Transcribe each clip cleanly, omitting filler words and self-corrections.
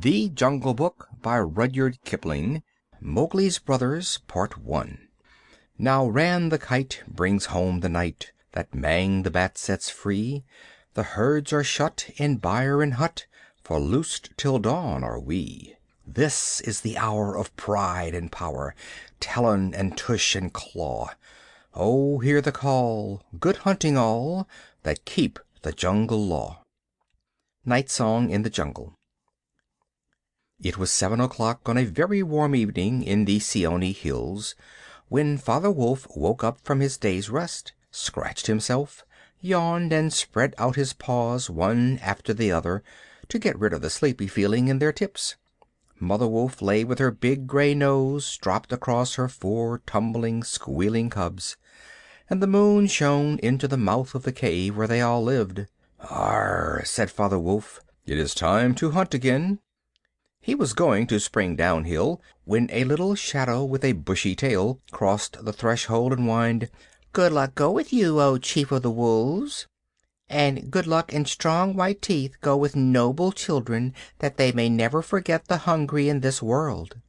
The Jungle Book by Rudyard Kipling. Mowgli's Brothers, Part 1. Now Ran the Kite brings home the night that Mang the Bat sets free. The herds are shut in byre and hut, for loosed till dawn are we. This is the hour of pride and power, talon and tush and claw. Oh, hear the call, good hunting all, that keep the jungle law. Night Song in the Jungle. It was 7 o'clock on a very warm evening in the Seeonee hills, when Father Wolf woke up from his day's rest, scratched himself, yawned, and spread out his paws one after the other to get rid of the sleepy feeling in their tips. Mother Wolf lay with her big gray nose dropped across her 4 tumbling, squealing cubs, and the moon shone into the mouth of the cave where they all lived. "Arr!" said Father Wolf, "it is time to hunt again." He was going to spring downhill when a little shadow with a bushy tail crossed the threshold and whined, "Good luck go with you, O Chief of the Wolves. And good luck and strong white teeth go with noble children, that they may never forget the hungry in this world."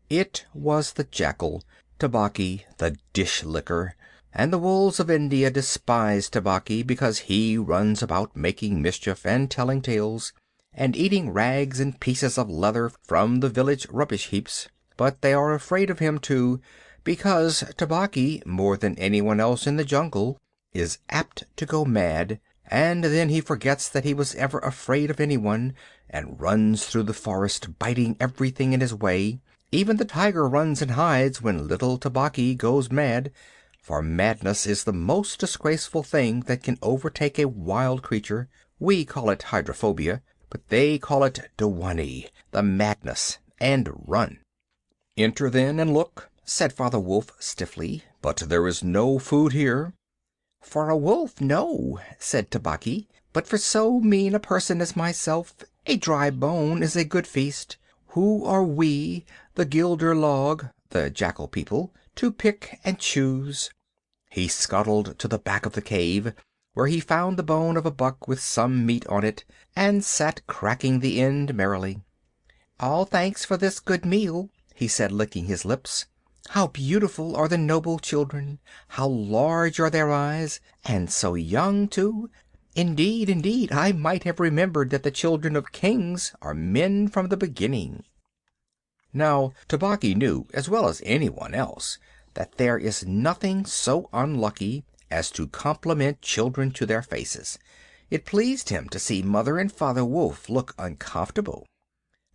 It was the jackal, Tabaqui the dish licker, and the wolves of India despise Tabaqui because he runs about making mischief and telling tales, and eating rags and pieces of leather from the village rubbish heaps. But they are afraid of him, too, because Tabaqui, more than anyone else in the jungle, is apt to go mad, and then he forgets that he was ever afraid of anyone, and runs through the forest biting everything in his way. Even the tiger runs and hides when little Tabaqui goes mad, for madness is the most disgraceful thing that can overtake a wild creature. We call it hydrophobia, but they call it Dwani, the madness, and run. "Enter then and look," said Father Wolf stiffly, "but there is no food here." "For a wolf, no," said Tabaqui, "but for so mean a person as myself, a dry bone is a good feast. Who are we, the Bandar-Log, the jackal people, to pick and choose?" He scuttled to the back of the cave, where he found the bone of a buck with some meat on it, and sat cracking the end merrily. "All thanks for this good meal," he said, licking his lips. "How beautiful are the noble children! How large are their eyes, and so young, too! Indeed, indeed, I might have remembered that the children of kings are men from the beginning." Now Tabaqui knew as well as anyone else that there is nothing so unlucky as to compliment children to their faces. It pleased him to see Mother and Father Wolf look uncomfortable.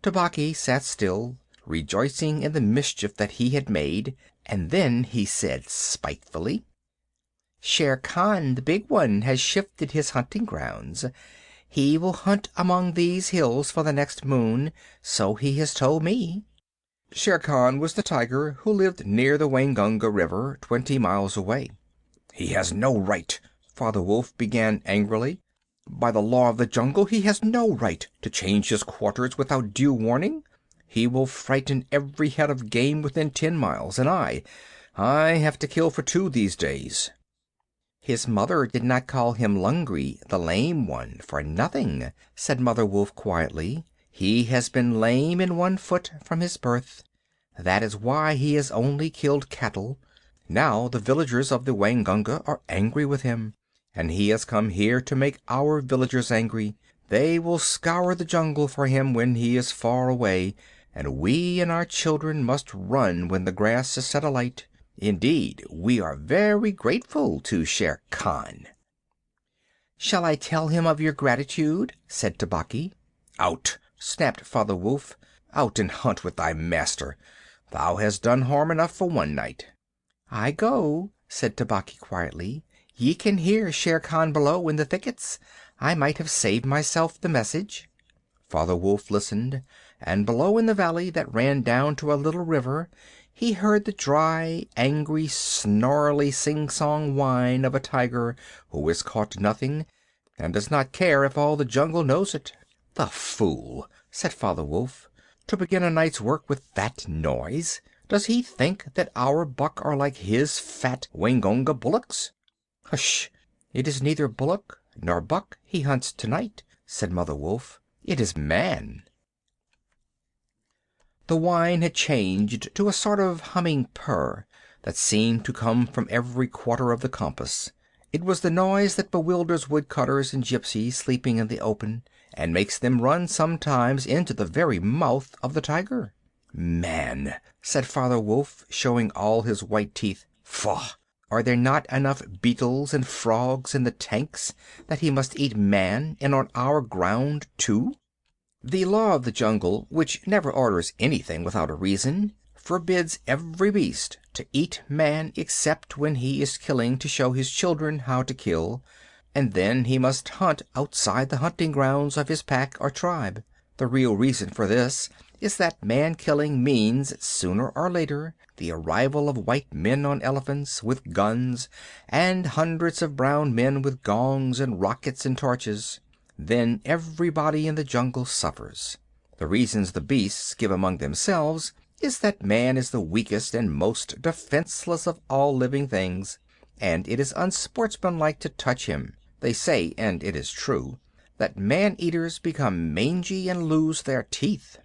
Tabaqui sat still, rejoicing in the mischief that he had made, and then he said spitefully, "Shere Khan, the big one, has shifted his hunting grounds. He will hunt among these hills for the next moon, so he has told me." Shere Khan was the tiger who lived near the Waingunga River, 20 miles away. "He has no right," Father Wolf began angrily. "By the law of the jungle he has no right to change his quarters without due warning. He will frighten every head of game within 10 miles, and I have to kill for 2 these days." "His mother did not call him Lungri, the lame one, for nothing," said Mother Wolf quietly. "He has been lame in one foot from his birth. That is why he has only killed cattle. Now the villagers of the Waingunga are angry with him, and he has come here to make our villagers angry. They will scour the jungle for him when he is far away, and we and our children must run when the grass is set alight. Indeed, we are very grateful to Shere Khan." "Shall I tell him of your gratitude?" said Tabaqui. "Out!" snapped Father Wolf. "Out and hunt with thy master. Thou hast done harm enough for one night." "I go," said Tabaqui quietly. "Ye can hear Shere Khan below in the thickets. I might have saved myself the message." Father Wolf listened, and below in the valley that ran down to a little river he heard the dry, angry, snarly, sing-song whine of a tiger who has caught nothing and does not care if all the jungle knows it. "The fool!" said Father Wolf, "to begin a night's work with that noise. Does he think that our buck are like his fat Waingunga bullocks?" "Hush! It is neither bullock nor buck he hunts tonight," said Mother Wolf. "It is man." The whine had changed to a sort of humming purr that seemed to come from every quarter of the compass. It was the noise that bewilders woodcutters and gypsies sleeping in the open, and makes them run sometimes into the very mouth of the tiger. "Man," said Father Wolf, showing all his white teeth. "Faugh! Are there not enough beetles and frogs in the tanks that he must eat man, and on our ground, too?" The law of the jungle, which never orders anything without a reason, forbids every beast to eat man except when he is killing to show his children how to kill, and then he must hunt outside the hunting grounds of his pack or tribe. The real reason for this is that man-killing means, sooner or later, the arrival of white men on elephants, with guns, and hundreds of brown men with gongs and rockets and torches. Then everybody in the jungle suffers. The reasons the beasts give among themselves is that man is the weakest and most defenseless of all living things, and it is unsportsmanlike to touch him. They say, and it is true, that man-eaters become mangy and lose their teeth.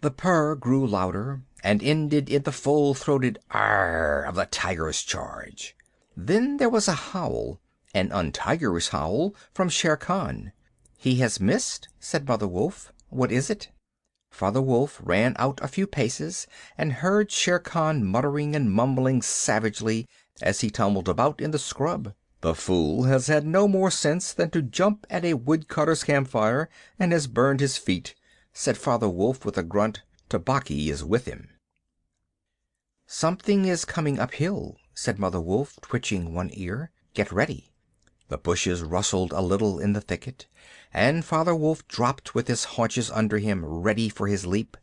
The purr grew louder, and ended in the full-throated "arr" of the tiger's charge. Then there was a howl, an untigerish howl, from Shere Khan. "He has missed," said Mother Wolf. "What is it?" Father Wolf ran out a few paces, and heard Shere Khan muttering and mumbling savagely as he tumbled about in the scrub. "The fool has had no more sense than to jump at a woodcutter's campfire, and has burned his feet," said Father Wolf with a grunt. "Tabaqui is with him." "Something is coming uphill," said Mother Wolf, twitching one ear. "Get ready." The bushes rustled a little in the thicket, and Father Wolf dropped with his haunches under him, ready for his leap.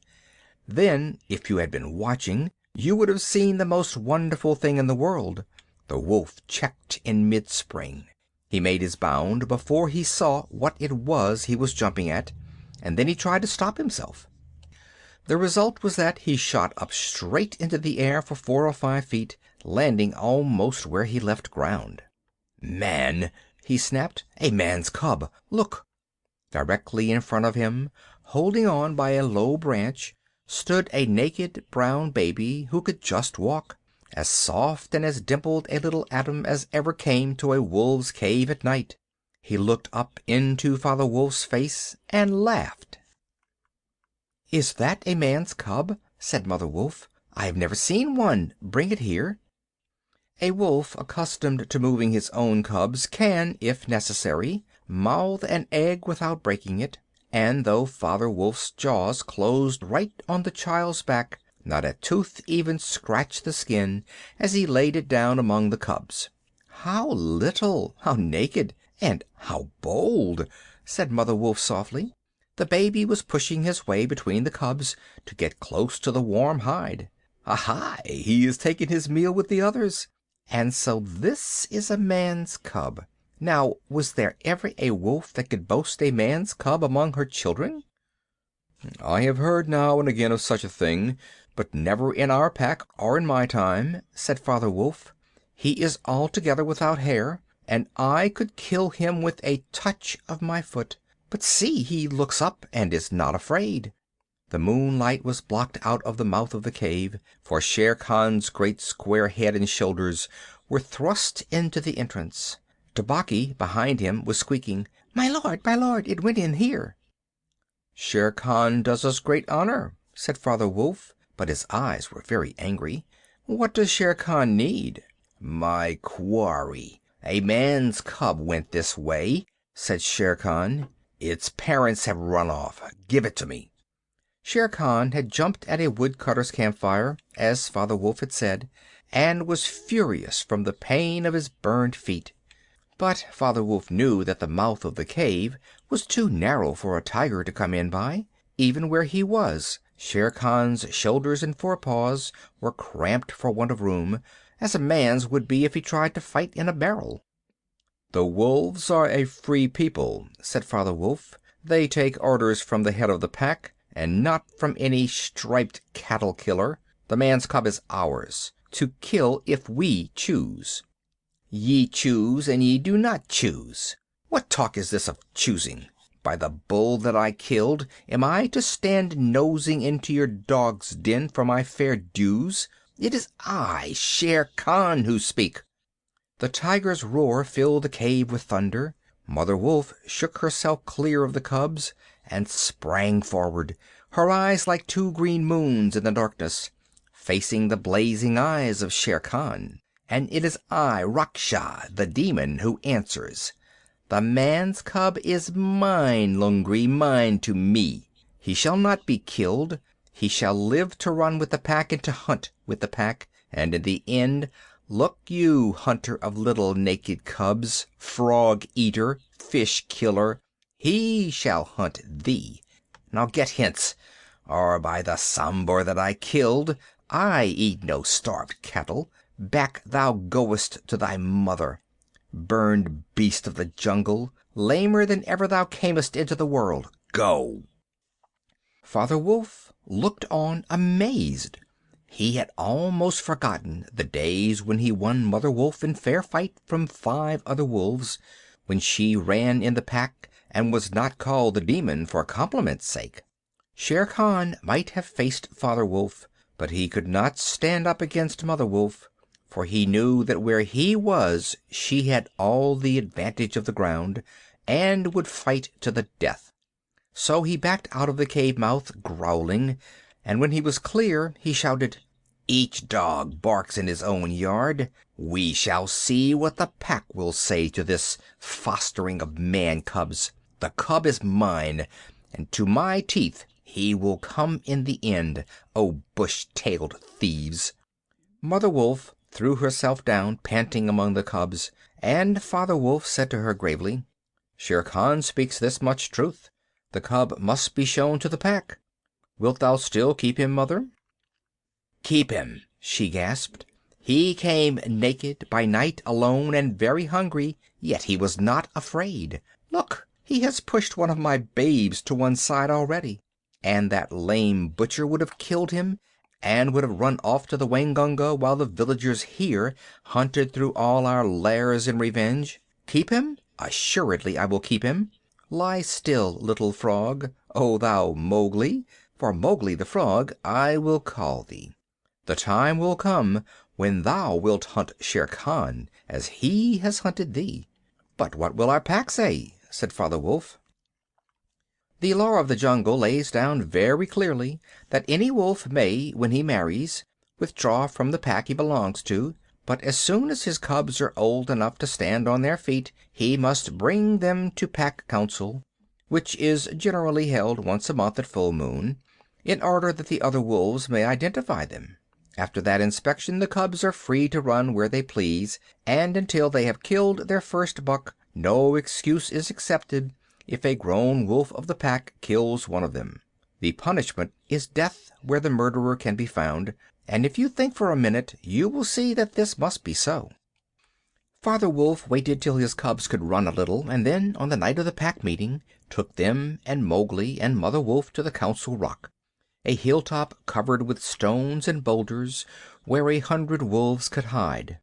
Then, if you had been watching, you would have seen the most wonderful thing in the world. The wolf checked in mid-spring. He made his bound before he saw what it was he was jumping at, and then he tried to stop himself. The result was that he shot up straight into the air for 4 or 5 feet, landing almost where he left ground. "Man!" he snapped. "A man's cub! Look!" Directly in front of him, holding on by a low branch, stood a naked brown baby who could just walk, as soft and as dimpled a little atom as ever came to a wolf's cave at night. He looked up into Father Wolf's face and laughed. "Is that a man's cub?" said Mother Wolf. "I have never seen one. Bring it here." A wolf accustomed to moving his own cubs can, if necessary, mouth an egg without breaking it, and though Father Wolf's jaws closed right on the child's back, not a tooth even scratched the skin as he laid it down among the cubs. "How little, how naked, and how bold!" said Mother Wolf softly. The baby was pushing his way between the cubs to get close to the warm hide. "Aha! He is taking his meal with the others. And so this is a man's cub. Now, was there ever a wolf that could boast a man's cub among her children?" "I have heard now and again of such a thing, but never in our pack or in my time," said Father Wolf. "He is altogether without hair, and I could kill him with a touch of my foot. But see, he looks up and is not afraid." The moonlight was blocked out of the mouth of the cave, for Shere Khan's great square head and shoulders were thrust into the entrance. Tabaqui, behind him, was squeaking, my lord, it went in here." "Shere Khan does us great honor," said Father Wolf, but his eyes were very angry. "What does Shere Khan need?" "My quarry. A man's cub went this way," said Shere Khan. "Its parents have run off. Give it to me." Shere Khan had jumped at a woodcutter's campfire, as Father Wolf had said, and was furious from the pain of his burned feet. But Father Wolf knew that the mouth of the cave was too narrow for a tiger to come in by. Even where he was, Shere Khan's shoulders and forepaws were cramped for want of room, as a man's would be if he tried to fight in a barrel. "The wolves are a free people," said Father Wolf. "They take orders from the head of the pack, and not from any striped cattle killer. The man's cub is ours, to kill if we choose." "Ye choose and ye do not choose. What talk is this of choosing?" By the bull that I killed, am I to stand nosing into your dog's den for my fair dues? It is I, Shere Khan, who speak." The tiger's roar filled the cave with thunder. Mother Wolf shook herself clear of the cubs and sprang forward, her eyes like two green moons in the darkness, facing the blazing eyes of Shere Khan. "And it is I, Raksha, the demon, who answers. The man's cub is mine, Lungri, mine to me. He shall not be killed. He shall live to run with the pack and to hunt with the pack. And in the end, look you, hunter of little naked cubs, frog eater, fish killer, he shall hunt thee. Now get hence, or by the Sambor that I killed, I eat no starved cattle. Back thou goest to thy mother, burned beast of the jungle, lamer than ever thou camest into the world. Go!" Father Wolf looked on amazed. He had almost forgotten the days when he won Mother Wolf in fair fight from 5 other wolves, when she ran in the pack and was not called the demon for compliment's sake. Shere Khan might have faced Father Wolf, but he could not stand up against Mother Wolf, for he knew that where he was she had all the advantage of the ground, and would fight to the death. So he backed out of the cave mouth, growling, and when he was clear he shouted, "Each dog barks in his own yard. We shall see what the pack will say to this fostering of man cubs. The cub is mine, and to my teeth he will come in the end, O bush-tailed thieves." Mother Wolf threw herself down panting among the cubs, and Father Wolf said to her gravely, "Shere Khan speaks this much truth. The cub must be shown to the pack. Wilt thou still keep him, Mother?" "Keep him," she gasped. "He came naked, by night, alone, and very hungry, yet he was not afraid. Look, he has pushed one of my babes to one side already, and that lame butcher would have killed him, and would have run off to the Waingunga while the villagers here hunted through all our lairs in revenge. Keep him? Assuredly I will keep him. Lie still, little frog, O thou Mowgli, for Mowgli the frog I will call thee. The time will come when thou wilt hunt Shere Khan as he has hunted thee." "But what will our pack say?" said Father Wolf. "The law of the jungle lays down very clearly that any wolf may, when he marries, withdraw from the pack he belongs to, but as soon as his cubs are old enough to stand on their feet he must bring them to pack council, which is generally held once a month at full moon, in order that the other wolves may identify them. After that inspection the cubs are free to run where they please, and until they have killed their first buck no excuse is accepted if a grown wolf of the pack kills one of them. The punishment is death where the murderer can be found, and if you think for a minute you will see that this must be so." Father Wolf waited till his cubs could run a little, and then, on the night of the pack meeting, took them and Mowgli and Mother Wolf to the Council Rock, a hilltop covered with stones and boulders where 100 wolves could hide.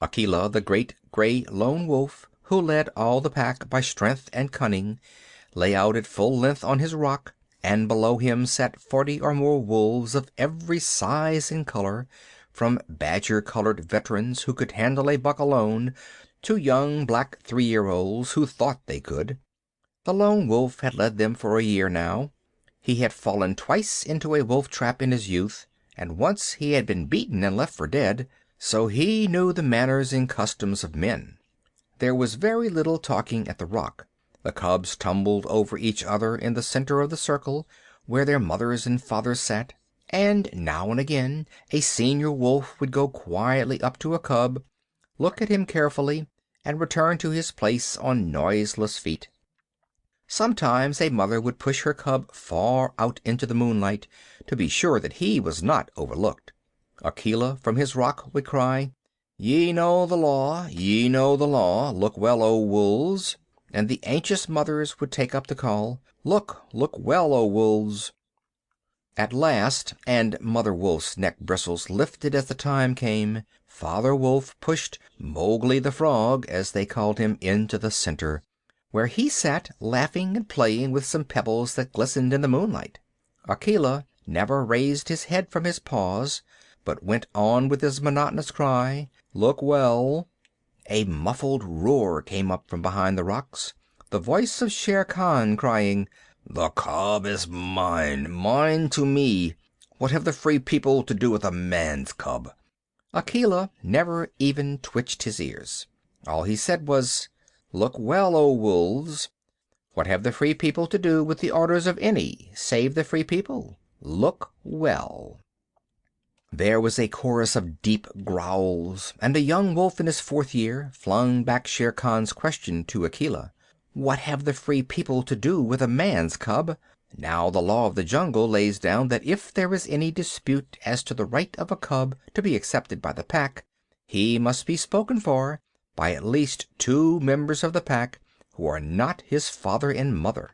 Akela, the great gray lone wolf, who led all the pack by strength and cunning, lay out at full length on his rock, and below him sat 40 or more wolves of every size and color, from badger-colored veterans who could handle a buck alone to young black 3-year-olds who thought they could. The lone wolf had led them for a year now. He had fallen twice into a wolf trap in his youth, and once he had been beaten and left for dead, so he knew the manners and customs of men. There was very little talking at the rock. The cubs tumbled over each other in the center of the circle, where their mothers and fathers sat, and now and again a senior wolf would go quietly up to a cub, look at him carefully, and return to his place on noiseless feet. Sometimes a mother would push her cub far out into the moonlight to be sure that he was not overlooked. Akela from his rock would cry, "Ye know the law, ye know the law. Look well, O wolves." And the anxious mothers would take up the call, "Look, look well, O wolves." At last, and Mother Wolf's neck bristles lifted as the time came, Father Wolf pushed Mowgli the Frog, as they called him, into the center, where he sat laughing and playing with some pebbles that glistened in the moonlight. Akela never raised his head from his paws, but went on with his monotonous cry, "Look well." A muffled roar came up from behind the rocks, the voice of Shere Khan crying, "The cub is mine, mine to me. What have the Free People to do with a man's cub?" Akela never even twitched his ears. All he said was, "Look well, O wolves. What have the Free People to do with the orders of any save the Free People? Look well." There was a chorus of deep growls, and a young wolf in his 4th year flung back Shere Khan's question to Akela. What have the Free People to do with a man's cub? Now the law of the jungle lays down that if there is any dispute as to the right of a cub to be accepted by the pack, he must be spoken for by at least 2 members of the pack who are not his father and mother.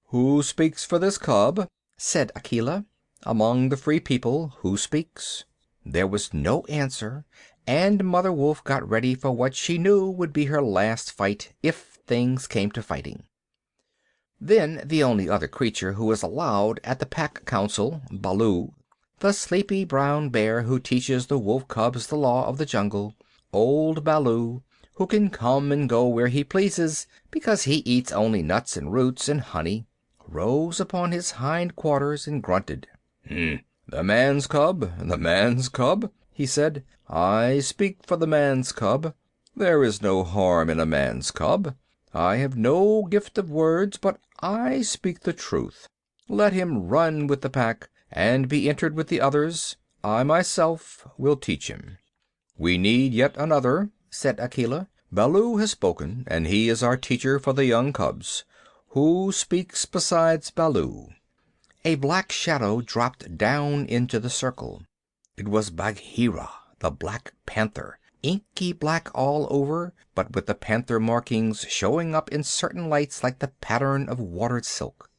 "Who speaks for this cub?" said Akela. "Among the Free People, who speaks?" There was no answer, and Mother Wolf got ready for what she knew would be her last fight, if things came to fighting. Then the only other creature who is allowed at the pack council, Baloo, the sleepy brown bear who teaches the wolf cubs the law of the jungle, old Baloo, who can come and go where he pleases because he eats only nuts and roots and honey, rose upon his hind quarters and grunted. "The man's cub, the man's cub," he said. "I speak for the man's cub. There is no harm in a man's cub. I have no gift of words, but I speak the truth. Let him run with the pack and be entered with the others. I myself will teach him." "We need yet another," said Akela. "Baloo has spoken, and he is our teacher for the young cubs. Who speaks besides Baloo?" A black shadow dropped down into the circle. It was Bagheera, the Black Panther, inky black all over, but with the panther markings showing up in certain lights like the pattern of watered silk.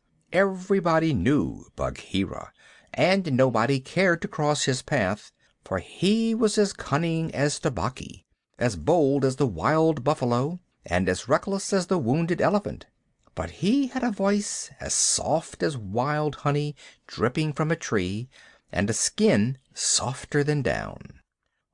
Everybody knew Bagheera, and nobody cared to cross his path, for he was as cunning as Tabaqui, as bold as the wild buffalo, and as reckless as the wounded elephant. But he had a voice as soft as wild honey dripping from a tree, and a skin softer than down.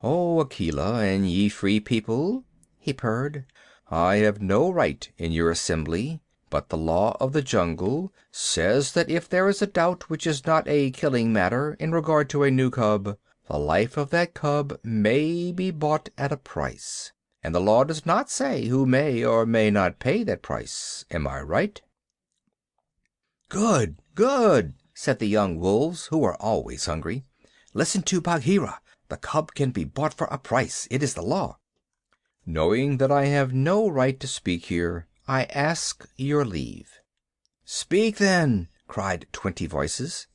"Oh, Akela and ye Free People," he purred, "I have no right in your assembly, but the law of the jungle says that if there is a doubt which is not a killing matter in regard to a new cub, the life of that cub may be bought at a price. And the law does not say who may or may not pay that price. Am I right?" "Good, good," said the young wolves, who are always hungry. "Listen to Bagheera. The cub can be bought for a price. It is the law." "Knowing that I have no right to speak here, I ask your leave." "Speak, then," cried 20 voices.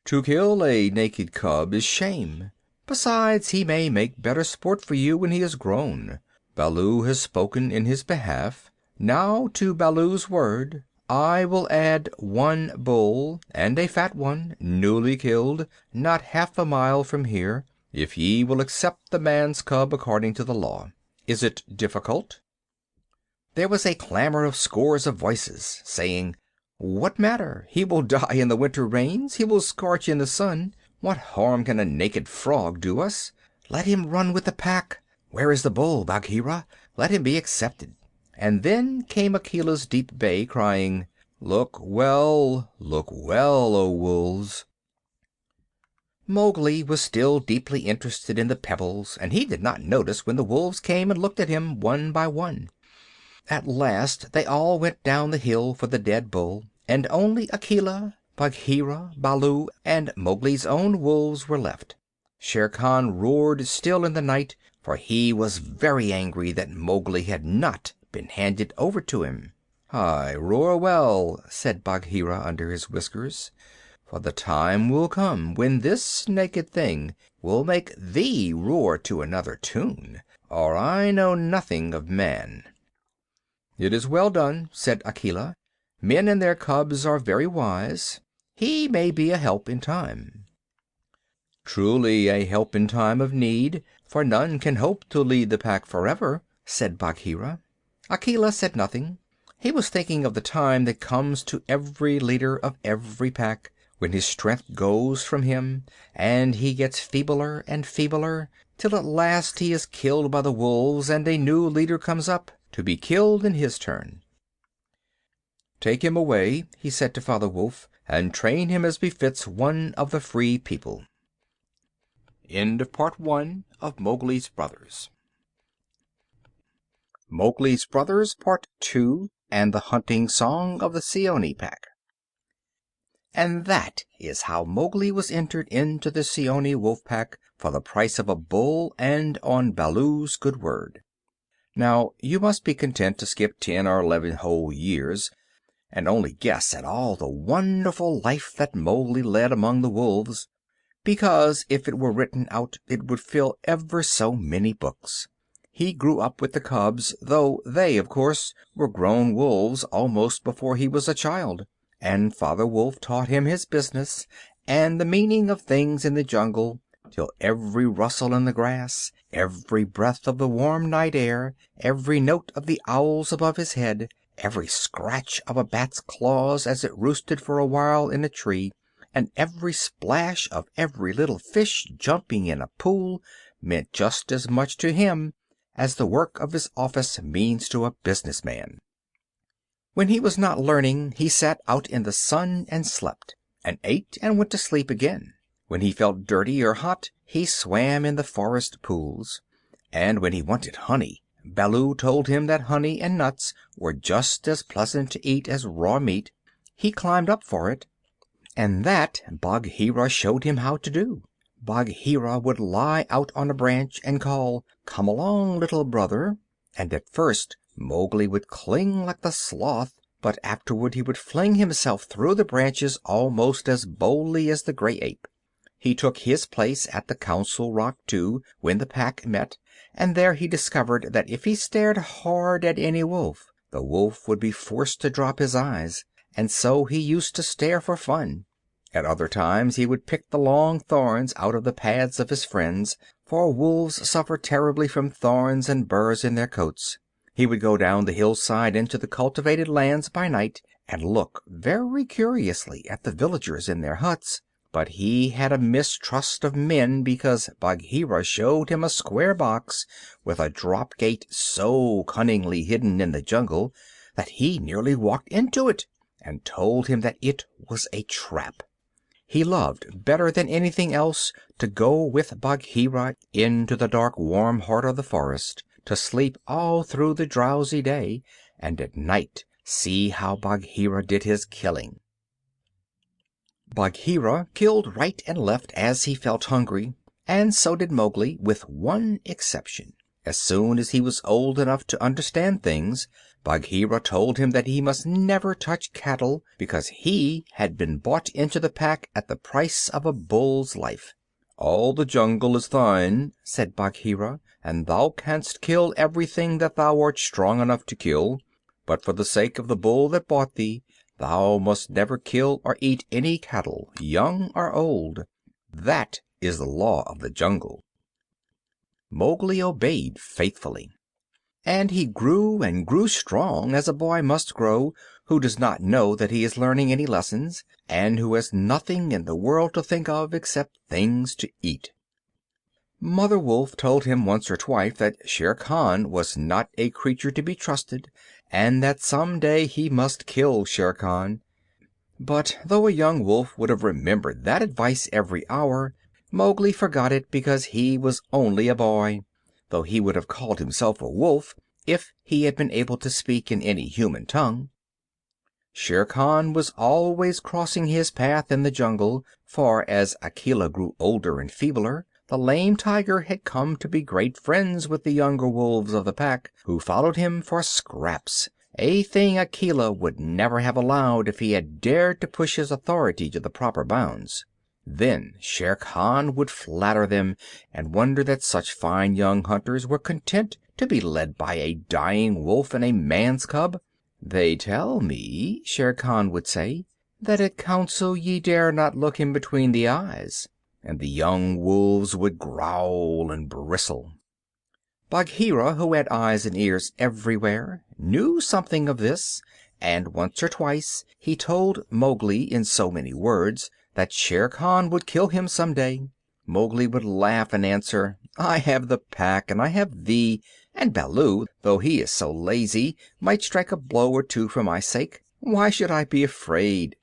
"To kill a naked cub is shame. Besides, he may make better sport for you when he is grown. Baloo has spoken in his behalf. Now to Baloo's word I will add 1 bull, and a fat one, newly killed, not half a mile from here, if ye will accept the man's cub according to the law. Is it difficult?" There was a clamor of scores of voices, saying, "What matter? He will die in the winter rains. He will scorch in the sun. What harm can a naked frog do us? Let him run with the pack. Where is the bull, Bagheera? Let him be accepted." And then came Akela's deep bay, crying, look well, O wolves." Mowgli was still deeply interested in the pebbles, and he did not notice when the wolves came and looked at him one by one. At last they all went down the hill for the dead bull, and only Akela, Bagheera, Baloo, and Mowgli's own wolves were left. Shere Khan roared still in the night, for he was very angry that Mowgli had not been handed over to him. "Aye, roar well," said Bagheera under his whiskers, "for the time will come when this naked thing will make thee roar to another tune, or I know nothing of man." "It is well done," said Akela. "Men and their cubs are very wise. He may be a help in time." "Truly a help in time of need, for none can hope to lead the pack forever," said Bagheera. Akela said nothing. He was thinking of the time that comes to every leader of every pack, when his strength goes from him, and he gets feebler and feebler, till at last he is killed by the wolves, and a new leader comes up, to be killed in his turn. "Take him away," he said to Father Wolf, "and train him as befits one of the Free People." End of Part 1 of Mowgli's Brothers. Mowgli's Brothers Part 2, and the Hunting Song of the Seeonee Pack. And that is how Mowgli was entered into the Seeonee wolf pack for the price of a bull and on Baloo's good word. Now you must be content to skip 10 or 11 whole years, and only guess at all the wonderful life that Mowgli led among the wolves, because if it were written out it would fill ever so many books. He grew up with the cubs, though they, of course, were grown wolves almost before he was a child, and Father Wolf taught him his business and the meaning of things in the jungle, till every rustle in the grass, every breath of the warm night air, every note of the owls above his head, every scratch of a bat's claws as it roosted for a while in a tree, and every splash of every little fish jumping in a pool meant just as much to him as the work of his office means to a business man. When he was not learning, he sat out in the sun and slept, and ate and went to sleep again. When he felt dirty or hot, he swam in the forest pools, and when he wanted honey, Baloo told him that honey and nuts were just as pleasant to eat as raw meat. He climbed up for it, and that Bagheera showed him how to do. Bagheera would lie out on a branch and call, "Come along, little brother," and at first Mowgli would cling like the sloth, but afterward he would fling himself through the branches almost as boldly as the gray ape. He took his place at the Council Rock, too, when the pack met, and there he discovered that if he stared hard at any wolf, the wolf would be forced to drop his eyes, and so he used to stare for fun. At other times he would pick the long thorns out of the pads of his friends, for wolves suffer terribly from thorns and burrs in their coats. He would go down the hillside into the cultivated lands by night and look very curiously at the villagers in their huts, but he had a mistrust of men because Bagheera showed him a square box with a drop gate so cunningly hidden in the jungle that he nearly walked into it, and told him that it was a trap. He loved better than anything else to go with Bagheera into the dark warm heart of the forest, to sleep all through the drowsy day, and at night see how Bagheera did his killing. Bagheera killed right and left as he felt hungry, and so did Mowgli, with one exception. As soon as he was old enough to understand things, Bagheera told him that he must never touch cattle, because he had been bought into the pack at the price of a bull's life. "All the jungle is thine," said Bagheera, "and thou canst kill everything that thou art strong enough to kill, but for the sake of the bull that bought thee, thou must never kill or eat any cattle, young or old. That is the law of the jungle." Mowgli obeyed faithfully, and he grew and grew strong, as a boy must grow who does not know that he is learning any lessons, and who has nothing in the world to think of except things to eat. Mother Wolf told him once or twice that Shere Khan was not a creature to be trusted, and that some day he must kill Shere Khan. But though a young wolf would have remembered that advice every hour, Mowgli forgot it because he was only a boy, though he would have called himself a wolf if he had been able to speak in any human tongue. Shere Khan was always crossing his path in the jungle, for as Akela grew older and feebler, the lame tiger had come to be great friends with the younger wolves of the pack, who followed him for scraps, a thing Akela would never have allowed if he had dared to push his authority to the proper bounds. Then Shere Khan would flatter them, and wonder that such fine young hunters were content to be led by a dying wolf and a man's cub. "They tell me," Shere Khan would say, "that at council ye dare not look him between the eyes." And the young wolves would growl and bristle. Bagheera, who had eyes and ears everywhere, knew something of this, and once or twice he told Mowgli in so many words that Shere Khan would kill him some day. Mowgli would laugh and answer, "I have the Pack, and I have thee, and Baloo, though he is so lazy, might strike a blow or two for my sake. Why should I be afraid?"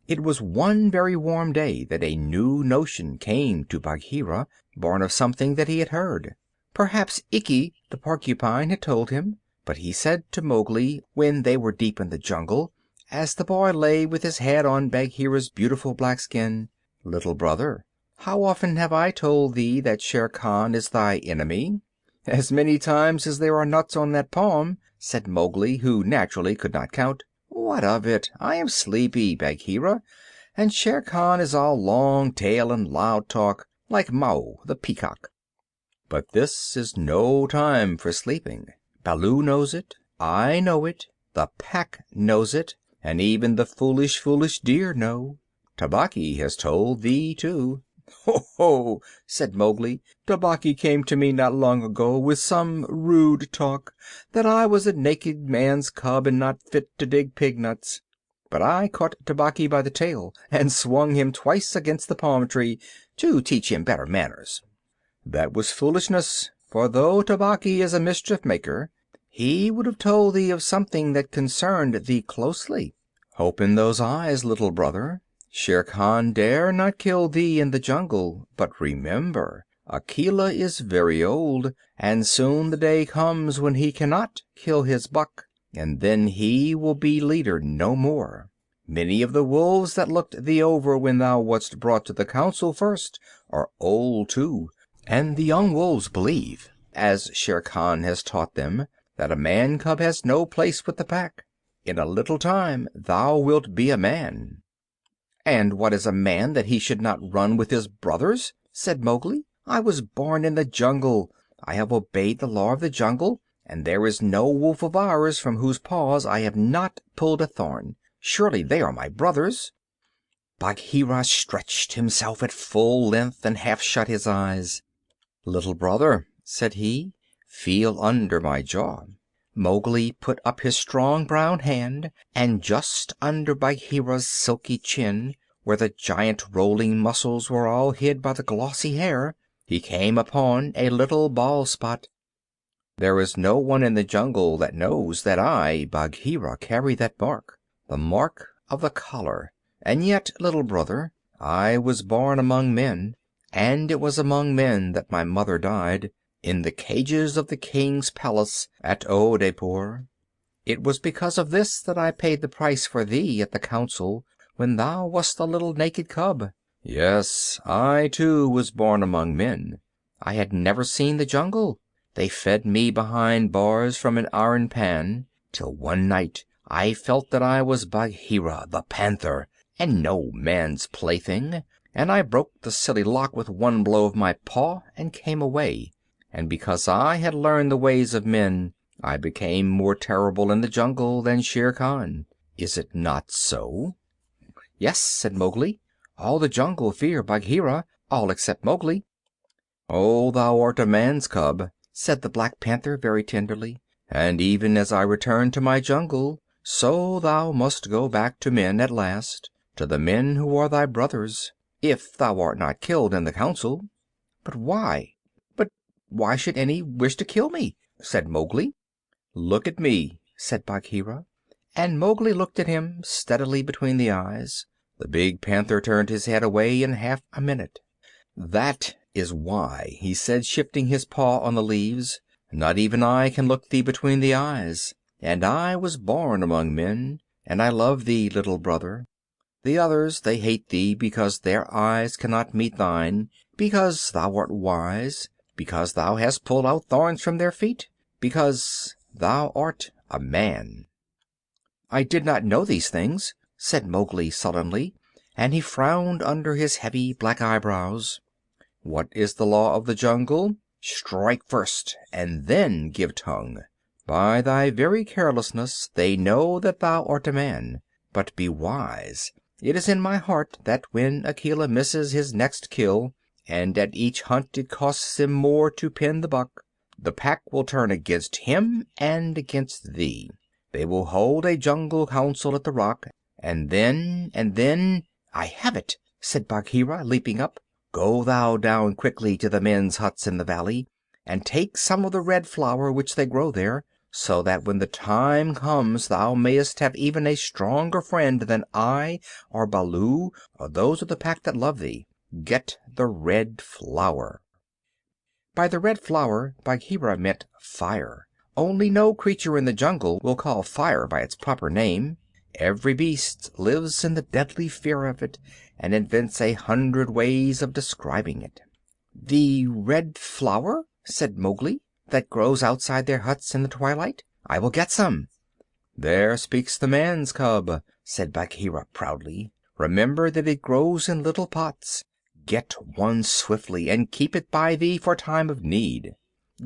It was one very warm day that a new notion came to Bagheera, born of something that he had heard. Perhaps Ikki the Porcupine had told him, but he said to Mowgli when they were deep in the jungle, as the boy lay with his head on Bagheera's beautiful black skin, "Little brother, how often have I told thee that Shere Khan is thy enemy?" "As many times as there are nuts on that palm," said Mowgli, who naturally could not count. "What of it? I am sleepy, Bagheera, and Shere Khan is all long tail and loud talk, like Mao the peacock. But this is no time for sleeping. Baloo knows it, I know it, the Pack knows it, and even the foolish, foolish deer know. Tabaqui has told thee too." "Ho, ho!" said Mowgli. "Tabaqui came to me not long ago with some rude talk, that I was a naked man's cub and not fit to dig pig nuts. But I caught Tabaqui by the tail and swung him twice against the palm tree to teach him better manners. That was foolishness, for though Tabaqui is a mischief maker, he would have told thee of something that concerned thee closely. Open those eyes, little brother. Shere Khan dare not kill thee in the jungle, but remember, Akela is very old, and soon the day comes when he cannot kill his buck, and then he will be leader no more. Many of the wolves that looked thee over when thou wast brought to the council first are old too, and the young wolves believe, as Shere Khan has taught them, that a man cub has no place with the Pack. In a little time thou wilt be a man." "And what is a man that he should not run with his brothers?" said Mowgli. "I was born in the jungle. I have obeyed the law of the jungle, and there is no wolf of ours from whose paws I have not pulled a thorn. Surely they are my brothers." Bagheera stretched himself at full length and half shut his eyes. "Little brother," said he, "feel under my jaw." Mowgli put up his strong brown hand, and just under Bagheera's silky chin, where the giant rolling muscles were all hid by the glossy hair, he came upon a little bald spot. "There is no one in the jungle that knows that I, Bagheera, carry that mark, the mark of the collar. And yet, little brother, I was born among men, and it was among men that my mother died, in the cages of the king's palace at Oodeypore. It was because of this that I paid the price for thee at the council when thou wast a little naked cub. Yes, I too was born among men. I had never seen the jungle. They fed me behind bars from an iron pan, till one night I felt that I was Bagheera the panther, and no man's plaything, and I broke the silly lock with one blow of my paw and came away. And because I had learned the ways of men, I became more terrible in the jungle than Shere Khan. Is it not so?" "Yes," said Mowgli. "All the jungle fear Bagheera, all except Mowgli." "Oh, thou art a man's cub," said the Black Panther very tenderly, "and even as I return to my jungle, so thou must go back to men at last, to the men who are thy brothers, if thou art not killed in the council." "But why? But why should any wish to kill me?" said Mowgli. "Look at me," said Bagheera, and Mowgli looked at him steadily between the eyes. The big panther turned his head away in half a minute. "That is why," he said, shifting his paw on the leaves. "Not even I can look thee between the eyes, and I was born among men, and I love thee, little brother. The others, they hate thee because their eyes cannot meet thine, because thou art wise, because thou hast pulled out thorns from their feet, because thou art a man." "I did not know these things," said Mowgli sullenly, and he frowned under his heavy black eyebrows. "What is the law of the jungle? Strike first, and then give tongue. By thy very carelessness they know that thou art a man. But be wise. It is in my heart that when Akela misses his next kill, and at each hunt it costs him more to pin the buck, the pack will turn against him and against thee. They will hold a jungle council at the rock, and then I have it, said Bagheera, leaping up. Go thou down quickly to the men's huts in the valley, and take some of the red flower which they grow there, so that when the time comes thou mayest have even a stronger friend than I or Baloo or those of the pack that love thee. Get the red flower. By the red flower Bagheera meant fire. Only no creature in the jungle will call fire by its proper name. Every beast lives in the deadly fear of it, and invents 100 ways of describing it. "The red flower," said Mowgli, "that grows outside their huts in the twilight. I will get some." "There speaks the man's cub," said Bagheera proudly. "Remember that it grows in little pots. Get one swiftly, and keep it by thee for time of need."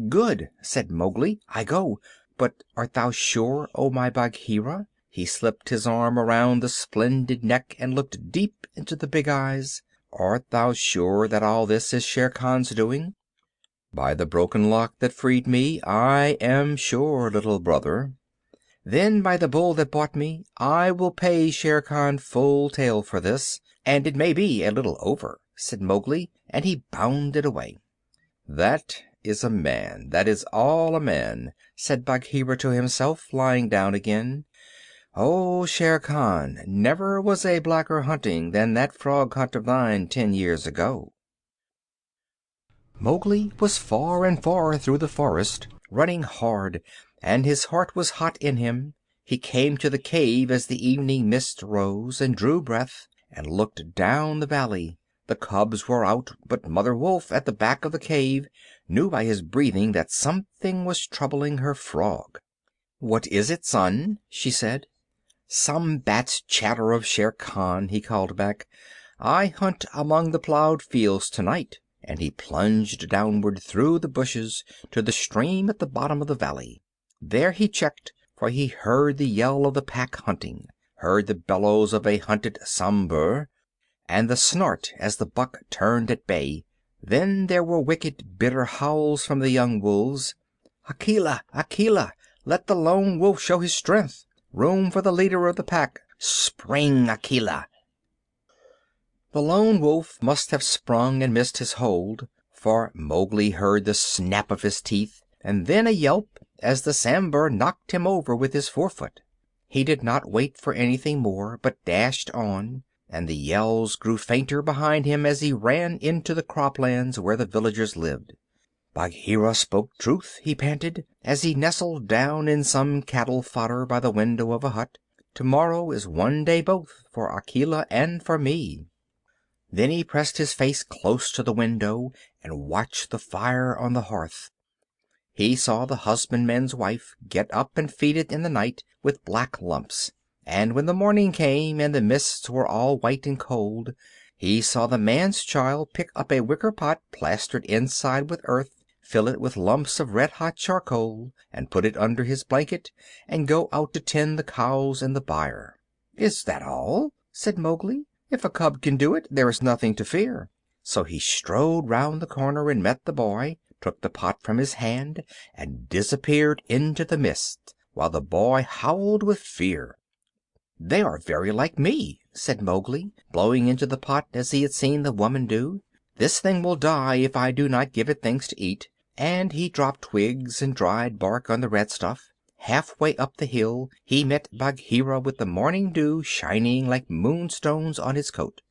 "Good," said Mowgli. "I go. But art thou sure, O my Bagheera?" He slipped his arm around the splendid neck and looked deep into the big eyes. "Art thou sure that all this is Shere Khan's doing?" "By the broken lock that freed me, I am sure, little brother." "Then by the bull that bought me, I will pay Shere Khan full tale for this, and it may be a little over," said Mowgli, and he bounded away. "That is a man. That is all a man," said Bagheera to himself, lying down again. "Oh, Shere Khan, never was a blacker hunting than that frog hunt of thine 10 years ago." Mowgli was far and far through the forest, running hard, and his heart was hot in him. He came to the cave as the evening mist rose, and drew breath, and looked down the valley. The cubs were out, but Mother Wolf, at the back of the cave, knew by his breathing that something was troubling her frog. "What is it, son?" she said. "Some bat's chatter of Shere Khan," he called back. "I hunt among the plowed fields tonight." And he plunged downward through the bushes to the stream at the bottom of the valley. There he checked, for he heard the yell of the pack hunting, heard the bellows of a hunted Sambur, and the snort as the buck turned at bay. Then there were wicked, bitter howls from the young wolves. "Akela! Akela! Let the lone wolf show his strength! Room for the leader of the pack! Spring, Akela!" The lone wolf must have sprung and missed his hold, for Mowgli heard the snap of his teeth, and then a yelp as the Sambur knocked him over with his forefoot. He did not wait for anything more, but dashed on, and the yells grew fainter behind him as he ran into the croplands where the villagers lived. "Bagheera spoke truth," he panted, as he nestled down in some cattle fodder by the window of a hut. "Tomorrow is one day both for Akela and for me." Then he pressed his face close to the window and watched the fire on the hearth. He saw the husbandman's wife get up and feed it in the night with black lumps, and when the morning came and the mists were all white and cold, he saw the man's child pick up a wicker pot plastered inside with earth, fill it with lumps of red-hot charcoal, and put it under his blanket, and go out to tend the cows in the byre. "Is that all?" said Mowgli. "If a cub can do it, there is nothing to fear." So he strode round the corner and met the boy, took the pot from his hand, and disappeared into the mist, while the boy howled with fear. "They are very like me," said Mowgli, blowing into the pot as he had seen the woman do. "This thing will die if I do not give it things to eat." And he dropped twigs and dried bark on the red stuff. Halfway up the hill he met Bagheera with the morning dew shining like moonstones on his coat.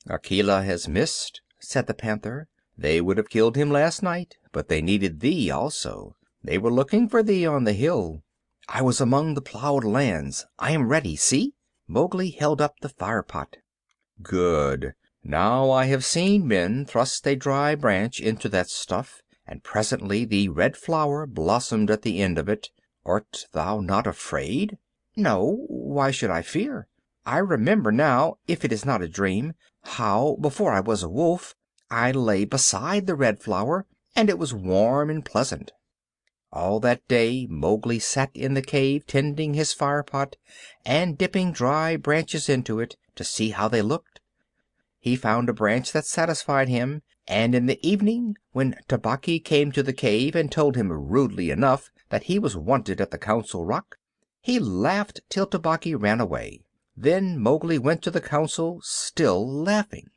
"Akela has missed," said the panther. "They would have killed him last night, but they needed thee also. They were looking for thee on the hill." "I was among the plowed lands. I am ready. See!" Mowgli held up the fire pot. "Good. Now I have seen men thrust a dry branch into that stuff, and presently the red flower blossomed at the end of it. Art thou not afraid?" "No. Why should I fear? I remember now, if it is not a dream, how, before I was a wolf, I lay beside the red flower, and it was warm and pleasant." All that day Mowgli sat in the cave tending his fire pot and dipping dry branches into it to see how they looked. He found a branch that satisfied him, And in the evening, when Tabaqui came to the cave and told him rudely enough that he was wanted at the Council Rock, he laughed till Tabaqui ran away. Then Mowgli went to the council, still laughing.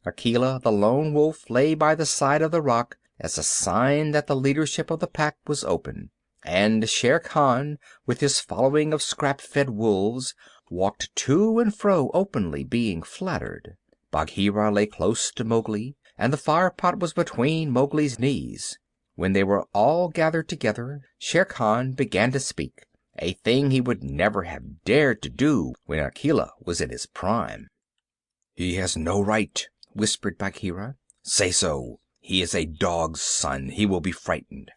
Akela the Lone Wolf lay by the side of the rock as a sign that the leadership of the pack was open, and Shere Khan, with his following of scrap-fed wolves, walked to and fro openly, being flattered. Bagheera lay close to Mowgli, and the fire-pot was between Mowgli's knees. When they were all gathered together, Shere Khan began to speak, a thing he would never have dared to do when Akela was in his prime. "He has no right," whispered Bagheera. "Say so. He is a dog's son. He will be frightened."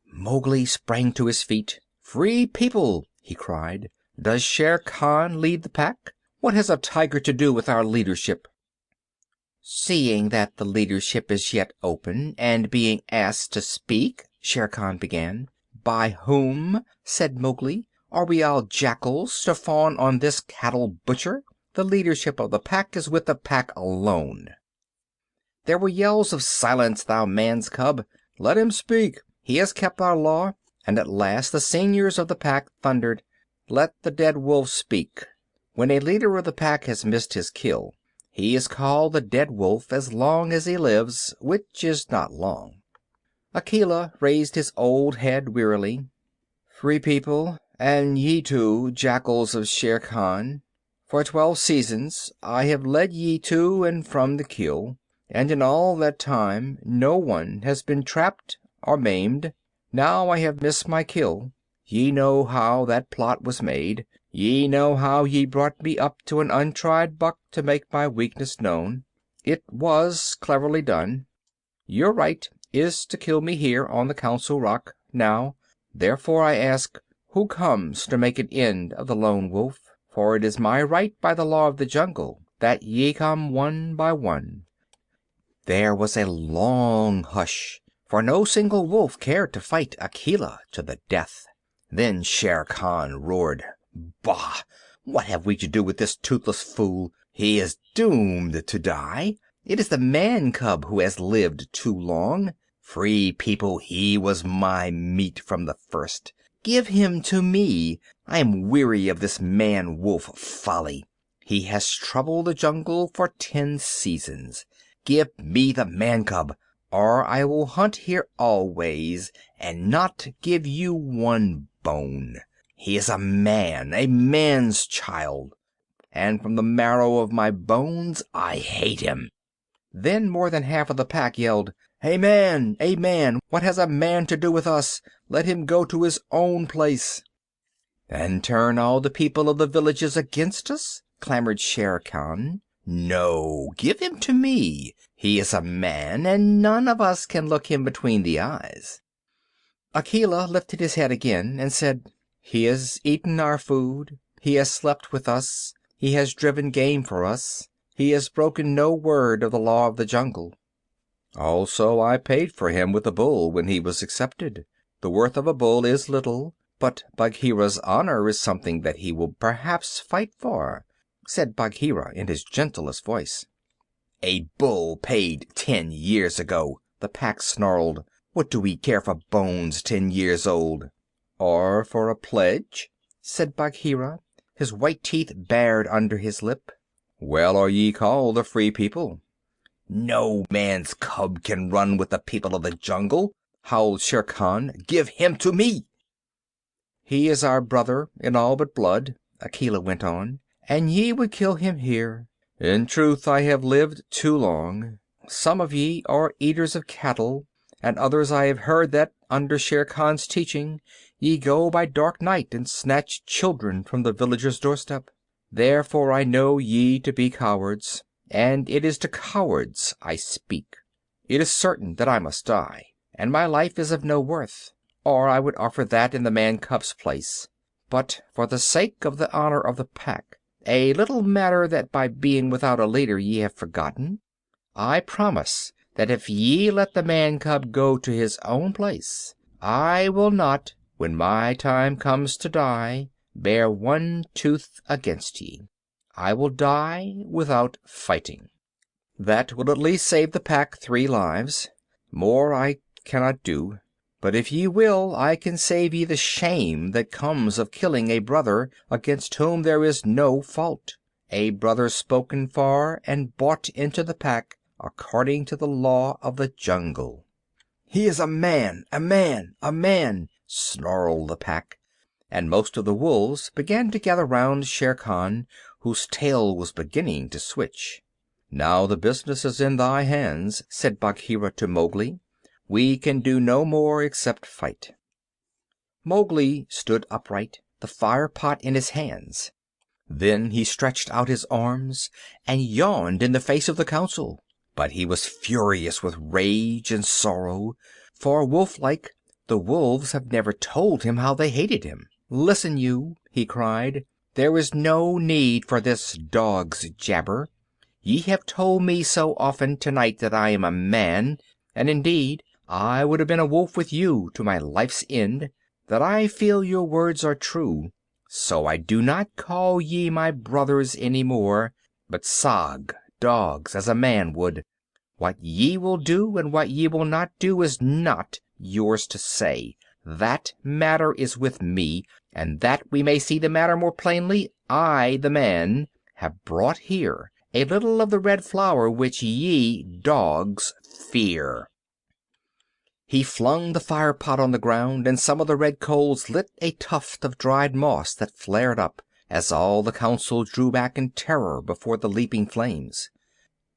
Mowgli sprang to his feet. "Free People!" he cried. "Does Shere Khan lead the pack? What has a tiger to do with our leadership?" "Seeing that the leadership is yet open, and being asked to speak," Shere Khan began. "By whom?" said Mowgli. "Are we all jackals to fawn on this cattle butcher? The leadership of the pack is with the pack alone." There were yells of "Silence, thou man's cub! Let him speak. He has kept our law." And at last the seniors of the pack thundered, "Let the dead wolf speak." When a leader of the pack has missed his kill, he is called the dead wolf as long as he lives, which is not long. Akela raised his old head wearily. "Free People, and ye too, jackals of Shere Khan, for 12 seasons I have led ye to and from the kill, and in all that time no one has been trapped or maimed. Now I have missed my kill. Ye know how that plot was made. Ye know how ye brought me up to an untried buck to make my weakness known. It was cleverly done. Your right is to kill me here on the Council Rock now. Therefore I ask, who comes to make an end of the Lone Wolf? For it is my right by the law of the jungle that ye come one by one." There was a long hush, for no single wolf cared to fight Akela to the death. Then Shere Khan roared, "Bah! What have we to do with this toothless fool? He is doomed to die. It is the man cub who has lived too long. Free People, he was my meat from the first. Give him to me. I am weary of this man wolf folly. He has troubled the jungle for 10 seasons. Give me the man cub, or I will hunt here always, and not give you one bone. He is a man's child, and from the marrow of my bones I hate him." Then more than half of the pack yelled, "A man! A man! What has a man to do with us? Let him go to his own place." "And turn all the people of the villages against us?" clamored Shere Khan. "No, give him to me. He is a man, and none of us can look him between the eyes." Akela lifted his head again and said, "He has eaten our food. He has slept with us. He has driven game for us. He has broken no word of the law of the jungle. Also I paid for him with a bull when he was accepted. The worth of a bull is little, but Bagheera's honor is something that he will perhaps fight for," said Bagheera in his gentlest voice. "A bull paid 10 years ago," the pack snarled. "What do we care for bones 10 years old?" "Or for a pledge?" said Bagheera, his white teeth bared under his lip. "Well are ye called the Free People." "No man's cub can run with the people of the jungle," howled Shere Khan. "Give him to me." "He is our brother in all but blood," Akela went on, "and ye would kill him here. In truth, I have lived too long. Some of ye are eaters of cattle, and others I have heard that, under Shere Khan's teaching, ye go by dark night and snatch children from the villager's doorstep. Therefore I know ye to be cowards, and it is to cowards I speak. It is certain that I must die, and my life is of no worth, or I would offer that in the man cub's place. But for the sake of the honor of the pack, a little matter that by being without a leader ye have forgotten, I promise that if ye let the man cub go to his own place, I will not, when my time comes to die, bear one tooth against ye. I will die without fighting." That will at least save the pack 3 lives. More I cannot do. But if ye will, I can save ye the shame that comes of killing a brother against whom there is no fault. A brother spoken for and bought into the pack according to the law of the jungle." "He is a man, a man, a man!" snarled the pack, and most of the wolves began to gather round Shere Khan, whose tail was beginning to switch. "Now the business is in thy hands," said Bagheera to Mowgli. "We can do no more except fight." Mowgli stood upright, the fire pot in his hands. Then he stretched out his arms and yawned in the face of the council. But he was furious with rage and sorrow, for, wolf-like, the wolves have never told him how they hated him. "Listen you," he cried. "There is no need for this dog's jabber. Ye have told me so often tonight that I am a man, and indeed I would have been a wolf with you to my life's end, that I feel your words are true. So I do not call ye my brothers any more, but sag, dogs, as a man would. What ye will do and what ye will not do is not yours to say. That matter is with me, and that we may see the matter more plainly, I, the man, have brought here a little of the red flower which ye, dogs, fear." He flung the fire pot on the ground, and some of the red coals lit a tuft of dried moss that flared up, as all the council drew back in terror before the leaping flames.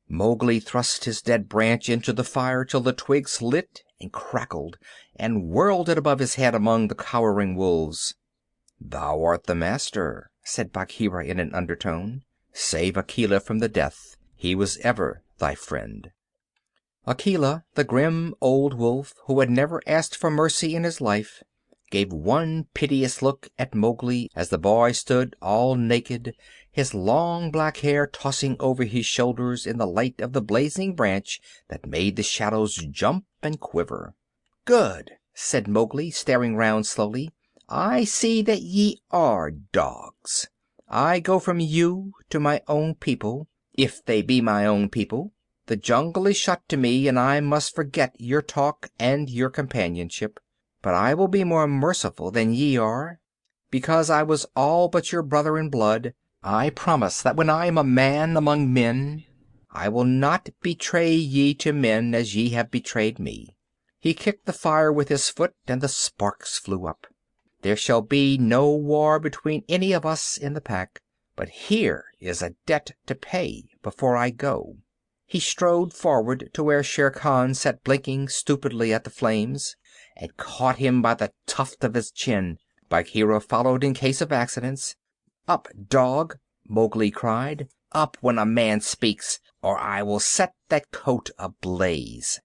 Mowgli thrust his dead branch into the fire till the twigs lit and crackled, and whirled it above his head among the cowering wolves. "Thou art the master," said Bagheera in an undertone. "Save Akela from the death. He was ever thy friend." Akela, the grim old wolf, who had never asked for mercy in his life, gave one piteous look at Mowgli as the boy stood all naked, his long black hair tossing over his shoulders in the light of the blazing branch that made the shadows jump and quiver. "Good," said Mowgli, staring round slowly. "I see that ye are dogs. I go from you to my own people, if they be my own people. The jungle is shut to me, and I must forget your talk and your companionship. But I will be more merciful than ye are. Because I was all but your brother in blood, I promise that when I am a man among men, I will not betray ye to men as ye have betrayed me." He kicked the fire with his foot, and the sparks flew up. "There shall be no war between any of us in the pack. But here is a debt to pay before I go." He strode forward to where Shere Khan sat blinking stupidly at the flames, and caught him by the tuft of his chin. Bagheera followed in case of accidents. "Up, dog!" Mowgli cried. "Up when a man speaks, or I will set that coat ablaze."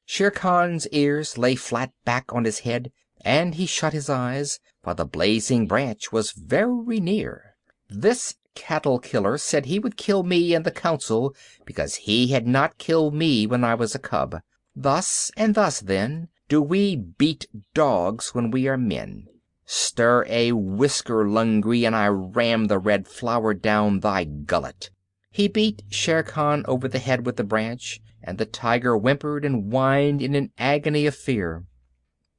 Shere Khan's ears lay flat back on his head, and he shut his eyes, for the blazing branch was very near. This cattle killer said he would kill me and the council because he had not killed me when I was a cub. Thus, and thus, then, do we beat dogs when we are men. Stir a whisker, Lungri, and I ram the red flower down thy gullet." He beat Shere Khan over the head with the branch, and the tiger whimpered and whined in an agony of fear.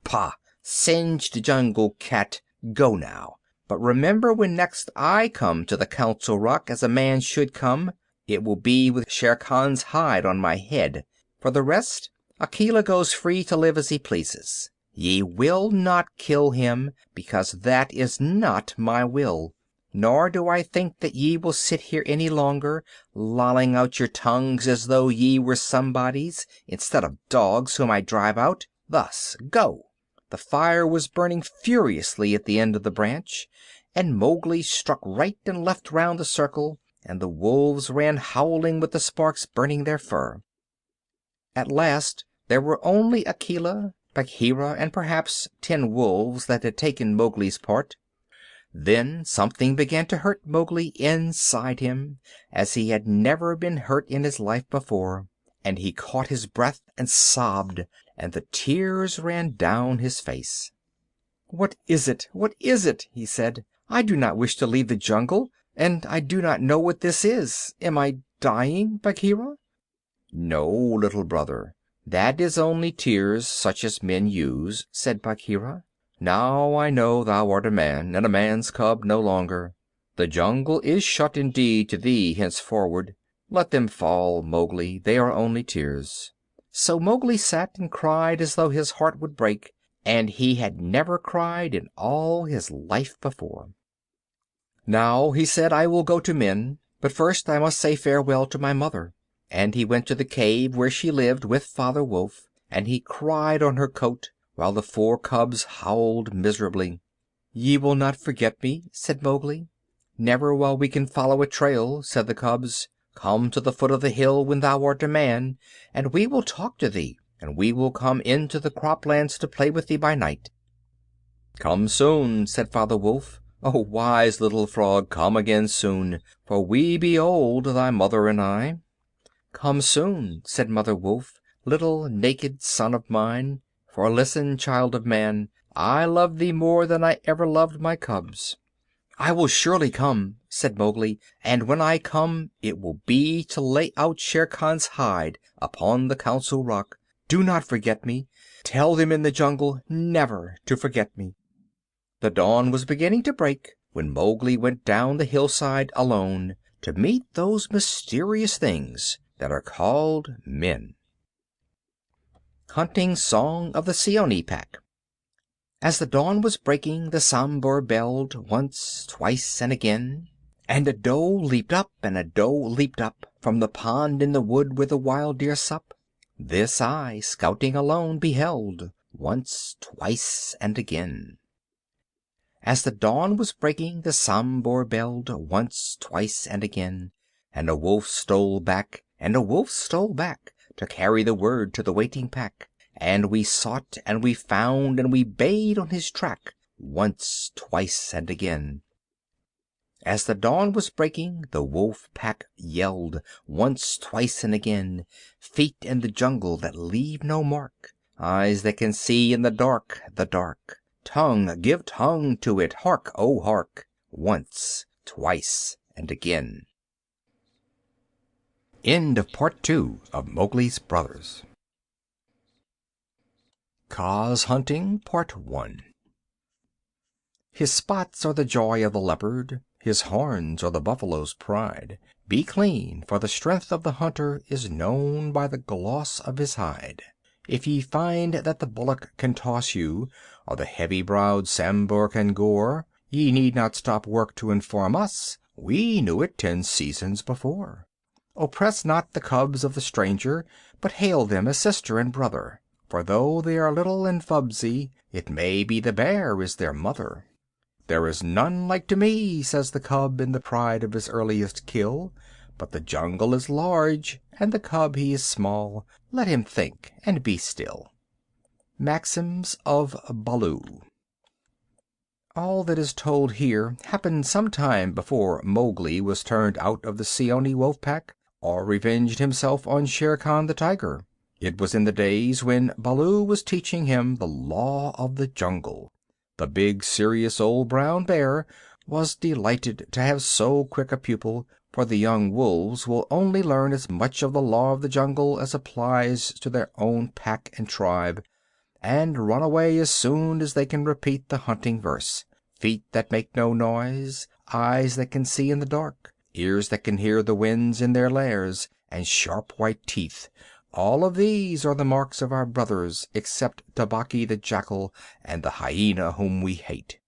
"Pah! Singed jungle cat! Go now. But remember, when next I come to the Council Rock as a man should come, it will be with Shere Khan's hide on my head. For the rest, Akela goes free to live as he pleases. Ye will not kill him, because that is not my will. Nor do I think that ye will sit here any longer, lolling out your tongues as though ye were somebodies, instead of dogs whom I drive out. Thus, go!" The fire was burning furiously at the end of the branch, and Mowgli struck right and left round the circle, and the wolves ran howling with the sparks burning their fur. At last there were only Akela, Bagheera, and perhaps 10 wolves that had taken Mowgli's part. Then something began to hurt Mowgli inside him, as he had never been hurt in his life before, and he caught his breath and sobbed, and the tears ran down his face. "What is it? What is it?" he said. "I do not wish to leave the jungle, and I do not know what this is. Am I dying, Bagheera?" "No, little brother. That is only tears such as men use," said Bagheera. "Now I know thou art a man, and a man's cub no longer. The jungle is shut indeed to thee henceforward. Let them fall, Mowgli. They are only tears." So Mowgli sat and cried as though his heart would break, and he had never cried in all his life before. "Now," he said, "I will go to men, but first I must say farewell to my mother." And he went to the cave where she lived with Father Wolf, and he cried on her coat, while the 4 cubs howled miserably. "Ye will not forget me?" said Mowgli. "Never while we can follow a trail," said the cubs. "Come to the foot of the hill when thou art a man, and we will talk to thee, and we will come into the croplands to play with thee by night." "Come soon," said Father Wolf. "O wise little frog, come again soon, for we be old, thy mother and I." "Come soon," said Mother Wolf, "little naked son of mine, for listen, child of man, I love thee more than I ever loved my cubs." "I will surely come," said Mowgli, "and when I come it will be to lay out Shere Khan's hide upon the Council Rock. Do not forget me. Tell them in the jungle never to forget me." The dawn was beginning to break when Mowgli went down the hillside alone to meet those mysterious things that are called men. Hunting Song of the Seeonee Pack. As the dawn was breaking, the Sambhur belled once, twice, and again, and a doe leaped up, and a doe leaped up from the pond in the wood where the wild deer sup. This I, scouting alone, beheld once, twice, and again. As the dawn was breaking, the Sambhur belled once, twice, and again, and a wolf stole back, and a wolf stole back, to carry the word to the waiting pack. And we sought, and we found, and we bayed on his track once, twice, and again. As the dawn was breaking, the wolf pack yelled once, twice, and again. Feet in the jungle that leave no mark, eyes that can see in the dark, the dark. Tongue, give tongue to it, hark, oh hark, once, twice, and again. End of Part 2 of Mowgli's Brothers. Kaa's Hunting, Part 1. His spots are the joy of the leopard, his horns are the buffalo's pride. Be clean, for the strength of the hunter is known by the gloss of his hide. If ye find that the bullock can toss you, or the heavy-browed Sambhur can gore, ye need not stop work to inform us. We knew it 10 seasons before. Oppress not the cubs of the stranger, but hail them as sister and brother. For though they are little and fubsy, it may be the bear is their mother. "There is none like to me," says the cub in the pride of his earliest kill. But the jungle is large, and the cub he is small. Let him think and be still. Maxims of Baloo. All that is told here happened some time before Mowgli was turned out of the Seeonee wolf pack, or revenged himself on Shere Khan the tiger. It was in the days when Baloo was teaching him the law of the jungle. The big, serious old brown bear was delighted to have so quick a pupil, for the young wolves will only learn as much of the law of the jungle as applies to their own pack and tribe, and run away as soon as they can repeat the hunting verse: feet that make no noise, eyes that can see in the dark, ears that can hear the winds in their lairs, and sharp white teeth. All of these are the marks of our brothers, except Tabaqui the jackal and the hyena whom we hate.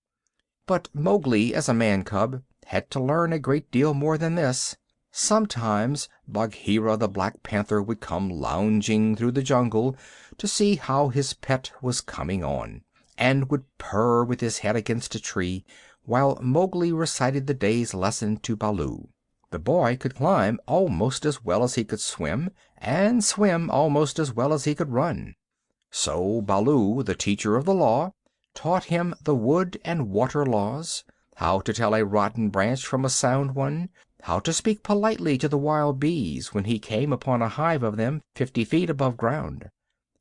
But Mowgli, as a man cub, had to learn a great deal more than this. Sometimes Bagheera the black panther would come lounging through the jungle to see how his pet was coming on, and would purr with his head against a tree, while Mowgli recited the day's lesson to Baloo. The boy could climb almost as well as he could swim, and swim almost as well as he could run. So Baloo, the teacher of the law, taught him the wood and water laws, how to tell a rotten branch from a sound one, how to speak politely to the wild bees when he came upon a hive of them 50 feet above ground,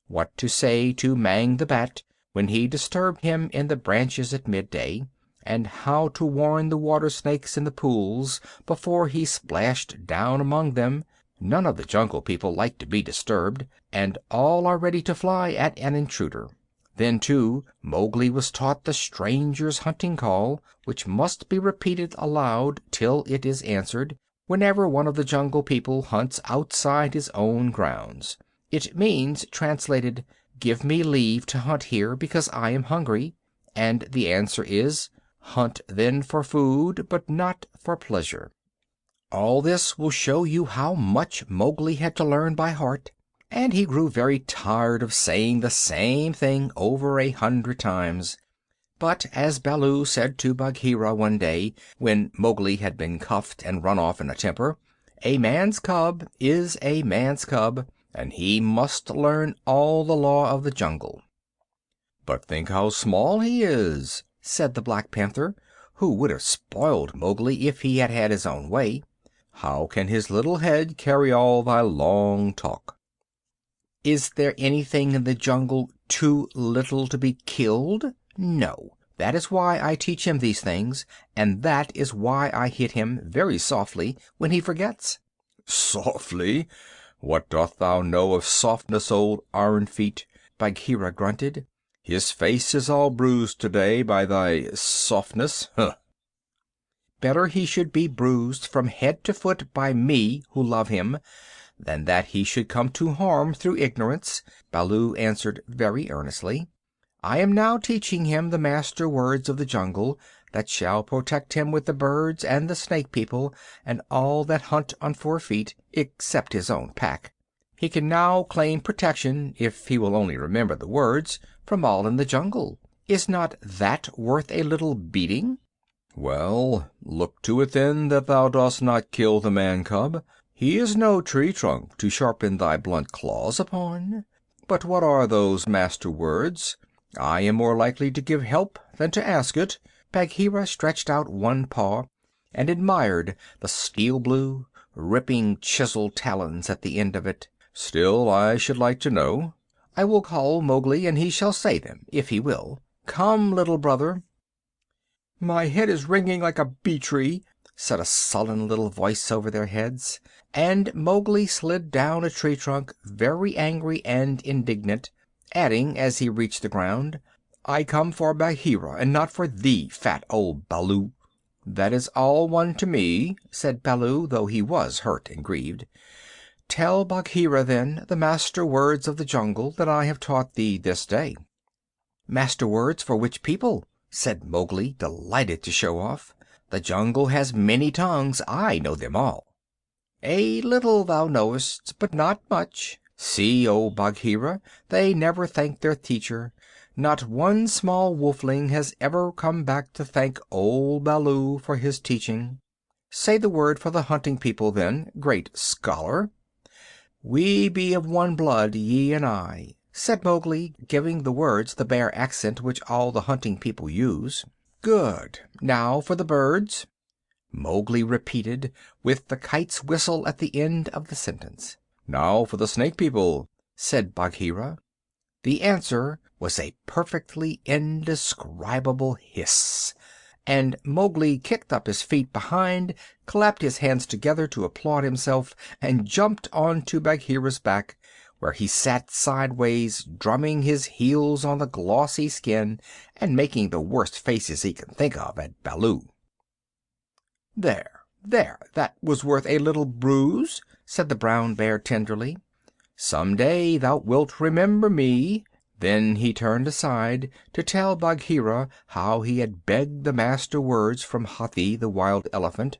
what to say to Mang the bat when he disturbed him in the branches at midday, and how to warn the water snakes in the pools before he splashed down among them. None of the Jungle People like to be disturbed, and all are ready to fly at an intruder. Then, too, Mowgli was taught the stranger's hunting call, which must be repeated aloud till it is answered, whenever one of the Jungle People hunts outside his own grounds. It means, translated, "Give me leave to hunt here, because I am hungry," and the answer is, "Hunt then for food, but not for pleasure." All this will show you how much Mowgli had to learn by heart, and he grew very tired of saying the same thing over 100 times. But, as Baloo said to Bagheera one day, when Mowgli had been cuffed and run off in a temper, a man's cub is a man's cub, and he must learn all the law of the jungle. "But think how small he is," said the Black Panther, who would have spoiled Mowgli if he had had his own way. "How can his little head carry all thy long talk?" Is there anything in the jungle too little to be killed? No. That is why I teach him these things, and that is why I hit him very softly when he forgets. "Softly? What doth thou know of softness, old Iron Feet?" Bagheera grunted. "His face is all bruised today by thy softness. Huh!" Better he should be bruised from head to foot by me, who love him, than that he should come to harm through ignorance," Baloo answered very earnestly. "I am now teaching him the master words of the jungle, that shall protect him with the birds and the Snake People and all that hunt on 4 feet, except his own pack. He can now claim protection, if he will only remember the words, from all in the jungle. Is not that worth a little beating?" "Well, look to it then that thou dost not kill the man cub. He is no tree trunk to sharpen thy blunt claws upon. But what are those master words? I am more likely to give help than to ask it." Bagheera stretched out one paw and admired the steel blue, ripping chiseled talons at the end of it. "Still, I should like to know." "I will call Mowgli, and he shall say them, if he will. Come, little brother." "My head is ringing like a bee tree," said a sullen little voice over their heads, and Mowgli slid down a tree trunk, very angry and indignant, adding, as he reached the ground, "I come for Bagheera, and not for thee, fat old Baloo." "That is all one to me," said Baloo, though he was hurt and grieved. "Tell Bagheera, then, the master words of the jungle that I have taught thee this day." "Master words for which people?" said Mowgli, delighted to show off. "The jungle has many tongues. I know them all." "A little thou knowest, but not much. See, O Bagheera, they never thank their teacher. Not one small wolfling has ever come back to thank old Baloo for his teaching. Say the word for the hunting people, then, great scholar." "We be of one blood, ye and I," said Mowgli, giving the words the Bear accent which all the hunting people use. "Good. Now for the birds." Mowgli repeated, with the kite's whistle at the end of the sentence. "Now for the Snake People," said Bagheera. The answer was a perfectly indescribable hiss, and Mowgli kicked up his feet behind, clapped his hands together to applaud himself, and jumped onto Bagheera's back, where he sat sideways, drumming his heels on the glossy skin and making the worst faces he could think of at Baloo. "There, there, that was worth a little bruise," said the Brown Bear tenderly. "Some day thou wilt remember me." Then he turned aside to tell Bagheera how he had begged the master words from Hathi the Wild Elephant,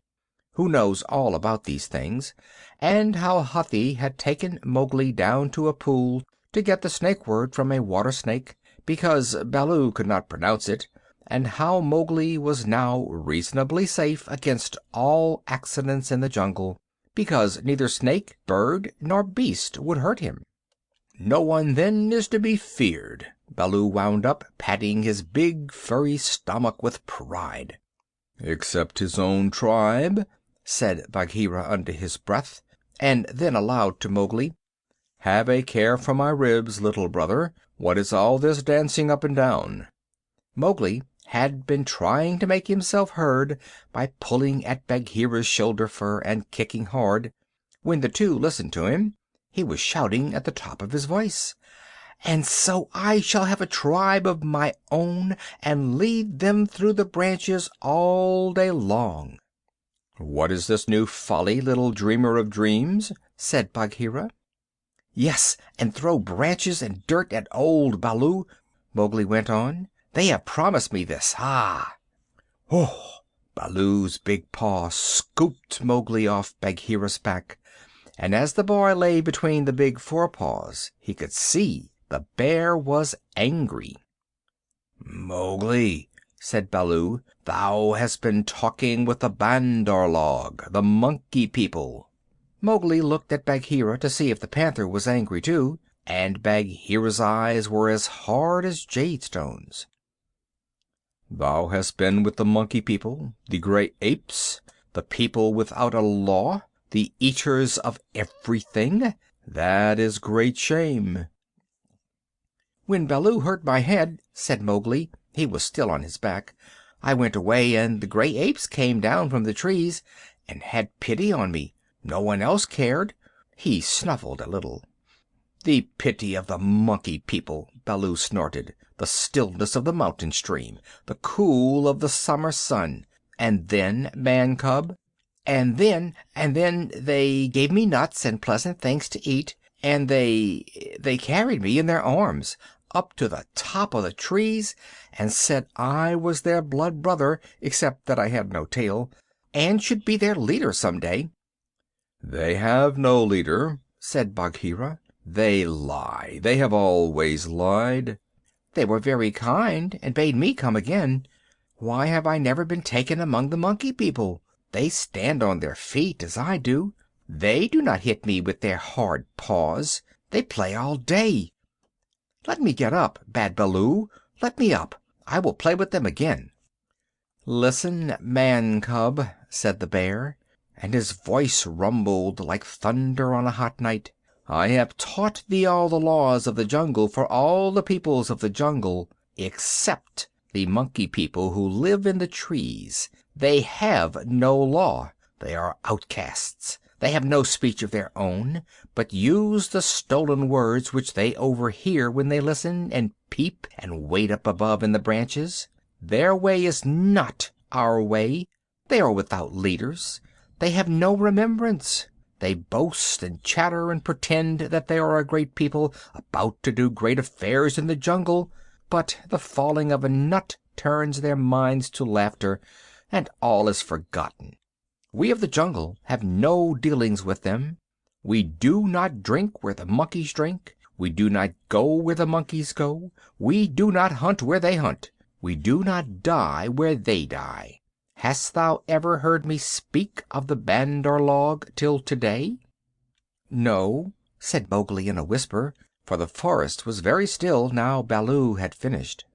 who knows all about these things, and how Hathi had taken Mowgli down to a pool to get the snake word from a water snake, because Baloo could not pronounce it, and how Mowgli was now reasonably safe against all accidents in the jungle, because neither snake, bird, nor beast would hurt him. "No one then is to be feared," Baloo wound up, patting his big furry stomach with pride. "Except his own tribe," said Bagheera under his breath, and then aloud to Mowgli, "Have a care for my ribs, little brother. What is all this dancing up and down?" Mowgli had been trying to make himself heard by pulling at Bagheera's shoulder fur and kicking hard, When the two listened to him, he was shouting at the top of his voice, "And so I shall have a tribe of my own, and lead them through the branches all day long." "What is this new folly, little dreamer of dreams?" said Bagheera. "Yes, and throw branches and dirt at old Baloo," Mowgli went on. "They have promised me this. Ah!" Oh! Baloo's big paw scooped Mowgli off Bagheera's back, and as the boy lay between the big forepaws he could see the bear was angry. "Mowgli," said Baloo, "thou hast been talking with the Bandar-Log, the Monkey People." Mowgli looked at Bagheera to see if the panther was angry too, and Bagheera's eyes were as hard as jadestones. "Thou hast been with the Monkey People, the Gray Apes, the people without a law, the eaters of everything? That is great shame." "When Baloo hurt my head," said Mowgli, he was still on his back, "I went away, and the Gray Apes came down from the trees and had pity on me. No one else cared." He snuffled a little. "The pity of the Monkey People!" Baloo snorted. "The stillness of the mountain stream, the cool of the summer sun. And then, man cub?" And then they gave me nuts and pleasant things to eat, and they carried me in their arms up to the top of the trees, and said I was their blood brother, except that I had no tail, and should be their leader some day." "They have no leader," said Bagheera. "They lie. They have always lied." "They were very kind, and bade me come again. Why have I never been taken among the Monkey People? They stand on their feet, as I do. They do not hit me with their hard paws. They play all day." "Let me get up," bade Baloo. "Let me up. I will play with them again." "Listen, man cub," said the bear, and his voice rumbled like thunder on a hot night. "I have taught thee all the laws of the jungle for all the peoples of the jungle, except the Monkey People who live in the trees. They have no law. They are outcasts. They have no speech of their own, but use the stolen words which they overhear when they listen and peep and wait up above in the branches. Their way is not our way. They are without leaders. They have no remembrance. They boast and chatter and pretend that they are a great people about to do great affairs in the jungle, but the falling of a nut turns their minds to laughter, and all is forgotten. We of the jungle have no dealings with them. We do not drink where the monkeys drink. We do not go where the monkeys go. We do not hunt where they hunt. We do not die where they die. Hast thou ever heard me speak of the Bandar-Log till today?" "No," said Mowgli in a whisper, for the forest was very still now Baloo had finished.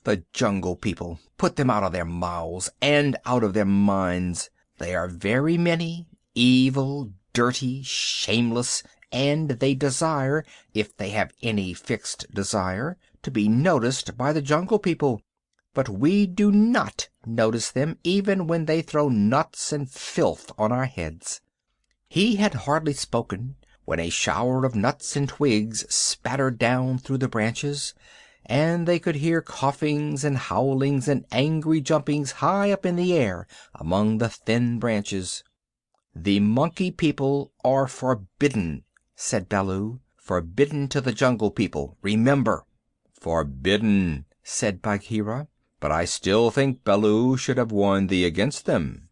"The Jungle People! Put them out of their mouths and out of their minds. They are very many, evil, dirty, shameless, and they desire, if they have any fixed desire, to be noticed by the Jungle People. But we do not notice them, even when they throw nuts and filth on our heads." He had hardly spoken when a shower of nuts and twigs spattered down through the branches, and they could hear coughings and howlings and angry jumpings high up in the air among the thin branches. "The Monkey People are forbidden," said Baloo. "Forbidden to the Jungle People, remember." "Forbidden," said Bagheera. "But I still think Baloo should have warned thee against them."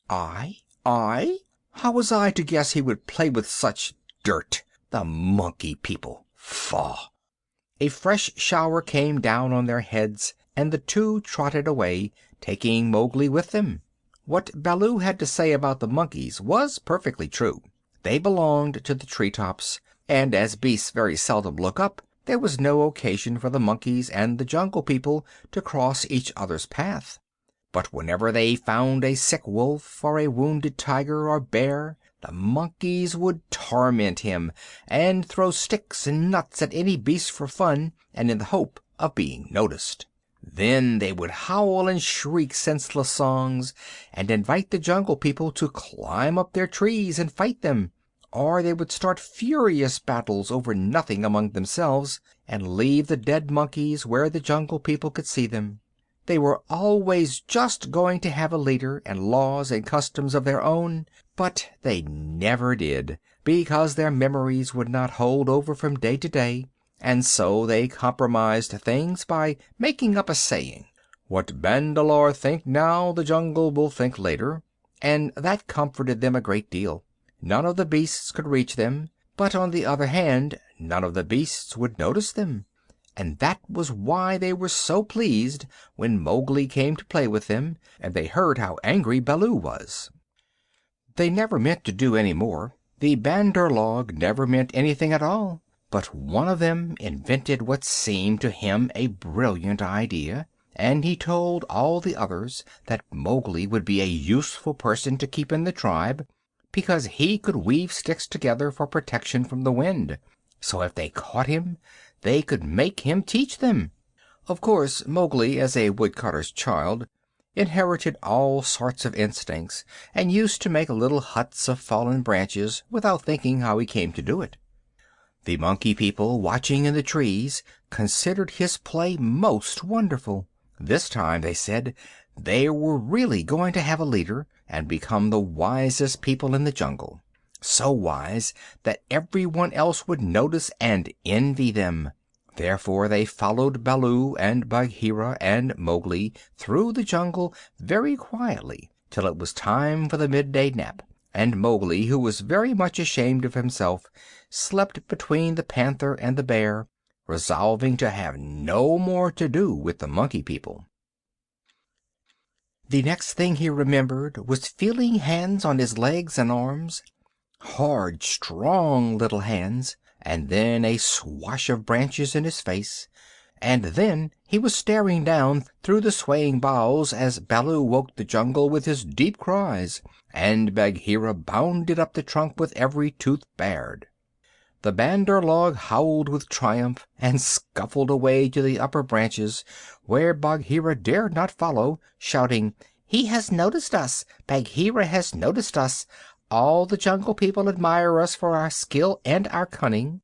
"I? I? How was I to guess he would play with such dirt? The Monkey People! Faugh!" A fresh shower came down on their heads, and the two trotted away, taking Mowgli with them. What Baloo had to say about the monkeys was perfectly true. They belonged to the tree tops, and as beasts very seldom look up, there was no occasion for the monkeys and the Jungle People to cross each other's path. But whenever they found a sick wolf or a wounded tiger or bear, the monkeys would torment him, and throw sticks and nuts at any beast for fun, and in the hope of being noticed. Then they would howl and shriek senseless songs, and invite the Jungle People to climb up their trees and fight them. Or they would start furious battles over nothing among themselves, and leave the dead monkeys where the Jungle People could see them. They were always just going to have a leader and laws and customs of their own, but they never did, because their memories would not hold over from day to day, and so they compromised things by making up a saying, "What Bandar-Log think now, the jungle will think later," and that comforted them a great deal. None of the beasts could reach them, but on the other hand none of the beasts would notice them. And that was why they were so pleased when Mowgli came to play with them, and they heard how angry Baloo was. They never meant to do any more. The Bandar-Log never meant anything at all. But one of them invented what seemed to him a brilliant idea, and he told all the others that Mowgli would be a useful person to keep in the tribe, because he could weave sticks together for protection from the wind. So if they caught him, they could make him teach them. Of course, Mowgli, as a woodcutter's child, inherited all sorts of instincts, and used to make little huts of fallen branches without thinking how he came to do it. The Monkey People, watching in the trees, considered his play most wonderful. This time, they said, they were really going to have a leader, and become the wisest people in the jungle. So wise that everyone else would notice and envy them. Therefore they followed Baloo and Bagheera and Mowgli through the jungle very quietly till it was time for the midday nap, and Mowgli, who was very much ashamed of himself, slept between the panther and the bear, resolving to have no more to do with the Monkey People. The next thing he remembered was feeling hands on his legs and arms, hard, strong little hands, and then a swash of branches in his face, and then he was staring down through the swaying boughs as Baloo woke the jungle with his deep cries, and Bagheera bounded up the trunk with every tooth bared. The Bandar-Log howled with triumph and scuffled away to the upper branches, where Bagheera dared not follow, shouting, "He has noticed us! Bagheera has noticed us! All the Jungle People admire us for our skill and our cunning."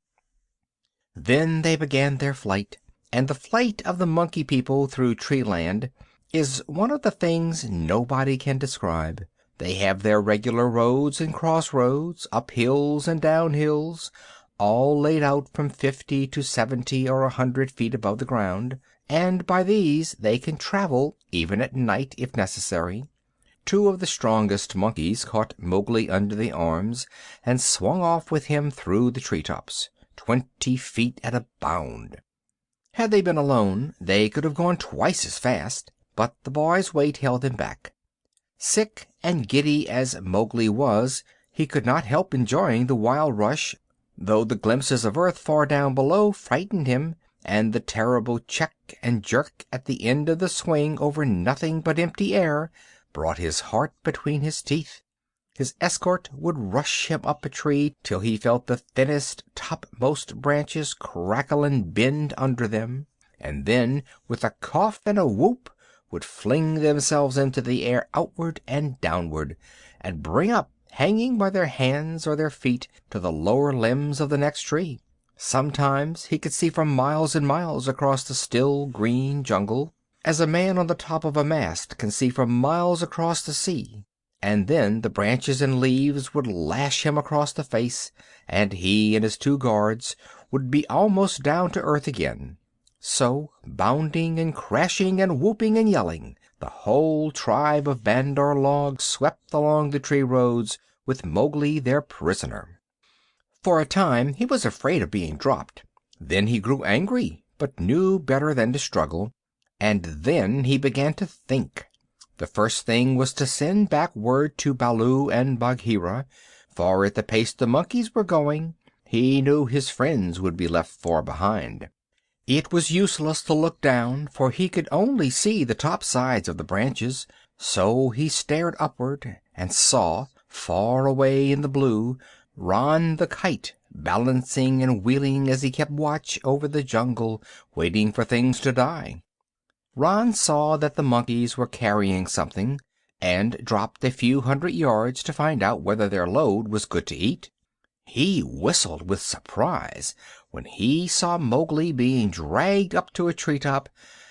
Then they began their flight, and the flight of the Monkey People through Treeland is one of the things nobody can describe. They have their regular roads and crossroads, up hills and down hills, all laid out from 50 to 70 or 100 feet above the ground, and by these they can travel even at night if necessary. Two of the strongest monkeys caught Mowgli under the arms and swung off with him through the treetops, 20 feet at a bound. Had they been alone, they could have gone twice as fast, but the boy's weight held them back. Sick and giddy as Mowgli was, he could not help enjoying the wild rush, though the glimpses of earth far down below frightened him, and the terrible check and jerk at the end of the swing over nothing but empty air brought his heart between his teeth. His escort would rush him up a tree till he felt the thinnest, topmost branches crackle and bend under them, and then, with a cough and a whoop, would fling themselves into the air outward and downward, and bring up, hanging by their hands or their feet, to the lower limbs of the next tree. Sometimes he could see for miles and miles across the still green jungle, as a man on the top of a mast can see for miles across the sea. And then the branches and leaves would lash him across the face, and he and his two guards would be almost down to earth again. So, bounding and crashing and whooping and yelling, the whole tribe of Bandar-Log swept along the tree roads with Mowgli their prisoner. For a time he was afraid of being dropped. Then he grew angry, but knew better than to struggle. And then he began to think. The first thing was to send back word to Baloo and Bagheera, for at the pace the monkeys were going, he knew his friends would be left far behind. It was useless to look down, for he could only see the top sides of the branches, so he stared upward and saw, far away in the blue, Ran the Kite, balancing and wheeling as he kept watch over the jungle, waiting for things to die. Ron saw that the monkeys were carrying something, and dropped a few 100 yards to find out whether their load was good to eat. He whistled with surprise when he saw Mowgli being dragged up to a treetop,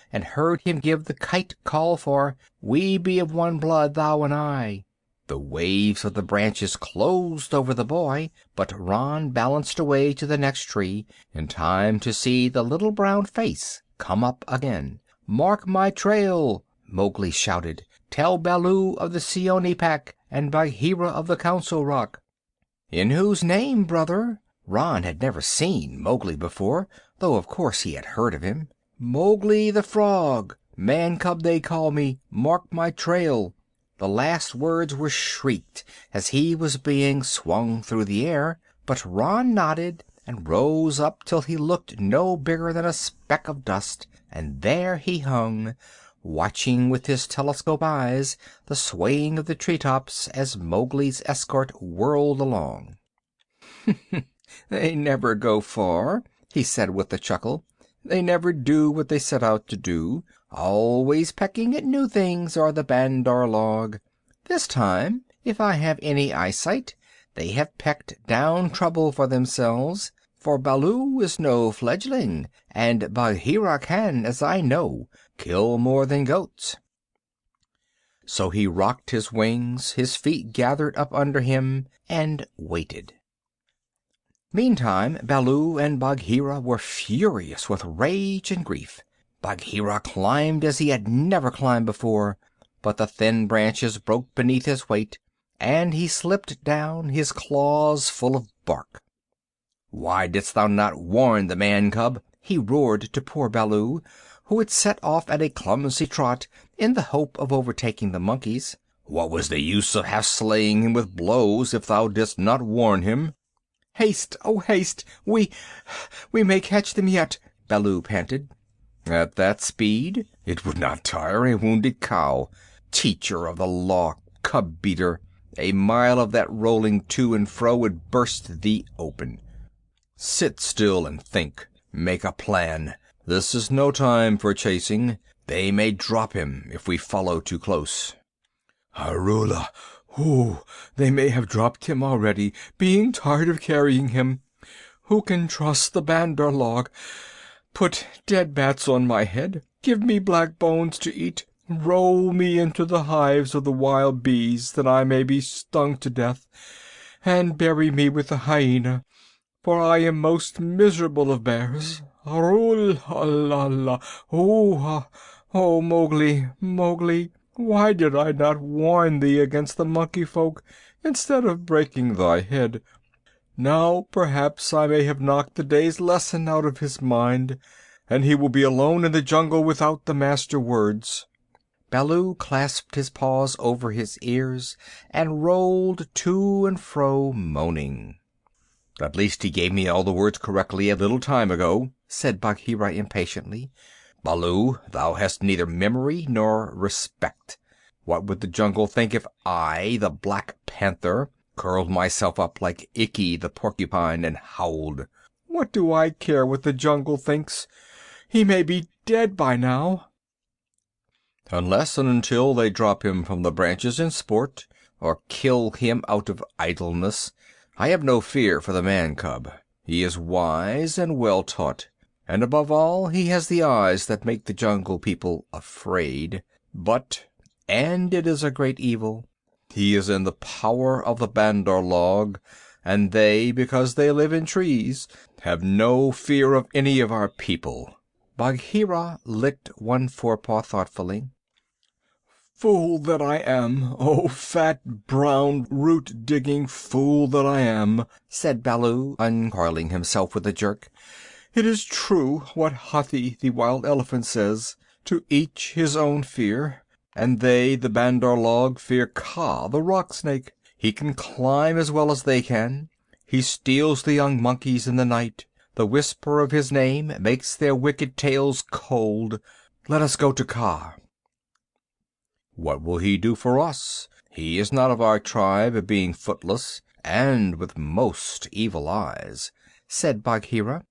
and heard him give the kite call for "We be of one blood, thou and I." The waves of the branches closed over the boy, but Ron balanced away to the next tree in time to see the little brown face come up again. "Mark my trail!" Mowgli shouted. "Tell Baloo of the Seeonee pack and Bagheera of the Council Rock." "In whose name, brother?" Ron had never seen Mowgli before, though of course he had heard of him. "Mowgli the Frog. Man cub they call me. Mark my trail." The last words were shrieked as he was being swung through the air, but Ron nodded and rose up till he looked no bigger than a speck of dust, and there he hung, watching with his telescope eyes the swaying of the treetops as Mowgli's escort whirled along. "They never go far," he said with a chuckle. "They never do what they set out to do. Always pecking at new things are the Bandar-Log. This time, if I have any eyesight, they have pecked down trouble for themselves. For Baloo is no fledgling, and Bagheera can, as I know, kill more than goats." So he rocked his wings, his feet gathered up under him, and waited. Meantime Baloo and Bagheera were furious with rage and grief. Bagheera climbed as he had never climbed before, but the thin branches broke beneath his weight, and he slipped down, his claws full of bark. "Why didst thou not warn the man cub?" he roared to poor Baloo, who had set off at a clumsy trot in the hope of overtaking the monkeys. "What was the use of half slaying him with blows if thou didst not warn him?" "Haste, oh haste! We may catch them yet," Baloo panted. "At that speed? It would not tire a wounded cow. Teacher of the law, cub beater! A mile of that rolling to and fro would burst thee open. Sit still and think. Make a plan. This is no time for chasing. They may drop him if we follow too close." "Arula! Ooh, they may have dropped him already, being tired of carrying him. Who can trust the Bandar-Log? Put dead bats on my head, give me black bones to eat, roll me into the hives of the wild bees that I may be stung to death, and bury me with the hyena, for I am most miserable of bears. Arul Allah! Oh, Mowgli, Mowgli, why did I not warn thee against the monkey folk instead of breaking thy head? Now perhaps I may have knocked the day's lesson out of his mind, and he will be alone in the jungle without the master words." Baloo clasped his paws over his ears and rolled to and fro, moaning. "At least he gave me all the words correctly a little time ago," said Bagheera impatiently. "Baloo, thou hast neither memory nor respect. What would the jungle think if I, the Black Panther, curled myself up like Ikki the Porcupine and howled? What do I care what the jungle thinks? He may be dead by now." "Unless and until they drop him from the branches in sport, or kill him out of idleness, I have no fear for the man cub. He is wise and well taught, and above all he has the eyes that make the jungle people afraid. But, and it is a great evil, he is in the power of the Bandar-Log, and they, because they live in trees, have no fear of any of our people." Bagheera licked one forepaw thoughtfully. "Fool that I am! Oh, fat, brown, root-digging fool that I am!" said Baloo, uncoiling himself with a jerk. "It is true what Hathi the wild elephant says, to each his own fear. And they, the Bandar-Log, fear Kaa the rock snake. He can climb as well as they can. He steals the young monkeys in the night. The whisper of his name makes their wicked tails cold. Let us go to Kaa." "What will he do for us? He is not of our tribe, being footless, and with most evil eyes," said Bagheera.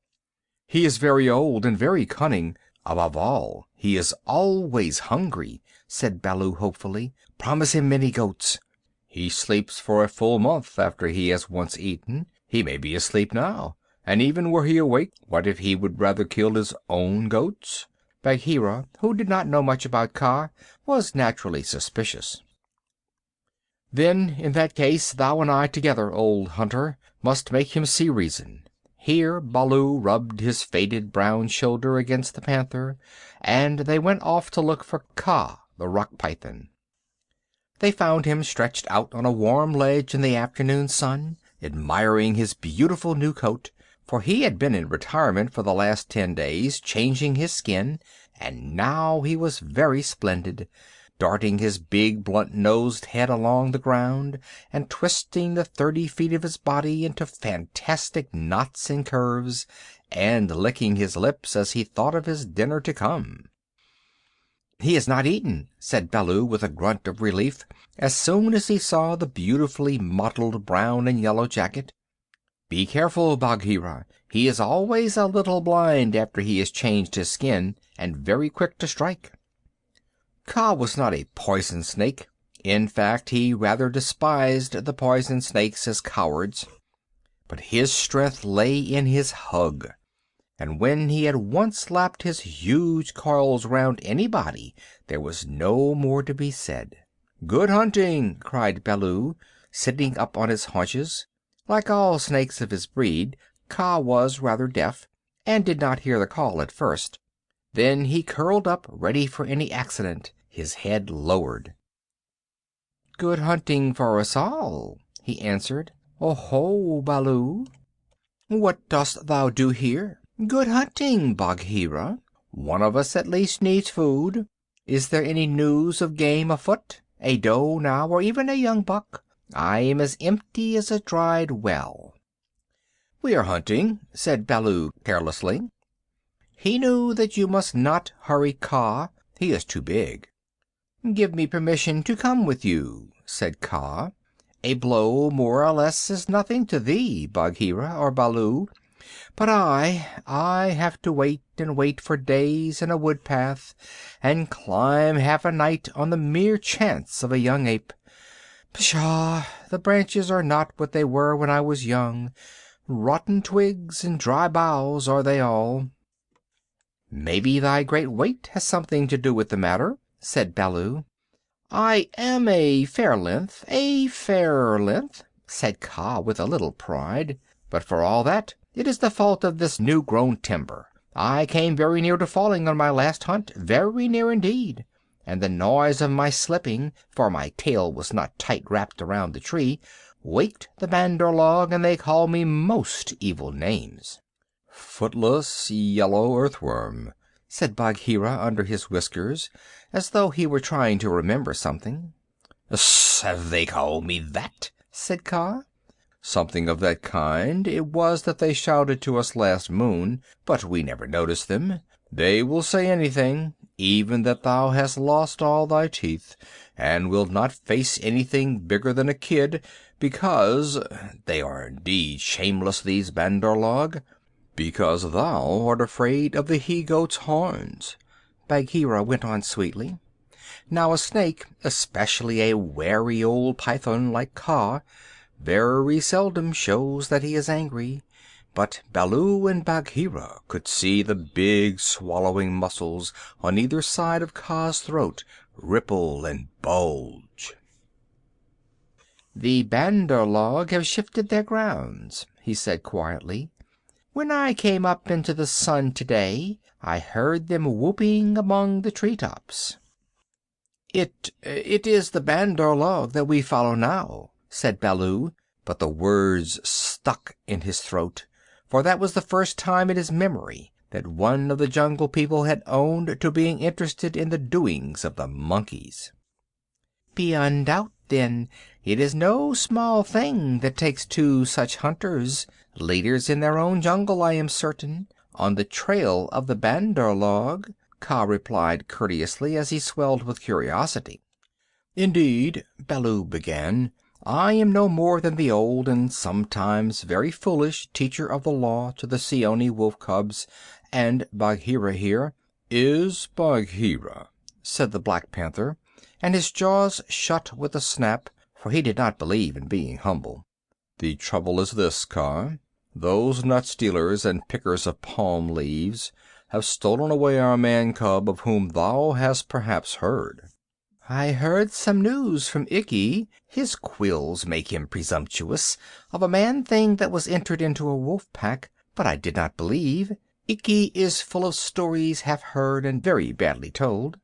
"He is very old and very cunning. Above all, he is always hungry, said Baloo hopefully. Promise him many goats. He sleeps for a full month after he has once eaten. He may be asleep now, and even were he awake, what if he would rather kill his own goats? Bagheera, who did not know much about Kaa, was naturally suspicious. Then, in that case, thou and I together, old hunter, must make him see reason. Here Baloo rubbed his faded brown shoulder against the panther, and they went off to look for Kaa, the rock python. They found him stretched out on a warm ledge in the afternoon sun, admiring his beautiful new coat, for he had been in retirement for the last 10 days, changing his skin, and now he was very splendid, darting his big blunt-nosed head along the ground, and twisting the 30 feet of his body into fantastic knots and curves, and licking his lips as he thought of his dinner to come. "He has not eaten," said Baloo with a grunt of relief, as soon as he saw the beautifully mottled brown and yellow jacket. "Be careful, Bagheera. He is always a little blind after he has changed his skin, and very quick to strike." Kaa was not a poison snake. In fact, he rather despised the poison snakes as cowards. But his strength lay in his hug, and when he had once lapped his huge coils round anybody, there was no more to be said. "Good hunting!" cried Baloo, sitting up on his haunches. Like all snakes of his breed, Kaa was rather deaf, and did not hear the call at first. Then he curled up, ready for any accident, his head lowered. "Good hunting for us all," he answered. "Oho, Baloo! What dost thou do here?" "Good hunting, Bagheera. One of us at least needs food. Is there any news of game afoot? A doe now, or even a young buck? I am as empty as a dried well." "We are hunting," said Baloo carelessly. He knew that you must not hurry Kaa. He is too big. "Give me permission to come with you," said Kaa. "A blow more or less is nothing to thee, Bagheera or Baloo. But I have to wait and wait for days in a wood path, and climb half a night on the mere chance of a young ape. Pshaw! The branches are not what they were when I was young. Rotten twigs and dry boughs are they all." "Maybe thy great weight has something to do with the matter," said Baloo. "I am a fair length, said Kaa with a little pride. "But for all that, it is the fault of this new-grown timber. I came very near to falling on my last hunt, very near indeed, and the noise of my slipping, for my tail was not tight wrapped around the tree, waked the Bandar-Log, and they called me most evil names." "Footless yellow earthworm," said Bagheera under his whiskers, as though he were trying to remember something. "Have they called me that?" said Kaa. "Something of that kind it was that they shouted to us last moon, but we never noticed them. They will say anything, even that thou hast lost all thy teeth, and wilt not face anything bigger than a kid, because they are indeed shameless, these Bandar-Log because thou art afraid of the he-goat's horns," Bagheera went on sweetly. Now a snake, especially a wary old python like Kaa, very seldom shows that he is angry, but Baloo and Bagheera could see the big swallowing muscles on either side of Kaa's throat ripple and bulge. "The Bandar-Log have shifted their grounds," he said quietly. "When I came up into the sun today, I heard them whooping among the tree-tops." It is the Bandar-Log that we follow now," said Baloo, but the words stuck in his throat, for that was the first time in his memory that one of the Jungle People had owned to being interested in the doings of the monkeys. "Beyond doubt, then, it is no small thing that takes two such hunters, leaders in their own jungle, I am certain, on the trail of the Bandar-Log," Kaa replied courteously, as he swelled with curiosity. "Indeed," Baloo began, "I am no more than the old and sometimes very foolish teacher of the law to the Seeonee wolf cubs and Bagheera here, is Bagheera," said the Black Panther, and his jaws shut with a snap, for he did not believe in being humble. "The trouble is this, Kaa. Those nut stealers and pickers of palm leaves have stolen away our man cub of whom thou hast perhaps heard." "I heard some news from Ikki, his quills make him presumptuous, of a man thing that was entered into a wolf pack, but I did not believe. Ikki is full of stories half heard and very badly told."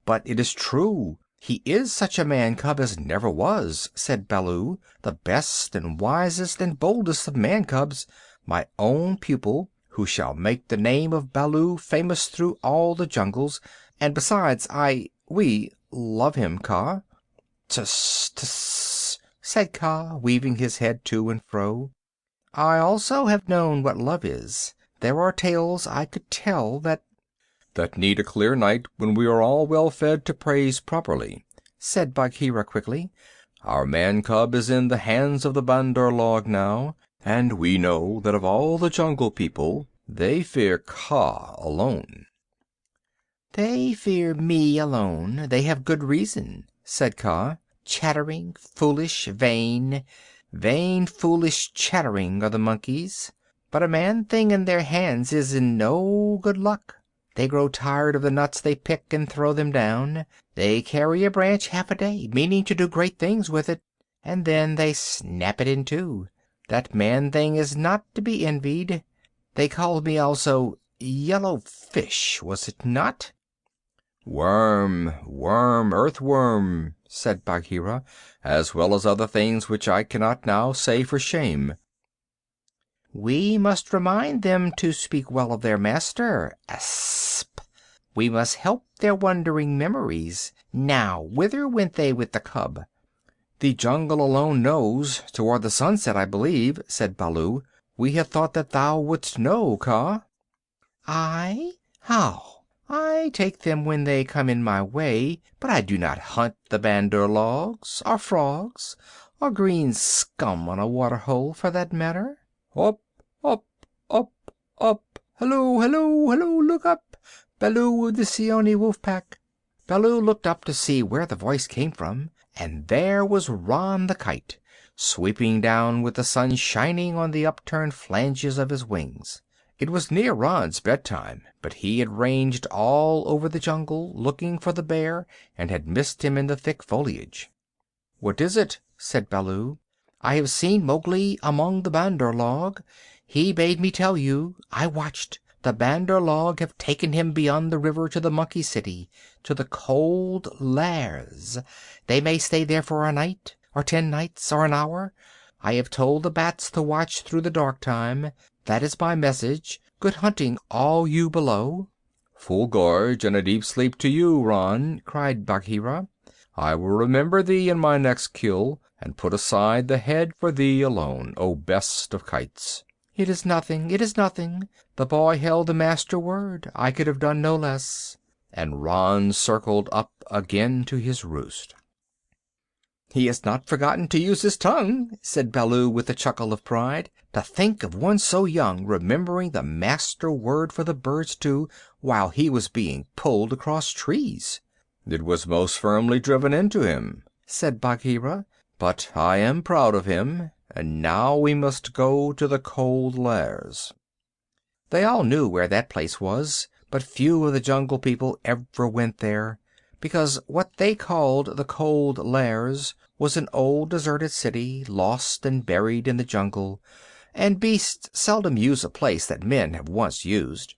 "But it is true. He is such a man cub as never was," said Baloo, "the best and wisest and boldest of man cubs, my own pupil, who shall make the name of Baloo famous through all the jungles. And besides, we love him, Kaa." "Tss, tss," said Kaa, weaving his head to and fro. "I also have known what love is. There are tales I could tell that need a clear night when we are all well fed to praise properly," said Bagheera quickly. "Our man cub is in the hands of the Bandar-Log now, and we know that of all the Jungle People they fear Kaa alone." "They fear me alone. They have good reason," said Kaa. "Chattering, foolish, vain. Vain, foolish, chattering are the monkeys. But a man thing in their hands is in no good luck. They grow tired of the nuts they pick and throw them down. They carry a branch half a day, meaning to do great things with it, and then they snap it in two. That man thing is not to be envied. They called me also Yellow Fish, was it not?" "Worm, earthworm," said Bagheera, "as well as other things which I cannot now say for shame." "We must remind them to speak well of their master. Asp! We must help their wandering memories. Now, whither went they with the cub?" "The jungle alone knows. Toward the sunset, I believe," said Baloo. "We had thought that thou wouldst know, Kaa." "I? How? I take them when they come in my way, but I do not hunt the Bandar-Logs, or frogs, or green scum on a water hole, for that matter." "Up, up, up, up! Hello, hello, hello! Look up! Baloo of the Seeonee wolf pack!" Baloo looked up to see where the voice came from, and there was Rann the Kite, sweeping down with the sun shining on the upturned flanges of his wings. It was near Rann's bedtime, but he had ranged all over the jungle, looking for the bear, and had missed him in the thick foliage. "What is it?" said Baloo. "I have seen Mowgli among the Bandar-Log. He bade me tell you. I watched. The Bandar-Log have taken him beyond the river to the Monkey City, to the Cold Lairs. They may stay there for a night, or 10 nights, or an hour. I have told the bats to watch through the dark time. That is my message. Good hunting, all you below." "Full gorge and a deep sleep to you, Rann," cried Bagheera. "I will remember thee in my next kill, and put aside the head for thee alone, O best of kites." "It is nothing, it is nothing. The boy held the master word. I could have done no less." And Rann circled up again to his roost. "He has not forgotten to use his tongue," said Baloo with a chuckle of pride. "To think of one so young remembering the master word for the birds too, while he was being pulled across trees." "It was most firmly driven into him," said Bagheera. "But I am proud of him. And now we must go to the Cold Lairs." They all knew where that place was, but few of the Jungle People ever went there, because what they called the Cold Lairs was an old deserted city, lost and buried in the jungle, and beasts seldom use a place that men have once used.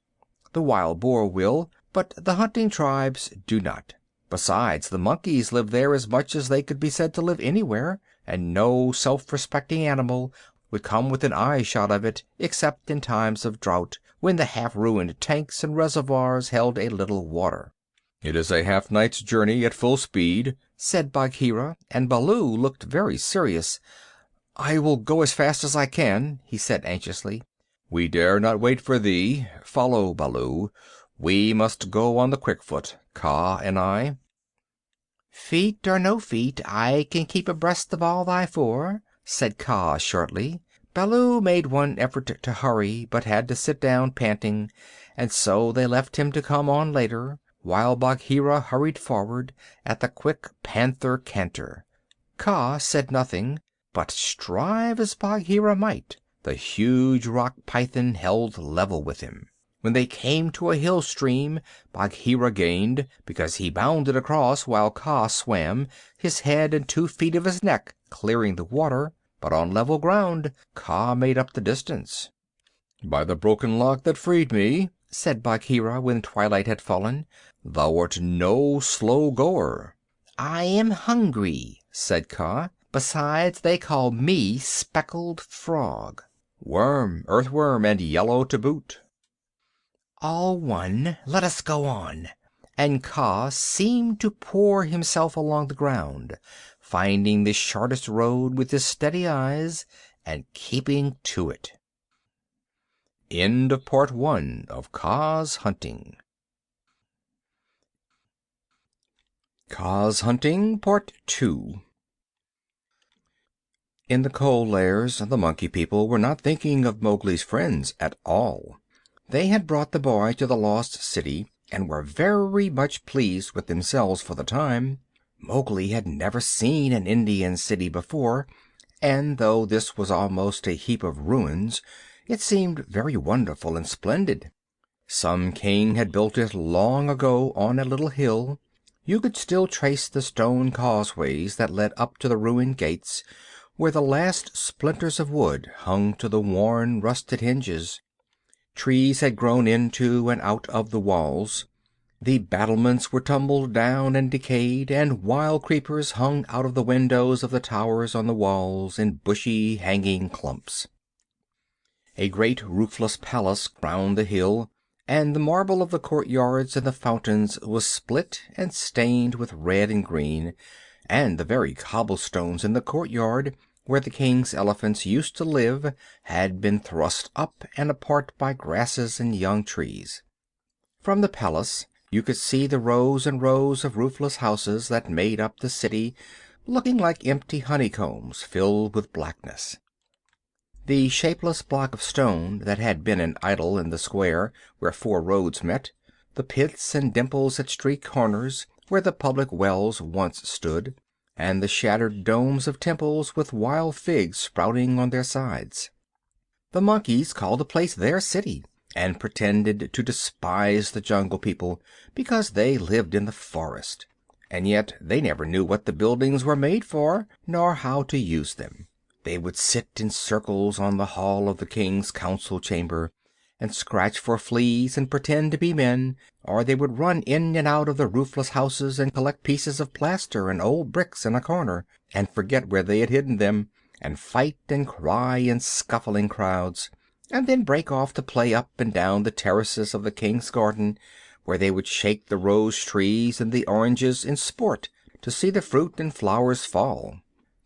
The wild boar will, but the hunting tribes do not. Besides, the monkeys live there as much as they could be said to live anywhere, and no self-respecting animal would come within eye-shot of it, except in times of drought, when the half-ruined tanks and reservoirs held a little water. "It is a half-night's journey at full speed," said Bagheera, and Baloo looked very serious. "I will go as fast as I can," he said anxiously. "We dare not wait for thee. Follow, Baloo. We must go on the quick foot, Kaa and I." "Feet or no feet, I can keep abreast of all thy four," said Kaa shortly. Baloo made one effort to hurry, but had to sit down panting, and so they left him to come on later, while Bagheera hurried forward at the quick panther canter. Kaa said nothing, but strive as Bagheera might, the huge rock python held level with him. When they came to a hill stream, Bagheera gained, because he bounded across while Kaa swam, his head and 2 feet of his neck clearing the water. But on level ground Kaa made up the distance. "By the broken lock that freed me," said Bagheera, when twilight had fallen, "thou art no slow goer." "I am hungry," said Kaa. "Besides, they call me Speckled Frog." "Worm, earthworm, and yellow to boot." "All one. Let us go on." And Kaa seemed to pour himself along the ground, finding the shortest road with his steady eyes and keeping to it. End of Part 1 of Kaa's Hunting. Kaa's Hunting, Part 2. In the cold lairs, the Monkey People were not thinking of Mowgli's friends at all. They had brought the boy to the lost city, and were very much pleased with themselves for the time. Mowgli had never seen an Indian city before, and though this was almost a heap of ruins, it seemed very wonderful and splendid. Some king had built it long ago on a little hill. You could still trace the stone causeways that led up to the ruined gates, where the last splinters of wood hung to the worn, rusted hinges. Trees had grown into and out of the walls. The battlements were tumbled down and decayed, and wild creepers hung out of the windows of the towers on the walls in bushy, hanging clumps. A great roofless palace crowned the hill, and the marble of the courtyards and the fountains was split and stained with red and green, and the very cobblestones in the courtyard, where the king's elephants used to live, had been thrust up and apart by grasses and young trees. From the palace you could see the rows and rows of roofless houses that made up the city, looking like empty honeycombs filled with blackness. The shapeless block of stone that had been an idol in the square where 4 roads met, the pits and dimples at street corners where the public wells once stood, and the shattered domes of temples with wild figs sprouting on their sides. The monkeys called the place their city, and pretended to despise the Jungle People because they lived in the forest, and yet they never knew what the buildings were made for, nor how to use them. They would sit in circles on the hall of the king's council chamber, and scratch for fleas and pretend to be men, or they would run in and out of the roofless houses and collect pieces of plaster and old bricks in a corner, and forget where they had hidden them, and fight and cry in scuffling crowds, and then break off to play up and down the terraces of the king's garden, where they would shake the rose trees and the oranges in sport to see the fruit and flowers fall.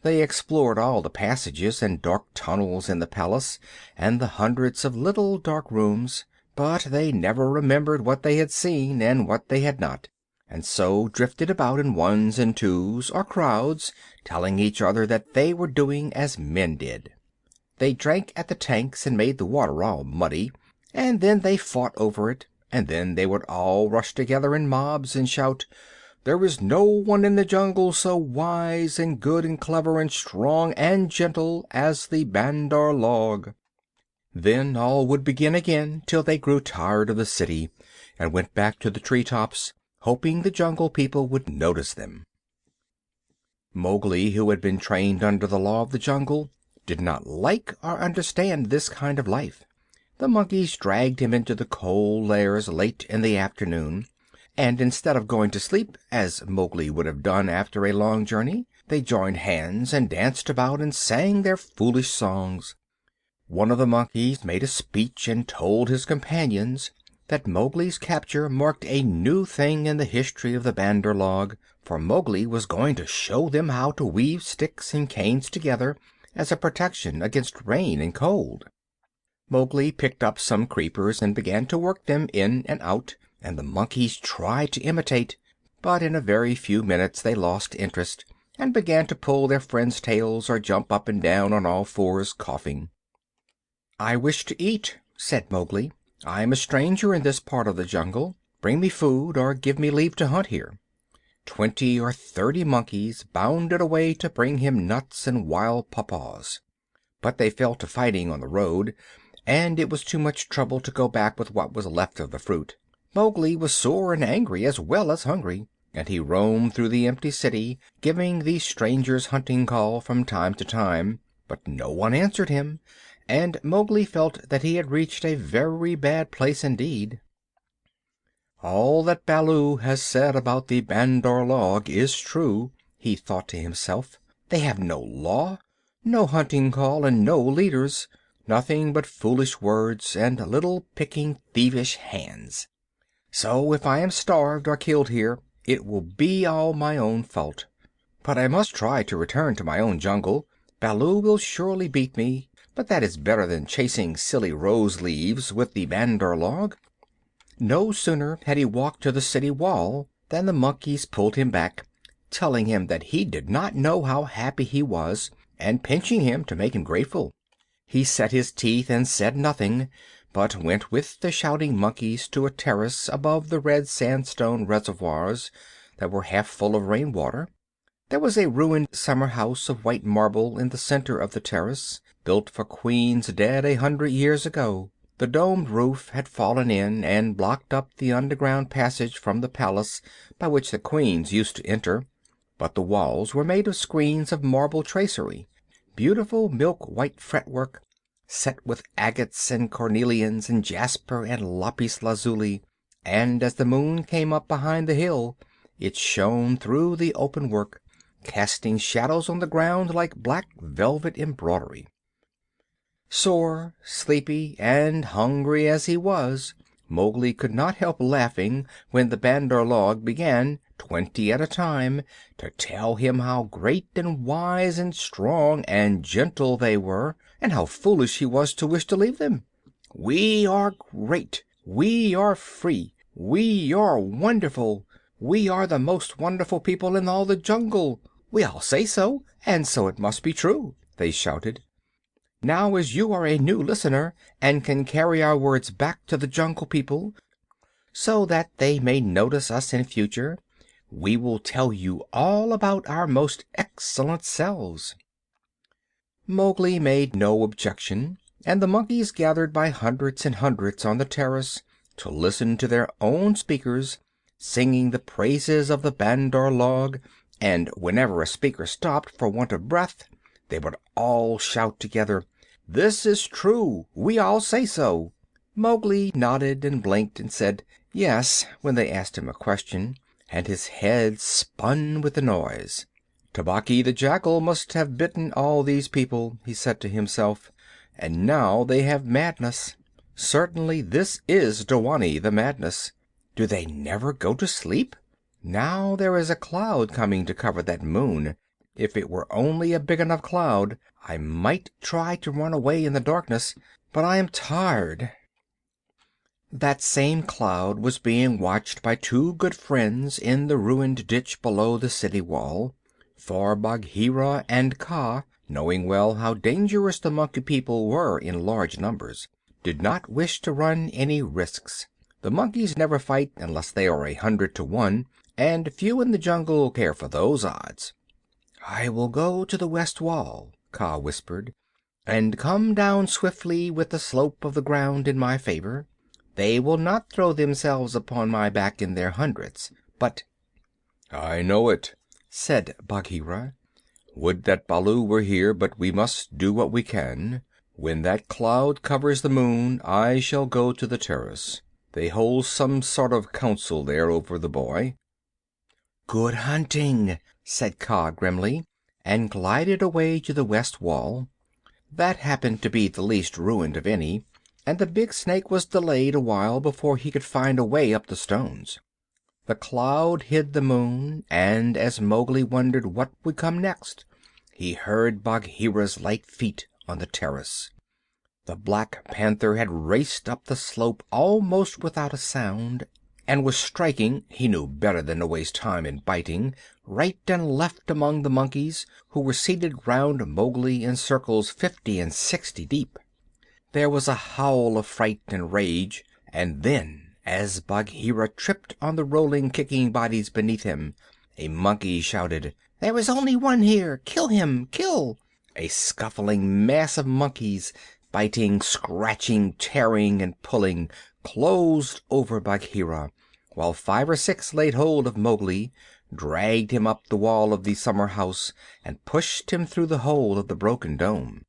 They explored all the passages and dark tunnels in the palace, and the hundreds of little dark rooms, but they never remembered what they had seen and what they had not, and so drifted about in ones and twos or crowds, telling each other that they were doing as men did. They drank at the tanks and made the water all muddy, and then they fought over it, and then they would all rush together in mobs and shout, "There is no one in the jungle so wise and good and clever and strong and gentle as the Bandar-Log." Then all would begin again till they grew tired of the city and went back to the tree tops, hoping the Jungle People would notice them. Mowgli, who had been trained under the law of the jungle, did not like or understand this kind of life. The monkeys dragged him into the cold lairs late in the afternoon, and instead of going to sleep, as Mowgli would have done after a long journey, they joined hands and danced about and sang their foolish songs. One of the monkeys made a speech and told his companions that Mowgli's capture marked a new thing in the history of the Bandar-Log, for Mowgli was going to show them how to weave sticks and canes together as a protection against rain and cold. Mowgli picked up some creepers and began to work them in and out, and the monkeys tried to imitate, but in a very few minutes they lost interest and began to pull their friends' tails or jump up and down on all fours, coughing. "I wish to eat," said Mowgli. "I am a stranger in this part of the jungle. Bring me food, or give me leave to hunt here." 20 or 30 monkeys bounded away to bring him nuts and wild pawpaws. But they fell to fighting on the road, and it was too much trouble to go back with what was left of the fruit. Mowgli was sore and angry as well as hungry, and he roamed through the empty city, giving the stranger's hunting call from time to time, but no one answered him, and Mowgli felt that he had reached a very bad place indeed. "All that Baloo has said about the Bandar-Log is true," he thought to himself. "They have no law, no hunting call, and no leaders. Nothing but foolish words and little picking thievish hands. So if I am starved or killed here, it will be all my own fault. But I must try to return to my own jungle. Baloo will surely beat me, but that is better than chasing silly rose leaves with the Bandar-Log." No sooner had he walked to the city wall than the monkeys pulled him back, telling him that he did not know how happy he was, and pinching him to make him grateful. He set his teeth and said nothing, but went with the shouting monkeys to a terrace above the red sandstone reservoirs that were half full of rain water. There was a ruined summer house of white marble in the center of the terrace, built for queens dead 100 years ago. The domed roof had fallen in and blocked up the underground passage from the palace by which the queens used to enter, but the walls were made of screens of marble tracery, beautiful milk-white fretwork, set with agates and cornelians and jasper and lapis lazuli, and as the moon came up behind the hill, it shone through the open work, casting shadows on the ground like black velvet embroidery. Sore, sleepy, and hungry as he was, Mowgli could not help laughing when the Bandar-Log began, 20 at a time, to tell him how great and wise and strong and gentle they were, and how foolish he was to wish to leave them. "We are great. We are free. We are wonderful. We are the most wonderful people in all the jungle. We all say so, and so it must be true," they shouted. "Now, as you are a new listener, and can carry our words back to the jungle people, so that they may notice us in future, we will tell you all about our most excellent selves." Mowgli made no objection, and the monkeys gathered by hundreds and hundreds on the terrace to listen to their own speakers, singing the praises of the Bandar-Log, and whenever a speaker stopped for want of breath, they would all shout together, "This is true. We all say so." Mowgli nodded and blinked and said yes when they asked him a question, and his head spun with the noise. "Tabaqui the Jackal must have bitten all these people," he said to himself, "and now they have madness. Certainly this is Dewani, the madness. Do they never go to sleep? Now there is a cloud coming to cover that moon. If it were only a big enough cloud, I might try to run away in the darkness, but I am tired." That same cloud was being watched by 2 good friends in the ruined ditch below the city wall, for Bagheera and Kaa, knowing well how dangerous the Monkey People were in large numbers, did not wish to run any risks. The monkeys never fight unless they are 100 to 1, and few in the jungle care for those odds. "I will go to the west wall," Kaa whispered, "and come down swiftly with the slope of the ground in my favor. They will not throw themselves upon my back in their hundreds, but—" "I know it," said Bagheera. "Would that Baloo were here, but we must do what we can. When that cloud covers the moon, I shall go to the terrace. They hold some sort of council there over the boy." "Good hunting," said Kaa grimly, and glided away to the west wall. That happened to be the least ruined of any, and the big snake was delayed a while before he could find a way up the stones. The cloud hid the moon, and as Mowgli wondered what would come next, he heard Bagheera's light feet on the terrace. The black panther had raced up the slope almost without a sound, and was striking, he knew better than to waste time in biting, right and left among the monkeys, who were seated round Mowgli in circles 50 and 60 deep. There was a howl of fright and rage, and then, as Bagheera tripped on the rolling, kicking bodies beneath him, a monkey shouted, "There is only one here! Kill him! Kill!" A scuffling mass of monkeys, biting, scratching, tearing, and pulling, closed over Bagheera, while 5 or 6 laid hold of Mowgli, dragged him up the wall of the summer house, and pushed him through the hole of the broken dome.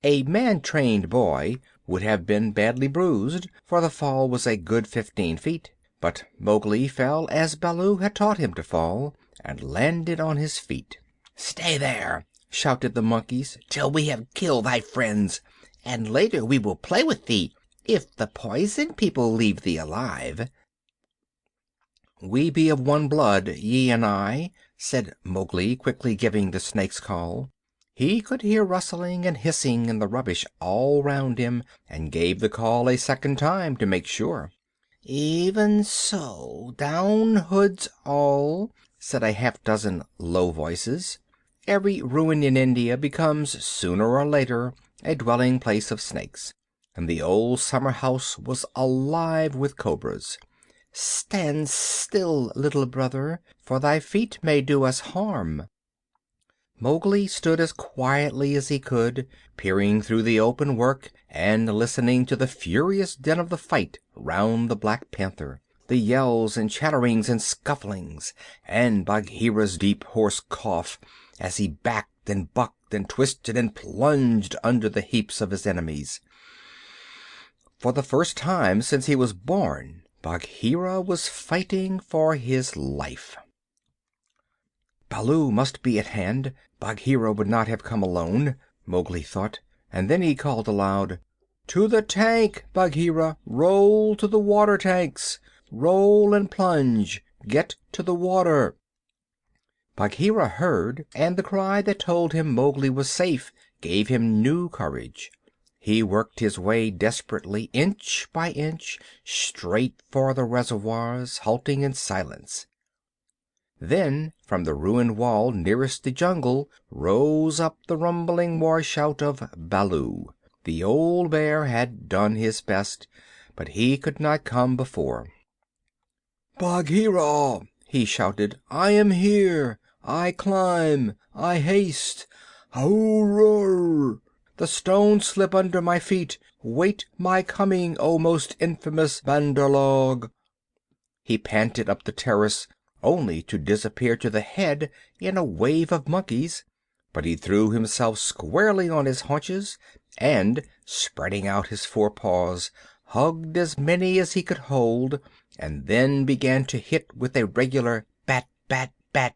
A man-trained boy would have been badly bruised, for the fall was a good 15 feet. But Mowgli fell as Baloo had taught him to fall, and landed on his feet. "Stay there," shouted the monkeys, "till we have killed thy friends, and later we will play with thee, if the Poison People leave thee alive." "We be of one blood, ye and I," said Mowgli, quickly giving the snake's call. He could hear rustling and hissing in the rubbish all round him, and gave the call a second time to make sure. "Even so, down hoods all," said a half-dozen low voices. Every ruin in India becomes, sooner or later, a dwelling place of snakes, and the old summer house was alive with cobras. "Stand still, little brother, for thy feet may do us harm." Mowgli stood as quietly as he could, peering through the open work and listening to the furious din of the fight round the black panther, the yells and chatterings and scufflings, and Bagheera's deep hoarse cough as he backed and bucked and twisted and plunged under the heaps of his enemies. For the first time since he was born, Bagheera was fighting for his life. Baloo must be at hand. Bagheera would not have come alone, Mowgli thought, and then he called aloud, "To the tank, Bagheera! Roll to the water tanks! Roll and plunge! Get to the water!" Bagheera heard, and the cry that told him Mowgli was safe gave him new courage. He worked his way desperately, inch by inch, straight for the reservoirs, halting in silence. Then from the ruined wall nearest the jungle rose up the rumbling war shout of Baloo. The old bear had done his best, but he could not come before. "Bagheera!" he shouted. "I am here! I climb! I haste! Howror! The stones slip under my feet! Wait my coming, O most infamous Bandar-Log!" He panted up the terrace, only to disappear to the head in a wave of monkeys, but he threw himself squarely on his haunches, and, spreading out his 4 paws, hugged as many as he could hold, and then began to hit with a regular bat, bat, bat,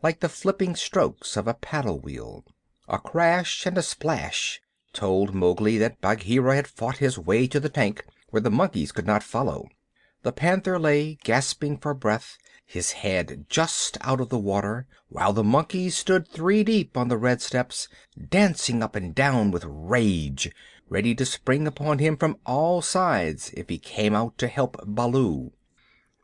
like the flipping strokes of a paddle wheel. A crash and a splash told Mowgli that Bagheera had fought his way to the tank, where the monkeys could not follow. The panther lay gasping for breath, his head just out of the water, while the monkeys stood 3 deep on the red steps, dancing up and down with rage, ready to spring upon him from all sides if he came out to help Baloo.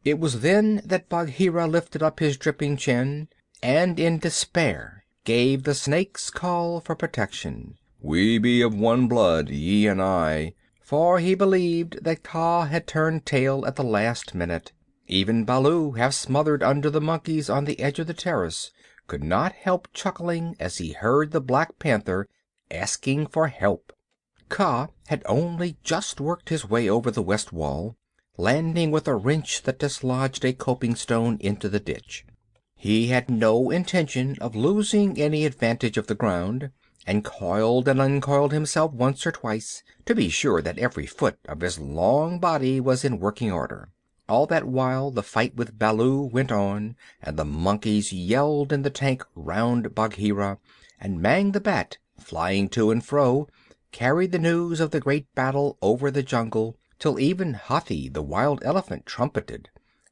It was then that Bagheera lifted up his dripping chin, and in despair gave the snake's call for protection. "We be of one blood, ye and I," for he believed that Kaa had turned tail at the last minute. Even Baloo, half smothered under the monkeys on the edge of the terrace, could not help chuckling as he heard the Black Panther asking for help. Kaa had only just worked his way over the west wall, landing with a wrench that dislodged a coping stone into the ditch. He had no intention of losing any advantage of the ground, and coiled and uncoiled himself once or twice to be sure that every foot of his long body was in working order. All that while the fight with Baloo went on, and the monkeys yelled in the tank round Bagheera, and Mang the Bat, flying to and fro, carried the news of the great battle over the jungle, till even Hathi the wild elephant trumpeted,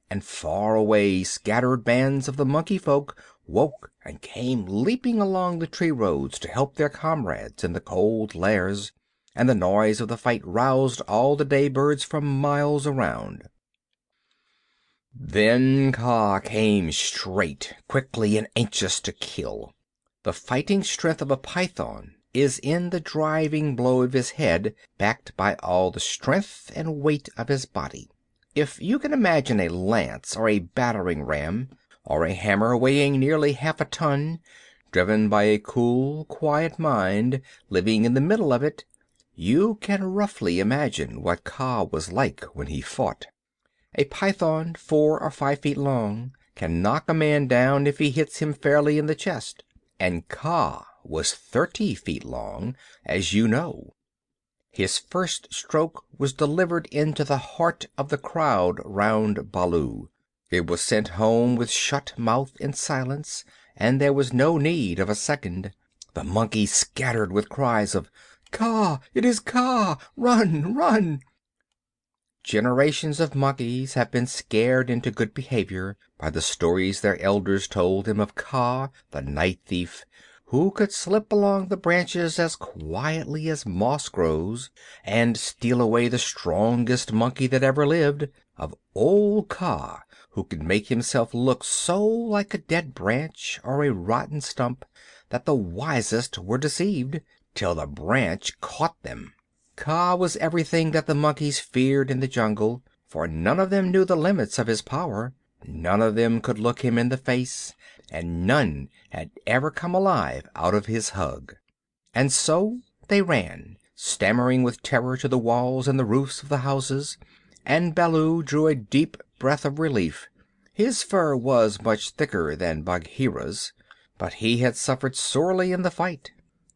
and far away scattered bands of the monkey folk woke and came leaping along the tree roads to help their comrades in the cold lairs, and the noise of the fight roused all the day birds for miles around. Then Kaa came straight, quickly and anxious to kill. The fighting strength of a python is in the driving blow of his head, backed by all the strength and weight of his body. If you can imagine a lance or a battering ram, or a hammer weighing nearly half a ton, driven by a cool, quiet mind living in the middle of it, you can roughly imagine what Kaa was like when he fought. A python 4 or 5 feet long can knock a man down if he hits him fairly in the chest, and Kaa was 30 feet long, as you know. His first stroke was delivered into the heart of the crowd round Baloo. It was sent home with shut mouth in silence, and there was no need of a second. The monkeys scattered with cries of "Kaa! It is Kaa! Run! Run!" Generations of monkeys have been scared into good behavior by the stories their elders told them of Kaa, the night thief, who could slip along the branches as quietly as moss grows, and steal away the strongest monkey that ever lived, of old Kaa, who could make himself look so like a dead branch or a rotten stump that the wisest were deceived, till the branch caught them. Kaa was everything that the monkeys feared in the jungle, for none of them knew the limits of his power. None of them could look him in the face, and none had ever come alive out of his hug. And so they ran, stammering with terror, to the walls and the roofs of the houses, and Baloo drew a deep breath of relief. His fur was much thicker than Bagheera's, but he had suffered sorely in the fight.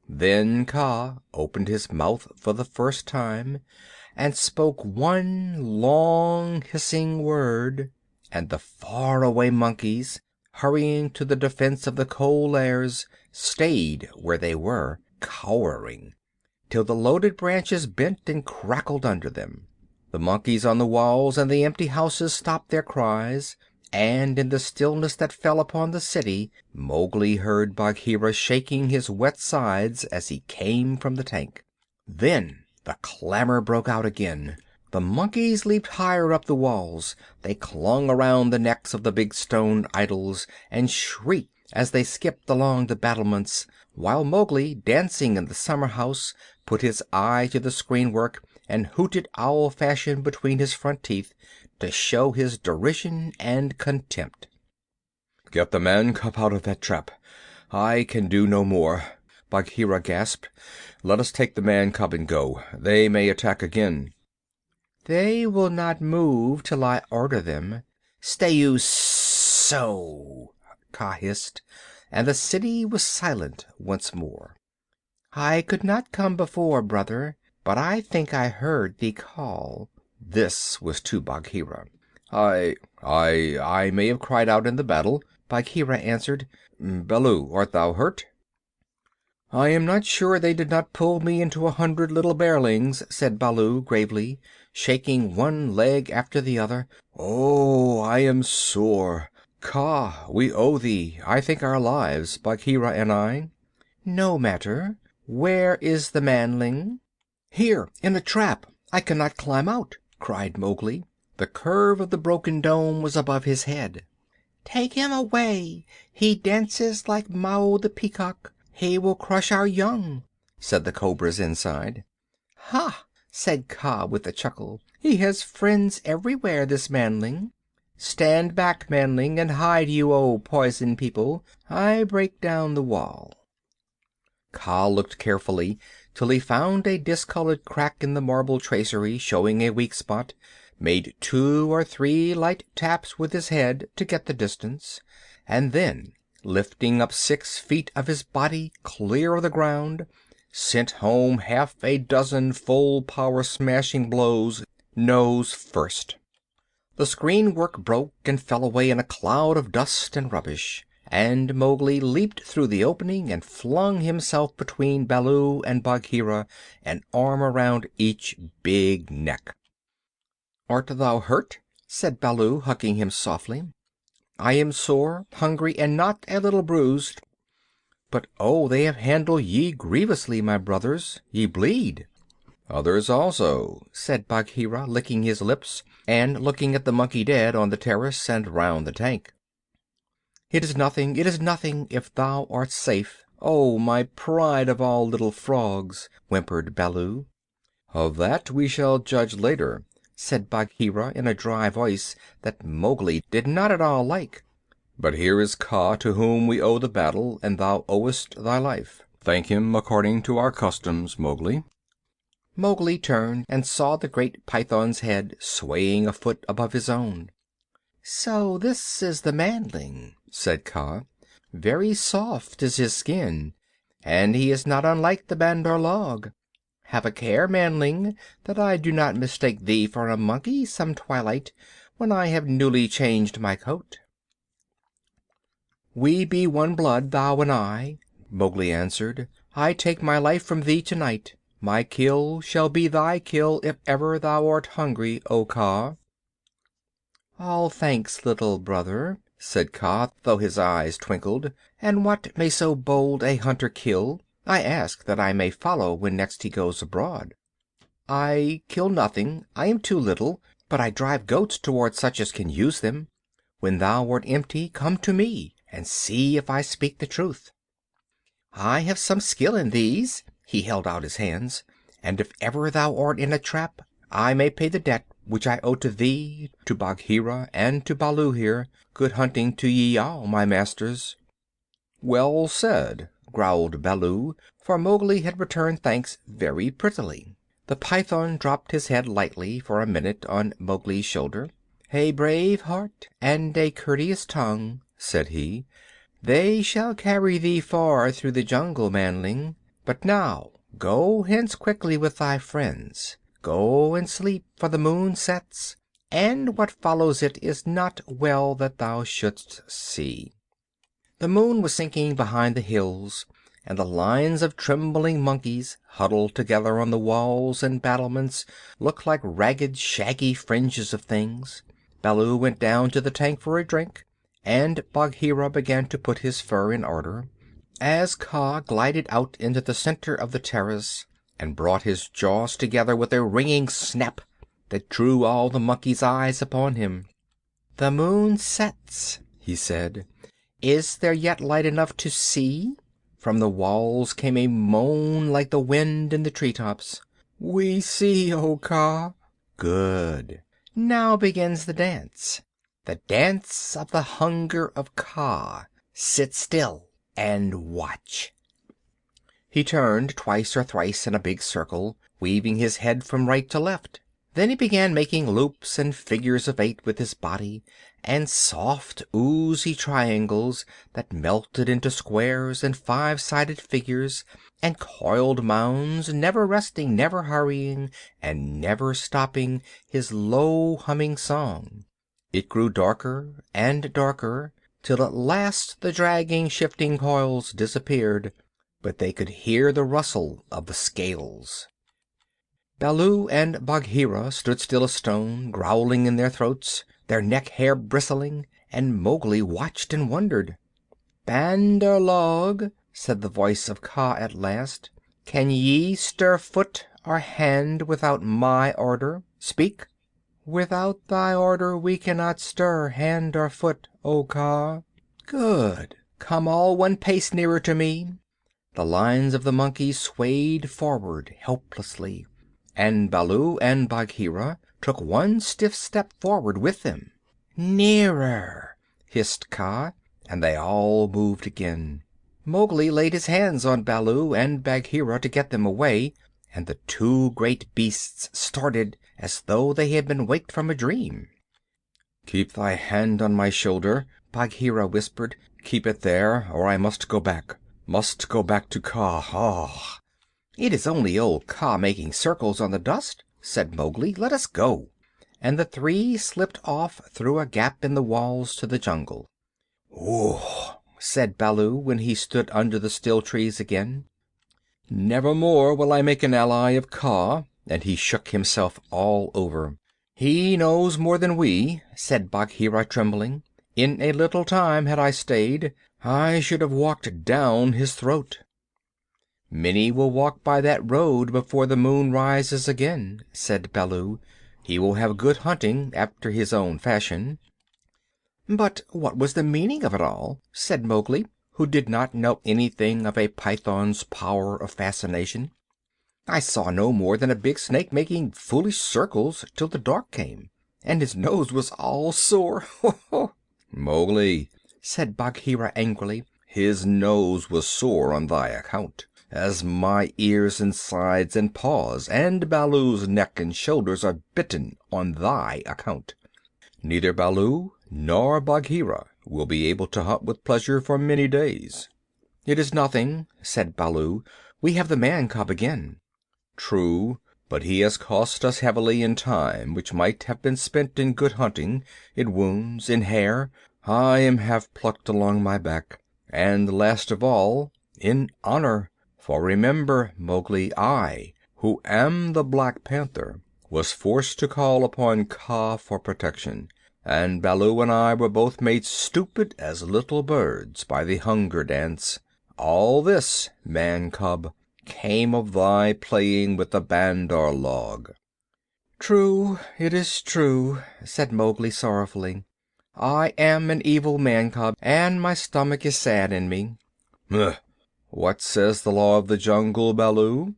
Then Kaa opened his mouth for the first time, and spoke one long hissing word, and the far-away monkeys, hurrying to the defense of the cold airs, stayed where they were, cowering, till the loaded branches bent and crackled under them. The monkeys on the walls and the empty houses stopped their cries, and in the stillness that fell upon the city Mowgli heard Bagheera shaking his wet sides as he came from the tank. Then the clamor broke out again. The monkeys leaped higher up the walls. They clung around the necks of the big stone idols and shrieked as they skipped along the battlements, while Mowgli, dancing in the summer house, put his eye to the screen-work and hooted owl fashion between his front teeth to show his derision and contempt. "Get the man cub out of that trap. I can do no more," Bagheera gasped. "Let us take the man cub and go. They may attack again." "They will not move till I order them. Stay you so!" Kaa hissed, and the city was silent once more. "I could not come before, brother, but I think I heard thee call." This was to Bagheera. I may have cried out in the battle," Bagheera answered. "Baloo, art thou hurt?" "I am not sure they did not pull me into 100 little bearlings," said Baloo gravely, shaking one leg after the other. "Oh, I am sore. Kaa, we owe thee, I think, our lives, Bagheera and I." "No matter. Where is the manling?" "Here, in a trap. I cannot climb out," cried Mowgli. The curve of the broken dome was above his head. "Take him away. He dances like Mao the peacock. He will crush our young," said the cobras inside. "Ha!" said Kaa with a chuckle. "He has friends everywhere, this manling. Stand back, manling, and hide you, O poison people. I break down the wall." Kaa looked carefully till he found a discolored crack in the marble tracery showing a weak spot, made 2 or 3 light taps with his head to get the distance, and then, lifting up 6 feet of his body clear of the ground, sent home half a dozen full-power smashing blows, nose first. The screen-work broke and fell away in a cloud of dust and rubbish, and Mowgli leaped through the opening and flung himself between Baloo and Bagheera, an arm around each big neck. "Art thou hurt?" said Baloo, hugging him softly. "I am sore, hungry, and not a little bruised. But oh, they have handled ye grievously, my brothers. Ye bleed." "Others also," said Bagheera, licking his lips and looking at the monkey dead on the terrace and round the tank. It is nothing, if thou art safe," "Oh, my pride of all little frogs!" whimpered Baloo. "Of that we shall judge later," said Bagheera in a dry voice that Mowgli did not at all like. "But here is Kaa, to whom we owe the battle, and thou owest thy life. Thank him according to our customs, Mowgli." Mowgli turned and saw the great python's head swaying a foot above his own. "So this is the manling," said Kaa. "Very soft is his skin, and he is not unlike the Bandar-Log. Have a care, manling, that I do not mistake thee for a monkey some twilight when I have newly changed my coat." "We be one blood, thou and I," Mowgli answered. "I take my life from thee tonight. My kill shall be thy kill if ever thou art hungry, O Kaa." "All thanks, little brother," said Kaa, though his eyes twinkled. "And what may so bold a hunter kill? I ask that I may follow when next he goes abroad." "I kill nothing. I am too little. But I drive goats toward such as can use them. When thou art empty, come to me, and see if I speak the truth. I have some skill in these." He held out his hands. "And if ever thou art in a trap, I may pay the debt which I owe to thee, to Bagheera, and to Baloo here. Good hunting to ye all, my masters." "Well said," growled Baloo, for Mowgli had returned thanks very prettily. The python dropped his head lightly for a minute on Mowgli's shoulder. "A brave heart and a courteous tongue," said he. "They shall carry thee far through the jungle, manling. But now go hence quickly with thy friends. Go and sleep, for the moon sets, and what follows it is not well that thou shouldst see." The moon was sinking behind the hills, and the lines of trembling monkeys, huddled together on the walls and battlements, looked like ragged, shaggy fringes of things. Baloo went down to the tank for a drink, and Bagheera began to put his fur in order, as Kaa glided out into the center of the terrace and brought his jaws together with a ringing snap that drew all the monkeys' eyes upon him. "The moon sets," he said. "Is there yet light enough to see?" From the walls came a moan like the wind in the treetops. "We see, O Kaa." "Good. Now begins the dance. The dance of the hunger of Kaa. Sit still and watch." He turned twice or thrice in a big circle, weaving his head from right to left. Then he began making loops and figures of 8 with his body, and soft, oozy triangles that melted into squares and 5-sided figures, and coiled mounds, never resting, never hurrying, and never stopping his low humming song. It grew darker and darker, till at last the dragging, shifting coils disappeared, but they could hear the rustle of the scales. Baloo and Bagheera stood still as stone, growling in their throats, their neck hair bristling, and Mowgli watched and wondered. "Bandar-Log," said the voice of Kaa at last, "can ye stir foot or hand without my order? Speak." "Without thy order we cannot stir hand or foot, O Kaa." "Good. Come all one pace nearer to me." The lines of the monkeys swayed forward helplessly, and Baloo and Bagheera took one stiff step forward with them. "Nearer!" hissed Kaa, and they all moved again. Mowgli laid his hands on Baloo and Bagheera to get them away, and the two great beasts started as though they had been waked from a dream. "Keep thy hand on my shoulder," Bagheera whispered. "Keep it there, or I must go back. Must go back to Kaa. Ah!" "It is only old Kaa making circles on the dust," said Mowgli. "Let us go." And the three slipped off through a gap in the walls to the jungle. "Whew!" said Baloo, when he stood under the still trees again. "Nevermore will I make an ally of Kaa," and he shook himself all over. "He knows more than we," said Bagheera, trembling. "In a little time, had I stayed, I should have walked down his throat." "Many will walk by that road before the moon rises again," said Baloo. "He will have good hunting, after his own fashion." "But what was the meaning of it all?" said Mowgli. who did not know anything of a python's power of fascination. I saw no more than a big snake making foolish circles till the dark came, and his nose was all sore. Ho ho! Mowgli, said Bagheera angrily, his nose was sore on thy account, as my ears and sides and paws and Baloo's neck and shoulders are bitten on thy account. Neither Baloo nor Bagheera will be able to hunt with pleasure for many days. It is nothing, said Baloo. We have the man cub again. True, but he has cost us heavily in time which might have been spent in good hunting, in wounds, in hair. I am half plucked along my back, and last of all, in honor. For remember, Mowgli, I, who am the Black Panther, was forced to call upon Kaa for protection, and Baloo and I were both made stupid as little birds by the hunger dance. All this, man cub, came of thy playing with the Bandar-Log. True, it is true, said Mowgli sorrowfully. I am an evil man cub, and my stomach is sad in me. What says the law of the jungle, Baloo?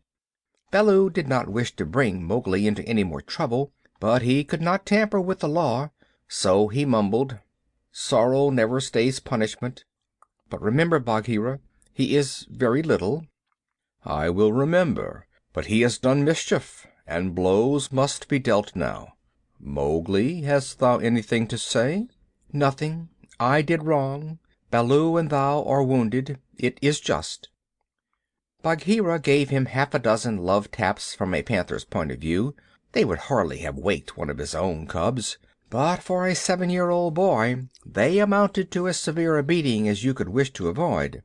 Baloo did not wish to bring Mowgli into any more trouble, but he could not tamper with the law, so he mumbled, Sorrow never stays punishment. But remember, Bagheera, he is very little. I will remember, but he has done mischief, and blows must be dealt now. Mowgli, hast thou anything to say? Nothing. I did wrong. Baloo and thou are wounded. It is just. Bagheera gave him half a dozen love taps from a panther's point of view. They would hardly have waked one of his own cubs, but for a 7-year-old boy they amounted to as severe a beating as you could wish to avoid.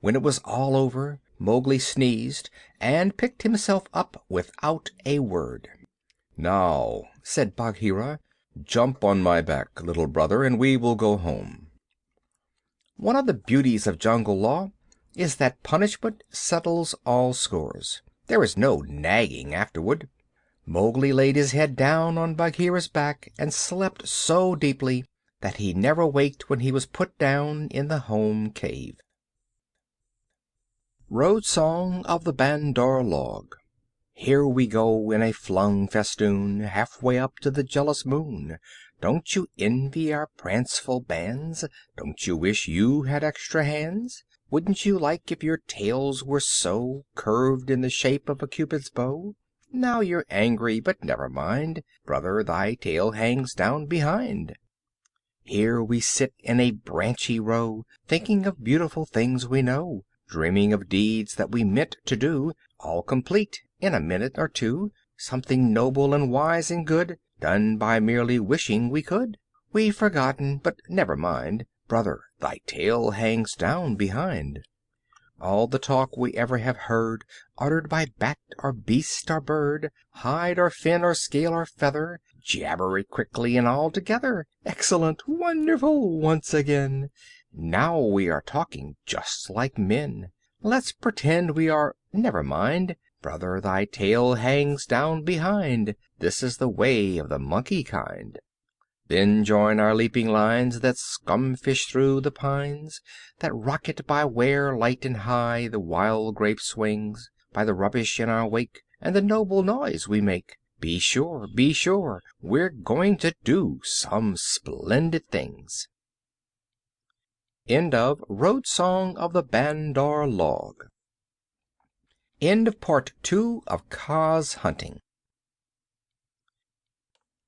When it was all over, Mowgli sneezed and picked himself up without a word. Now, said Bagheera, jump on my back, little brother, and we will go home. One of the beauties of jungle law is that punishment settles all scores. There is no nagging afterward. Mowgli laid his head down on Bagheera's back and slept so deeply that he never waked when he was put down in the home cave. Road Song of the Bandar-Log. Here we go in a flung festoon, halfway up to the jealous moon. Don't you envy our pranceful bands? Don't you wish you had extra hands? Wouldn't you like if your tails were so curved in the shape of a Cupid's bow? Now you're angry, but never mind, brother, thy tail hangs down behind. Here we sit in a branchy row, thinking of beautiful things we know, dreaming of deeds that we meant to do, all complete in a minute or two, something noble and wise and good, done by merely wishing we could. We've forgotten, but never mind, brother, thy tail hangs down behind. All the talk we ever have heard, uttered by bat or beast or bird, hide or fin or scale or feather, jabber it quickly and all together. Excellent, wonderful, once again. Now we are talking just like men. Let's pretend we are. Never mind, brother, thy tail hangs down behind. This is the way of the monkey kind. Then join our leaping lines that scumfish through the pines, that rocket by where light and high the wild grape swings, by the rubbish in our wake, and the noble noise we make. Be sure, we're going to do some splendid things. End of Road Song of the Bandar-Log. End of Part 2 of Kaa's Hunting.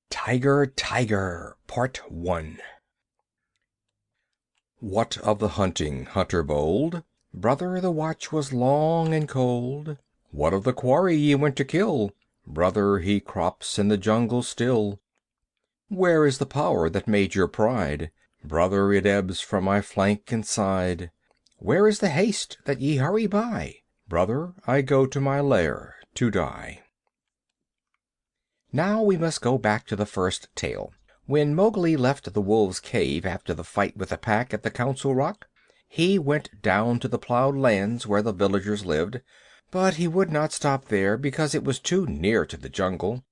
Tiger, Tiger, Part 1. What of the hunting, hunter bold? Brother, the watch was long and cold. What of the quarry ye went to kill? Brother, he crops in the jungle still. Where is the power that made your pride? Brother, it ebbs from my flank and side. Where is the haste that ye hurry by? Brother, I go to my lair to die. Now we must go back to the first tale. When Mowgli left the wolves' cave after the fight with the Pack at the Council Rock, he went down to the plowed lands where the villagers lived, but he would not stop there because it was too near to the jungle,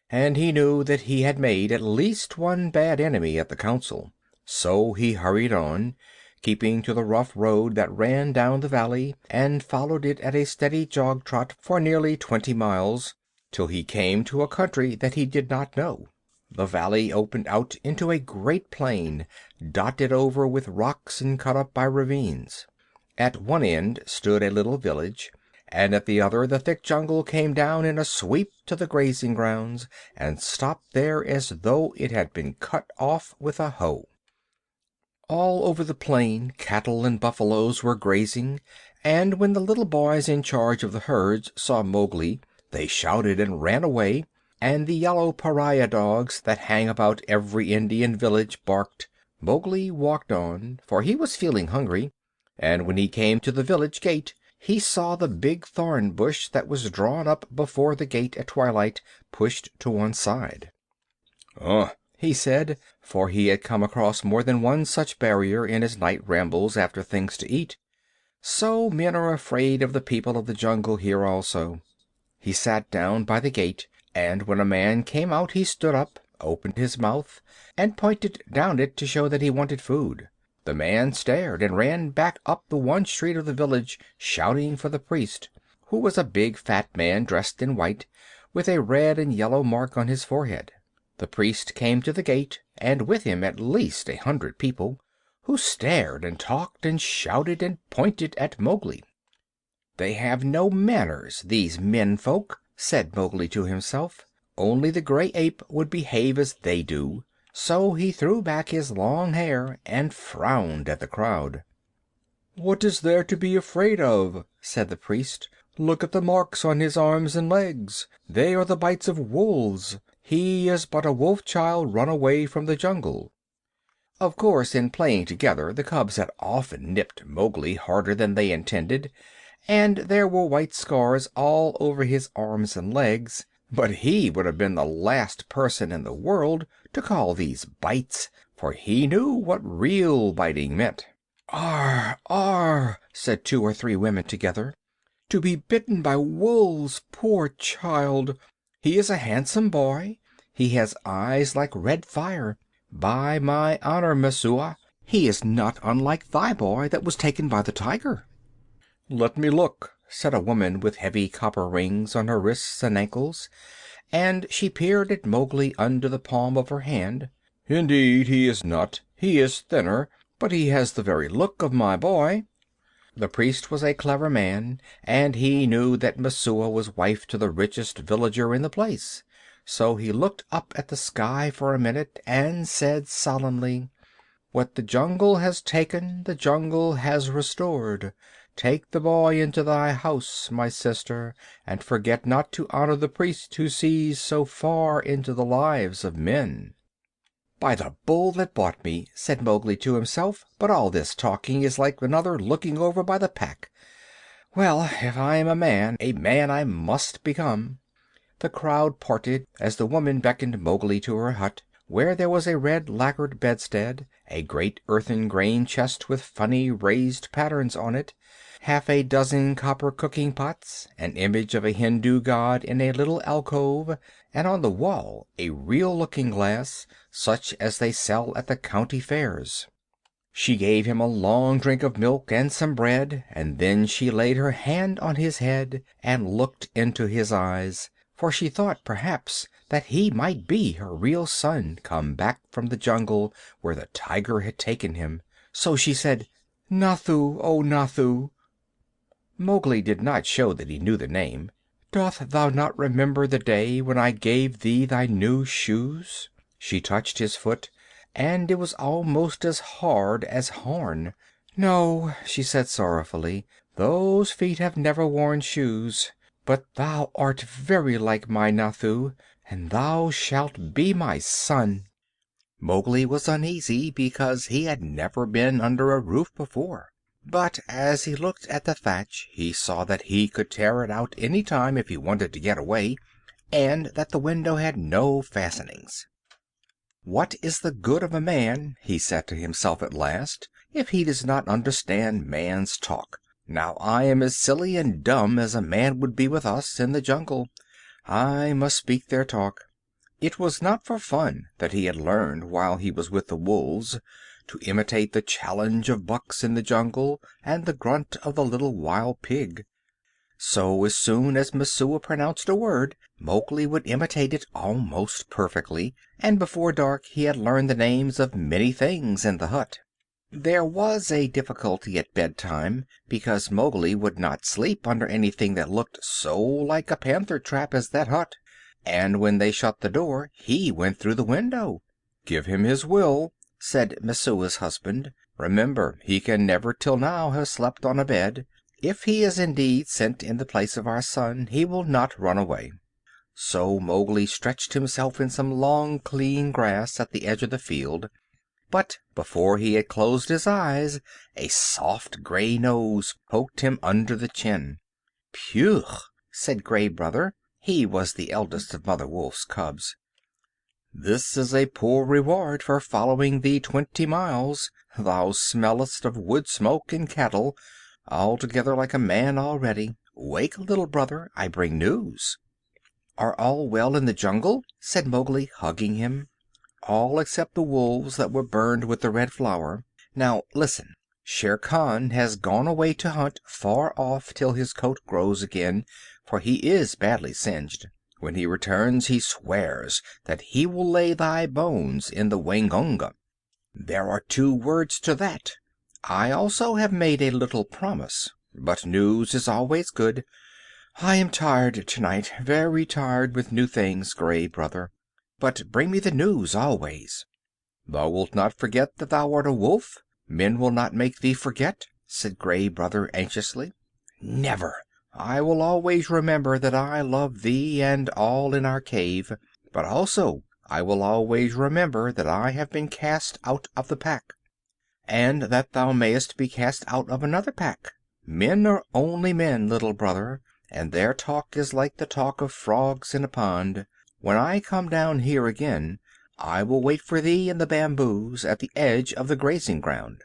and he knew that he had made at least one bad enemy at the council. So he hurried on, keeping to the rough road that ran down the valley, and followed it at a steady jog-trot for nearly 20 miles, till he came to a country that he did not know. The valley opened out into a great plain, dotted over with rocks and cut up by ravines. At one end stood a little village, and at the other the thick jungle came down in a sweep to the grazing grounds, and stopped there as though it had been cut off with a hoe. All over the plain cattle and buffaloes were grazing, and when the little boys in charge of the herds saw Mowgli, they shouted and ran away, and the yellow pariah dogs that hang about every Indian village barked. Mowgli walked on, for he was feeling hungry, and when he came to the village gate he saw the big thorn bush that was drawn up before the gate at twilight pushed to one side. He said, for he had come across more than one such barrier in his night rambles after things to eat. So men are afraid of the people of the jungle here also. He sat down by the gate, and when a man came out he stood up, opened his mouth, and pointed down it to show that he wanted food. The man stared and ran back up the one street of the village, shouting for the priest, who was a big fat man dressed in white, with a red and yellow mark on his forehead. The priest came to the gate, and with him at least 100 people, who stared and talked and shouted and pointed at Mowgli. "They have no manners, these men-folk," said Mowgli to himself. "Only the gray ape would behave as they do." So he threw back his long hair and frowned at the crowd. "What is there to be afraid of?" said the priest. "Look at the marks on his arms and legs. They are the bites of wolves. He is but a wolf child run away from the jungle." Of course, in playing together the cubs had often nipped Mowgli harder than they intended, and there were white scars all over his arms and legs, but he would have been the last person in the world to call these bites, for he knew what real biting meant. "Ar, ar!" said 2 or 3 women together. "To be bitten by wolves, poor child! He is a handsome boy. He has eyes like red fire. By my honor, Messua, he is not unlike thy boy that was taken by the tiger." "Let me look," said a woman with heavy copper rings on her wrists and ankles, and she peered at Mowgli under the palm of her hand. "Indeed he is not. He is thinner, but he has the very look of my boy." The priest was a clever man, and he knew that Messua was wife to the richest villager in the place. So he looked up at the sky for a minute and said solemnly, "What the jungle has taken, the jungle has restored. Take the boy into thy house, my sister, and forget not to honor the priest who sees so far into the lives of men." "By the bull that bought me," said Mowgli to himself, "but all this talking is like another looking over by the Pack. Well, if I am a man I must become." The crowd parted as the woman beckoned Mowgli to her hut, where there was a red lacquered bedstead, a great earthen grain chest with funny raised patterns on it, half a dozen copper cooking pots, an image of a Hindu god in a little alcove, and on the wall a real looking glass, such as they sell at the county fairs. She gave him a long drink of milk and some bread, and then she laid her hand on his head and looked into his eyes, for she thought perhaps that he might be her real son come back from the jungle where the tiger had taken him. So she said, "Nathoo, O Nathoo." Mowgli did not show that he knew the name. "Doth thou not remember the day when I gave thee thy new shoes?" She touched his foot, and it was almost as hard as horn. "No," she said sorrowfully, "those feet have never worn shoes. But thou art very like my Nathoo, and thou shalt be my son." Mowgli was uneasy because he had never been under a roof before. But as he looked at the thatch he saw that he could tear it out any time if he wanted to get away, and that the window had no fastenings. "What is the good of a man," he said to himself at last, "if he does not understand man's talk? Now I am as silly and dumb as a man would be with us in the jungle. I must speak their talk." It was not for fun that he had learned while he was with the wolves to imitate the challenge of bucks in the jungle and the grunt of the little wild pig. So as soon as Messua pronounced a word, Mowgli would imitate it almost perfectly, and before dark he had learned the names of many things in the hut. There was a difficulty at bedtime, because Mowgli would not sleep under anything that looked so like a panther trap as that hut, and when they shut the door he went through the window. "Give him his will," said Messua's husband. "Remember, he can never till now have slept on a bed. If he is indeed sent in the place of our son, he will not run away." So Mowgli stretched himself in some long clean grass at the edge of the field, but before he had closed his eyes a soft gray nose poked him under the chin. "Phew!" said Gray Brother. He was the eldest of Mother Wolf's cubs. "This is a poor reward for following thee 20 miles. Thou smellest of wood smoke and cattle, altogether like a man already. Wake, little brother, I bring news." "Are all well in the jungle?" said Mowgli, hugging him. "All except the wolves that were burned with the Red Flower. Now listen. Shere Khan has gone away to hunt far off till his coat grows again, for he is badly singed. When he returns he swears that he will lay thy bones in the Waingunga. There are 2 words to that. I also have made a little promise, but news is always good. I am tired tonight, very tired with new things, Gray Brother. But bring me the news always." "Thou wilt not forget that thou art a wolf? Men will not make thee forget?" said Gray Brother anxiously. "Never. I will always remember that I love thee and all in our cave, but also I will always remember that I have been cast out of the pack, and that thou mayest be cast out of another pack. Men are only men, little brother, and their talk is like the talk of frogs in a pond. When I come down here again, I will wait for thee in the bamboos at the edge of the grazing ground."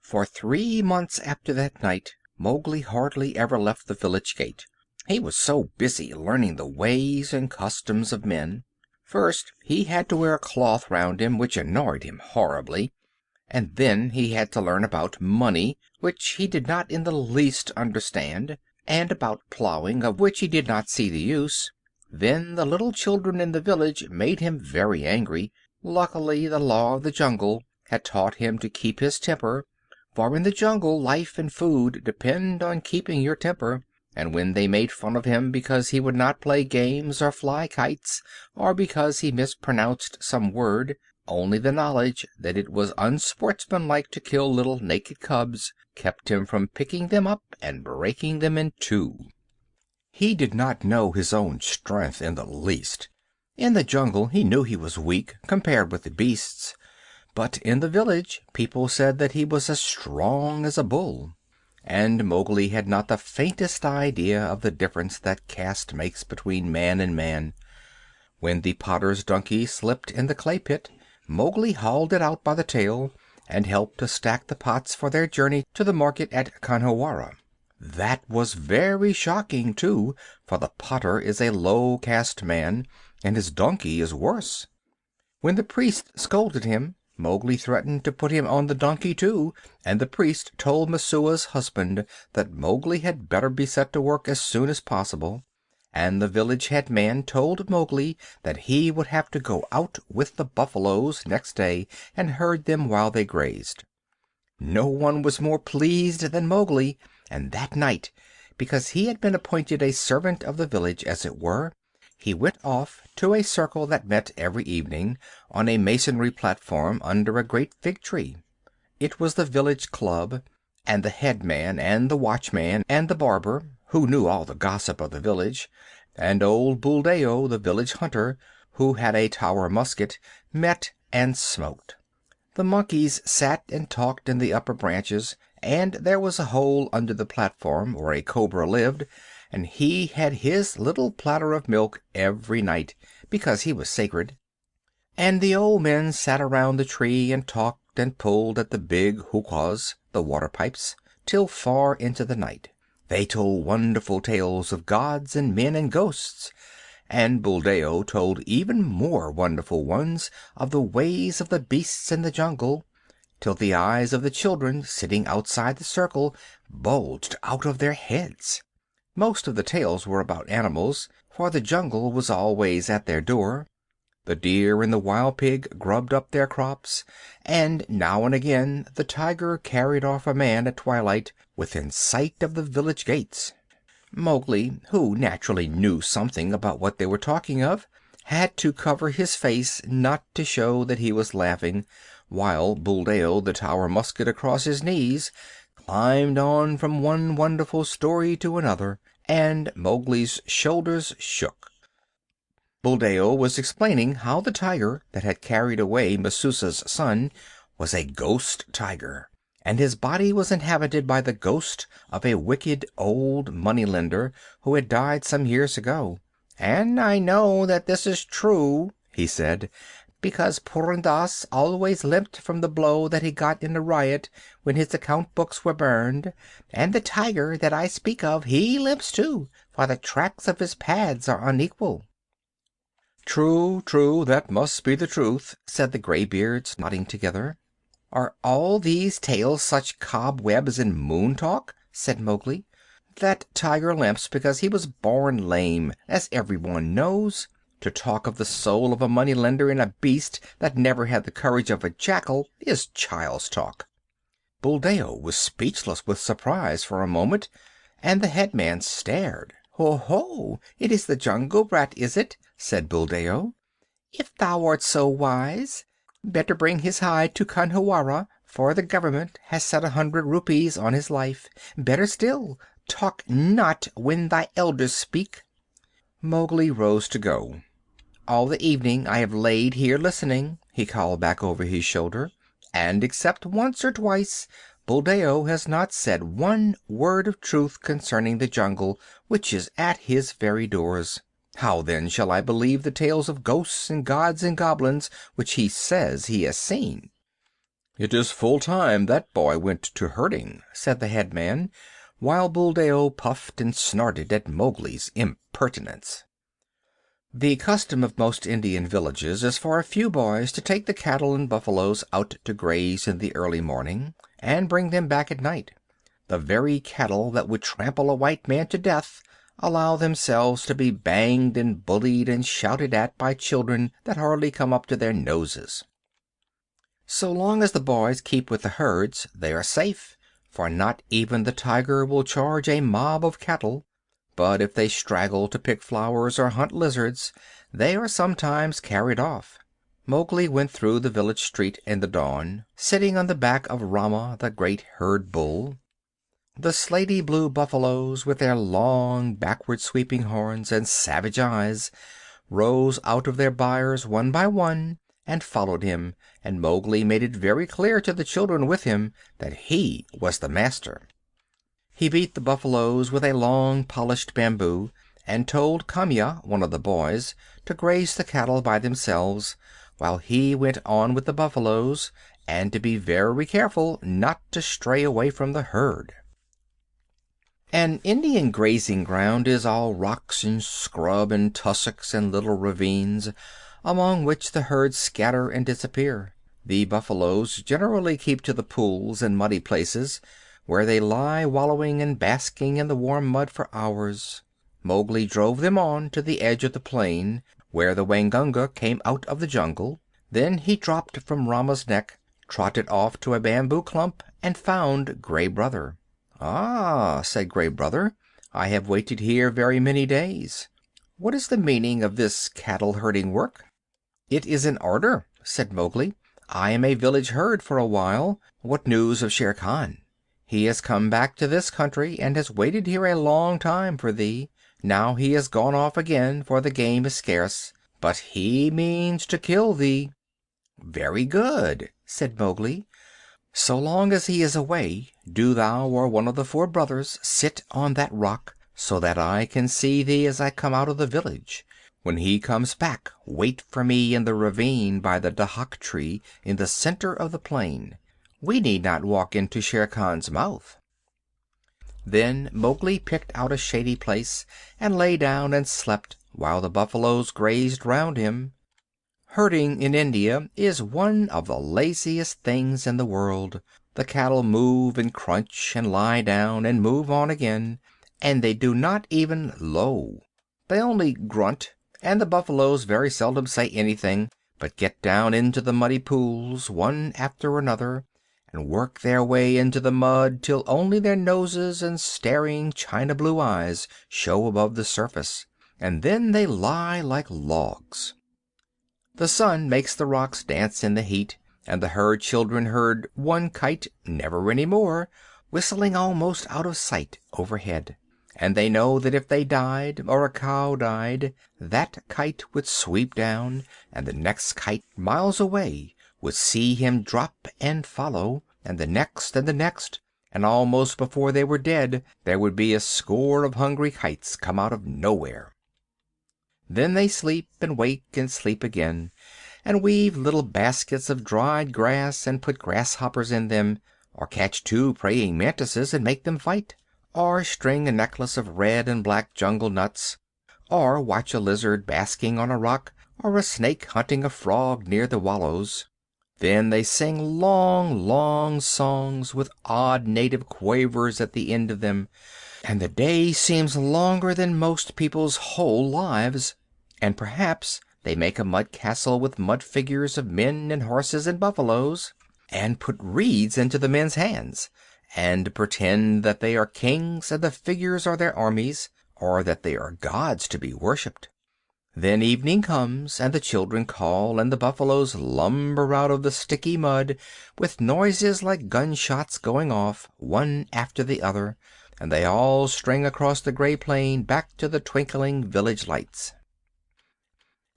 For 3 months after that night Mowgli hardly ever left the village gate. He was so busy learning the ways and customs of men. First he had to wear a cloth round him, which annoyed him horribly, and then he had to learn about money, which he did not in the least understand, and about plowing, of which he did not see the use. Then the little children in the village made him very angry. Luckily the law of the jungle had taught him to keep his temper, for in the jungle life and food depend on keeping your temper, and when they made fun of him because he would not play games or fly kites, or because he mispronounced some word, only the knowledge that it was unsportsmanlike to kill little naked cubs kept him from picking them up and breaking them in 2. He did not know his own strength in the least. In the jungle he knew he was weak compared with the beasts, but in the village people said that he was as strong as a bull. And Mowgli had not the faintest idea of the difference that caste makes between man and man. When the potter's donkey slipped in the clay pit, Mowgli hauled it out by the tail and helped to stack the pots for their journey to the market at Khanhiwara. That was very shocking, too, for the potter is a low caste man, and his donkey is worse. When the priest scolded him, Mowgli threatened to put him on the donkey, too, and the priest told Messua's husband that Mowgli had better be set to work as soon as possible, and the village head man told Mowgli that he would have to go out with the buffaloes next day and herd them while they grazed. No one was more pleased than Mowgli, and that night, because he had been appointed a servant of the village, as it were, he went off to a circle that met every evening on a masonry platform under a great fig tree. It was the village club, and the head man and the watchman and the barber, who knew all the gossip of the village, and old Buldeo, the village hunter, who had a Tower musket, met and smoked. The monkeys sat and talked in the upper branches, and there was a hole under the platform where a cobra lived, and he had his little platter of milk every night, because he was sacred. And the old men sat around the tree and talked and pulled at the big hookahs, the water pipes, till far into the night. They told wonderful tales of gods and men and ghosts, and Buldeo told even more wonderful ones of the ways of the beasts in the jungle, till the eyes of the children sitting outside the circle bulged out of their heads. Most of the tales were about animals, for the jungle was always at their door. The deer and the wild pig grubbed up their crops, and now and again the tiger carried off a man at twilight within sight of the village gates. Mowgli, who naturally knew something about what they were talking of, had to cover his face not to show that he was laughing, while Buldeo, the Tower musket across his knees, climbed on from one wonderful story to another, and Mowgli's shoulders shook. Buldeo was explaining how the tiger that had carried away Messusa's son was a ghost tiger, and his body was inhabited by the ghost of a wicked old moneylender who had died some years ago. "And I know that this is true," he said, "because Purun Dass always limped from the blow that he got in a riot when his account books were burned, and the tiger that I speak of, he limps too, for the tracks of his pads are unequal." "True, true, that must be the truth," said the graybeards, nodding together. "Are all these tales such cobwebs and moon talk?" said Mowgli. "That tiger limps because he was born lame, as everyone knows. To talk of the soul of a moneylender in a beast that never had the courage of a jackal is child's talk." Buldeo was speechless with surprise for a moment, and the headman stared. "Ho, ho! It is the jungle brat, is it?" said Buldeo. "If thou art so wise, better bring his hide to Khanhiwara, for the government has set 100 rupees on his life. Better still, talk not when thy elders speak." Mowgli rose to go. "All the evening I have laid here listening," he called back over his shoulder, "and except once or twice, Buldeo has not said one word of truth concerning the jungle which is at his very doors. How, then, shall I believe the tales of ghosts and gods and goblins which he says he has seen?" "It is full time that boy went to herding," said the headman, while Buldeo puffed and snorted at Mowgli's impertinence. The custom of most Indian villages is for a few boys to take the cattle and buffaloes out to graze in the early morning, and bring them back at night. The very cattle that would trample a white man to death allow themselves to be banged and bullied and shouted at by children that hardly come up to their noses. So long as the boys keep with the herds they are safe, for not even the tiger will charge a mob of cattle. But if they straggle to pick flowers or hunt lizards, they are sometimes carried off. Mowgli went through the village street in the dawn, sitting on the back of Rama, the great herd bull. The slaty blue buffaloes, with their long, backward sweeping horns and savage eyes, rose out of their byres one by one and followed him, and Mowgli made it very clear to the children with him that he was the master. He beat the buffaloes with a long, polished bamboo, and told Kamya, one of the boys, to graze the cattle by themselves, while he went on with the buffaloes, and to be very careful not to stray away from the herd. An Indian grazing ground is all rocks and scrub and tussocks and little ravines, among which the herds scatter and disappear. The buffaloes generally keep to the pools and muddy places, where they lie wallowing and basking in the warm mud for hours. Mowgli drove them on to the edge of the plain, where the Waingunga came out of the jungle. Then he dropped from Rama's neck, trotted off to a bamboo clump, and found Gray Brother. "Ah," said Gray Brother, "I have waited here very many days. What is the meaning of this cattle herding work?" "It is an order," said Mowgli. "I am a village herd for a while. What news of Shere Khan?" "He has come back to this country, and has waited here a long time for thee. Now he has gone off again, for the game is scarce. But he means to kill thee." "Very good," said Mowgli. "So long as he is away, do thou or one of the 4 brothers sit on that rock, so that I can see thee as I come out of the village. When he comes back, wait for me in the ravine by the dahak tree in the center of the plain. We need not walk into Shere Khan's mouth." Then Mowgli picked out a shady place and lay down and slept, while the buffaloes grazed round him. Herding in India is one of the laziest things in the world. The cattle move and crunch and lie down and move on again, and they do not even low. They only grunt, and the buffaloes very seldom say anything, but get down into the muddy pools, one after another, and work their way into the mud till only their noses and staring china blue eyes show above the surface, and then they lie like logs. The sun makes the rocks dance in the heat, and the herd children heard one kite, never any more, whistling almost out of sight overhead. And they know that if they died, or a cow died, that kite would sweep down, and the next kite miles away would see him drop and follow, and the next, and almost before they were dead there would be a score of hungry kites come out of nowhere. Then they sleep and wake and sleep again, and weave little baskets of dried grass and put grasshoppers in them, or catch 2 praying mantises and make them fight, or string a necklace of red and black jungle nuts, or watch a lizard basking on a rock, or a snake hunting a frog near the wallows. Then they sing long, long songs with odd native quavers at the end of them, and the day seems longer than most people's whole lives. And perhaps they make a mud castle with mud figures of men and horses and buffaloes, and put reeds into the men's hands, and pretend that they are kings and the figures are their armies, or that they are gods to be worshipped. Then evening comes, and the children call, and the buffaloes lumber out of the sticky mud with noises like gunshots going off, one after the other, and they all string across the gray plain back to the twinkling village lights.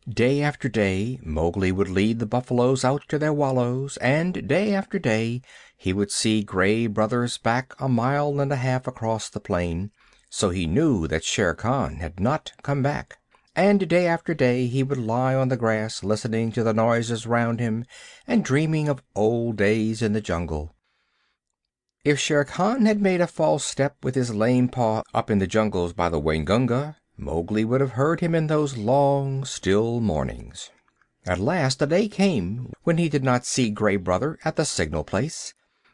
Day after day Mowgli would lead the buffaloes out to their wallows, and day after day he would see Gray Brothers back 1.5 miles across the plain, so he knew that Shere Khan had not come back. And day after day he would lie on the grass listening to the noises round him and dreaming of old days in the jungle. If Shere Khan had made a false step with his lame paw up in the jungles by the Waingunga, Mowgli would have heard him in those long, still mornings. At last a day came when he did not see Gray Brother at the signal place,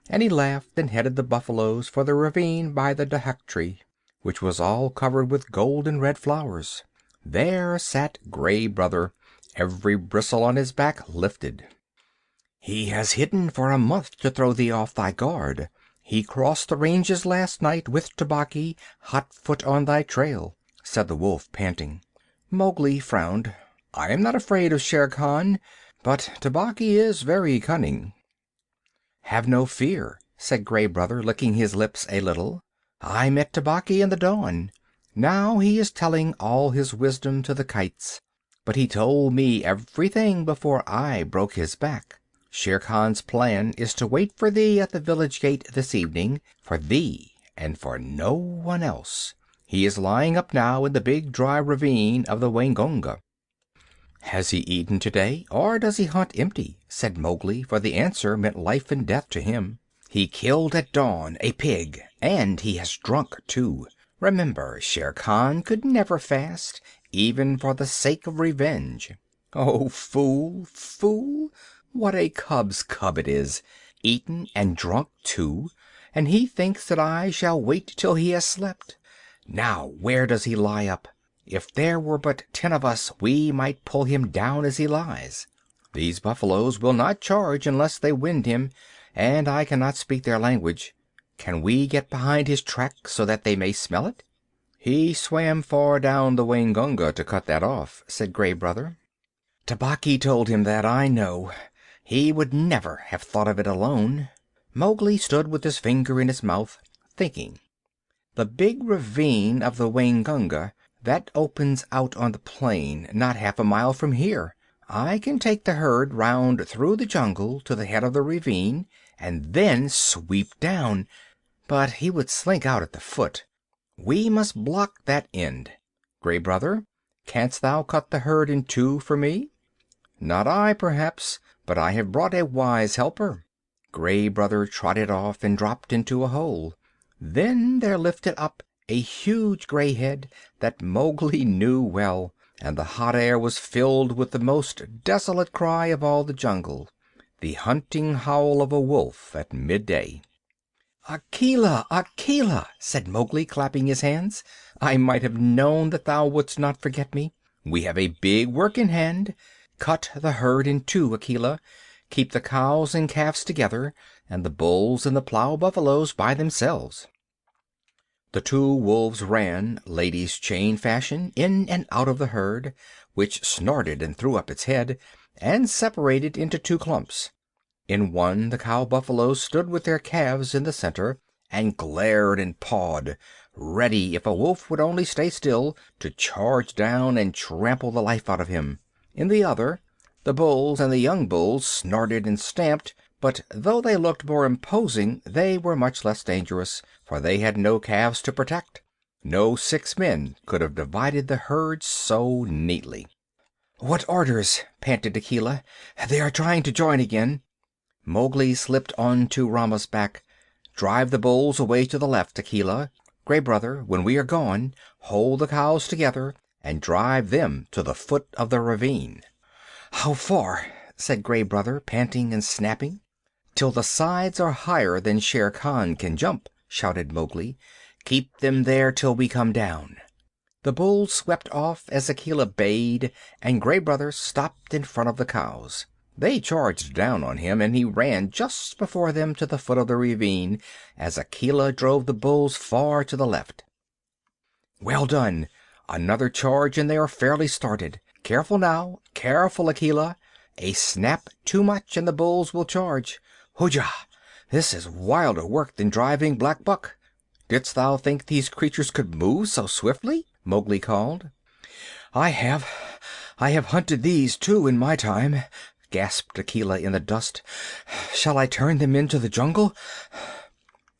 and he laughed and headed the buffaloes for the ravine by the dahak tree, which was all covered with golden red flowers. There sat Gray Brother, every bristle on his back lifted. "He has hidden for a month to throw thee off thy guard. He crossed the ranges last night with Tabaqui, hot foot on thy trail," said the wolf, panting. Mowgli frowned. "I am not afraid of Shere Khan, but Tabaqui is very cunning." "Have no fear," said Gray Brother, licking his lips a little. "I met Tabaqui in the dawn. Now he is telling all his wisdom to the kites, but he told me everything before I broke his back. Shere Khan's plan is to wait for thee at the village gate this evening, for thee and for no one else. He is lying up now in the big dry ravine of the Waingunga." "Has he eaten today, or does he hunt empty?" said Mowgli, for the answer meant life and death to him. "He killed at dawn a pig, and he has drunk too. Remember, Shere Khan could never fast, even for the sake of revenge." "Oh, fool, fool! What a cub's cub it is! Eaten and drunk too, and he thinks that I shall wait till he has slept. Now where does he lie up? If there were but 10 of us we might pull him down as he lies. These buffaloes will not charge unless they wind him, and I cannot speak their language. Can we get behind his track so that they may smell it?" "He swam far down the Waingunga to cut that off," said Gray Brother. "Tabaqui told him that, I know. He would never have thought of it alone." Mowgli stood with his finger in his mouth, thinking. "The big ravine of the Waingunga, that opens out on the plain, not half a mile from here. I can take the herd round through the jungle to the head of the ravine, and then sweep down. But he would slink out at the foot. We must block that end. Gray Brother, canst thou cut the herd in 2 for me?" "Not I, perhaps, but I have brought a wise helper." Gray Brother trotted off and dropped into a hole. Then there lifted up a huge gray head that Mowgli knew well, and the hot air was filled with the most desolate cry of all the jungle, the hunting howl of a wolf at midday. "Akela! Akela!" said Mowgli, clapping his hands. "I might have known that thou wouldst not forget me. We have a big work in hand. Cut the herd in two, Akela. Keep the cows and calves together, and the bulls and the plow buffaloes by themselves." The two wolves ran, ladies' chain fashion, in and out of the herd, which snorted and threw up its head, and separated into two clumps. In one the cow buffaloes stood with their calves in the center, and glared and pawed, ready, if a wolf would only stay still, to charge down and trample the life out of him. In the other, the bulls and the young bulls snorted and stamped, but though they looked more imposing they were much less dangerous, for they had no calves to protect. No 6 men could have divided the herd so neatly. "What orders?" panted Akela. "They are trying to join again." Mowgli slipped onto Rama's back. "Drive the bulls away to the left, Akela. Gray Brother, when we are gone, hold the cows together and drive them to the foot of the ravine." "How far?" said Gray Brother, panting and snapping. "Till the sides are higher than Shere Khan can jump," shouted Mowgli. "Keep them there till we come down." The bulls swept off as Akela bayed, and Gray Brother stopped in front of the cows. They charged down on him, and he ran just before them to the foot of the ravine as Akela drove the bulls far to the left. "Well done! Another charge and they are fairly started. Careful now, careful, Akela. A snap too much and the bulls will charge. Hujah! This is wilder work than driving black buck. Didst thou think these creatures could move so swiftly?" Mowgli called. I have hunted these too in my time," gasped Akela in the dust. "Shall I turn them into the jungle?"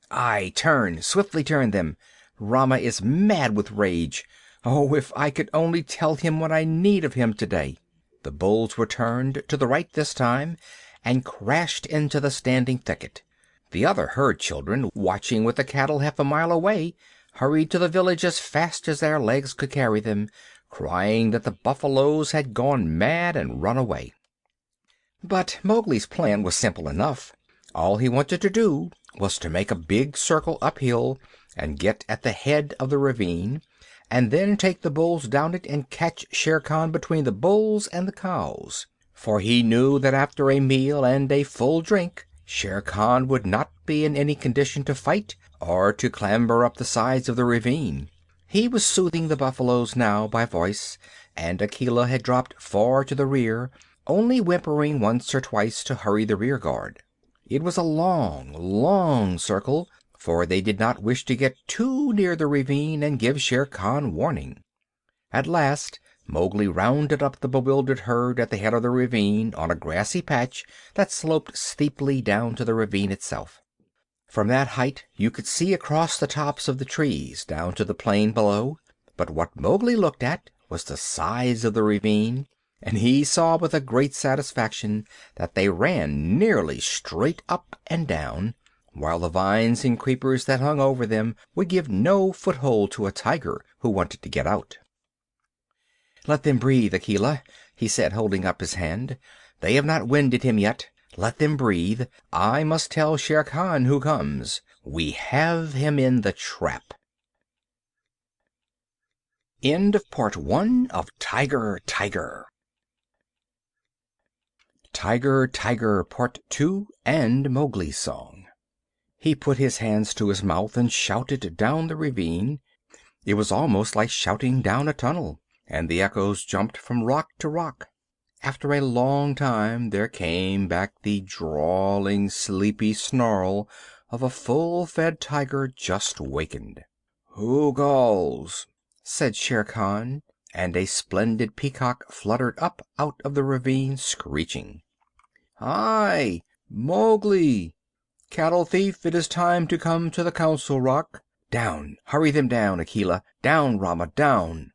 "Aye, turn, swiftly turn them. Rama is mad with rage. Oh, if I could only tell him what I need of him today!" The bulls were turned to the right this time, and crashed into the standing thicket. The other herd children, watching with the cattle half a mile away, hurried to the village as fast as their legs could carry them, crying that the buffaloes had gone mad and run away. But Mowgli's plan was simple enough. All he wanted to do was to make a big circle uphill and get at the head of the ravine, and then take the bulls down it and catch Shere Khan between the bulls and the cows. For he knew that after a meal and a full drink Shere Khan would not be in any condition to fight or to clamber up the sides of the ravine. He was soothing the buffaloes now by voice, and Akela had dropped far to the rear, only whimpering once or twice to hurry the rear guard. It was a long, long circle, for they did not wish to get too near the ravine and give Shere Khan warning. At last Mowgli rounded up the bewildered herd at the head of the ravine on a grassy patch that sloped steeply down to the ravine itself. From that height you could see across the tops of the trees down to the plain below, but what Mowgli looked at was the sides of the ravine, and he saw with a great satisfaction that they ran nearly straight up and down, while the vines and creepers that hung over them would give no foothold to a tiger who wanted to get out. "Let them breathe, Akela," he said, holding up his hand. "They have not winded him yet. Let them breathe. I must tell Shere Khan who comes. We have him in the trap." End of Part 1 of Tiger, Tiger. Tiger, Tiger, Part 2 and Mowgli's Song. He put his hands to his mouth and shouted down the ravine. It was almost like shouting down a tunnel, and the echoes jumped from rock to rock. After a long time there came back the drawling, sleepy snarl of a full-fed tiger just wakened. "Who calls?" said Shere Khan, and a splendid peacock fluttered up out of the ravine, screeching. "Hi! Mowgli! Cattle thief, it is time to come to the council rock. Down! Hurry them down, Akela! Down, Rama, down!"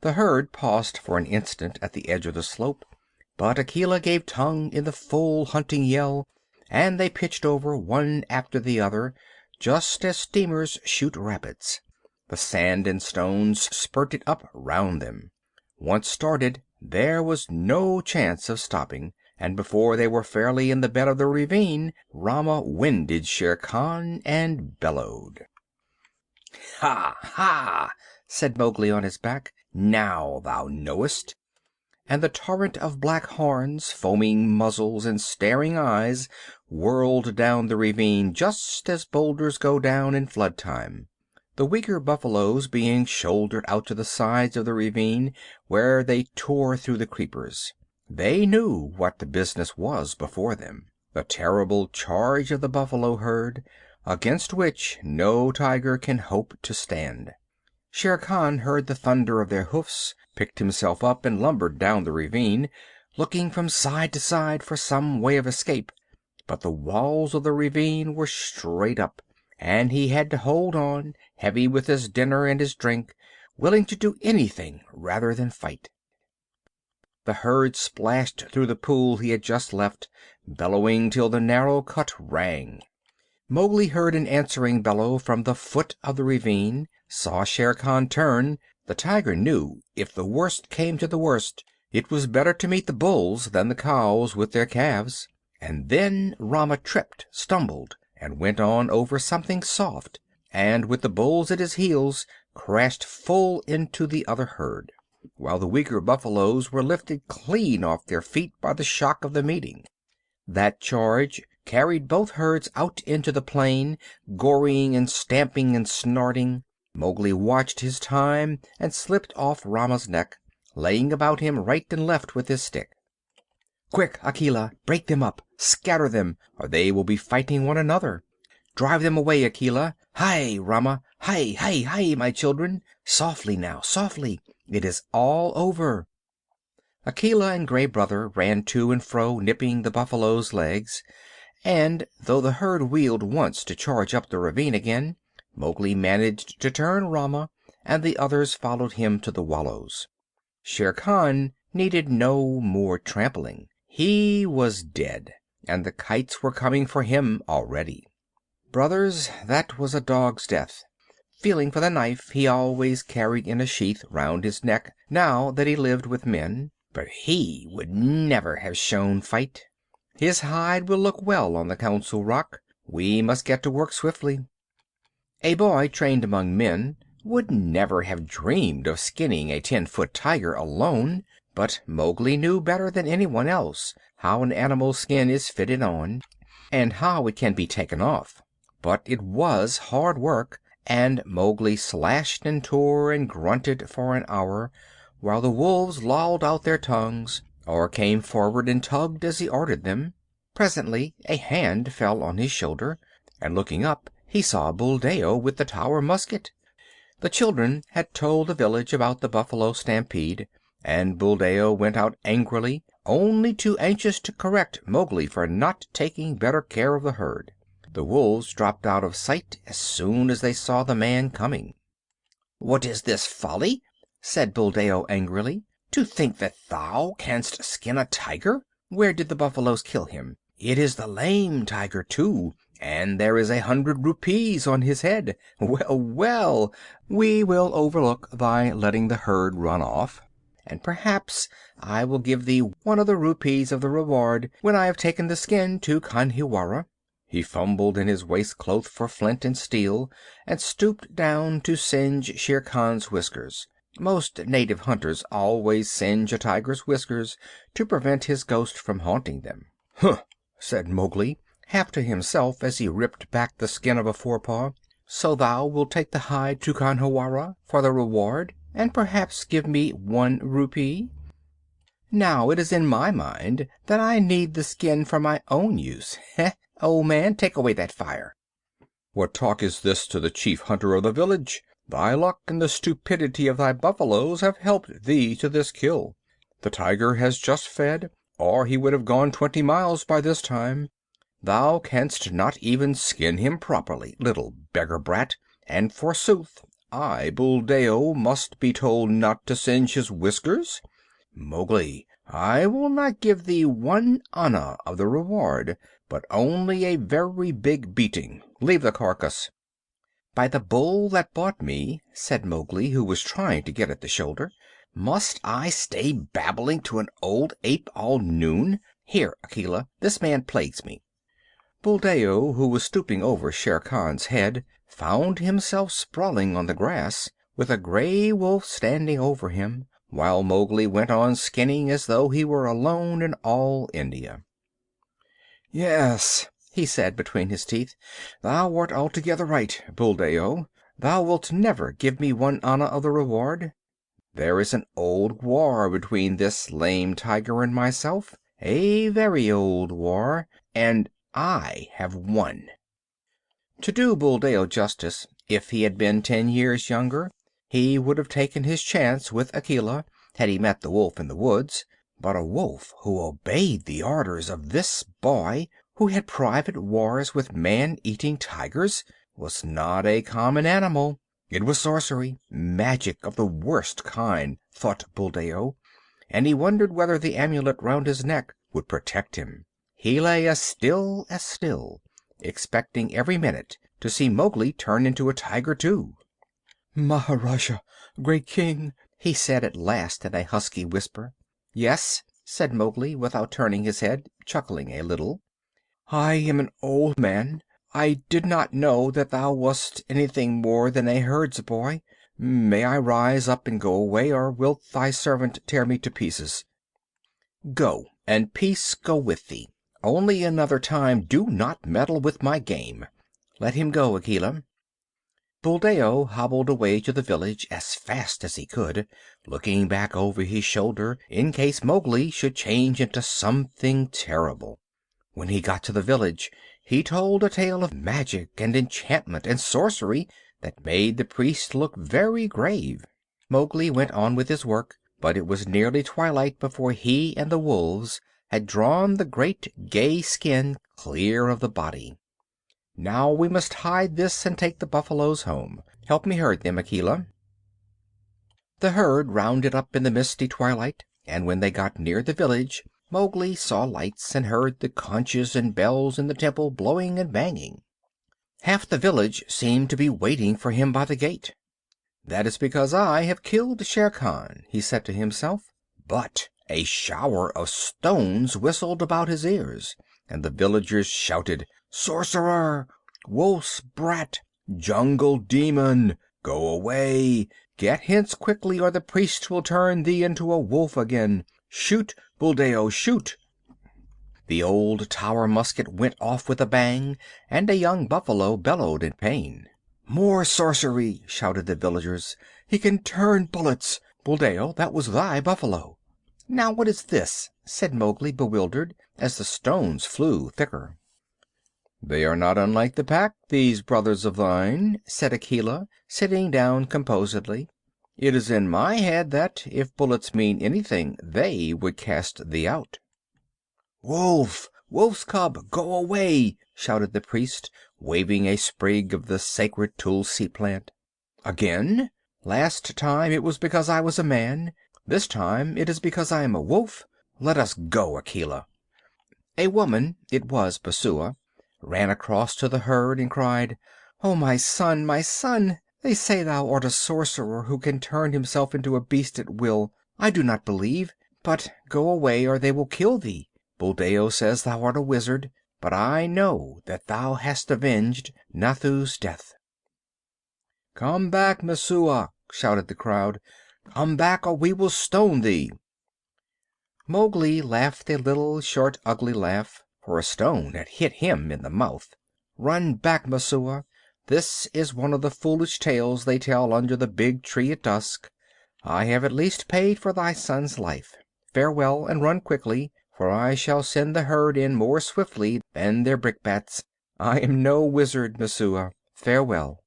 The herd paused for an instant at the edge of the slope, but Akela gave tongue in the full hunting yell, and they pitched over one after the other, just as steamers shoot rapids. The sand and stones spurted up round them. Once started, there was no chance of stopping, and before they were fairly in the bed of the ravine, Rama winded Shere Khan and bellowed. "Ha! Ha!" said Mowgli on his back. "Now thou knowest." And the torrent of black horns, foaming muzzles, and staring eyes whirled down the ravine just as boulders go down in flood time, the weaker buffaloes being shouldered out to the sides of the ravine, where they tore through the creepers. They knew what the business was before them, the terrible charge of the buffalo herd, against which no tiger can hope to stand. Shere Khan heard the thunder of their hoofs, picked himself up, and lumbered down the ravine, looking from side to side for some way of escape. But the walls of the ravine were straight up, and he had to hold on, heavy with his dinner and his drink, willing to do anything rather than fight. The herd splashed through the pool he had just left, bellowing till the narrow cut rang. Mowgli heard an answering bellow from the foot of the ravine, saw Shere Khan turn. The tiger knew if the worst came to the worst, it was better to meet the bulls than the cows with their calves. And then Rama tripped, stumbled, and went on over something soft, and with the bulls at his heels crashed full into the other herd, while the weaker buffaloes were lifted clean off their feet by the shock of the meeting. That charge carried both herds out into the plain, goring and stamping and snorting. Mowgli watched his time and slipped off Rama's neck, laying about him right and left with his stick. "Quick, Akela! Break them up! Scatter them, or they will be fighting one another! Drive them away, Akela! Hi, Rama! Hi, hi, hi, my children! Softly now, softly! It is all over!" Akela and Gray Brother ran to and fro, nipping the buffaloes' legs, and though the herd wheeled once to charge up the ravine again, Mowgli managed to turn Rama, and the others followed him to the wallows. Shere Khan needed no more trampling. He was dead, and the kites were coming for him already. Brothers, that was a dog's death. Feeling for the knife he always carried in a sheath round his neck now that he lived with men, but he would never have shown fight. His hide will look well on the Council Rock. We must get to work swiftly. A boy trained among men would never have dreamed of skinning a 10-foot tiger alone, but Mowgli knew better than anyone else how an animal's skin is fitted on, and how it can be taken off. But it was hard work, and Mowgli slashed and tore and grunted for an hour, while the wolves lolled out their tongues, or came forward and tugged as he ordered them. Presently a hand fell on his shoulder, and looking up he saw Buldeo with the Tower musket. The children had told the village about the buffalo stampede, and Buldeo went out angrily, only too anxious to correct Mowgli for not taking better care of the herd. The wolves dropped out of sight as soon as they saw the man coming. "What is this folly?" said Buldeo angrily. "To think that thou canst skin a tiger! Where did the buffaloes kill him? It is the lame tiger, too, and there is 100 rupees on his head. Well, well, we will overlook thy letting the herd run off, and perhaps I will give thee one of the rupees of the reward when I have taken the skin to Khanhiwara." He fumbled in his waistcloth for flint and steel, and stooped down to singe Shere Khan's whiskers. Most native hunters always singe a tiger's whiskers to prevent his ghost from haunting them. "Huh!" said Mowgli, half to himself as he ripped back the skin of a forepaw. "So thou wilt take the hide to Khanhiwara for the reward, and perhaps give me 1 rupee? Now it is in my mind that I need the skin for my own use. Heh! Old man, take away that fire." "What talk is this to the chief hunter of the village? Thy luck and the stupidity of thy buffaloes have helped thee to this kill. The tiger has just fed, or he would have gone 20 miles by this time. Thou canst not even skin him properly, little beggar brat, and forsooth I, Buldeo, must be told not to singe his whiskers? Mowgli, I will not give thee 1 anna of the reward, but only a very big beating. Leave the carcass." "By the bull that bought me," said Mowgli, who was trying to get at the shoulder, Must I stay babbling to an old ape all noon? Here, Akela, this man plagues me." Buldeo, who was stooping over Shere Khan's head, found himself sprawling on the grass, with a gray wolf standing over him, while Mowgli went on skinning as though he were alone in all India. "Yes," he said between his teeth, "thou art altogether right, Buldeo. Thou wilt never give me 1 anna of the reward. There is an old war between this lame tiger and myself, a very old war, and I have won." To do Buldeo justice, if he had been 10 years younger, he would have taken his chance with Akela, had he met the wolf in the woods. But a wolf who obeyed the orders of this boy, who had private wars with man-eating tigers, was not a common animal. It was sorcery, magic of the worst kind, thought Buldeo, and he wondered whether the amulet round his neck would protect him. He lay as still, expecting every minute to see Mowgli turn into a tiger too. "Maharaja, great king," he said at last in a husky whisper. "Yes," said Mowgli, without turning his head, chuckling a little. "I am an old man. I did not know that thou wast anything more than a herds boy. May I rise up and go away, or wilt thy servant tear me to pieces?" "Go, and peace go with thee. Only another time do not meddle with my game. Let him go, Akela." Buldeo hobbled away to the village as fast as he could, looking back over his shoulder in case Mowgli should change into something terrible. When he got to the village he told a tale of magic and enchantment and sorcery that made the priest look very grave. Mowgli went on with his work, but it was nearly twilight before he and the wolves had drawn the great gay skin clear of the body. "Now we must hide this and take the buffaloes home. Help me herd them, Akela." The herd rounded up in the misty twilight, and when they got near the village Mowgli saw lights and heard the conches and bells in the temple blowing and banging. Half the village seemed to be waiting for him by the gate. "That is because I have killed Shere Khan," he said to himself. But a shower of stones whistled about his ears, and the villagers shouted, "Sorcerer! Wolf's brat! Jungle demon! Go away! Get hence quickly, or the priest will turn thee into a wolf again! Shoot, Buldeo, shoot!" The old tower musket went off with a bang, and a young buffalo bellowed in pain. "More sorcery!" shouted the villagers. "He can turn bullets! Buldeo, that was thy buffalo." "Now what is this?" said Mowgli, bewildered, as the stones flew thicker. "They are not unlike the Pack, these brothers of thine," said Akela, sitting down composedly. "It is in my head that, if bullets mean anything, they would cast thee out." "Wolf! Wolf's cub! Go away!" shouted the priest, waving a sprig of the sacred tulsi plant. "Again? Last time it was because I was a man. This time it is because I am a wolf. Let us go, Akela." A woman, it was Messua, ran across to the herd and cried, "Oh, my son, my son! They say thou art a sorcerer who can turn himself into a beast at will. I do not believe, but go away or they will kill thee. Buldeo says thou art a wizard, but I know that thou hast avenged Nathu's death." "Come back, Messua!" shouted the crowd. "Come back, or we will stone thee." Mowgli laughed a little, short, ugly laugh, for a stone had hit him in the mouth. "Run back, Messua! This is one of the foolish tales they tell under the big tree at dusk. I have at least paid for thy son's life. Farewell, and run quickly, for I shall send the herd in more swiftly than their brickbats. I am no wizard, Messua. Farewell."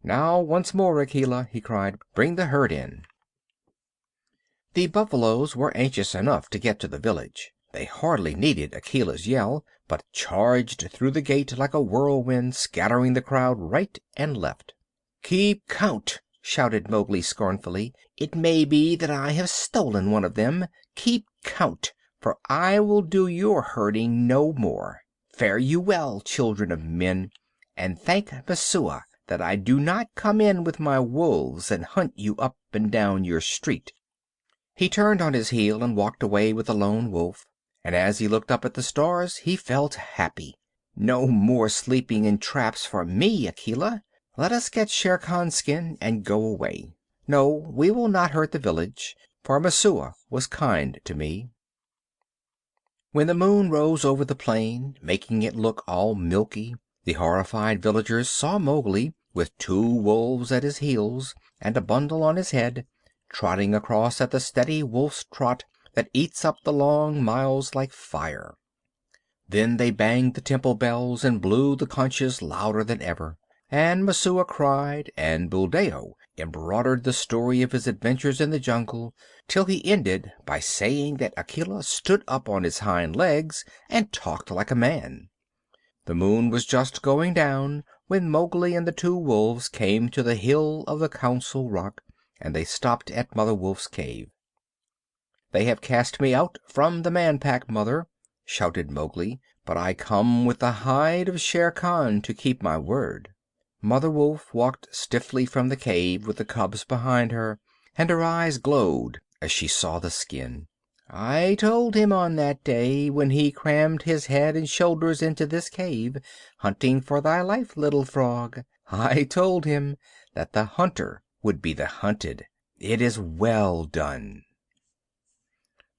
"Now once more, Akela," he cried. "Bring the herd in." The buffaloes were anxious enough to get to the village. They hardly needed Akela's yell, but charged through the gate like a whirlwind, scattering the crowd right and left. "Keep count!" shouted Mowgli scornfully. "It may be that I have stolen one of them. Keep count, for I will do your herding no more. Fare you well, children of men, and thank Messua that I do not come in with my wolves and hunt you up and down your street. He turned on his heel and walked away with the Lone Wolf, and as he looked up at the stars he felt happy. "No more sleeping in traps for me, Akela. Let us get Shere Khan's skin and go away. No, we will not hurt the village, for Messua was kind to me." When the moon rose over the plain, making it look all milky, the horrified villagers saw Mowgli, with 2 wolves at his heels and a bundle on his head, trotting across at the steady wolf's trot that eats up the long miles like fire. Then they banged the temple bells and blew the conches louder than ever, and Messua cried, and Buldeo embroidered the story of his adventures in the jungle, till he ended by saying that Akela stood up on his hind legs and talked like a man. The moon was just going down when Mowgli and the 2 wolves came to the hill of the Council Rock, and they stopped at Mother Wolf's cave. "They have cast me out from the Man Pack, Mother," shouted Mowgli, "but I come with the hide of Shere Khan to keep my word." Mother Wolf walked stiffly from the cave with the cubs behind her, and her eyes glowed as she saw the skin. "I told him on that day when he crammed his head and shoulders into this cave, hunting for thy life, little frog. I told him that the hunter would be the hunted. It is well done."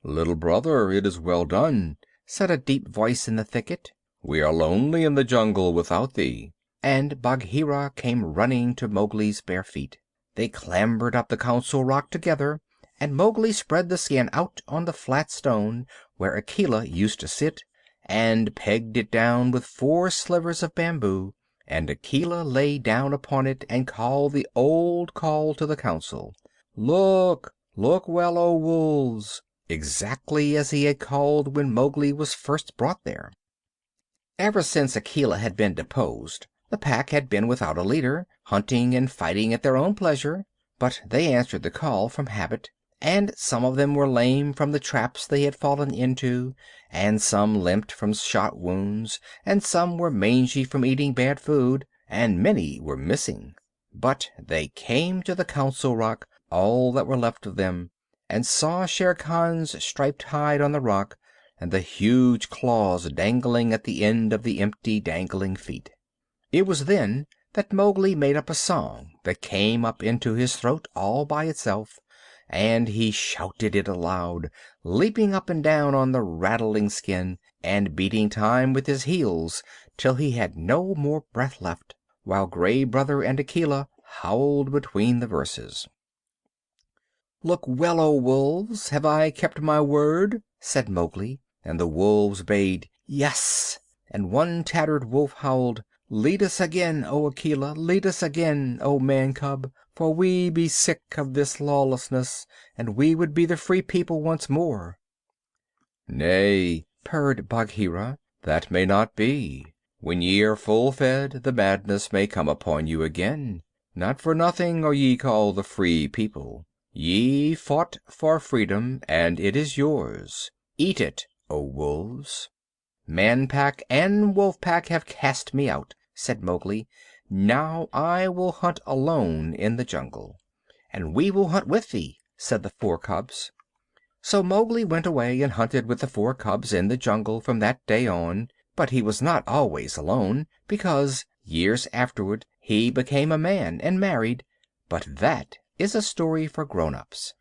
"Little brother, it is well done," said a deep voice in the thicket. "We are lonely in the jungle without thee." And Bagheera came running to Mowgli's bare feet. They clambered up the Council Rock together, and Mowgli spread the skin out on the flat stone where Akela used to sit, and pegged it down with 4 slivers of bamboo, and Akela lay down upon it and called the old call to the council: "Look! Look well, O wolves!" exactly as he had called when Mowgli was first brought there. Ever since Akela had been deposed, the pack had been without a leader, hunting and fighting at their own pleasure, but they answered the call from habit, and some of them were lame from the traps they had fallen into, and some limped from shot wounds, and some were mangy from eating bad food, and many were missing. But they came to the Council Rock, all that were left of them, and saw Shere Khan's striped hide on the rock, and the huge claws dangling at the end of the empty, dangling feet. It was then that Mowgli made up a song that came up into his throat all by itself, and he shouted it aloud, leaping up and down on the rattling skin, and beating time with his heels till he had no more breath left, while Gray Brother and Akela howled between the verses. "Look well, O wolves! Have I kept my word?" said Mowgli, and the wolves bayed "Yes," and one tattered wolf howled: "Lead us again, O Akela! Lead us again, O Man cub! For we be sick of this lawlessness, and we would be the Free People once more." "Nay," purred Bagheera, "that may not be. When ye are full fed, the madness may come upon you again. Not for nothing are ye called the Free People. Ye fought for freedom, and it is yours. Eat it, O wolves." "Man Pack and Wolf Pack have cast me out," said Mowgli. "Now I will hunt alone in the jungle." "And we will hunt with thee," said the 4 cubs. So Mowgli went away and hunted with the 4 cubs in the jungle from that day on, but he was not always alone, because years afterward he became a man and married, but that is a story for grown-ups.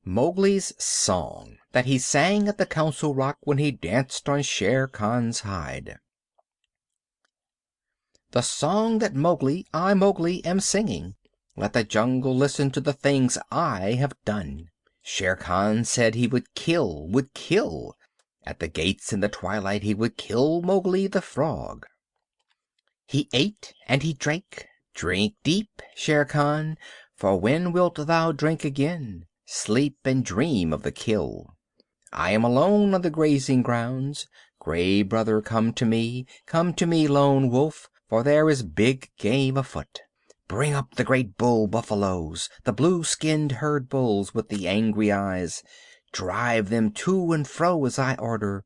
Mowgli's song that he sang at the Council Rock when he danced on Shere Khan's hide. The song that I Mowgli, am singing. Let the jungle listen to the things I have done. Shere Khan said he would kill, would kill. At the gates in the twilight he would kill Mowgli the Frog. He ate and he drank. Drink deep, Shere Khan, for when wilt thou drink again? Sleep and dream of the kill. I am alone on the grazing grounds. Gray Brother, come to me, Lone Wolf, for there is big game afoot. Bring up the great bull buffaloes, the blue-skinned herd bulls with the angry eyes. Drive them to and fro as I order.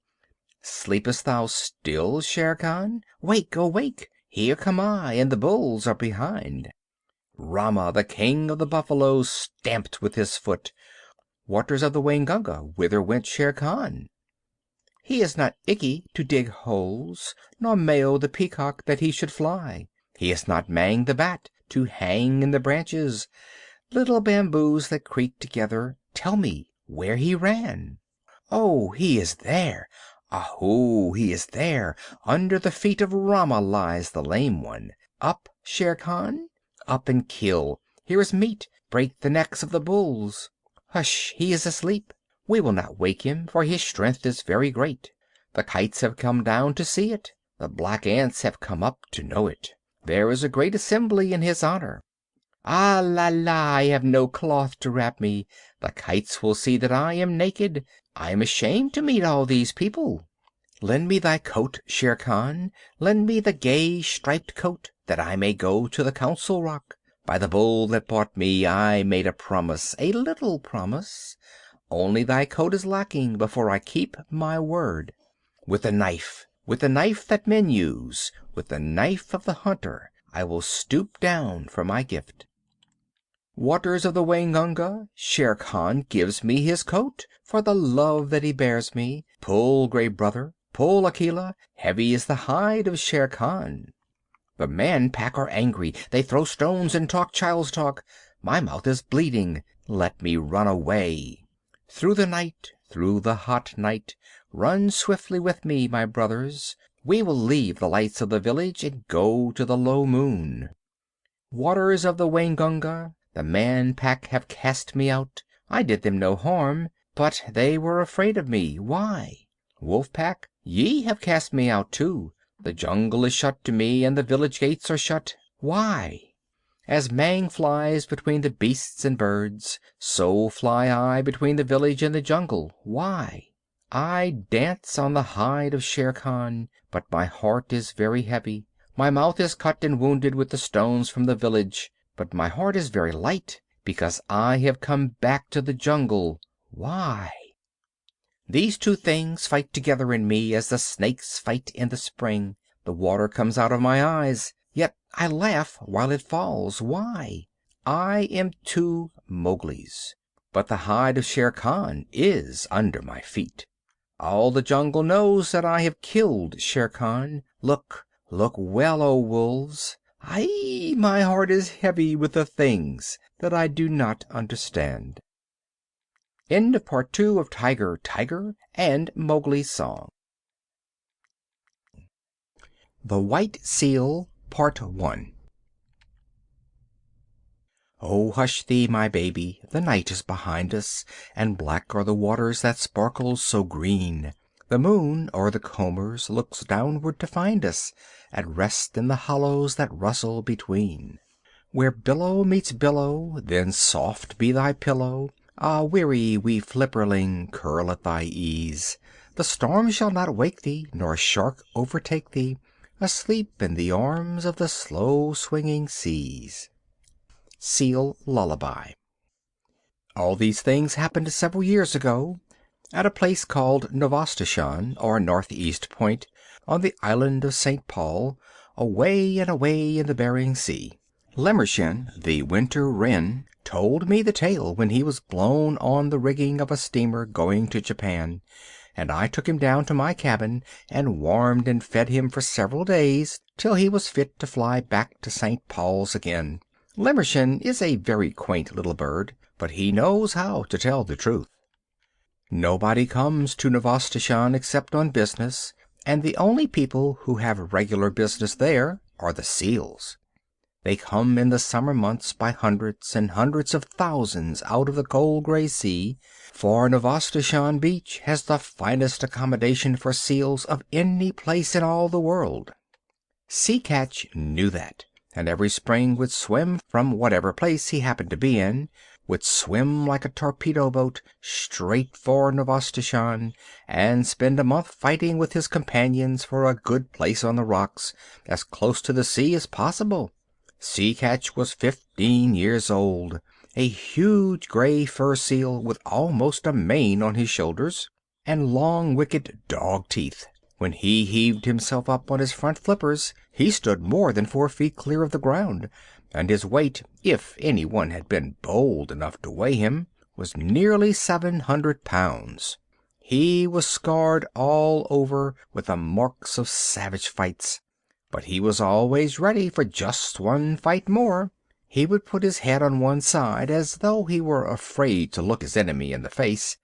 Sleepest thou still, Shere Khan? Wake, awake! Here come I, and the bulls are behind. Rama, the king of the buffaloes, stamped with his foot. Waters of the Waingunga, whither went Shere Khan? He is not Ikki to dig holes, nor Mao the peacock that he should fly. He is not Mang the bat to hang in the branches. Little bamboos that creak together, tell me where he ran. Oh, he is there! Ahoo, he is there! Under the feet of Rama lies the lame one. Up, Shere Khan! Up and kill! Here is meat! Break the necks of the bulls! Hush, he is asleep. We will not wake him, for his strength is very great. The kites have come down to see it. The black ants have come up to know it. There is a great assembly in his honor. Ah la la, I have no cloth to wrap me. The kites will see that I am naked. I am ashamed to meet all these people. Lend me thy coat, Shere Khan. Lend me the gay striped coat, that I may go to the Council Rock. By the bull that bought me, I made a promise, a little promise. Only thy coat is lacking before I keep my word. With the knife that men use, with the knife of the hunter, I will stoop down for my gift. Waters of the Waingunga, Shere Khan gives me his coat for the love that he bears me. Pull, Gray Brother, pull, Akela, heavy is the hide of Shere Khan. The Man Pack are angry, they throw stones and talk child's talk. My mouth is bleeding, let me run away. Through the night, through the hot night, run swiftly with me, my brothers. We will leave the lights of the village and go to the low moon. Waters of the Waingunga, the Man Pack have cast me out. I did them no harm, but they were afraid of me. Why? Wolf Pack, ye have cast me out too. The jungle is shut to me, and the village gates are shut. Why? As Mang flies between the beasts and birds, so fly I between the village and the jungle. Why? I dance on the hide of Shere Khan, but my heart is very heavy. My mouth is cut and wounded with the stones from the village, but my heart is very light, because I have come back to the jungle. Why? These two things fight together in me as the snakes fight in the spring. The water comes out of my eyes, yet I laugh while it falls. Why? I am two Mowglis, but the hide of Shere Khan is under my feet. All the jungle knows that I have killed Shere Khan. Look, look well, O wolves. Aye, my heart is heavy with the things that I do not understand. End of Part 2 of Tiger, and Mowgli's Song. The White Seal, Part 1. Oh, hush thee, my baby, the night is behind us, and black are the waters that sparkle so green. The moon o'er the combers looks downward to find us, at rest in the hollows that rustle between. Where billow meets billow, then soft be thy pillow. Ah, weary wee flipperling, curl at thy ease. The storm shall not wake thee, nor shark overtake thee, asleep in the arms of the slow-swinging seas. Seal Lullaby. All these things happened several years ago, at a place called Novastoshan, or Northeast Point, on the island of St. Paul, away and away in the Bering Sea. Lemmershin, the winter wren, told me the tale when he was blown on the rigging of a steamer going to Japan, and I took him down to my cabin and warmed and fed him for several days till he was fit to fly back to St. Paul's again. Lemmershin is a very quaint little bird, but he knows how to tell the truth. Nobody comes to Novastoshan except on business, and the only people who have regular business there are the seals. They come in the summer months by hundreds and hundreds of thousands out of the cold gray sea, for Novastoshan Beach has the finest accommodation for seals of any place in all the world. Sea Catch knew that, and every spring would swim from whatever place he happened to be in, would swim like a torpedo boat straight for Novastoshan, and spend a month fighting with his companions for a good place on the rocks, as close to the sea as possible. Sea Catch was 15 years old, a huge gray fur seal with almost a mane on his shoulders, and long wicked dog teeth. When he heaved himself up on his front flippers, he stood more than 4 feet clear of the ground, and his weight, if any one had been bold enough to weigh him, was nearly 700 pounds. He was scarred all over with the marks of savage fights, but he was always ready for just one fight more. He would put his head on one side as though he were afraid to look his enemy in the face.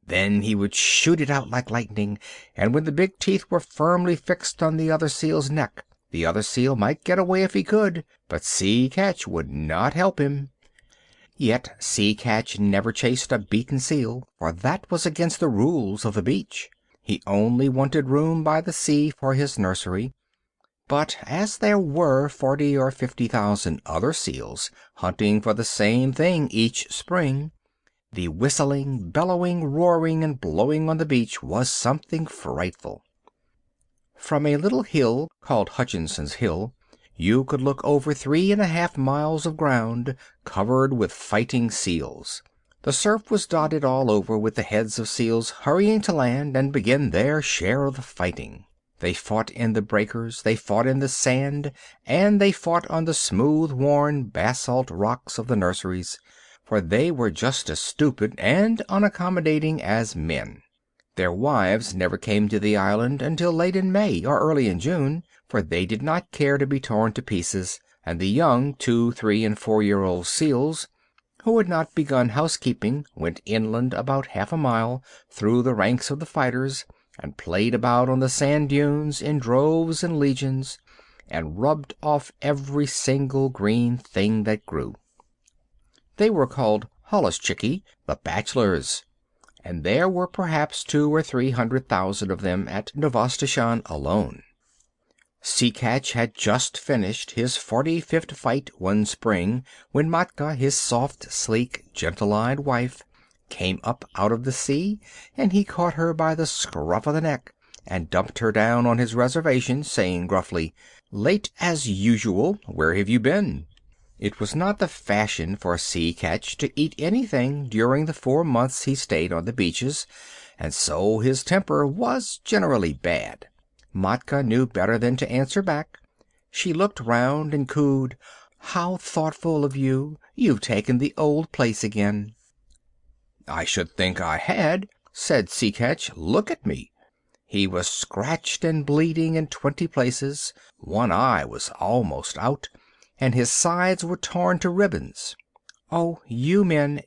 Then he would shoot it out like lightning, and when the big teeth were firmly fixed on the other seal's neck, the other seal might get away if he could, but Sea Catch would not help him. Yet Sea Catch never chased a beaten seal, for that was against the rules of the beach. He only wanted room by the sea for his nursery. But as there were 40 or 50,000 other seals hunting for the same thing each spring, the whistling, bellowing, roaring, and blowing on the beach was something frightful. From a little hill called Hutchinson's Hill you could look over 3½ miles of ground covered with fighting seals. The surf was dotted all over with the heads of seals hurrying to land and begin their share of the fighting. They fought in the breakers, they fought in the sand, and they fought on the smooth-worn basalt rocks of the nurseries, for they were just as stupid and unaccommodating as men. Their wives never came to the island until late in May or early in June, for they did not care to be torn to pieces, and the young 2-, 3-, and 4-year-old seals, who had not begun housekeeping, went inland about half a mile through the ranks of the fighters, and played about on the sand dunes in droves and legions, and rubbed off every single green thing that grew. They were called holluschickie, the bachelors, and there were perhaps 200,000 or 300,000 of them at Novastoshan alone. Sea Catch had just finished his 45th fight one spring when Matka, his soft, sleek, gentle-eyed wife, came up out of the sea, and he caught her by the scruff of the neck and dumped her down on his reservation, saying gruffly, "Late as usual. Where have you been?" It was not the fashion for Sea Catch to eat anything during the 4 months he stayed on the beaches, and so his temper was generally bad. Matka knew better than to answer back. She looked round and cooed, "How thoughtful of you! You've taken the old place again." "I should think I had," said Sea Catch. "Look at me." He was scratched and bleeding in 20 places, one eye was almost out, and his sides were torn to ribbons. "Oh, you men,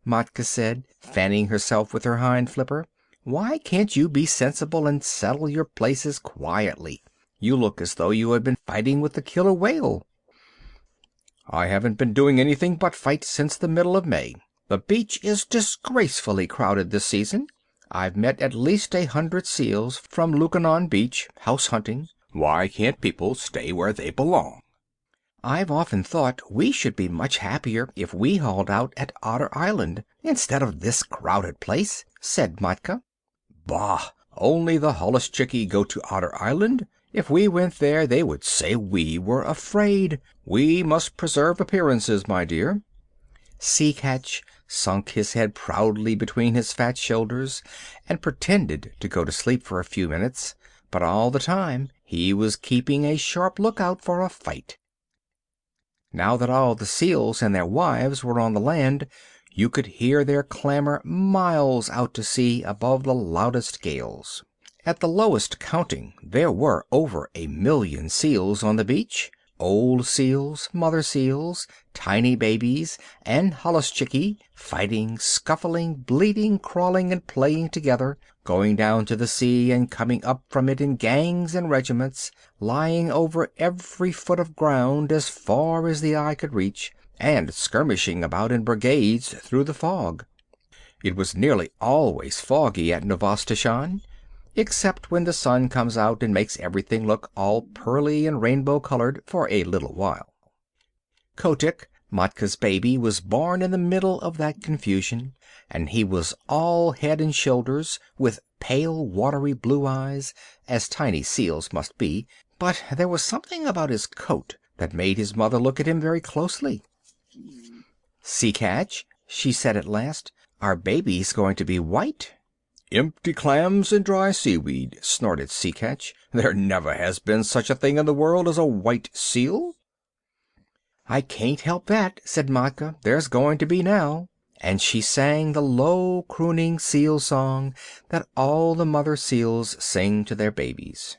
Matka said, fanning herself with her hind flipper. "Why can't you be sensible and settle your places quietly? You look as though you had been fighting with the killer whale." "I haven't been doing anything but fight since the middle of May. The beach is disgracefully crowded this season. I've met at least 100 seals from Lukannon Beach, house hunting. Why can't people stay where they belong?" "I've often thought we should be much happier if we hauled out at Otter Island instead of this crowded place," said Matka. "Bah! Only the holluschickie go to Otter Island. If we went there they would say we were afraid. We must preserve appearances, my dear." Sea Catch sunk his head proudly between his fat shoulders and pretended to go to sleep for a few minutes, but all the time he was keeping a sharp lookout for a fight. Now that all the seals and their wives were on the land, you could hear their clamor miles out to sea above the loudest gales. At the lowest counting there were over 1,000,000 seals on the beach. Old seals, mother seals, tiny babies, and holluschickie, fighting, scuffling, bleeding, crawling, and playing together, going down to the sea and coming up from it in gangs and regiments, lying over every foot of ground as far as the eye could reach, and skirmishing about in brigades through the fog. It was nearly always foggy at Novastoshan, except when the sun comes out and makes everything look all pearly and rainbow-colored for a little while. Kotick, Matka's baby, was born in the middle of that confusion, and he was all head and shoulders, with pale, watery blue eyes, as tiny seals must be, but there was something about his coat that made his mother look at him very closely. "Sea Catch," she said at last, "our baby's going to be white." "Empty clams and dry seaweed," snorted Sea Catch. "There never has been such a thing in the world as a white seal." "I can't help that," said Matka. "There's going to be now." and she sang the low crooning seal song that all the mother seals sing to their babies.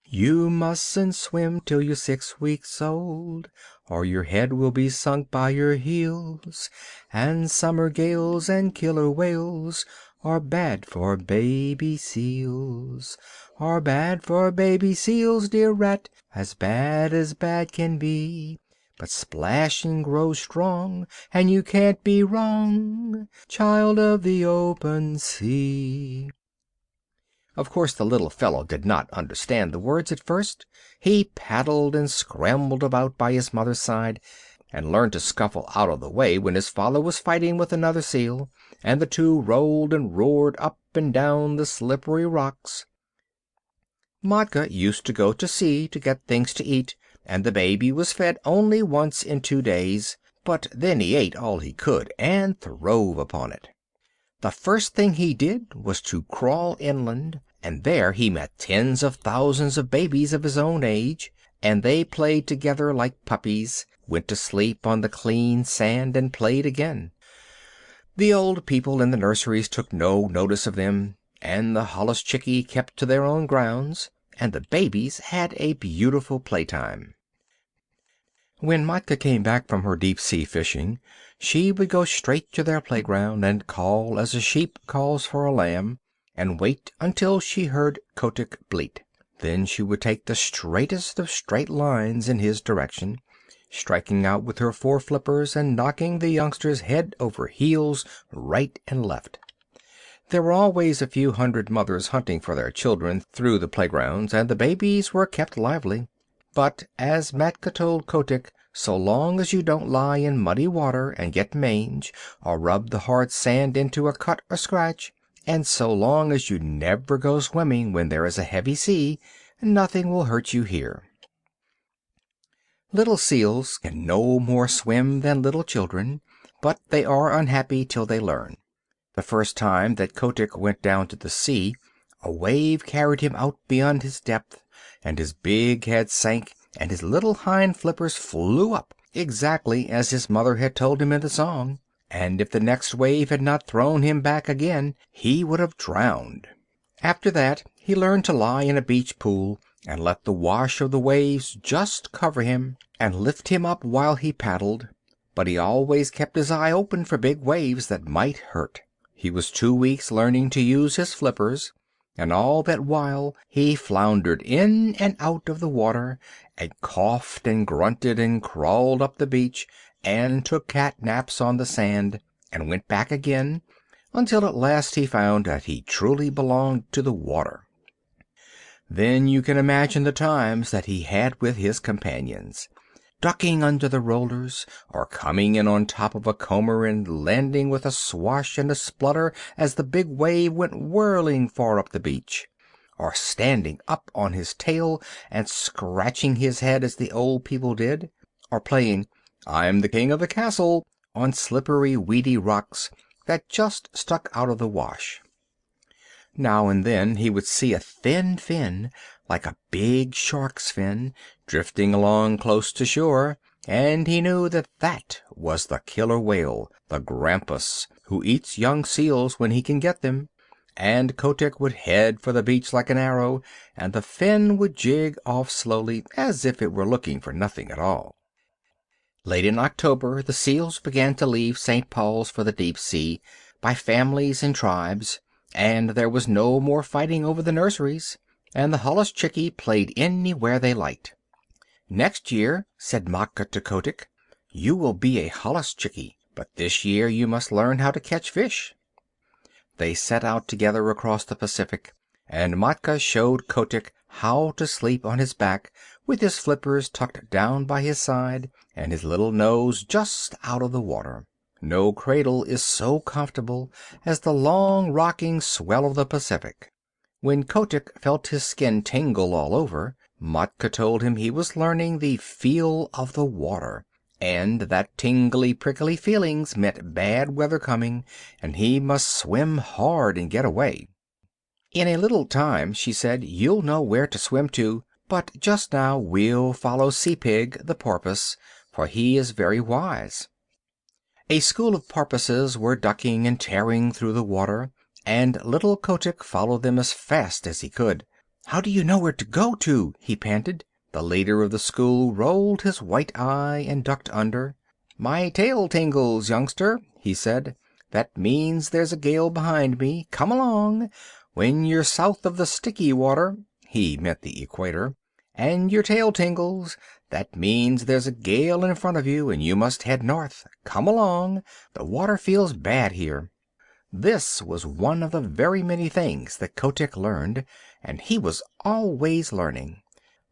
You mustn't swim till you're 6 weeks old, or your head will be sunk by your heels, and summer gales and killer whales are bad for baby seals, are bad for baby seals, dear rat, as bad can be. But splash and grow strong, and you can't be wrong, child of the open sea. Of course the little fellow did not understand the words at first. He paddled and scrambled about by his mother's side, and learned to scuffle out of the way when his father was fighting with another seal, and the two rolled and roared up and down the slippery rocks. Matka used to go to sea to get things to eat, and the baby was fed only once in 2 days, but then he ate all he could and throve upon it. The first thing he did was to crawl inland, and there he met tens of thousands of babies of his own age, and they played together like puppies, went to sleep on the clean sand, and played again. The old people in the nurseries took no notice of them, and the holluschickie kept to their own grounds, and the babies had a beautiful playtime. When Matka came back from her deep-sea fishing, she would go straight to their playground and call as a sheep calls for a lamb, and wait until she heard Kotick bleat. Then she would take the straightest of straight lines in his direction, striking out with her 4 flippers and knocking the youngsters head over heels right and left. There were always a few hundred mothers hunting for their children through the playgrounds, and the babies were kept lively. But, as Matka told Kotick, so long as you don't lie in muddy water and get mange, or rub the hard sand into a cut or scratch, and so long as you never go swimming when there is a heavy sea, nothing will hurt you here. Little seals can no more swim than little children, but they are unhappy till they learn. The first time that Kotick went down to the sea, a wave carried him out beyond his depth, and his big head sank, and his little hind flippers flew up, exactly as his mother had told him in the song, and if the next wave had not thrown him back again, he would have drowned. After that he learned to lie in a beach pool, and let the wash of the waves just cover him, and lift him up while he paddled, but he always kept his eye open for big waves that might hurt. He was 2 weeks learning to use his flippers, and all that while he floundered in and out of the water, and coughed and grunted and crawled up the beach, and took cat naps on the sand, and went back again, until at last he found that he truly belonged to the water. Then you can imagine the times that he had with his companions, ducking under the rollers, or coming in on top of a comber and landing with a swash and a splutter as the big wave went whirling far up the beach, or standing up on his tail and scratching his head as the old people did, or playing "I'm the king of the castle" on slippery, weedy rocks that just stuck out of the wash. Now and then he would see a thin fin, like a big shark's fin, drifting along close to shore, and he knew that that was the killer whale, the grampus, who eats young seals when he can get them, and Kotick would head for the beach like an arrow, and the fin would jig off slowly, as if it were looking for nothing at all. Late in October the seals began to leave St. Paul's for the deep sea, by families and tribes, and there was no more fighting over the nurseries, and the holluschickie played anywhere they liked. "Next year," said Matka to Kotick, "you will be a holluschickie, but this year you must learn how to catch fish." They set out together across the Pacific, and Matka showed Kotick how to sleep on his back, with his flippers tucked down by his side, and his little nose just out of the water. No cradle is so comfortable as the long rocking swell of the Pacific. When Kotick felt his skin tingle all over, Matka told him he was learning the feel of the water, and that tingly, prickly feelings meant bad weather coming, and he must swim hard and get away. "In a little time," she said, "you'll know where to swim to, but just now we'll follow Sea Pig, the porpoise, for he is very wise." A school of porpoises were ducking and tearing through the water, and little Kotick followed them as fast as he could. "How do you know where to go to?" he panted. The leader of the school rolled his white eye and ducked under. "My tail tingles, youngster," he said. "That means there's a gale behind me. Come along. When you're south of the sticky water," he meant the equator, "and your tail tingles, that means there's a gale in front of you and you must head north. Come along. The water feels bad here." This was one of the very many things that Kotick learned, and he was always learning.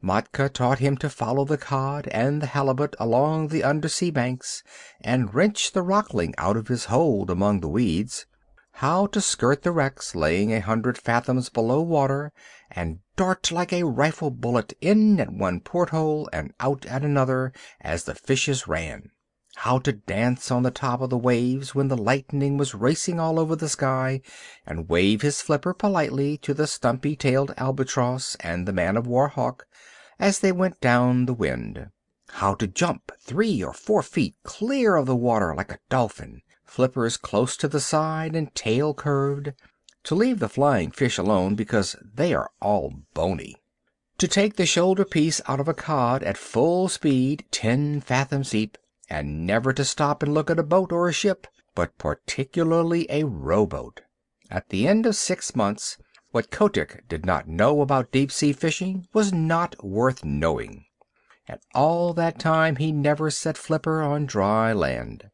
Matka taught him to follow the cod and the halibut along the undersea banks, and wrench the rockling out of his hold among the weeds; how to skirt the wrecks laying 100 fathoms below water, and dart like a rifle bullet in at one porthole and out at another as the fishes ran; how to dance on the top of the waves when the lightning was racing all over the sky, and wave his flipper politely to the stumpy-tailed albatross and the man-of-war hawk as they went down the wind; how to jump 3 or 4 feet clear of the water like a dolphin, flippers close to the side and tail curved; to leave the flying fish alone because they are all bony; to take the shoulder piece out of a cod at full speed 10 fathoms deep, and never to stop and look at a boat or a ship, but particularly a rowboat. At the end of 6 months, what Kotick did not know about deep-sea fishing was not worth knowing. And all that time he never set flipper on dry land.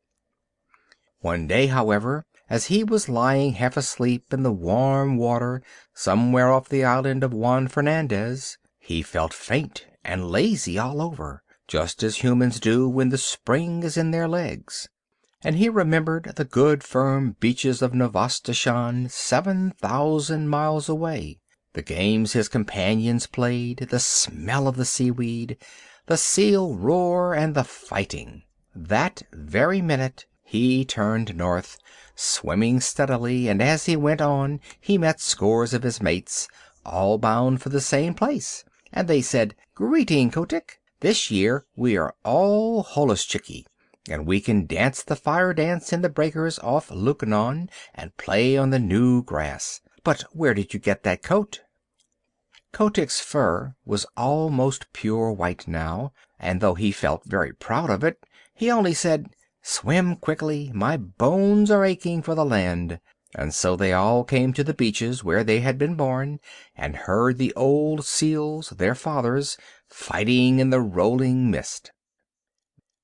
One day, however, as he was lying half asleep in the warm water somewhere off the island of Juan Fernandez, he felt faint and lazy all over, just as humans do when the spring is in their legs. And he remembered the good firm beaches of Novastoshan 7,000 miles away, the games his companions played, the smell of the seaweed, the seal roar, and the fighting. That very minute he turned north, swimming steadily, and as he went on he met scores of his mates, all bound for the same place, and they said, "Greeting, Kotick. This year we are all holluschickie, and we can dance the fire dance in the breakers off Lukannon and play on the new grass. But where did you get that coat?" Kotick's fur was almost pure white now, and though he felt very proud of it, he only said, "Swim quickly, my bones are aching for the land." And so they all came to the beaches where they had been born, and heard the old seals, their fathers, fighting in the rolling mist.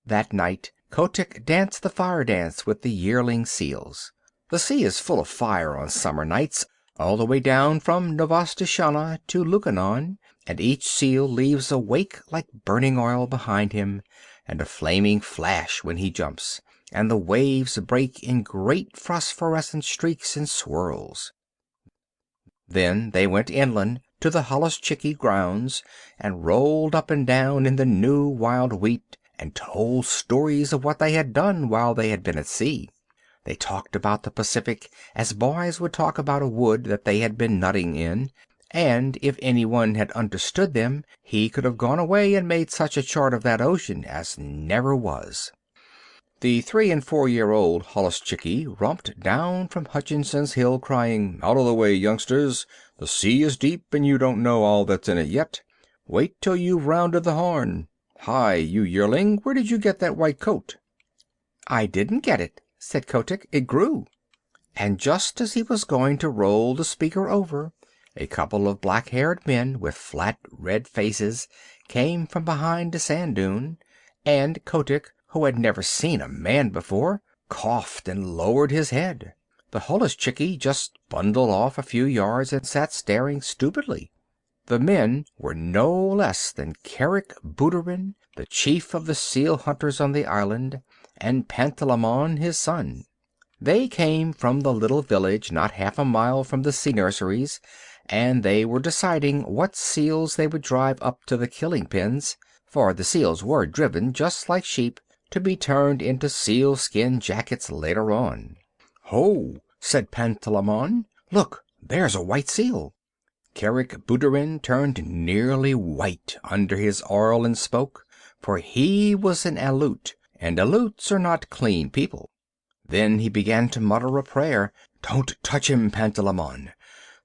That night Kotick danced the fire dance with the yearling seals. The sea is full of fire on summer nights, all the way down from Novastoshnah to Lukannon, and each seal leaves a wake like burning oil behind him, and a flaming flash when he jumps, and the waves break in great phosphorescent streaks and swirls. Then they went inland to the holluschickie grounds, and rolled up and down in the new wild wheat, and told stories of what they had done while they had been at sea. They talked about the Pacific as boys would talk about a wood that they had been nutting in, and if anyone had understood them he could have gone away and made such a chart of that ocean as never was. The 3- and 4-year-old holluschickie romped down from Hutchinson's Hill crying, "Out of the way, youngsters! The sea is deep and you don't know all that's in it yet. Wait till you've rounded the Horn. Hi, you yearling, where did you get that white coat?" "I didn't get it," said Kotick. "It grew." And just as he was going to roll the speaker over, a couple of black-haired men with flat red faces came from behind a sand dune, and Kotick, who had never seen a man before, coughed and lowered his head. The holluschickie just bundled off a few yards and sat staring stupidly. The men were no less than Kerick Booterin, the chief of the seal hunters on the island, and Pantalaimon, his son. They came from the little village not half a mile from the sea nurseries, and they were deciding what seals they would drive up to the killing pens, for the seals were driven, just like sheep, to be turned into sealskin jackets later on. "Ho!" said Pantalaimon. "Look, there's a white seal." Kerick Booterin turned nearly white under his oil and smoke, for he was an Aleut, and Aleuts are not clean people. Then he began to mutter a prayer. "Don't touch him, Pantalaimon.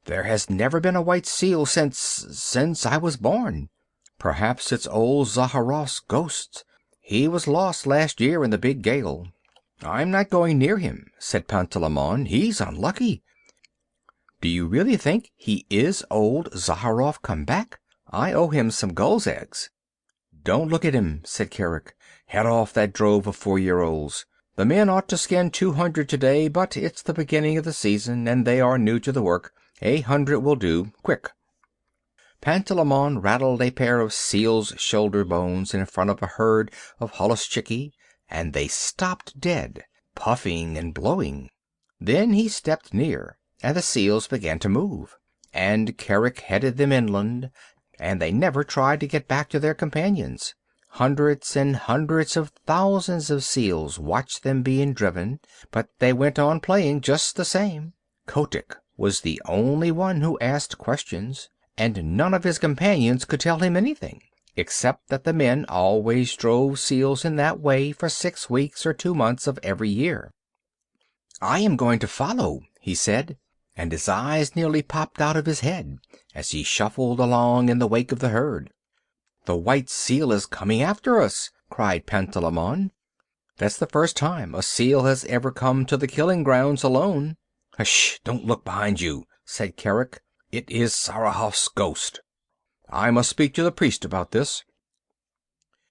There has never been a white seal since I was born. Perhaps it's old Zaharrof's ghost. He was lost last year in the big gale." "I'm not going near him," said Pantalaimon. "He's unlucky." "Do you really think he is old Zaharrof come back? I owe him some gulls' eggs." "Don't look at him," said Kerick. "Head off that drove of 4-year-olds. The men ought to skin 200 today, but it's the beginning of the season, and they are new to the work. 100 will do. Quick." Pantalaimon rattled a pair of seal's shoulder bones in front of a herd of holluschickie, and they stopped dead, puffing and blowing. Then he stepped near, and the seals began to move, and Kerick headed them inland, and they never tried to get back to their companions. Hundreds and hundreds of thousands of seals watched them being driven, but they went on playing just the same. Kotick was the only one who asked questions, and none of his companions could tell him anything, except that the men always drove seals in that way for 6 weeks or 2 months of every year. "I am going to follow," he said, and his eyes nearly popped out of his head as he shuffled along in the wake of the herd. "The white seal is coming after us!" cried Pantalaimon. "That's the first time a seal has ever come to the killing grounds alone." "Hush! Don't look behind you," said Kerick. "It is Zaharrof's ghost. I must speak to the priest about this."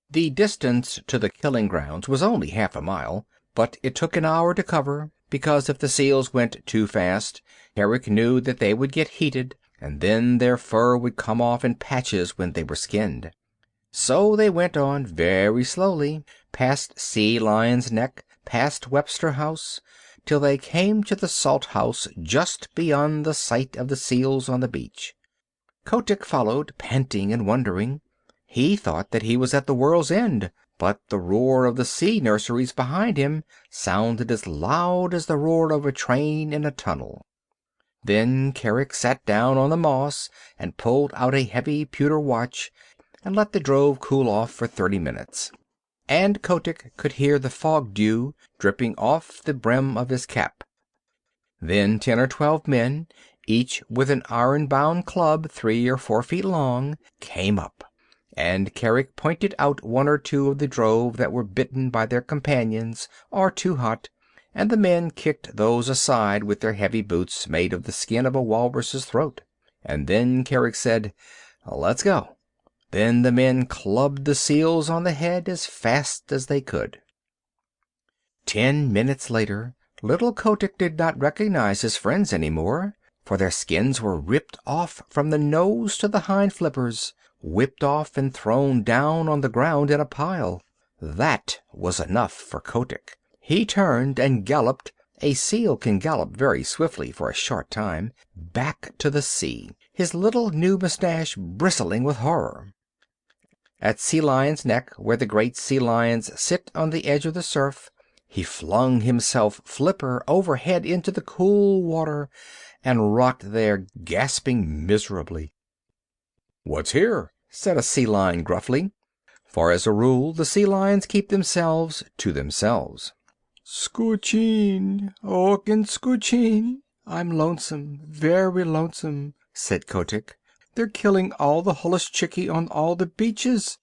The distance to the killing grounds was only half a mile, but it took an hour to cover, because if the seals went too fast, Kerick knew that they would get heated, and then their fur would come off in patches when they were skinned. So they went on very slowly, past Sea Lion's Neck, past Webster House, till they came to the salt house just beyond the sight of the seals on the beach. Kotick followed, panting and wondering. He thought that he was at the world's end, but the roar of the sea nurseries behind him sounded as loud as the roar of a train in a tunnel. Then Kerick sat down on the moss and pulled out a heavy pewter watch and let the drove cool off for 30 minutes. And Kotick could hear the fog dew dripping off the brim of his cap. Then 10 or 12 men, each with an iron-bound club 3 or 4 feet long, came up, and Kerick pointed out 1 or 2 of the drove that were bitten by their companions or too hot, and the men kicked those aside with their heavy boots made of the skin of a walrus's throat. And then Kerick said, "Let's go." Then the men clubbed the seals on the head as fast as they could. 10 minutes later, little Kotick did not recognize his friends any more, for their skins were ripped off from the nose to the hind flippers, whipped off and thrown down on the ground in a pile. That was enough for Kotick. He turned and galloped — a seal can gallop very swiftly for a short time — back to the sea, his little new mustache bristling with horror. At Sea Lion's Neck, where the great sea lions sit on the edge of the surf, he flung himself flipper overhead into the cool water and rocked there, gasping miserably. "What's here?" said a sea lion gruffly, for as a rule the sea lions keep themselves to themselves. "Scoocheen, Ocken Scoocheen, I'm lonesome, very lonesome," said Kotick. "They're killing all the holluschickie on all the beaches."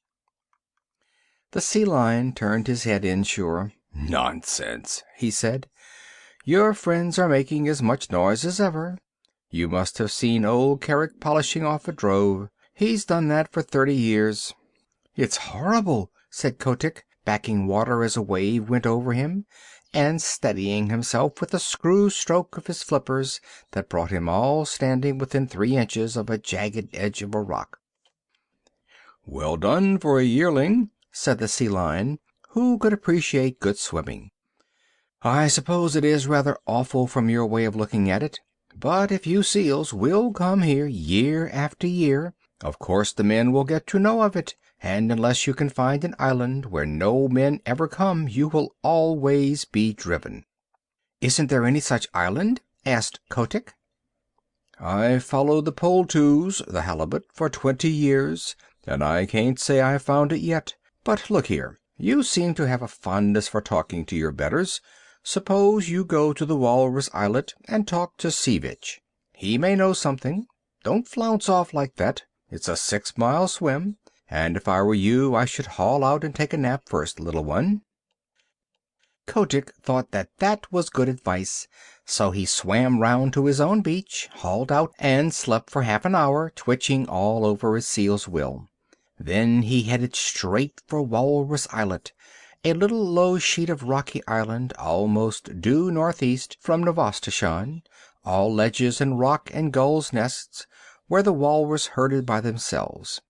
The sea lion turned his head inshore. "Nonsense," he said. "Your friends are making as much noise as ever. You must have seen old Kerick polishing off a drove. He's done that for 30 years. "It's horrible," said Kotick, backing water as a wave went over him, and steadying himself with a screw stroke of his flippers that brought him all standing within 3 inches of a jagged edge of a rock. "Well done for a yearling," said the sea lion, who could appreciate good swimming. "I suppose it is rather awful from your way of looking at it, but if you seals will come here year after year, of course the men will get to know of it, and unless you can find an island where no men ever come, you will always be driven." "Isn't there any such island?" asked Kotick. "I've followed the Poultoos, the halibut, for 20 years, and I can't say I've found it yet. But look here, you seem to have a fondness for talking to your betters. Suppose you go to the walrus islet and talk to Seevich. He may know something. Don't flounce off like that. It's a 6-mile swim, and if I were you I should haul out and take a nap first, little one." Kotick thought that was good advice, so he swam round to his own beach, hauled out, and slept for half an hour, twitching all over as seals will. Then he headed straight for Walrus Islet, a little low sheet of rocky island almost due northeast from Novastoshan, all ledges and rock and gulls' nests, where the walrus herded by themselves.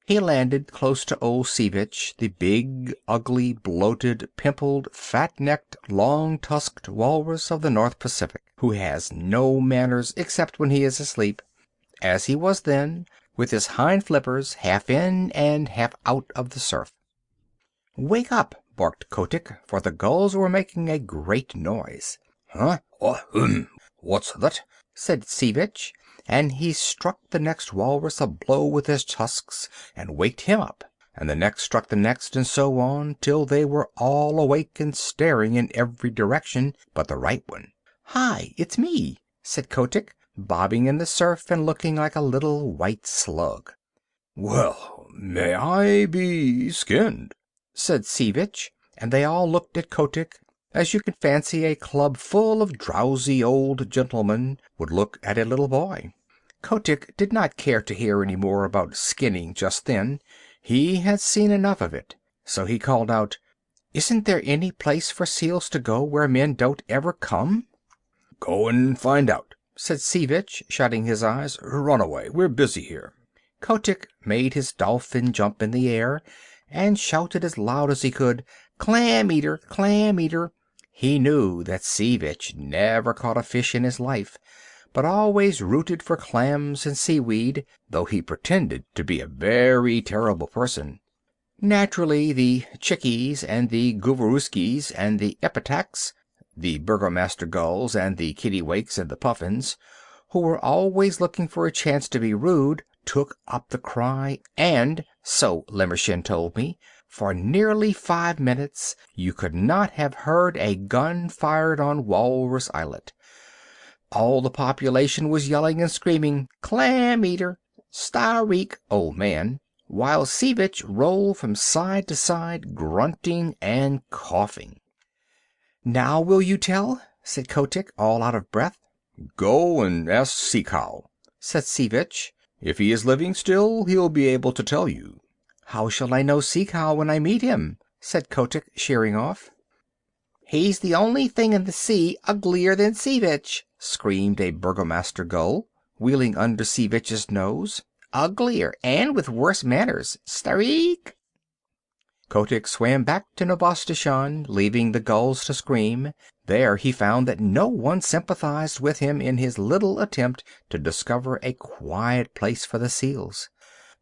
He landed close to old Seevich, the big, ugly, bloated, pimpled, fat-necked, long-tusked walrus of the North Pacific, who has no manners except when he is asleep, as he was then, with his hind flippers half in and half out of the surf. "Wake up!" barked Kotick, for the gulls were making a great noise. "Huh? What's that?" said Seevich, and he struck the next walrus a blow with his tusks and waked him up, and the next struck the next, and so on, till they were all awake and staring in every direction but the right one. "Hi, it's me," said Kotick, bobbing in the surf and looking like a little white slug. "Well, may I be skinned?" said Seevich, and they all looked at Kotick as you can fancy a club full of drowsy old gentlemen would look at a little boy. Kotick did not care to hear any more about skinning just then. He had seen enough of it. So he called out, "Isn't there any place for seals to go where men don't ever come?" "Go and find out," said Seevich, shutting his eyes. "Run away. We're busy here." Kotick made his dolphin jump in the air and shouted as loud as he could, "Clam eater! Clam eater!" He knew that Seevich never caught a fish in his life, but always rooted for clams and seaweed, though he pretended to be a very terrible person. Naturally, the chickies and the goovarooskis and the epitacs, the burgomaster gulls and the kittiwakes and the puffins, who were always looking for a chance to be rude, took up the cry, and, so Limmershin told me, for nearly 5 minutes you could not have heard a gun fired on Walrus Islet. All the population was yelling and screaming, "Clam eater! Styreek, old man!" while Seevich rolled from side to side, grunting and coughing. "Now will you tell?" said Kotick, all out of breath. "Go and ask Sea Cow," said Seevich. "If he is living still, he'll be able to tell you." "How shall I know Sea Cow when I meet him?" said Kotick, sheering off. "He's the only thing in the sea uglier than Seevich!" screamed a burgomaster gull, wheeling under Seevich's nose. "Uglier, and with worse manners. Styreek!" Kotick swam back to Novastoshan, leaving the gulls to scream. There he found that no one sympathized with him in his little attempt to discover a quiet place for the seals.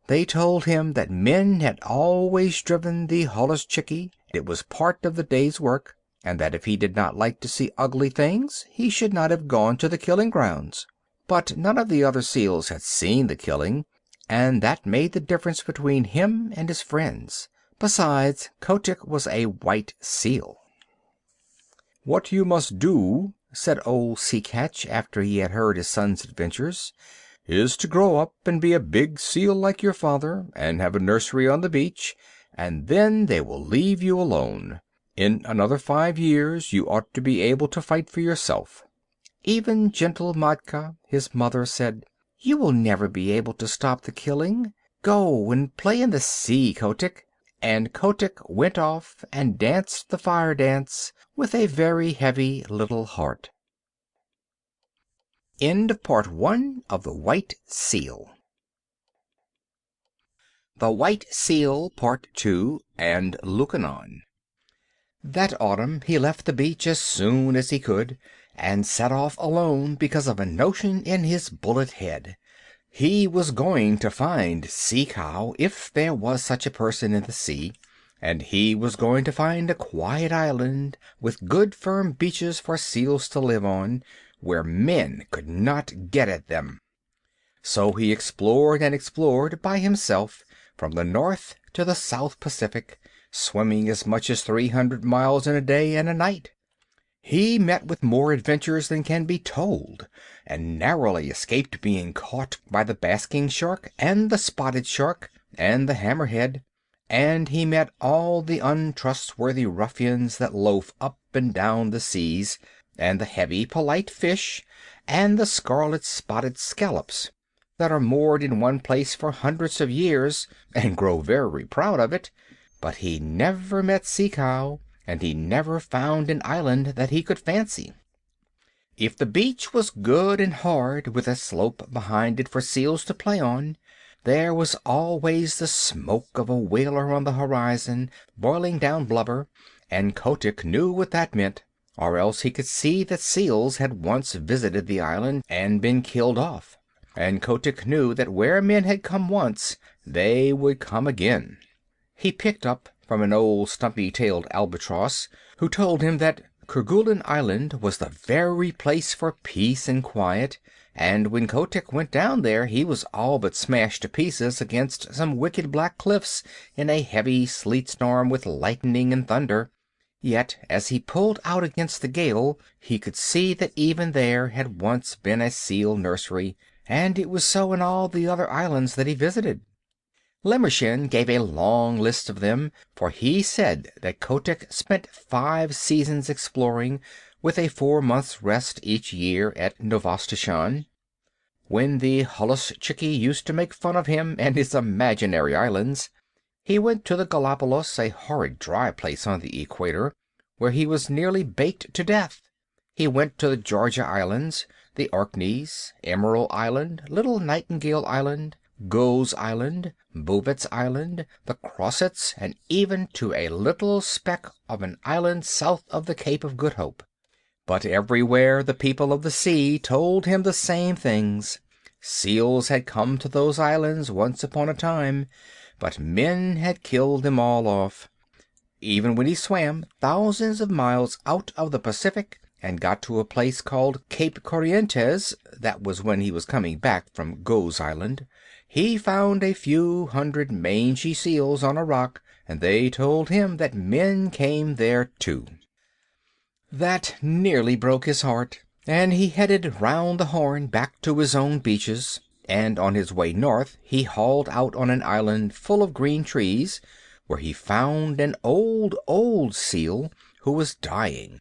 They told him that men had always driven the holluschickie, it was part of the day's work, and that if he did not like to see ugly things he should not have gone to the killing grounds. But none of the other seals had seen the killing, and that made the difference between him and his friends. Besides, Kotick was a white seal. "What you must do," said old Sea Catch, after he had heard his son's adventures, "is to grow up and be a big seal like your father, and have a nursery on the beach, and then they will leave you alone. In another 5 years you ought to be able to fight for yourself." Even gentle Matka, his mother, said, "You will never be able to stop the killing. Go and play in the sea, Kotick." And Kotick went off and danced the fire dance with a very heavy little heart. End of Part 1 of The White Seal. The White Seal, Part 2, and Lukannon. That autumn he left the beach as soon as he could, and set off alone because of a notion in his bullet head. He was going to find Sea Cow, if there was such a person in the sea, and he was going to find a quiet island with good firm beaches for seals to live on, where men could not get at them. So he explored and explored by himself from the North to the South Pacific, swimming as much as 300 miles in a day and a night. He met with more adventures than can be told, and narrowly escaped being caught by the basking shark and the spotted shark and the hammerhead, and he met all the untrustworthy ruffians that loaf up and down the seas, and the heavy, polite fish, and the scarlet-spotted scallops that are moored in one place for hundreds of years and grow very proud of it. But he never met Sea Cow, and he never found an island that he could fancy. If the beach was good and hard, with a slope behind it for seals to play on, there was always the smoke of a whaler on the horizon, boiling down blubber, and Kotick knew what that meant, or else he could see that seals had once visited the island and been killed off, and Kotick knew that where men had come once, they would come again. He picked up from an old stumpy-tailed albatross, who told him that Kerguelen Island was the very place for peace and quiet, and when Kotick went down there he was all but smashed to pieces against some wicked black cliffs in a heavy sleet storm with lightning and thunder. Yet as he pulled out against the gale he could see that even there had once been a seal nursery, and it was so in all the other islands that he visited. Limmershin gave a long list of them, for he said that Kotick spent 5 seasons exploring, with a 4 months' rest each year at Novastoshan. When the Holluschickie used to make fun of him and his imaginary islands, he went to the Galapagos, a horrid dry place on the equator, where he was nearly baked to death. He went to the Georgia Islands, the Orkneys, Emerald Island, Little Nightingale Island, Gough's Island, Bouvet's Island, the Crossets, and even to a little speck of an island south of the Cape of Good Hope. But everywhere the people of the sea told him the same things. Seals had come to those islands once upon a time, but men had killed them all off. Even when he swam thousands of miles out of the Pacific and got to a place called Cape Corrientes, that was when he was coming back from Gough's Island, he found a few hundred mangy seals on a rock, and they told him that men came there too. That nearly broke his heart, and he headed round the Horn back to his own beaches, and on his way north he hauled out on an island full of green trees, where he found an old seal who was dying,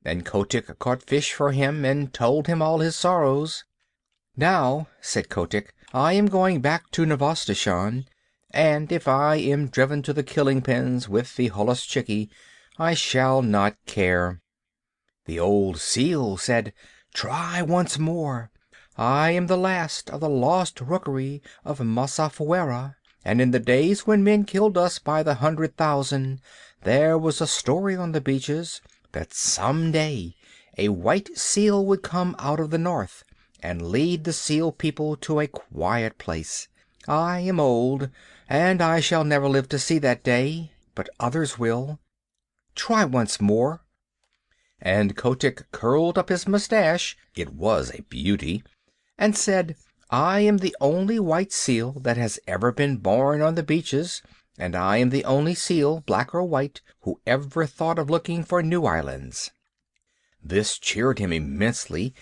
and Kotick caught fish for him and told him all his sorrows. "Now," said Kotick, "I am going back to Novastoshan, and if I am driven to the killing pens with the Holluschickie, I shall not care." The old seal said, "Try once more. I am the last of the lost rookery of Masafuera, and in the days when men killed us by the 100,000, there was a story on the beaches that some day a white seal would come out of the north and lead the seal people to a quiet place. I am old, and I shall never live to see that day, but others will. Try once more." And Kotick curled up his mustache, it was a beauty, and said, "I am the only white seal that has ever been born on the beaches, and I am the only seal, black or white, who ever thought of looking for new islands." This cheered him immensely,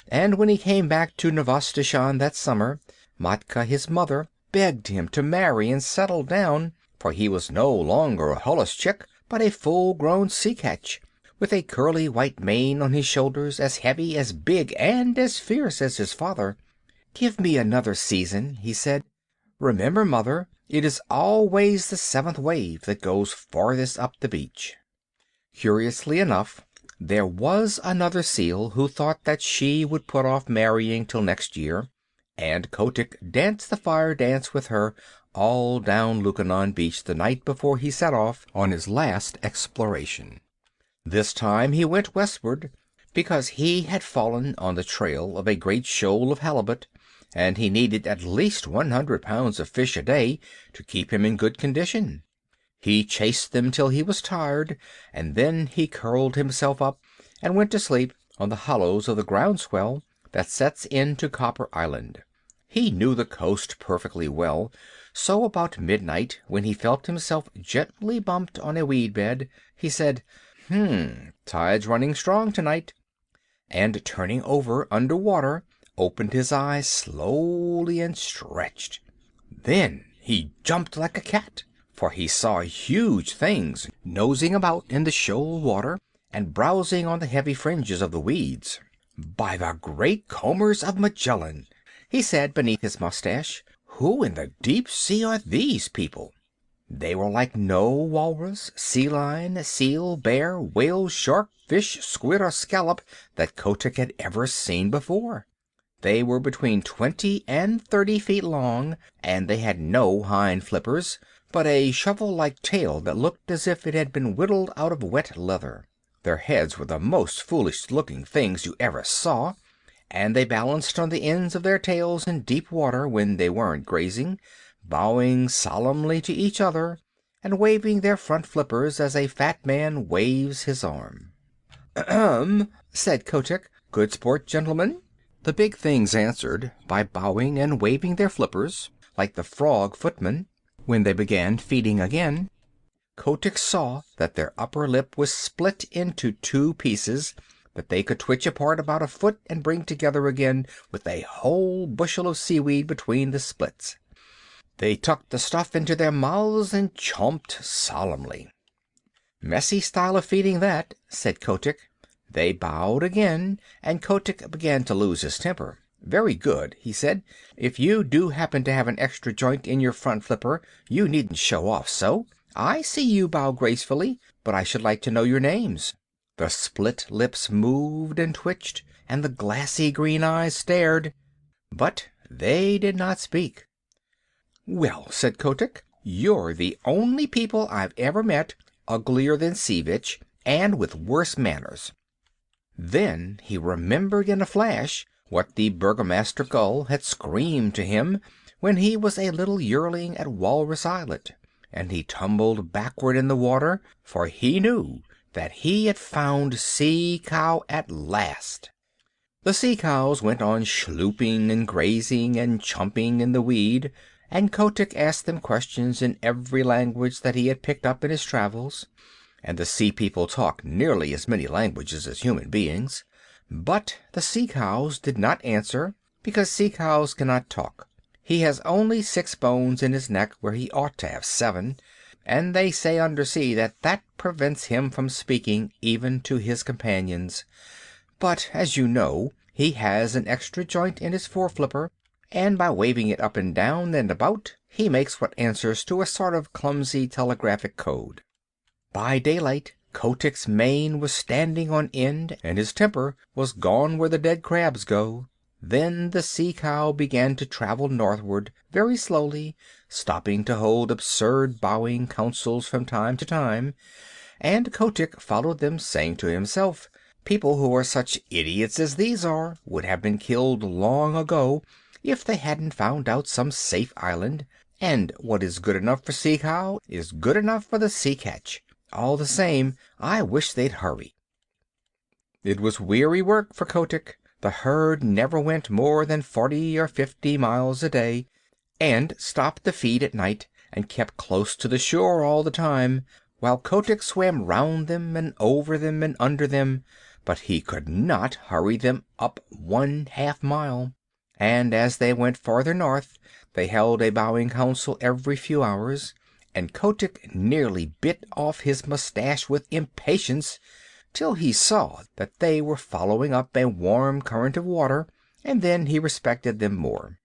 and when he came back to Novastoshan that summer, Matka, his mother, begged him to marry and settle down, for he was no longer a Holluschickie, but a full-grown sea-catch, with a curly white mane on his shoulders, as heavy, as big, and as fierce as his father. "Give me another season," he said. "Remember, Mother, it is always the 7th wave that goes farthest up the beach." Curiously enough, there was another seal who thought that she would put off marrying till next year, and Kotick danced the fire dance with her all down Lukannon beach the night before he set off on his last exploration. This time he went westward, because he had fallen on the trail of a great shoal of halibut, and he needed at least 100 pounds of fish a day to keep him in good condition. He chased them till he was tired, and then he curled himself up and went to sleep on the hollows of the groundswell that sets into Copper Island. He knew the coast perfectly well, so about midnight, when he felt himself gently bumped on a weed bed, he said, Tide's running strong tonight." And turning over under water, opened his eyes slowly and stretched. Then he jumped like a cat, for he saw huge things nosing about in the shoal water and browsing on the heavy fringes of the weeds. "By the great combers of Magellan," he said beneath his mustache, "who in the deep sea are these people?" They were like no walrus, sea lion, seal, bear, whale, shark, fish, squid, or scallop that Kotick had ever seen before. They were between 20 and 30 feet long, and they had no hind flippers, but a shovel-like tail that looked as if it had been whittled out of wet leather. Their heads were the most foolish-looking things you ever saw, and they balanced on the ends of their tails in deep water when they weren't grazing, bowing solemnly to each other and waving their front flippers as a fat man waves his arm. "Ahem," said Kotick. "Good sport, gentlemen." The big things answered by bowing and waving their flippers, like the frog footmen. When they began feeding again, Kotick saw that their upper lip was split into 2 pieces that they could twitch apart about a foot and bring together again with a whole bushel of seaweed between the splits. They tucked the stuff into their mouths and chomped solemnly. "Messy style of feeding, that," said Kotick. They bowed again, and Kotick began to lose his temper. "Very good," he said. "If you do happen to have an extra joint in your front flipper, you needn't show off so. I see you bow gracefully, but I should like to know your names." The split lips moved and twitched, and the glassy green eyes stared, but they did not speak. "Well," said Kotick, "you're the only people I've ever met uglier than Sea-Vitch, and with worse manners." Then he remembered in a flash what the Burgomaster Gull had screamed to him when he was a little yearling at Walrus Islet, and he tumbled backward in the water, for he knew that he had found Sea Cow at last. The sea cows went on schlooping and grazing and chumping in the weed, and Kotick asked them questions in every language that he had picked up in his travels. And the sea people talk nearly as many languages as human beings, but the sea cows did not answer, because sea cows cannot talk. He has only 6 bones in his neck where he ought to have 7, and they say undersea that prevents him from speaking even to his companions. But, as you know, he has an extra joint in his foreflipper, and by waving it up and down and about, he makes what answers to a sort of clumsy telegraphic code. By daylight, Kotick's mane was standing on end, and his temper was gone where the dead crabs go. Then the sea cow began to travel northward, very slowly, stopping to hold absurd bowing councils from time to time, and Kotick followed them, saying to himself, "People who are such idiots as these are would have been killed long ago if they hadn't found out some safe island, and what is good enough for Sea Cow is good enough for the Sea Catch. All the same, I wish they'd hurry." It was weary work for Kotick. The herd never went more than 40 or 50 miles a day, and stopped to feed at night, and kept close to the shore all the time, while Kotick swam round them and over them and under them, but he could not hurry them up 1/2 mile. And as they went farther north, they held a bowing council every few hours, and Kotick nearly bit off his mustache with impatience, till he saw that they were following up a warm current of water, and then he respected them more.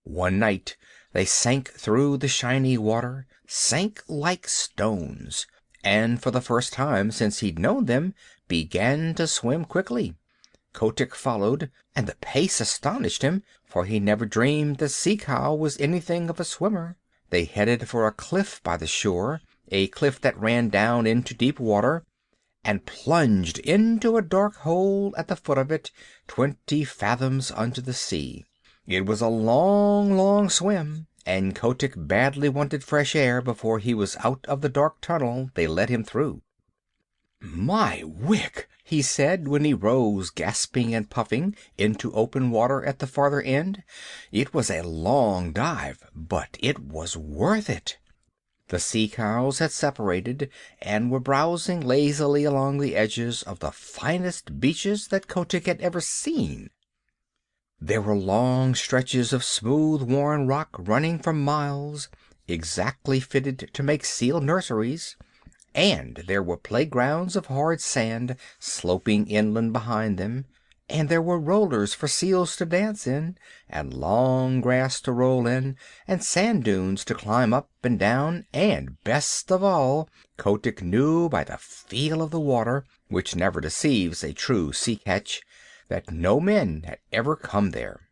One night they sank through the shiny water, sank like stones, and for the first time since he'd known them, began to swim quickly. Kotick followed, and the pace astonished him, for he never dreamed that Sea Cow was anything of a swimmer. They headed for a cliff by the shore, a cliff that ran down into deep water, and plunged into a dark hole at the foot of it, 20 fathoms under the sea. It was a long, long swim, and Kotick badly wanted fresh air before he was out of the dark tunnel they led him through. "My wick!" he said, when he rose gasping and puffing into open water at the farther end. "It was a long dive, but it was worth it." The sea cows had separated and were browsing lazily along the edges of the finest beaches that Kotick had ever seen. There were long stretches of smooth worn rock running for miles, exactly fitted to make seal nurseries, and there were playgrounds of hard sand sloping inland behind them, and there were rollers for seals to dance in, and long grass to roll in, and sand dunes to climb up and down, and, best of all, Kotick knew by the feel of the water, which never deceives a true sea catch, that no men had ever come there.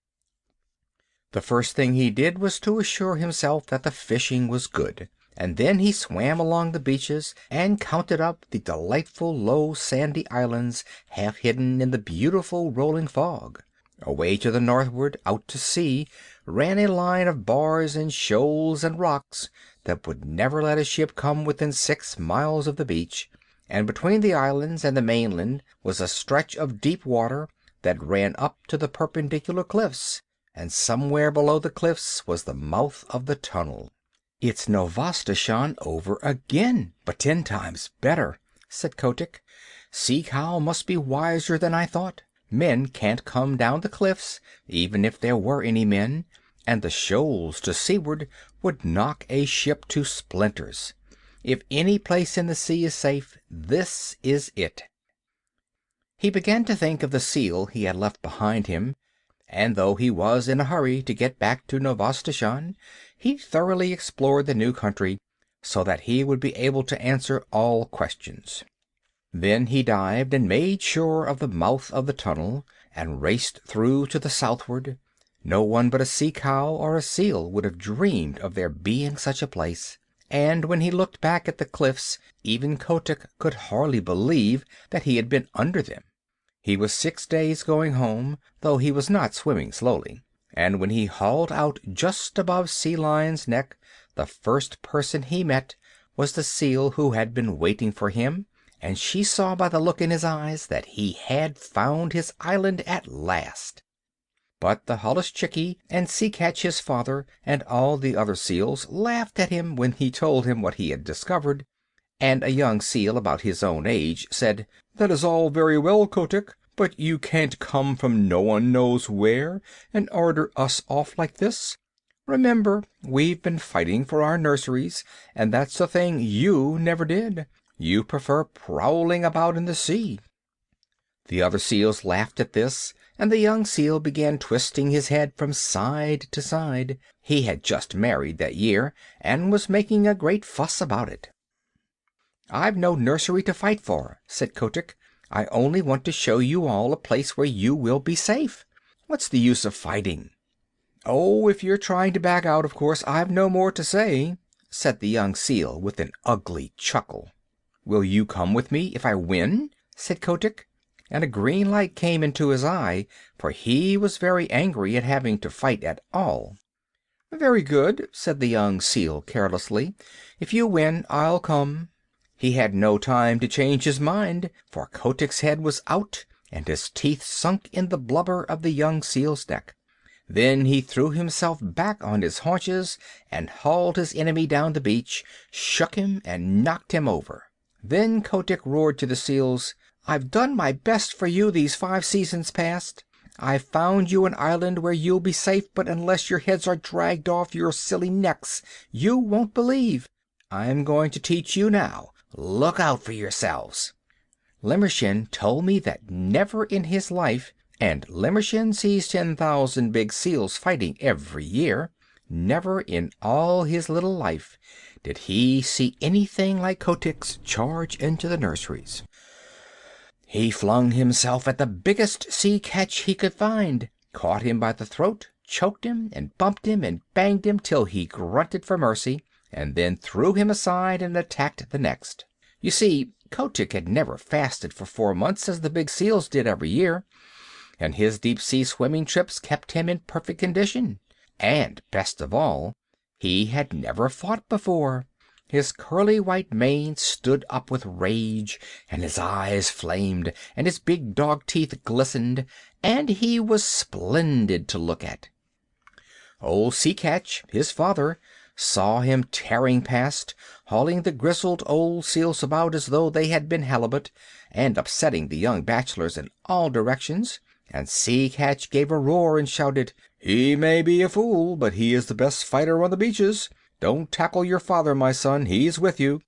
The first thing he did was to assure himself that the fishing was good, and then he swam along the beaches and counted up the delightful low sandy islands half hidden in the beautiful rolling fog. Away to the northward, out to sea, ran a line of bars and shoals and rocks that would never let a ship come within 6 miles of the beach, and between the islands and the mainland was a stretch of deep water that ran up to the perpendicular cliffs, and somewhere below the cliffs was the mouth of the tunnel. "It's Novastoshan over again, but 10 times better," said Kotick. "Sea Cow must be wiser than I thought. Men can't come down the cliffs, even if there were any men, and the shoals to seaward would knock a ship to splinters. If any place in the sea is safe, this is it." He began to think of the seal he had left behind him, and though he was in a hurry to get back to Novastoshan, he thoroughly explored the new country so that he would be able to answer all questions. Then he dived and made sure of the mouth of the tunnel, and raced through to the southward. No one but a sea cow or a seal would have dreamed of there being such a place, and when he looked back at the cliffs even Kotick could hardly believe that he had been under them. He was 6 days going home, though he was not swimming slowly, and when he hauled out just above Sea Lion's neck, the first person he met was the seal who had been waiting for him, and she saw by the look in his eyes that he had found his island at last. But the holluschickie and Sea Catch, his father, and all the other seals laughed at him when he told him what he had discovered, and a young seal about his own age said, "That is all very well, Kotick, but you can't come from no one knows where and order us off like this. Remember, we've been fighting for our nurseries, and that's a thing you never did. You prefer prowling about in the sea." The other seals laughed at this, and the young seal began twisting his head from side to side. He had just married that year, and was making a great fuss about it. "I've no nursery to fight for," said Kotick. "I only want to show you all a place where you will be safe. What's the use of fighting?" "Oh, if you're trying to back out, of course I've no more to say," said the young seal with an ugly chuckle. "Will you come with me if I win?" said Kotick, and a green light came into his eye, for he was very angry at having to fight at all. "Very good," said the young seal carelessly. "If you win, I'll come." He had no time to change his mind, for Kotick's head was out and his teeth sunk in the blubber of the young seal's neck. Then he threw himself back on his haunches and hauled his enemy down the beach, shook him and knocked him over. Then Kotick roared to the seals, "I've done my best for you these 5 seasons past. I've found you an island where you'll be safe, but unless your heads are dragged off your silly necks, you won't believe. I'm going to teach you now. Look out for yourselves." Limmershin told me that never in his life, and Limmershin sees 10,000 big seals fighting every year, never in all his little life did he see anything like Kotick's charge into the nurseries. He flung himself at the biggest sea catch he could find, caught him by the throat, choked him, and bumped him and banged him till he grunted for mercy, and then threw him aside and attacked the next. You see, Kotick had never fasted for 4 months as the big seals did every year, and his deep-sea swimming trips kept him in perfect condition. And, best of all, he had never fought before. His curly white mane stood up with rage, and his eyes flamed, and his big dog teeth glistened, and he was splendid to look at. Old Sea Catch, his father, saw him tearing past, hauling the grizzled old seals about as though they had been halibut, and upsetting the young bachelors in all directions, and Sea Catch gave a roar and shouted, "He may be a fool, but he is the best fighter on the beaches. Don't tackle your father, my son, he's with you."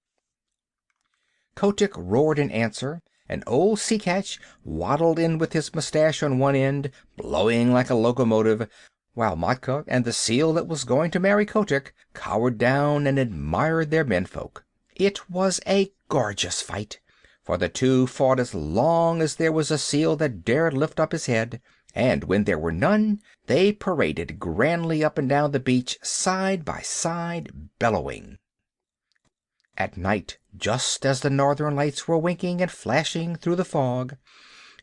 Kotick roared in answer, and old Sea Catch waddled in with his mustache on one end, blowing like a locomotive, while Matka and the seal that was going to marry Kotick cowered down and admired their menfolk. It was a gorgeous fight, for the two fought as long as there was a seal that dared lift up his head, and when there were none, they paraded grandly up and down the beach, side by side, bellowing. At night, just as the northern lights were winking and flashing through the fog,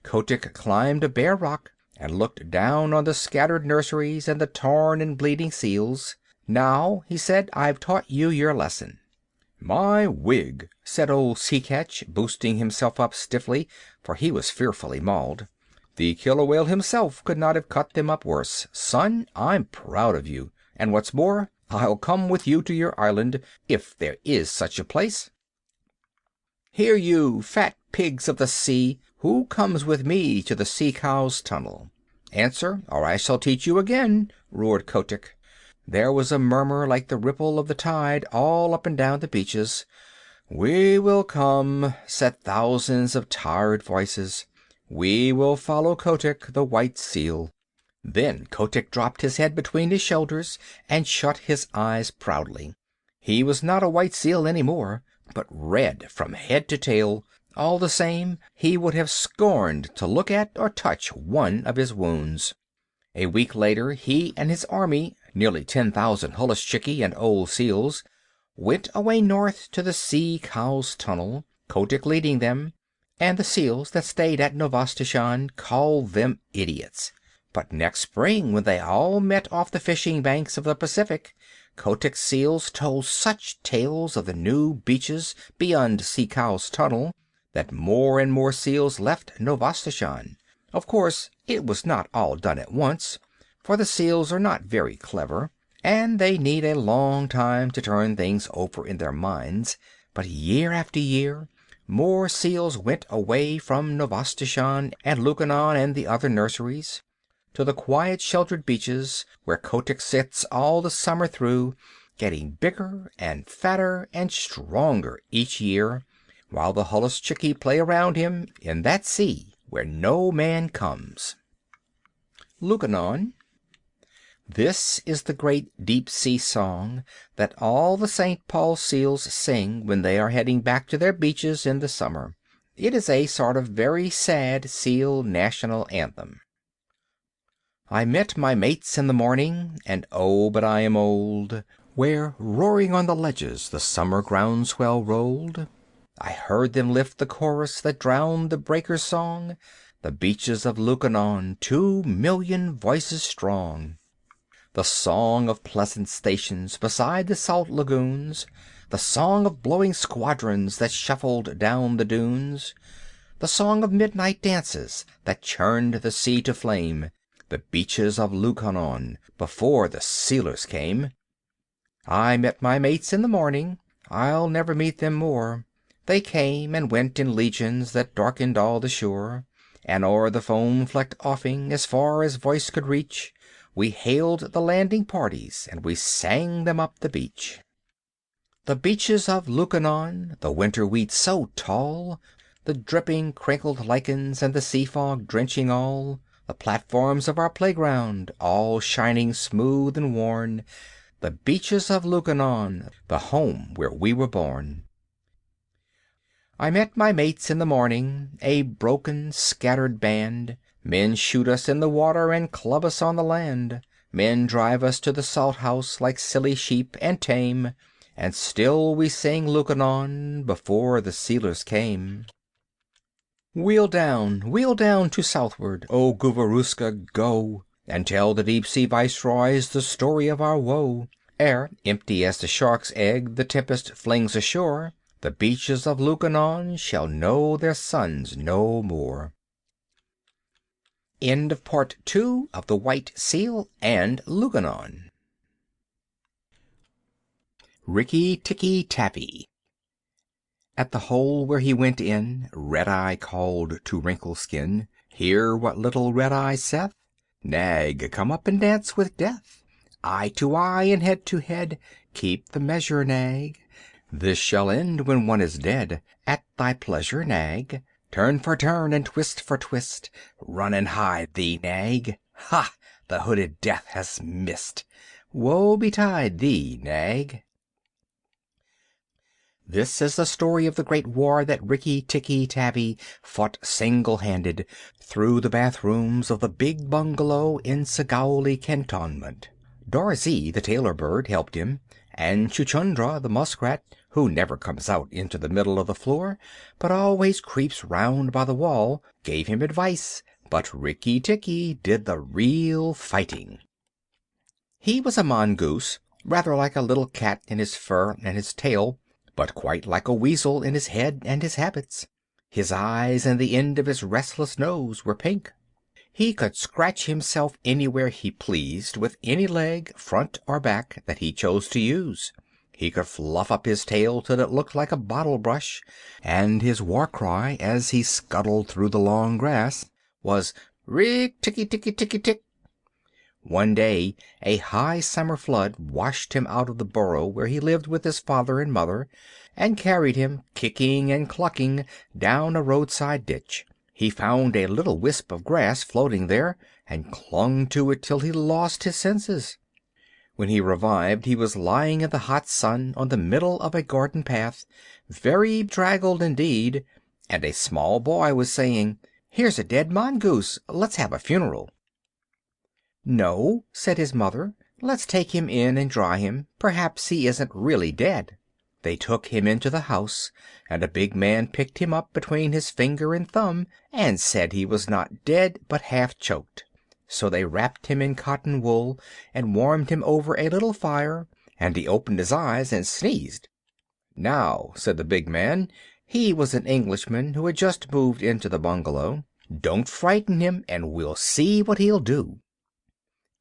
Kotick climbed a bare rock and looked down on the scattered nurseries and the torn and bleeding seals. "Now," he said, "I've taught you your lesson." "My wig!" said old Sea Catch, boosting himself up stiffly, for he was fearfully mauled. "The killer whale himself could not have cut them up worse. Son, I'm proud of you. And what's more, I'll come with you to your island, if there is such a place. Here, you fat pigs of the sea, who comes with me to the Sea Cow's tunnel?" "Answer, or I shall teach you again," roared Kotick. There was a murmur like the ripple of the tide all up and down the beaches. "We will come," said thousands of tired voices. "We will follow Kotick, the white seal." Then Kotick dropped his head between his shoulders and shut his eyes proudly. He was not a white seal any more, but red from head to tail. All the same, he would have scorned to look at or touch one of his wounds. A week later he and his army, nearly 10,000 holluschickie and old seals, went away north to the Sea Cow's tunnel, Kotick leading them, and the seals that stayed at Novastoshan called them idiots. But next spring, when they all met off the fishing banks of the Pacific, Kotick's seals told such tales of the new beaches beyond Sea Cow's tunnel that more and more seals left Novastoshan. Of course, it was not all done at once, for the seals are not very clever, and they need a long time to turn things over in their minds. But year after year, more seals went away from Novastoshan and Lukannon and the other nurseries, to the quiet sheltered beaches where Kotick sits all the summer through, getting bigger and fatter and stronger each year, while the holluschickie play around him in that sea where no man comes. Lukannon. This is the great deep-sea song that all the St. Paul seals sing when they are heading back to their beaches in the summer. It is a sort of very sad seal national anthem. I met my mates in the morning, and oh, but I am old, where, roaring on the ledges, the summer groundswell rolled. I heard them lift the chorus that drowned the breaker's song, the beaches of Lukannon, 2,000,000 voices strong. The song of pleasant stations beside the salt lagoons, the song of blowing squadrons that shuffled down the dunes, the song of midnight dances that churned the sea to flame, the beaches of Lukannon before the sealers came. I met my mates in the morning, I'll never meet them more. They came and went in legions that darkened all the shore, and o'er the foam-flecked offing, as far as voice could reach, we hailed the landing parties and we sang them up the beach. The beaches of Lukannon, the winter wheat so tall, the dripping crinkled lichens and the sea fog drenching all, the platforms of our playground, all shining smooth and worn, the beaches of Lukannon, the home where we were born. I met my mates in the morning, a broken, scattered band. Men shoot us in the water and club us on the land. Men drive us to the salt house like silly sheep and tame, and still we sing Lukannon before the sealers came. Wheel down to southward, O Goovaruska, go, and tell the deep-sea viceroys the story of our woe. Ere, empty as the shark's egg, the tempest flings ashore, the beaches of Lukannon shall know their sons no more. End of Part 2 of The White Seal and Lukannon. Rikki-Tikki-Tavi. At the hole where he went in, Red-Eye called to Wrinkle-Skin, "Hear what little Red-Eye saith? Nag, come up and dance with Death. Eye to eye and head to head, keep the measure, Nag. This shall end when one is dead. At thy pleasure, Nag. Turn for turn and twist for twist. Run and hide thee, Nag. Ha! The hooded Death has missed. Woe betide thee, Nag." This is the story of the great war that Rikki-Tikki-Tavi fought single-handed through the bathrooms of the big bungalow in Segowli Cantonment. Darzee, the tailor bird, helped him, and Chuchundra, the muskrat, who never comes out into the middle of the floor, but always creeps round by the wall, gave him advice, but Rikki-Tikki did the real fighting. He was a mongoose, rather like a little cat in his fur and his tail, but quite like a weasel in his head and his habits. His eyes and the end of his restless nose were pink. He could scratch himself anywhere he pleased with any leg, front or back, that he chose to use. He could fluff up his tail till it looked like a bottle brush, and his war cry, as he scuttled through the long grass, was "Rik-Tikki-Tikki-Tikki-Tick." One day a high summer flood washed him out of the burrow where he lived with his father and mother, and carried him, kicking and clucking, down a roadside ditch. He found a little wisp of grass floating there, and clung to it till he lost his senses. When he revived he was lying in the hot sun on the middle of a garden path, very draggled indeed, and a small boy was saying, "Here's a dead mongoose. Let's have a funeral." "No," said his mother, "let's take him in and dry him. Perhaps he isn't really dead." They took him into the house, and a big man picked him up between his finger and thumb and said he was not dead but half choked. So they wrapped him in cotton wool and warmed him over a little fire, and he opened his eyes and sneezed. "Now," said the big man, he was an Englishman who had just moved into the bungalow, "don't frighten him and we'll see what he'll do."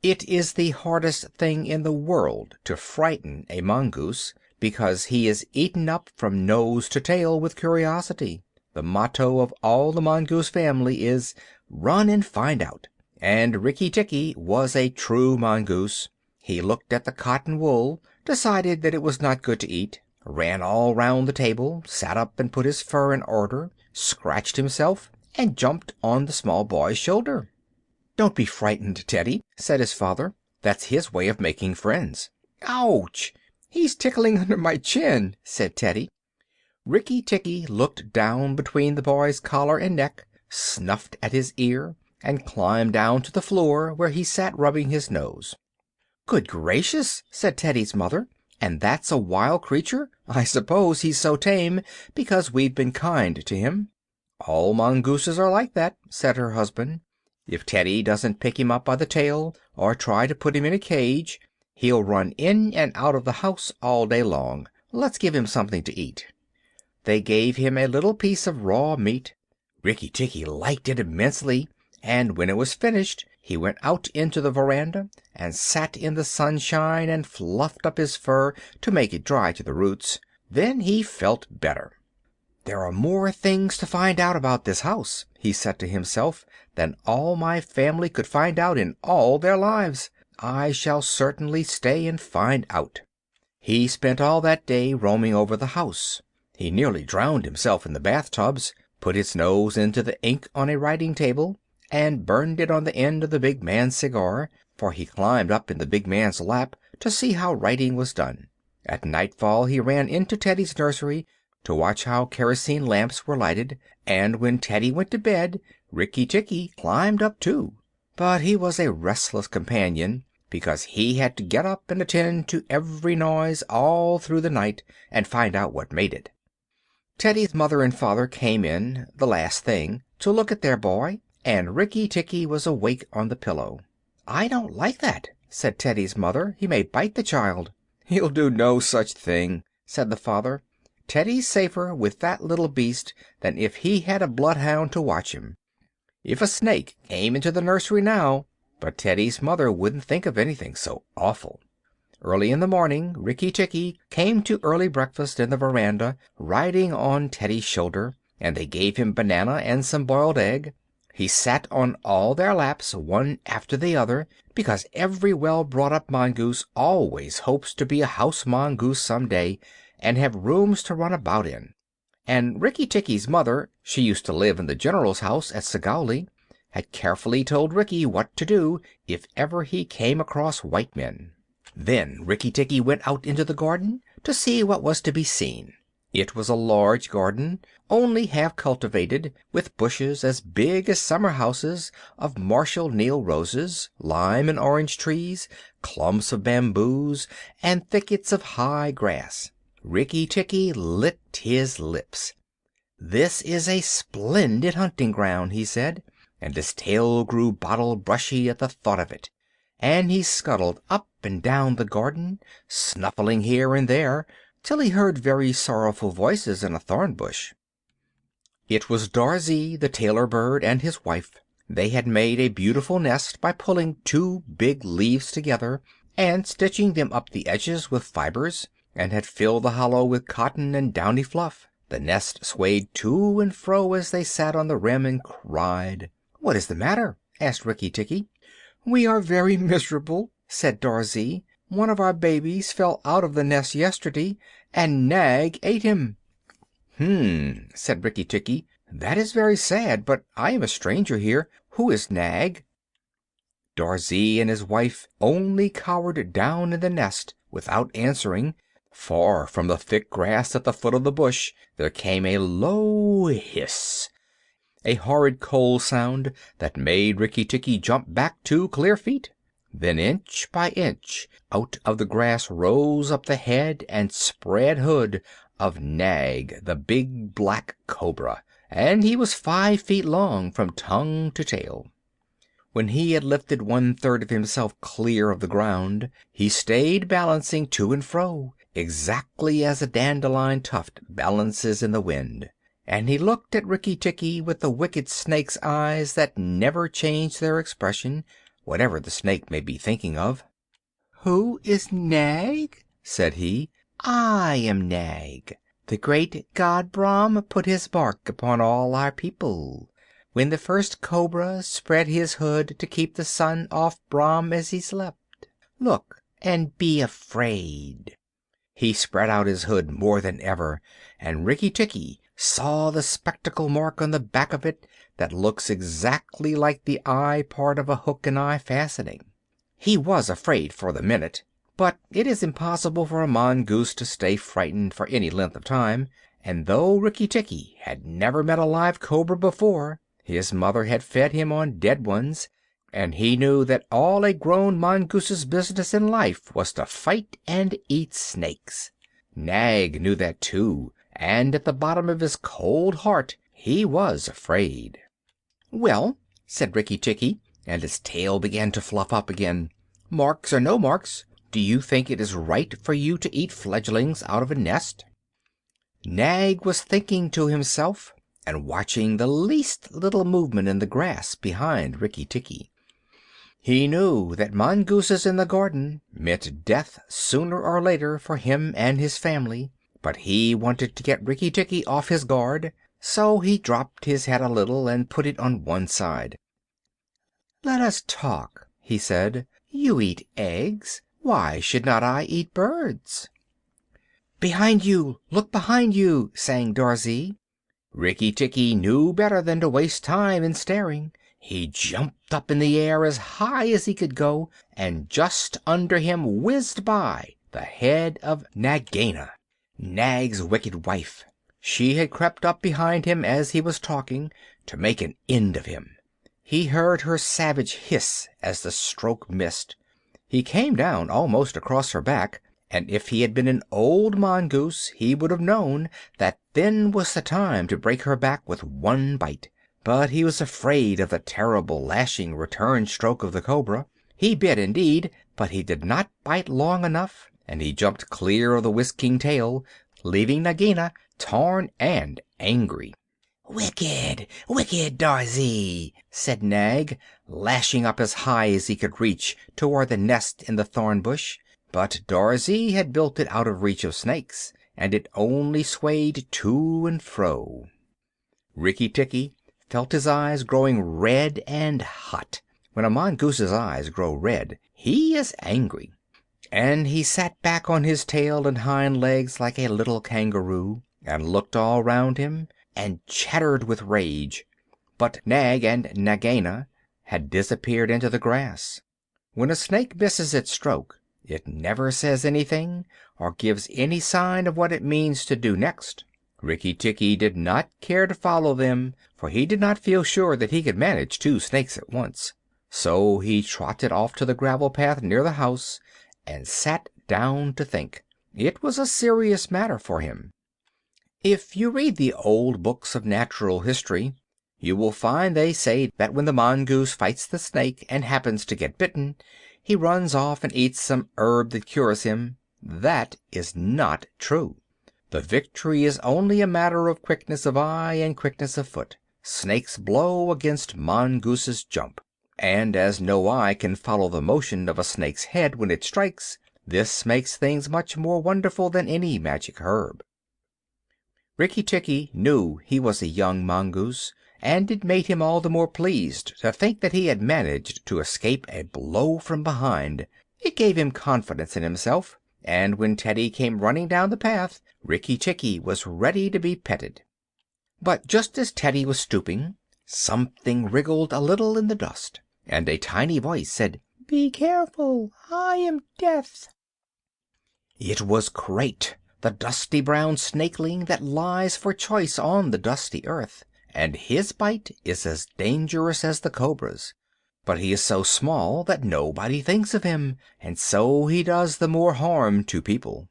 It is the hardest thing in the world to frighten a mongoose, because he is eaten up from nose to tail with curiosity. The motto of all the mongoose family is "Run and find out." And Rikki-Tikki was a true mongoose. He looked at the cotton wool, decided that it was not good to eat, ran all round the table, sat up and put his fur in order, scratched himself, and jumped on the small boy's shoulder. "Don't be frightened, Teddy," said his father. "That's his way of making friends." "Ouch! He's tickling under my chin," said Teddy. Rikki-Tikki looked down between the boy's collar and neck, snuffed at his ear, and climbed down to the floor, where he sat rubbing his nose. "Good gracious!" said Teddy's mother. "And that's a wild creature? I suppose he's so tame because we've been kind to him." "All mongooses are like that," said her husband. "If Teddy doesn't pick him up by the tail, or try to put him in a cage, he'll run in and out of the house all day long. Let's give him something to eat." They gave him a little piece of raw meat. Rikki-Tikki liked it immensely, and when it was finished he went out into the veranda and sat in the sunshine and fluffed up his fur to make it dry to the roots. Then he felt better. "There are more things to find out about this house," he said to himself, "than all my family could find out in all their lives. I shall certainly stay and find out." He spent all that day roaming over the house. He nearly drowned himself in the bathtubs, put his nose into the ink on a writing table, and burned it on the end of the big man's cigar, for he climbed up in the big man's lap to see how writing was done. At nightfall he ran into Teddy's nursery to watch how kerosene lamps were lighted, and when Teddy went to bed Rikki-Tikki climbed up too. But he was a restless companion, because he had to get up and attend to every noise all through the night and find out what made it. Teddy's mother and father came in, the last thing, to look at their boy, and Rikki-Tikki was awake on the pillow. "I don't like that," said Teddy's mother. "He may bite the child." "He'll do no such thing," said the father. "Teddy's safer with that little beast than if he had a bloodhound to watch him. If a snake came into the nursery now—" But Teddy's mother wouldn't think of anything so awful. Early in the morning Rikki-Tikki came to early breakfast in the veranda, riding on Teddy's shoulder, and they gave him banana and some boiled egg. He sat on all their laps, one after the other, because every well-brought-up mongoose always hopes to be a house mongoose some day, and have rooms to run about in. And Rikki-Tikki's mother, she used to live in the general's house at Segowli, had carefully told Rikki what to do if ever he came across white men. Then Rikki-Tikki went out into the garden to see what was to be seen. It was a large garden, only half cultivated, with bushes as big as summer houses of Marshall Neil roses, lime and orange trees, clumps of bamboos, and thickets of high grass. Rikki-Tikki licked his lips. "This is a splendid hunting ground," he said, and his tail grew bottle-brushy at the thought of it, and he scuttled up and down the garden, snuffling here and there, till he heard very sorrowful voices in a thorn bush. It was Darzee, the tailor bird, and his wife. They had made a beautiful nest by pulling two big leaves together and stitching them up the edges with fibers, and had filled the hollow with cotton and downy fluff. The nest swayed to and fro as they sat on the rim and cried. "What is the matter?" asked Rikki-Tikki. "We are very miserable," said Darzee. "One of our babies fell out of the nest yesterday, and Nag ate him." Said Rikki-Tikki. "That is very sad, but I am a stranger here. Who is Nag?" Darzee and his wife only cowered down in the nest without answering, for from the thick grass at the foot of the bush there came a low hiss, a horrid cold sound that made Rikki-Tikki jump back 2 clear feet. Then inch by inch out of the grass rose up the head and spread hood of Nag, the big black cobra, and he was 5 feet long from tongue to tail. When he had lifted 1/3 of himself clear of the ground, he stayed balancing to and fro, exactly as a dandelion tuft balances in the wind. And he looked at Rikki-Tikki with the wicked snake's eyes that never change their expression, whatever the snake may be thinking of. "Who is Nag?" said he. "I am Nag. The great god Brahm put his mark upon all our people. When the first cobra spread his hood to keep the sun off Brahm as he slept. Look and be afraid." He spread out his hood more than ever, and Rikki-Tikki saw the spectacle mark on the back of it that looks exactly like the eye part of a hook and eye fastening. He was afraid for the minute, but it is impossible for a mongoose to stay frightened for any length of time, and though Rikki-Tikki had never met a live cobra before, his mother had fed him on dead ones, and he knew that all a grown mongoose's business in life was to fight and eat snakes. Nag knew that too, and at the bottom of his cold heart he was afraid. "Well," said Rikki-Tikki, and his tail began to fluff up again, "marks or no marks, do you think it is right for you to eat fledglings out of a nest?" Nag was thinking to himself and watching the least little movement in the grass behind Rikki-Tikki. He knew that mongooses in the garden meant death sooner or later for him and his family, but he wanted to get Rikki-Tikki off his guard, so he dropped his head a little and put it on one side. "Let us talk," he said. "You eat eggs. Why should not I eat birds?" "Behind you! Look behind you!" sang Darzee. Rikki-Tikki knew better than to waste time in staring. He jumped up in the air as high as he could go, and just under him whizzed by the head of Nagaina, Nag's wicked wife. She had crept up behind him as he was talking, to make an end of him. He heard her savage hiss as the stroke missed. He came down almost across her back, and if he had been an old mongoose he would have known that then was the time to break her back with one bite. But he was afraid of the terrible lashing return stroke of the cobra. He bit indeed, but he did not bite long enough, and he jumped clear of the whisking tail, leaving Nagaina torn and angry. "Wicked, wicked Darzee!" said Nag, lashing up as high as he could reach toward the nest in the thorn bush. But Darzee had built it out of reach of snakes, and it only swayed to and fro. Rikki-Tikki felt his eyes growing red and hot. When a mongoose's eyes grow red, he is angry. And he sat back on his tail and hind legs like a little kangaroo, and looked all round him, and chattered with rage. But Nag and Nagaina had disappeared into the grass. When a snake misses its stroke, it never says anything, or gives any sign of what it means to do next. Rikki-Tikki did not care to follow them, for he did not feel sure that he could manage 2 snakes at once. So he trotted off to the gravel path near the house, and sat down to think. It was a serious matter for him. If you read the old books of natural history, you will find they say that when the mongoose fights the snake and happens to get bitten, he runs off and eats some herb that cures him. That is not true. The victory is only a matter of quickness of eye and quickness of foot. Snakes blow against mongooses jump, and as no eye can follow the motion of a snake's head when it strikes, this makes things much more wonderful than any magic herb. Rikki-Tikki knew he was a young mongoose, and it made him all the more pleased to think that he had managed to escape a blow from behind. It gave him confidence in himself, and when Teddy came running down the path, Rikki-Tikki was ready to be petted. But just as Teddy was stooping, something wriggled a little in the dust, and a tiny voice said, "Be careful, I am Death." It was Crate, the dusty brown snakeling that lies for choice on the dusty earth, and his bite is as dangerous as the cobra's. But he is so small that nobody thinks of him, and so he does the more harm to people.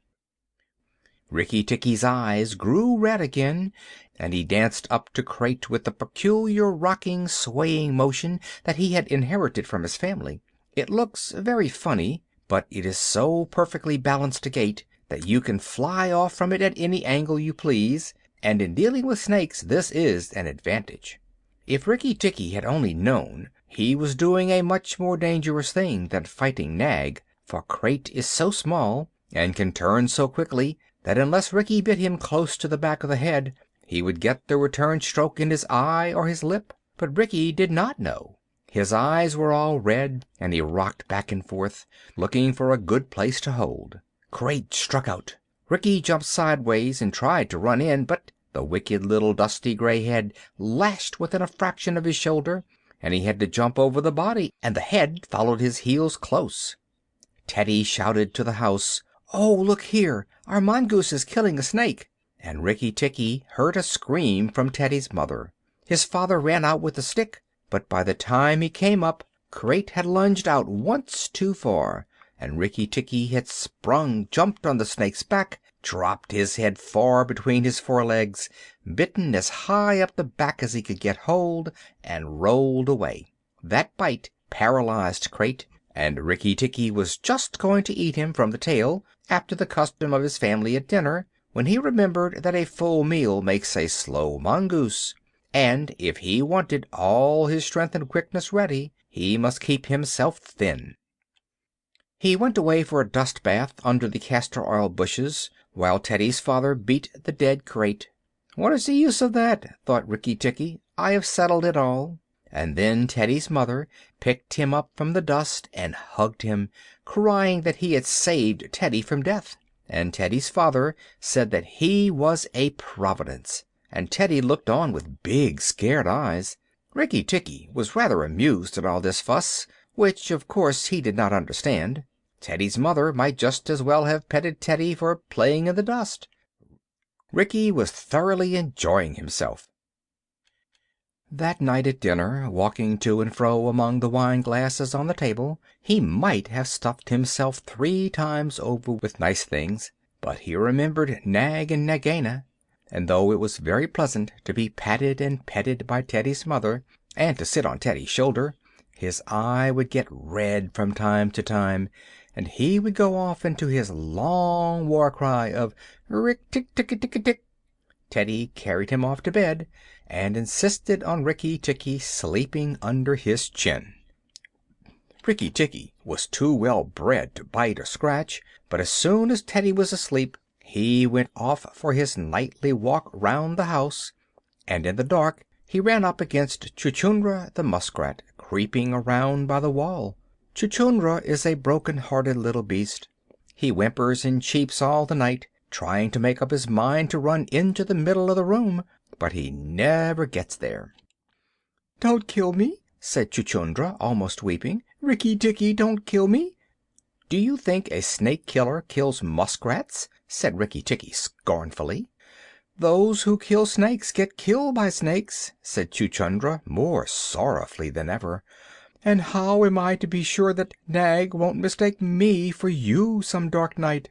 Rikki-Tikki's eyes grew red again, and he danced up to Crate with the peculiar rocking, swaying motion that he had inherited from his family. It looks very funny, but it is so perfectly balanced a gait that you can fly off from it at any angle you please, and in dealing with snakes this is an advantage. If Rikki-Tikki had only known, he was doing a much more dangerous thing than fighting Nag, for Crate is so small and can turn so quickly that unless Rikki bit him close to the back of the head, he would get the return stroke in his eye or his lip. But Rikki did not know. His eyes were all red, and he rocked back and forth, looking for a good place to hold. Crate struck out. Rikki jumped sideways and tried to run in, but the wicked little dusty gray head lashed within a fraction of his shoulder, and he had to jump over the body, and the head followed his heels close. Teddy shouted to the house, "Oh, look here! Our mongoose is killing a snake!" And Rikki-Tikki heard a scream from Teddy's mother. His father ran out with a stick, but by the time he came up, Crate had lunged out once too far, and Rikki-Tikki had jumped on the snake's back, dropped his head far between his forelegs, bitten as high up the back as he could get hold, and rolled away. That bite paralyzed Crate, and Rikki-Tikki was just going to eat him from the tail, after the custom of his family at dinner, when he remembered that a full meal makes a slow mongoose, and if he wanted all his strength and quickness ready, he must keep himself thin. He went away for a dust bath under the castor oil bushes, while Teddy's father beat the dead Crate. "What is the use of that?" thought Rikki-Tikki. "I have settled it all." And then Teddy's mother picked him up from the dust and hugged him, crying that he had saved Teddy from death. And Teddy's father said that he was a providence, and Teddy looked on with big, scared eyes. Rikki-Tikki was rather amused at all this fuss, which, of course, he did not understand. Teddy's mother might just as well have petted Teddy for playing in the dust. Rikki was thoroughly enjoying himself. That night at dinner, walking to and fro among the wine glasses on the table, he might have stuffed himself 3 times over with nice things, but he remembered Nag and Nagaina, and though it was very pleasant to be patted and petted by Teddy's mother, and to sit on Teddy's shoulder, his eye would get red from time to time, and he would go off into his long war cry of "Rick-tick-tick-tick-tick." Teddy carried him off to bed, and insisted on Rikki-Tikki sleeping under his chin. Rikki-Tikki was too well bred to bite or scratch, but as soon as Teddy was asleep he went off for his nightly walk round the house, and in the dark he ran up against Chuchundra the muskrat, creeping around by the wall. Chuchundra is a broken-hearted little beast. He whimpers and cheeps all the night, trying to make up his mind to run into the middle of the room, but he never gets there. "Don't kill me," said Chuchundra, almost weeping. "Rikki-Tikki, don't kill me." "Do you think a snake killer kills muskrats?" said Rikki-Tikki scornfully. "Those who kill snakes get killed by snakes," said Chuchundra, more sorrowfully than ever. "And how am I to be sure that Nag won't mistake me for you some dark night?"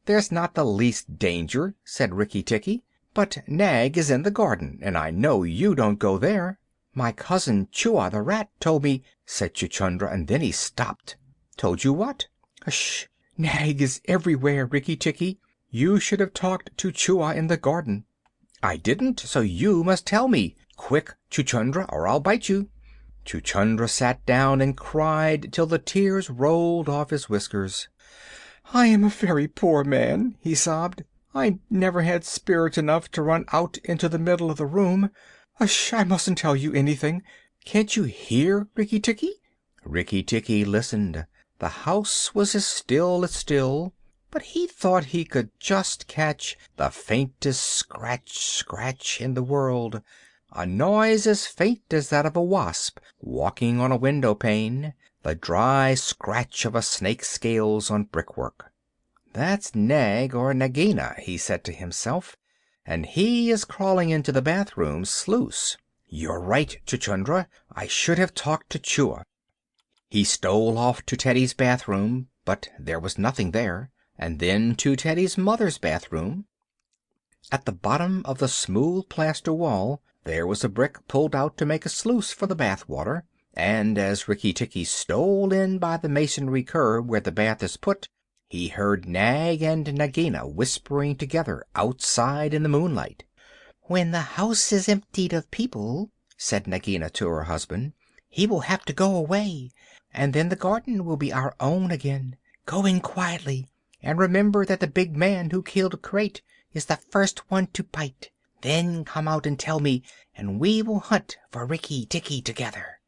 "There's not the least danger," said Rikki-Tikki. "But Nag is in the garden, and I know you don't go there." "My cousin Chua the rat told me—" said Chuchundra, and then he stopped. "Told you what?" "Hush! Nag is everywhere, Rikki-Tikki. You should have talked to Chua in the garden." "I didn't, so you must tell me. Quick, Chuchundra, or I'll bite you." Chuchundra sat down and cried till the tears rolled off his whiskers. "I am a very poor man," he sobbed. "I never had spirit enough to run out into the middle of the room. Hush! I mustn't tell you anything. Can't you hear, Rikki-Tikki?" Rikki-Tikki listened. The house was as still, but he thought he could just catch the faintest scratch, scratch in the world, a noise as faint as that of a wasp walking on a window pane, the dry scratch of a snake's scales on brickwork. "That's Nag or Nagina," he said to himself, "and he is crawling into the bathroom sluice. You're right, Chuchundra. I should have talked to Chua." He stole off to Teddy's bathroom, but there was nothing there, and then to Teddy's mother's bathroom. At the bottom of the smooth plaster wall there was a brick pulled out to make a sluice for the bath water, and as Rikki-Tikki stole in by the masonry curb where the bath is put, he heard Nag and Nagina whispering together outside in the moonlight. "When the house is emptied of people," said Nagina to her husband, "he will have to go away, and then the garden will be our own again. Go in quietly, and remember that the big man who killed Crate is the first one to bite. Then come out and tell me, and we will hunt for Rikki-Tikki together."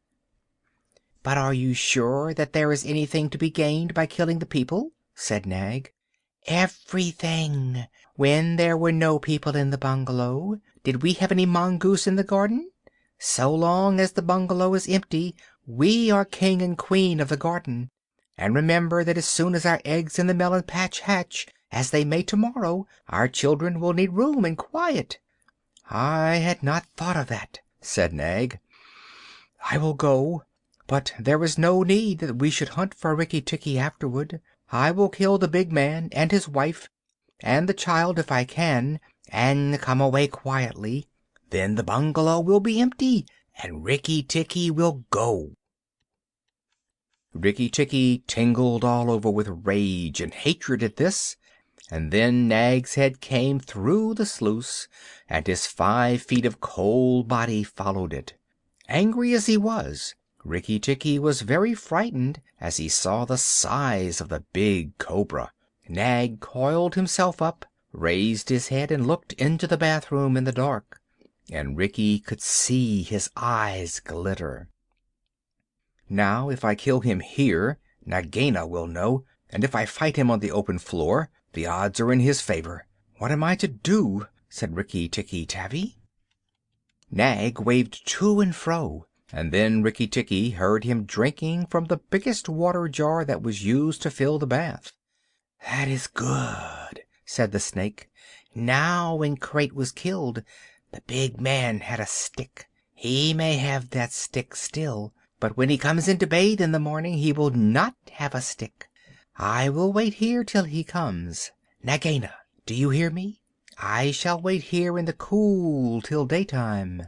"But are you sure that there is anything to be gained by killing the people?" said Nag. "Everything. When there were no people in the bungalow, did we have any mongoose in the garden? So long as the bungalow is empty, we are king and queen of the garden. And remember that as soon as our eggs in the melon patch hatch, as they may tomorrow, our children will need room and quiet." "I had not thought of that," said Nag. "I will go, but there is no need that we should hunt for Rikki-Tikki afterward. I will kill the big man and his wife and the child if I can, and come away quietly. Then the bungalow will be empty, and Rikki-Tikki will go." Rikki-Tikki tingled all over with rage and hatred at this, and then Nag's head came through the sluice, and his 5 feet of cold body followed it. Angry as he was, Rikki-Tikki was very frightened as he saw the size of the big cobra. Nag coiled himself up, raised his head, and looked into the bathroom in the dark, and Rikki could see his eyes glitter. "Now, if I kill him here, Nagaina will know, and if I fight him on the open floor, the odds are in his favor. What am I to do?" said Rikki-Tikki-Tavi. Nag waved to and fro, and then Rikki-Tikki heard him drinking from the biggest water jar that was used to fill the bath. "That is good," said the snake. "Now, when Crate was killed, the big man had a stick. He may have that stick still, but when he comes in to bathe in the morning he will not have a stick. I will wait here till he comes. Nagaina, do you hear me? I shall wait here in the cool till daytime."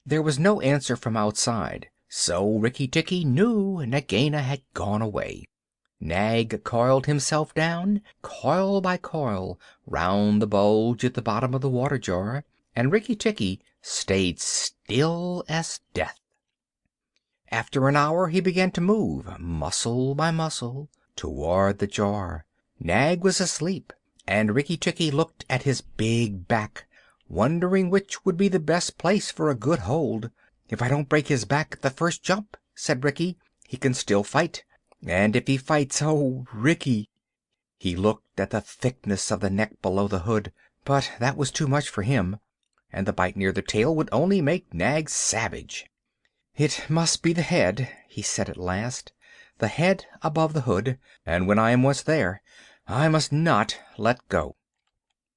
There was no answer from outside, so Rikki-Tikki knew Nagaina had gone away. Nag coiled himself down, coil by coil, round the bulge at the bottom of the water jar, and Rikki-Tikki stayed still as death. After an hour he began to move, muscle by muscle, toward the jar. Nag was asleep, and Rikki-Tikki looked at his big back, wondering which would be the best place for a good hold. "If I don't break his back at the first jump," said Rikki, "he can still fight. And if he fights, oh, Rikki!" He looked at the thickness of the neck below the hood, but that was too much for him, and the bite near the tail would only make Nag savage. "It must be the head," he said at last, "the head above the hood, and when I am once there I must not let go."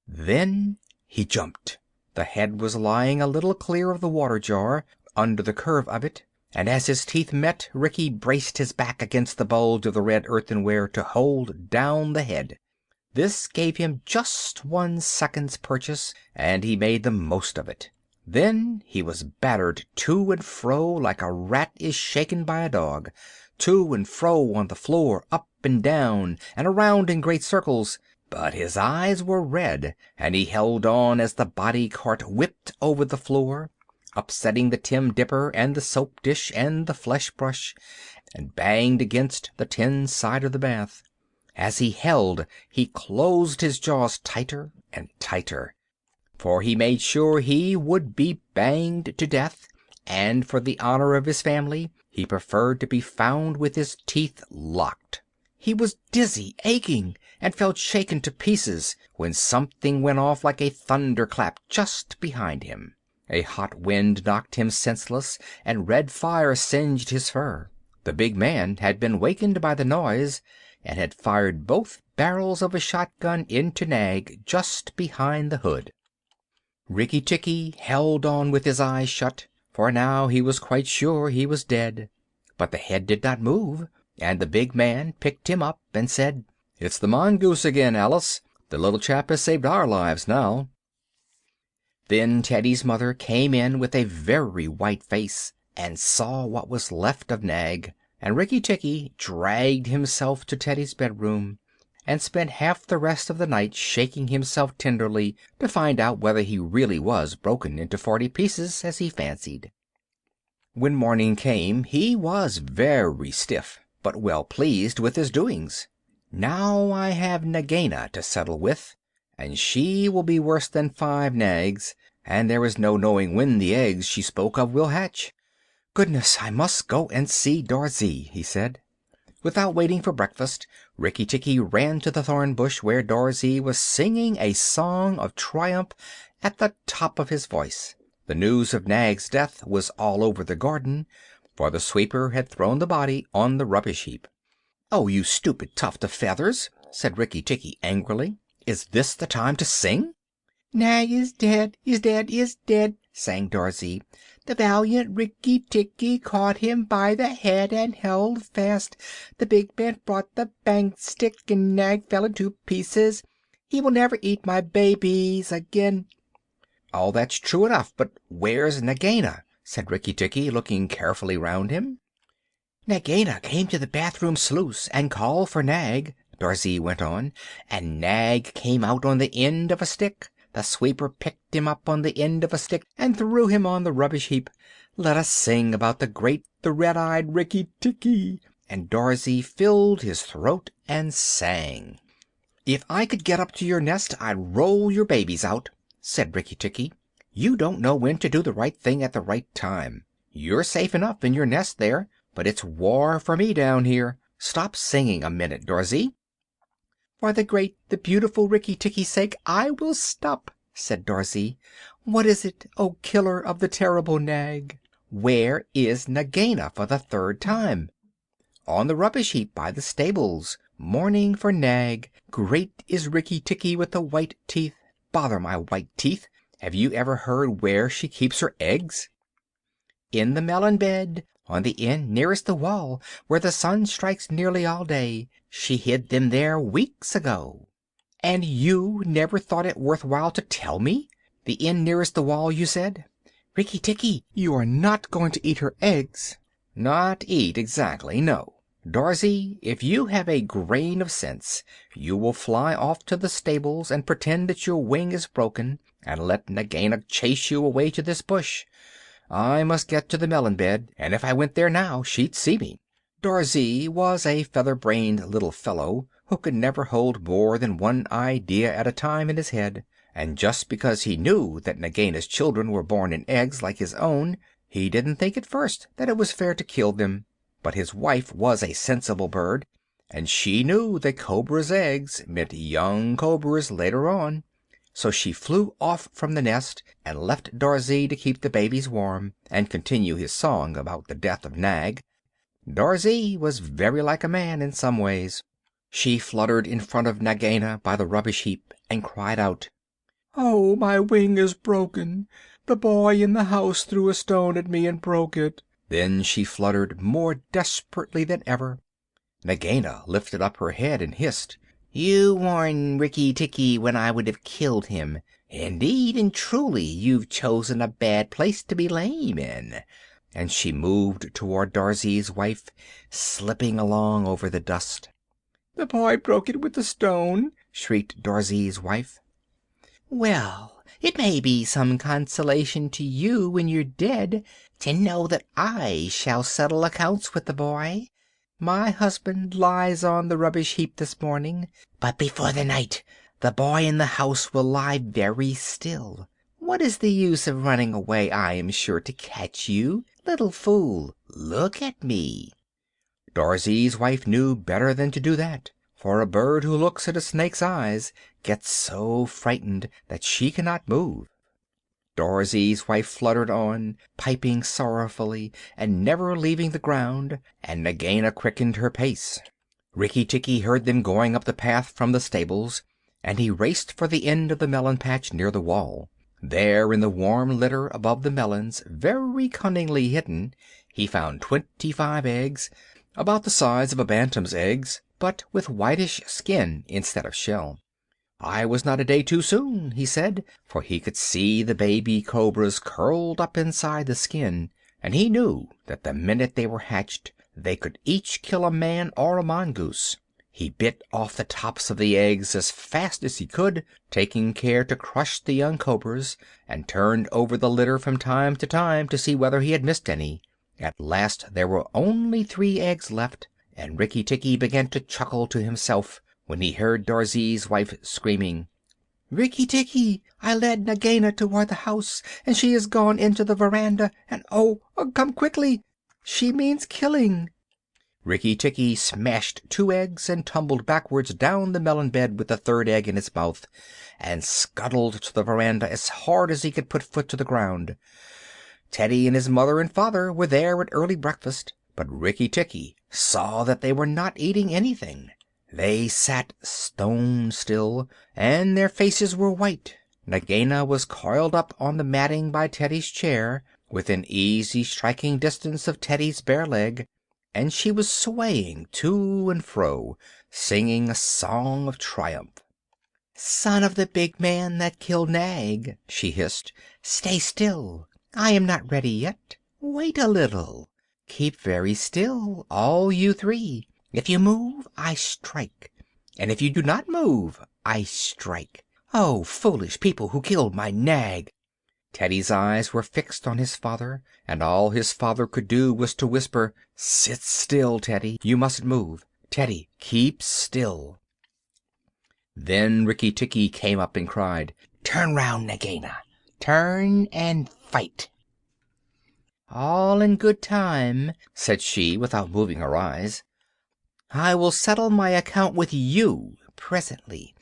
Then he jumped. The head was lying a little clear of the water jar, under the curve of it, and as his teeth met, Rikki braced his back against the bulge of the red earthenware to hold down the head. This gave him just 1 second's purchase, and he made the most of it. Then he was battered to and fro like a rat is shaken by a dog, to and fro on the floor, up and down and around in great circles. But his eyes were red, and he held on as the body cart whipped over the floor, upsetting the tin dipper and the soap dish and the flesh brush, and banged against the tin side of the bath. As he held, he closed his jaws tighter and tighter, for he made sure he would be banged to death, and for the honor of his family he preferred to be found with his teeth locked. He was dizzy, aching, and felt shaken to pieces when something went off like a thunderclap just behind him. A hot wind knocked him senseless, and red fire singed his fur. The big man had been wakened by the noise, and had fired both barrels of a shotgun into Nag just behind the hood. Rikki-Tikki held on with his eyes shut, for now he was quite sure he was dead. But the head did not move, and the big man picked him up and said, "It's the mongoose again, Alice. The little chap has saved our lives now." Then Teddy's mother came in with a very white face, and saw what was left of Nag, and Rikki-Tikki dragged himself to Teddy's bedroom, and spent half the rest of the night shaking himself tenderly to find out whether he really was broken into 40 pieces, as he fancied. When morning came he was very stiff, but well pleased with his doings. "Now I have Nagaina to settle with, and she will be worse than 5 Nags, and there is no knowing when the eggs she spoke of will hatch. Goodness, I must go and see Darzee," he said. Without waiting for breakfast, Rikki-Tikki ran to the thorn bush where Darzee was singing a song of triumph at the top of his voice. The news of Nag's death was all over the garden, for the sweeper had thrown the body on the rubbish heap. "Oh, you stupid tuft of feathers!" said Rikki-Tikki angrily. "Is this the time to sing?" "Nag is dead, is dead, is dead," sang Darzee. "The valiant Rikki-Tikki caught him by the head and held fast. The big man brought the bang stick, and Nag fell into pieces. He will never eat my babies again." "All that's true enough, but where's Nagaina?" said Rikki-Tikki, looking carefully round him. "Nagaina came to the bathroom sluice and called for Nag," Darzee went on, "and Nag came out on the end of a stick. The sweeper picked him up on the end of a stick and threw him on the rubbish heap. Let us sing about the red-eyed Rikki-Tikki." And Darzee filled his throat and sang. "If I could get up to your nest I'd roll your babies out," said Rikki-Tikki. "You don't know when to do the right thing at the right time. You're safe enough in your nest there, but it's war for me down here. Stop singing a minute, Darzee." "For the great, the beautiful Rikki-Tikki's sake, I will stop," said Darzee. "What is it, O killer of the terrible Nag? Where is Nagaina for the 3rd time?" "On the rubbish heap by the stables, mourning for Nag. Great is Rikki-Tikki with the white teeth. Bother my white teeth! Have you ever heard where she keeps her eggs?" "In the melon bed, on the end nearest the wall, where the sun strikes nearly all day. She hid them there weeks ago." "And you never thought it worth while to tell me? The end nearest the wall, you said. Rikki-Tikki, you are not going to eat her eggs." "Not eat, exactly, no. Darzee, if you have a grain of sense, you will fly off to the stables and pretend that your wing is broken, and let Nagaina chase you away to this bush. I must get to the melon bed, and if I went there now, she'd see me. Darzee was a feather-brained little fellow who could never hold more than one idea at a time in his head, and just because he knew that Nagaina's children were born in eggs like his own, he didn't think at first that it was fair to kill them. But his wife was a sensible bird, and she knew that cobras' eggs meant young cobras later on. So she flew off from the nest and left Darzee to keep the babies warm and continue his song about the death of Nag. Darzee was very like a man in some ways. She fluttered in front of Nagaina by the rubbish heap and cried out, "Oh, my wing is broken! The boy in the house threw a stone at me and broke it." Then she fluttered more desperately than ever. Nagaina lifted up her head and hissed, "You warned Rikki-Tikki when I would have killed him. Indeed and truly, you've chosen a bad place to be lame in." And she moved toward Darzee's wife, slipping along over the dust. "The boy broke it with the stone," shrieked Darzee's wife. "Well, it may be some consolation to you when you're dead to know that I shall settle accounts with the boy. My husband lies on the rubbish heap this morning, but before the night the boy in the house will lie very still. What is the use of running away? I am sure to catch you. Little fool, look at me." Darzee's wife knew better than to do that, for a bird who looks at a snake's eyes gets so frightened that she cannot move. Darzee's wife fluttered on, piping sorrowfully and never leaving the ground, and Nagaina quickened her pace. Rikki-Tikki heard them going up the path from the stables, and he raced for the end of the melon patch near the wall. There, in the warm litter above the melons, very cunningly hidden, he found 25 eggs, about the size of a bantam's eggs, but with whitish skin instead of shell. "I was not a day too soon," he said, for he could see the baby cobras curled up inside the skin, and he knew that the minute they were hatched they could each kill a man or a mongoose. He bit off the tops of the eggs as fast as he could, taking care to crush the young cobras, and turned over the litter from time to time to see whether he had missed any. At last there were only 3 eggs left, and Rikki-Tikki began to chuckle to himself when he heard Darzee's wife screaming, "Rikki-Tikki, I led Nagaina toward the house, and she has gone into the veranda, and oh, come quickly! She means killing." Rikki-Tikki smashed 2 eggs and tumbled backwards down the melon bed with the 3rd egg in his mouth, and scuttled to the veranda as hard as he could put foot to the ground. Teddy and his mother and father were there at early breakfast, but Rikki-Tikki saw that they were not eating anything. They sat stone still, and their faces were white. Nagaina was coiled up on the matting by Teddy's chair, within easy striking distance of Teddy's bare leg, and she was swaying to and fro, singing a song of triumph. "Son of the big man that killed Nag," she hissed, "stay still. I am not ready yet. Wait a little. Keep very still, all you 3. If you move, I strike, and if you do not move, I strike. Oh, foolish people who killed my Nag!" Teddy's eyes were fixed on his father, and all his father could do was to whisper, "Sit still, Teddy. You mustn't move. Teddy, keep still." Then Rikki-Tikki came up and cried, "Turn round, Nagaina. Turn and fight." "All in good time," said she, without moving her eyes. "I will settle my account with you presently.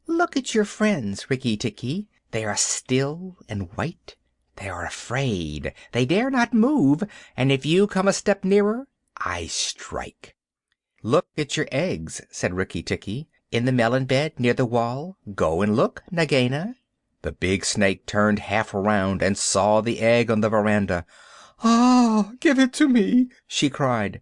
Look at your friends, Rikki-Tikki. They are still and white. They are afraid. They dare not move, and if you come a step nearer, I strike." "Look at your eggs," said Rikki-Tikki, "in the melon bed near the wall. Go and look, Nagaina." The big snake turned half around and saw the egg on the veranda. "Ah, give it to me!" she cried.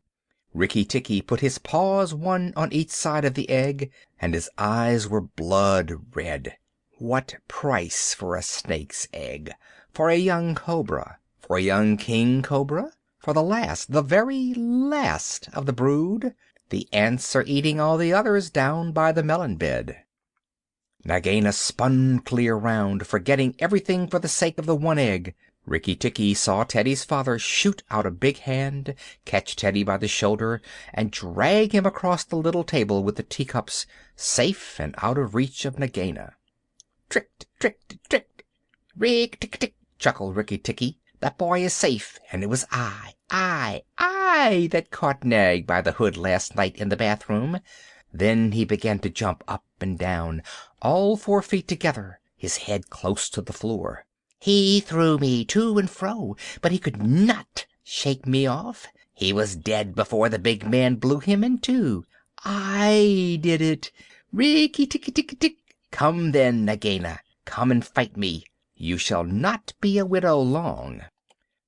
Rikki-Tikki put his paws one on each side of the egg, and his eyes were blood red. What price for a snake's egg? For a young cobra? For a young king cobra? For the last, the very last of the brood? The ants are eating all the others down by the melon bed. Nagaina spun clear round, forgetting everything for the sake of the one egg. Rikki-Tikki saw Teddy's father shoot out a big hand, catch Teddy by the shoulder, and drag him across the little table with the teacups, safe and out of reach of Nagaina. "Tricked, tricked, tricked! Rick-tick-tick!" chuckled Rikki-Tikki. "That boy is safe, and it was I that caught Nag by the hood last night in the bathroom." Then he began to jump up and down, all 4 feet together, his head close to the floor. "He threw me to and fro, but he could not shake me off. He was dead before the big man blew him in two. I did it. Rikki-Tikki-Tikki-Tick! Come then, Nagaina, come and fight me. You shall not be a widow long."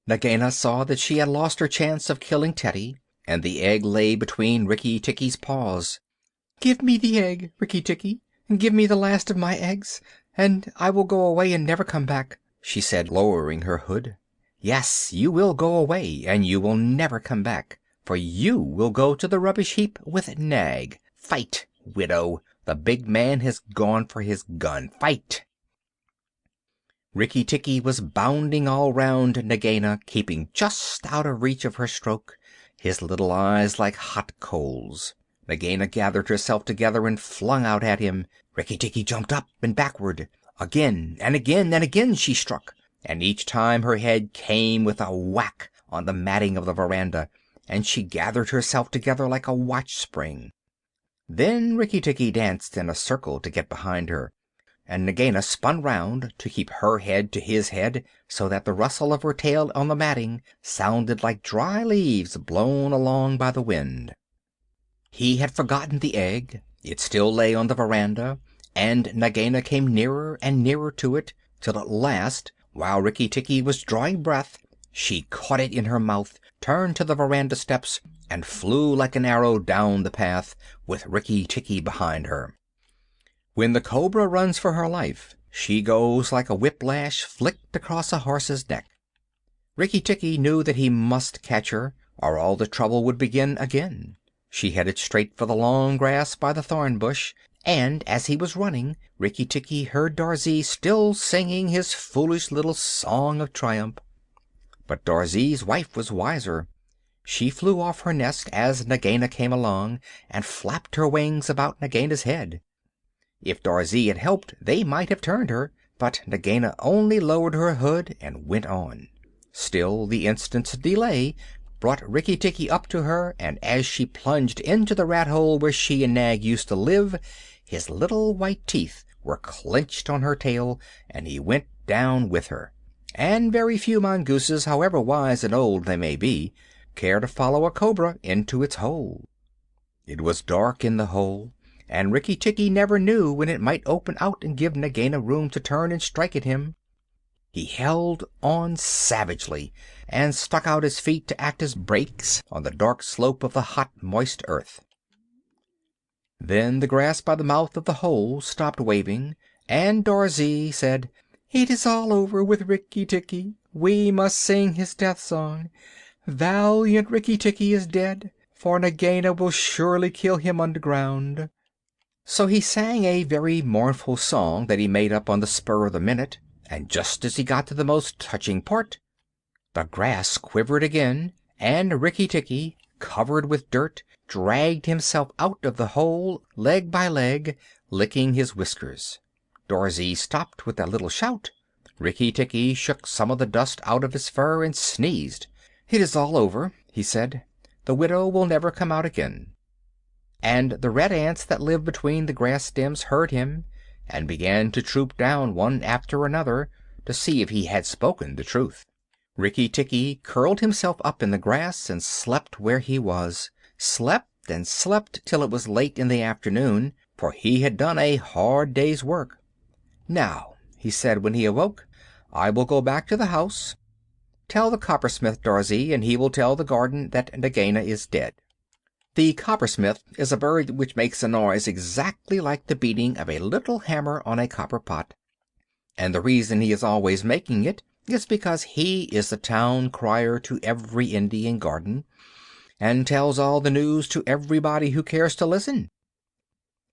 Nagaina saw that she had lost her chance of killing Teddy, and the egg lay between Rikki-Tikki's paws. "Give me the egg, Rikki-Tikki, and give me the last of my eggs, and I will go away and never come back," she said, lowering her hood. "Yes, you will go away, and you will never come back, for you will go to the rubbish heap with Nag. Fight, widow! The big man has gone for his gun. Fight!" Rikki-Tikki was bounding all round Nagaina, keeping just out of reach of her stroke, his little eyes like hot coals. Nagaina gathered herself together and flung out at him. Rikki-Tikki jumped up and backward. Again and again and again she struck, and each time her head came with a whack on the matting of the veranda, and she gathered herself together like a watch spring. Then Rikki-Tikki danced in a circle to get behind her, and Nagaina spun round to keep her head to his head, so that the rustle of her tail on the matting sounded like dry leaves blown along by the wind. He had forgotten the egg. It still lay on the veranda, and Nagaina came nearer and nearer to it, till at last, while Rikki-Tikki was drawing breath, she caught it in her mouth, turned to the veranda steps, and flew like an arrow down the path, with Rikki-Tikki behind her. When the cobra runs for her life, she goes like a whiplash flicked across a horse's neck. Rikki-Tikki knew that he must catch her, or all the trouble would begin again. She headed straight for the long grass by the thorn bush, and as he was running, Rikki-Tikki heard Darzee still singing his foolish little song of triumph. But Darzee's wife was wiser. She flew off her nest as Nagaina came along, and flapped her wings about Nagaina's head. If Darzee had helped, they might have turned her, but Nagaina only lowered her hood and went on. Still, the instant's delay brought Rikki-Tikki up to her, and as she plunged into the rat hole where she and Nag used to live, his little white teeth were clenched on her tail, and he went down with her. And very few mongooses, however wise and old they may be, care to follow a cobra into its hole. It was dark in the hole, and Rikki-Tikki never knew when it might open out and give Nagaina room to turn and strike at him. He held on savagely, and stuck out his feet to act as brakes on the dark slope of the hot, moist earth. Then the grass by the mouth of the hole stopped waving, and Darzee said, "It is all over with Rikki-Tikki. We must sing his death song. Valiant Rikki-Tikki is dead, for Nagaina will surely kill him underground." So he sang a very mournful song that he made up on the spur of the minute, and just as he got to the most touching part, the grass quivered again, and Rikki-Tikki, covered with dirt, dragged himself out of the hole, leg by leg, licking his whiskers. Darzee stopped with a little shout. Rikki-Tikki shook some of the dust out of his fur and sneezed. "It is all over," he said. "The widow will never come out again." And the red ants that lived between the grass stems heard him, and began to troop down one after another to see if he had spoken the truth. Rikki-Tikki curled himself up in the grass and slept where he was. Slept and slept till it was late in the afternoon, for he had done a hard day's work. "Now," he said when he awoke, "I will go back to the house. Tell the coppersmith, Darzee, and he will tell the garden that Nagaina is dead." The coppersmith is a bird which makes a noise exactly like the beating of a little hammer on a copper pot. And the reason he is always making it is because he is the town crier to every Indian garden, and tells all the news to everybody who cares to listen.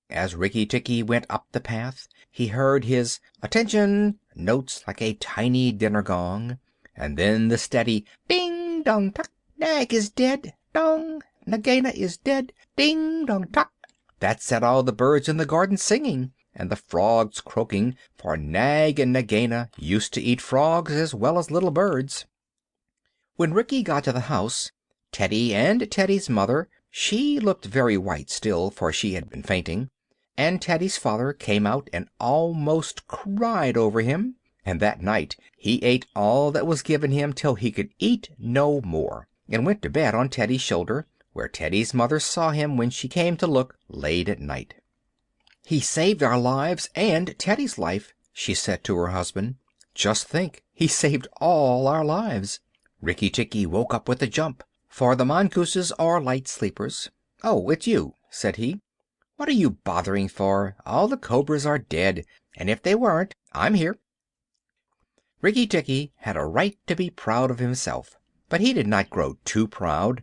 As Rikki-Tikki went up the path, he heard his "attention" notes like a tiny dinner gong, and then the steady ding dong tuck. Nag is dead, dong. Nagaina is dead, ding dong tuck. That set all the birds in the garden singing, and the frogs croaking, for Nag and Nagaina used to eat frogs as well as little birds. When Rikki got to the house, Teddy and Teddy's mother, she looked very white still, for she had been fainting, and Teddy's father came out and almost cried over him, and that night he ate all that was given him till he could eat no more, and went to bed on Teddy's shoulder, where Teddy's mother saw him when she came to look late at night. "He saved our lives and Teddy's life," she said to her husband. "Just think, he saved all our lives." Rikki-Tikki woke up with a jump, for the mongooses are light sleepers. "Oh, it's you," said he. "What are you bothering for? All the cobras are dead, and if they weren't, I'm here." Rikki-Tikki had a right to be proud of himself, but he did not grow too proud,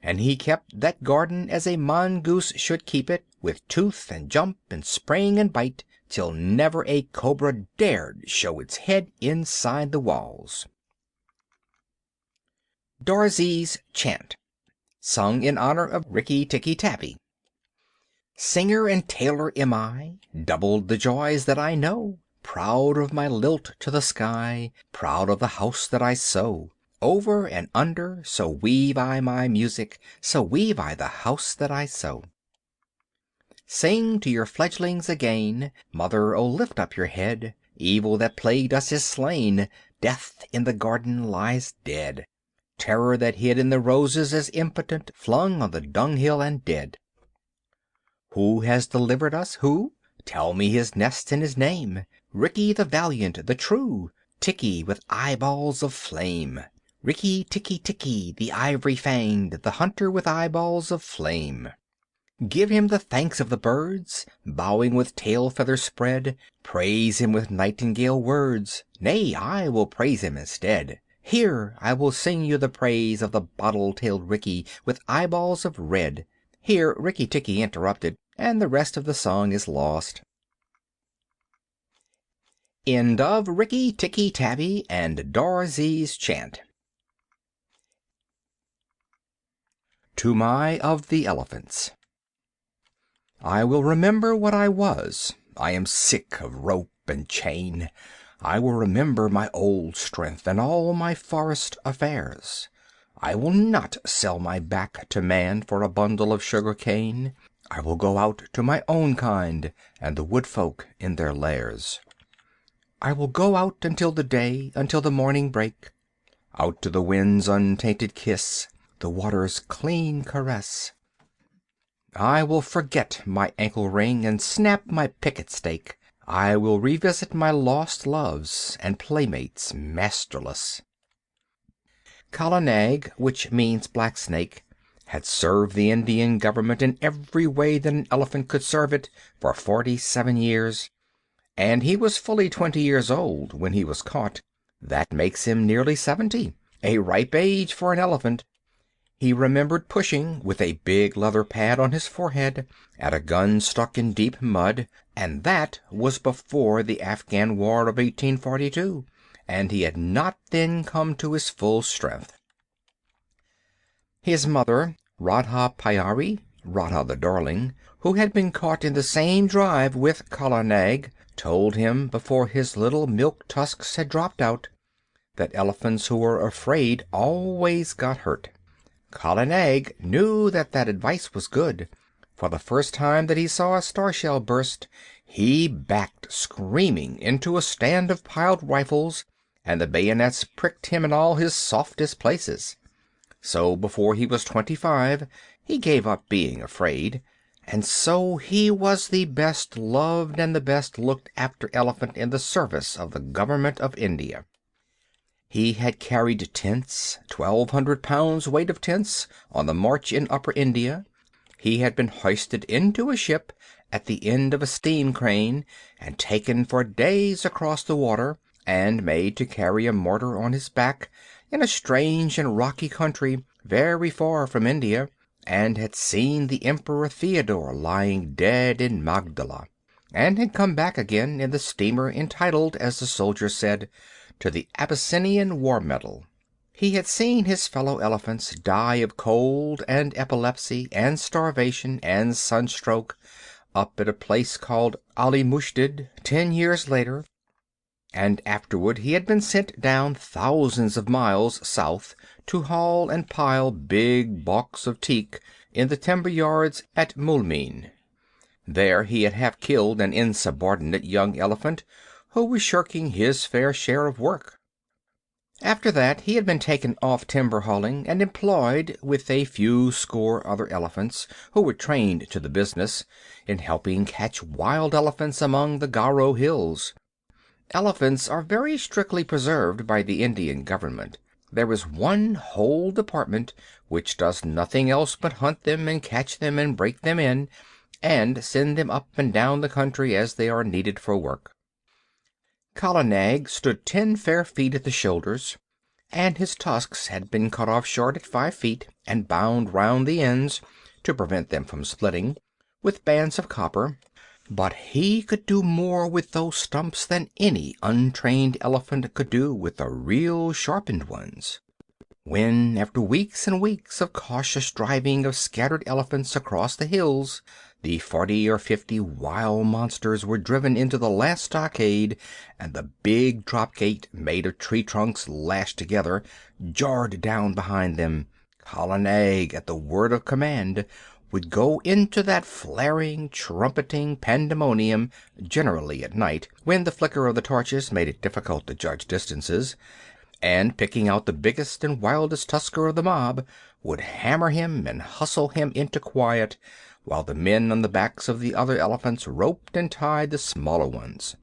and he kept that garden as a mongoose should keep it, with tooth and jump and spring and bite, till never a cobra dared show its head inside the walls. Darzee's Chant, sung in honor of Rikki-Tikki-Tavi. Singer and tailor am I, doubled the joys that I know, proud of my lilt to the sky, proud of the house that I sew. Over and under, so weave I my music, so weave I the house that I sew. Sing to your fledglings again, mother, oh lift up your head, evil that plagued us is slain, death in the garden lies dead. Terror that hid in the roses is impotent, flung on the dunghill and dead. Who has delivered us? Who? Tell me his nest and his name. Rikki the valiant, the true, Tikki with eyeballs of flame. Rikki-Tikki-Tikki, the ivory-fanged, the hunter with eyeballs of flame. Give him the thanks of the birds, bowing with tail feathers spread. Praise him with nightingale words. Nay, I will praise him instead. Here I will sing you the praise of the bottle-tailed Rikki with eyeballs of red. Here Rikki-Tikki interrupted, and the rest of the song is lost. End of Rikki-Tikki-Tavi and Darzee's Chant. Toomai of the Elephants. I will remember what I was. I am sick of rope and chain. I will remember my old strength and all my forest affairs. I will not sell my back to man for a bundle of sugar cane. I will go out to my own kind and the wood folk in their lairs. I will go out until the day, until the morning break, out to the wind's untainted kiss, the water's clean caress. I will forget my ankle ring and snap my picket stake. I will revisit my lost loves and playmates masterless. Kala Nag, which means black snake, had served the Indian government in every way that an elephant could serve it for 47 years, and he was fully 20 years old when he was caught. That makes him nearly 70, a ripe age for an elephant. He remembered pushing, with a big leather pad on his forehead, at a gun stuck in deep mud, and that was before the Afghan War of 1842, and he had not then come to his full strength. His mother, Radha Pyari, Radha the Darling, who had been caught in the same drive with Kala Nag, told him, before his little milk tusks had dropped out, that elephants who were afraid always got hurt. Kala Nag knew that that advice was good. For the first time that he saw a star shell burst, he backed screaming into a stand of piled rifles, and the bayonets pricked him in all his softest places. So before he was 25 he gave up being afraid, and so he was the best loved and the best looked after elephant in the service of the government of India. He had carried tents, 1,200 pounds weight of tents, on the march in Upper India. He had been hoisted into a ship at the end of a steam crane and taken for days across the water, and made to carry a mortar on his back in a strange and rocky country very far from India, and had seen the Emperor Theodore lying dead in Magdala, and had come back again in the steamer entitled, as the soldier said, to the Abyssinian war medal. He had seen his fellow elephants die of cold and epilepsy and starvation and sunstroke up at a place called Ali Mushtid 10 years later, and afterward he had been sent down thousands of miles south to haul and pile big balks of teak in the timber yards at Moulmein. There he had half killed an insubordinate young elephant who was shirking his fair share of work. After that he had been taken off timber hauling and employed, with a few score other elephants who were trained to the business, in helping catch wild elephants among the Garo hills. Elephants are very strictly preserved by the Indian government. There is one whole department which does nothing else but hunt them and catch them and break them in, and send them up and down the country as they are needed for work. Kala Nag stood 10 fair feet at the shoulders, and his tusks had been cut off short at 5 feet and bound round the ends, to prevent them from splitting, with bands of copper. But he could do more with those stumps than any untrained elephant could do with the real sharpened ones. When, after weeks and weeks of cautious driving of scattered elephants across the hills, the 40 or 50 wild monsters were driven into the last stockade, and the big drop gate, made of tree trunks lashed together, jarred down behind them, Kala Nag, at the word of command, would go into that flaring, trumpeting pandemonium, generally at night, when the flicker of the torches made it difficult to judge distances, and, picking out the biggest and wildest tusker of the mob, would hammer him and hustle him into quiet, while the men on the backs of the other elephants roped and tied the smaller ones.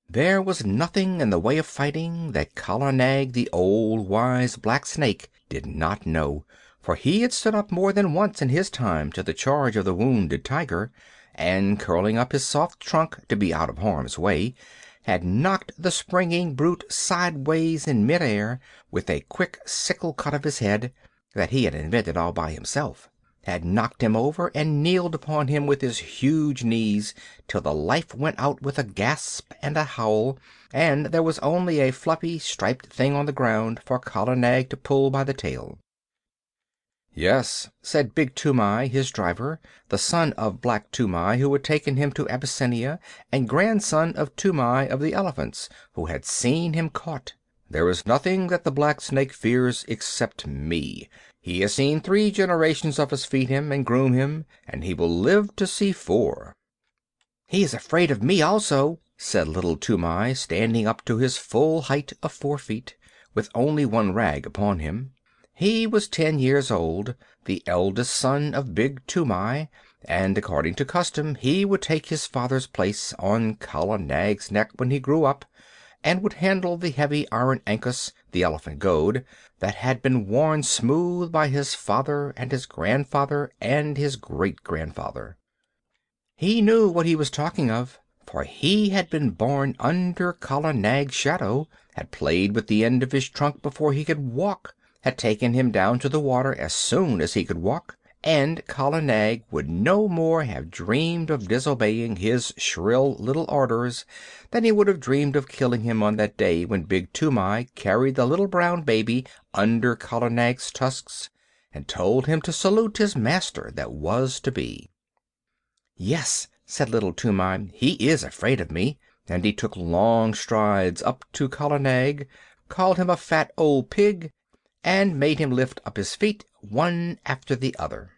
There was nothing in the way of fighting that Kala Nag, the old wise black snake, did not know, for he had stood up more than once in his time to the charge of the wounded tiger, and, curling up his soft trunk to be out of harm's way, had knocked the springing brute sideways in midair with a quick sickle cut of his head that he had invented all by himself, had knocked him over and kneeled upon him with his huge knees till the life went out with a gasp and a howl, and there was only a fluffy, striped thing on the ground for Kala Nag to pull by the tail. "Yes," said Big Toomai, his driver, the son of Black Toomai, who had taken him to Abyssinia, and grandson of Toomai of the elephants, who had seen him caught. "There is nothing that the black snake fears except me. He has seen 3 generations of us feed him and groom him, and he will live to see 4. "He is afraid of me also," said little Toomai, standing up to his full height of 4 feet, with only one rag upon him. He was 10 years old, the eldest son of Big Toomai, and according to custom he would take his father's place on Kala Nag's neck when he grew up, and would handle the heavy iron ankus, the elephant goad, that had been worn smooth by his father and his grandfather and his great-grandfather. He knew what he was talking of, for he had been born under Kala Nag's shadow, had played with the end of his trunk before he could walk, had taken him down to the water as soon as he could walk, and Kala Nag would no more have dreamed of disobeying his shrill little orders than he would have dreamed of killing him on that day when Big Toomai carried the little brown baby under Kala Nag's tusks and told him to salute his master that was to be. "Yes," said little Toomai, "he is afraid of me," and he took long strides up to Kala Nag, called him a fat old pig, and made him lift up his feet one after the other.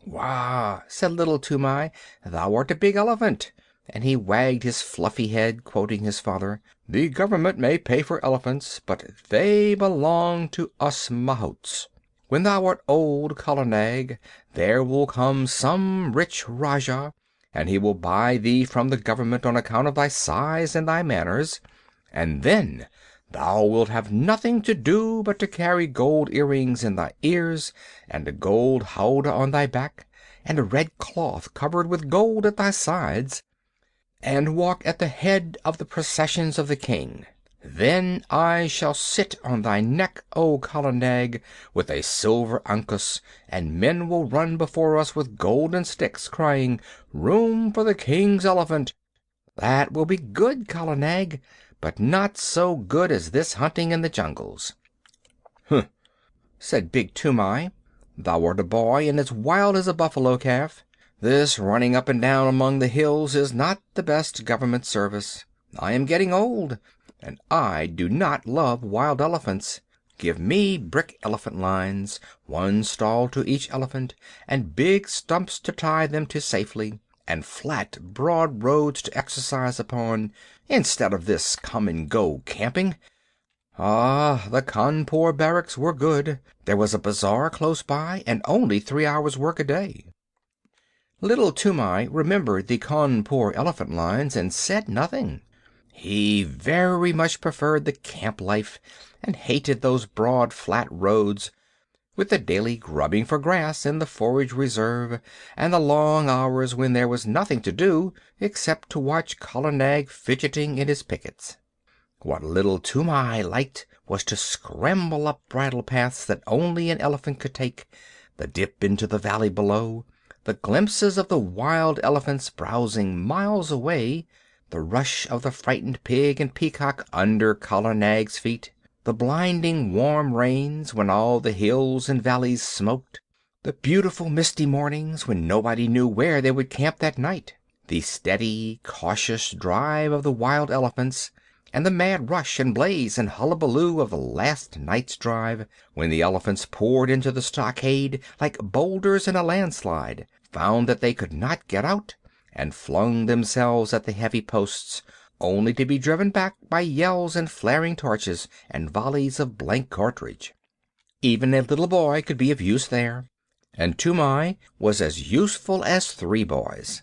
"Wah!" said little Toomai, "thou art a big elephant," and he wagged his fluffy head, quoting his father, "The government may pay for elephants, but they belong to us mahouts. When thou art old, Kala Nag, there will come some rich Rajah, and he will buy thee from the government on account of thy size and thy manners, and then thou wilt have nothing to do but to carry gold earrings in thy ears, and a gold howdah on thy back, and a red cloth covered with gold at thy sides, and walk at the head of the processions of the king. Then I shall sit on thy neck, O Kala Nag, with a silver ankus, and men will run before us with golden sticks, crying, 'Room for the king's elephant!' That will be good, Kala Nag, but not so good as this hunting in the jungles." "Humph," said Big Toomai. "Thou art a boy and as wild as a buffalo calf. This running up and down among the hills is not the best government service. I am getting old, and I do not love wild elephants. Give me brick elephant lines, one stall to each elephant, and big stumps to tie them to safely, and flat, broad roads to exercise upon, instead of this come-and-go camping. Ah, the Cawnpore barracks were good. There was a bazaar close by, and only 3 hours' work a day." Little Toomai remembered the Cawnpore elephant lines and said nothing. He very much preferred the camp life, and hated those broad, flat roads, with the daily grubbing for grass in the forage reserve, and the long hours when there was nothing to do except to watch Kala Nag fidgeting in his pickets. What little Toomai liked was to scramble up bridle paths that only an elephant could take, the dip into the valley below, the glimpses of the wild elephants browsing miles away, the rush of the frightened pig and peacock under Kala Nag's feet, the blinding warm rains when all the hills and valleys smoked, the beautiful misty mornings when nobody knew where they would camp that night, the steady, cautious drive of the wild elephants, and the mad rush and blaze and hullabaloo of the last night's drive, when the elephants poured into the stockade like boulders in a landslide, found that they could not get out, and flung themselves at the heavy posts, only to be driven back by yells and flaring torches and volleys of blank cartridge. Even a little boy could be of use there, and Toomai was as useful as 3 boys.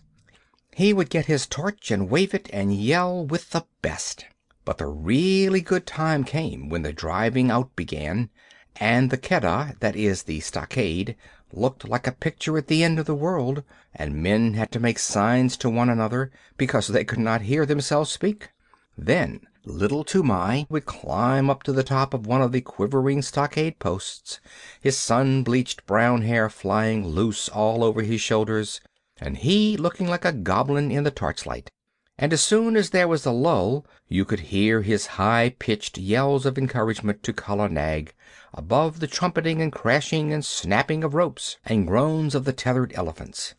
He would get his torch and wave it and yell with the best. But the really good time came when the driving out began, and the keddah, that is, the stockade, looked like a picture at the end of the world, and men had to make signs to one another because they could not hear themselves speak. Then little Toomai would climb up to the top of one of the quivering stockade posts, his sun-bleached brown hair flying loose all over his shoulders, and he looking like a goblin in the torchlight. And as soon as there was a lull, you could hear his high-pitched yells of encouragement to Kala Nag, above the trumpeting and crashing and snapping of ropes, and groans of the tethered elephants.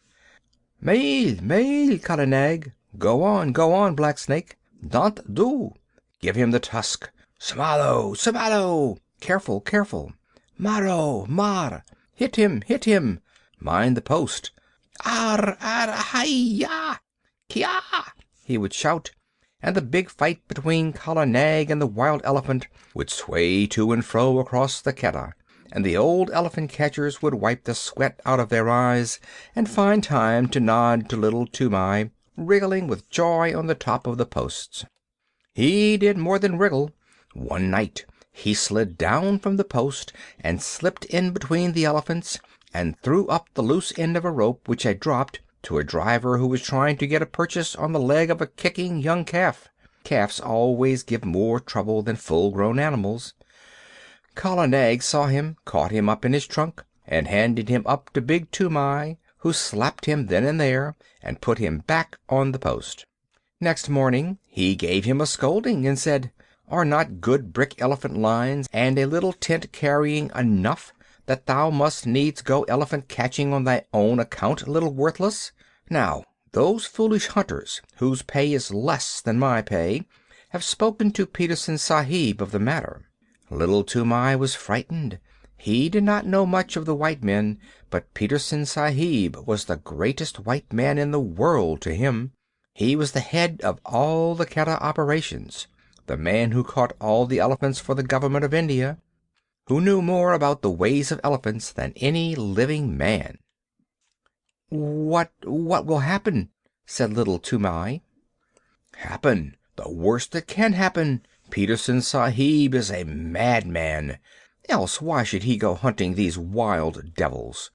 "Mail, mail, Kala Nag! Go on, Black Snake! Don't do! Give him the tusk! Smalo, smalo! Careful, careful! Maro, mar! Hit him! Mind the post! Ar, hi-ya! Kia!" he would shout, and the big fight between Kala Nag and the wild elephant would sway to and fro across the keddah, and the old elephant catchers would wipe the sweat out of their eyes and find time to nod to little Toomai, wriggling with joy on the top of the posts. He did more than wriggle. One night he slid down from the post and slipped in between the elephants and threw up the loose end of a rope which had dropped to a driver who was trying to get a purchase on the leg of a kicking young calf. Calves always give more trouble than full-grown animals. Kala Nag saw him, caught him up in his trunk, and handed him up to Big Toomai, who slapped him then and there and put him back on the post. Next morning he gave him a scolding and said, "Are not good brick elephant lines and a little tent carrying enough, that thou must needs go elephant catching on thy own account, little worthless? Now, those foolish hunters, whose pay is less than my pay, have spoken to Petersen Sahib of the matter." Little Toomai was frightened. He did not know much of the white men, but Petersen Sahib was the greatest white man in the world to him. He was the head of all the keddah operations, the man who caught all the elephants for the government of India, who knew more about the ways of elephants than any living man. "What will happen?" said little Toomai. "Happen? The worst that can happen. Petersen Sahib is a madman. Else why should he go hunting these wild devils?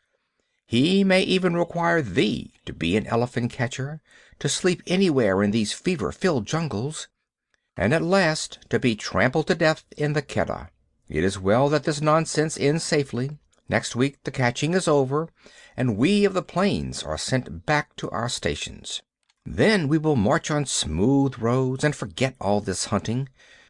He may even require thee to be an elephant catcher, to sleep anywhere in these fever-filled jungles, and at last to be trampled to death in the keddah. It is well that this nonsense ends safely. Next week the catching is over, and we of the plains are sent back to our stations." Then we will march on smooth roads and forget all this hunting.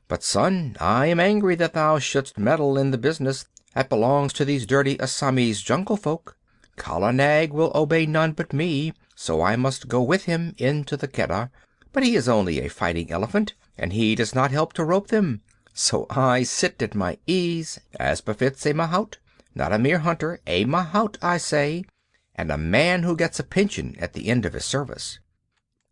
But, son, I am angry that thou shouldst meddle in the business that belongs to these dirty Assamese jungle folk. Kala Nag will obey none but me, so I must go with him into the Keddah. But he is only a fighting elephant, and he does not help to rope them. So I sit at my ease, as befits a mahout. Not a mere hunter, a mahout, I say, and a man who gets a pension at the end of his service.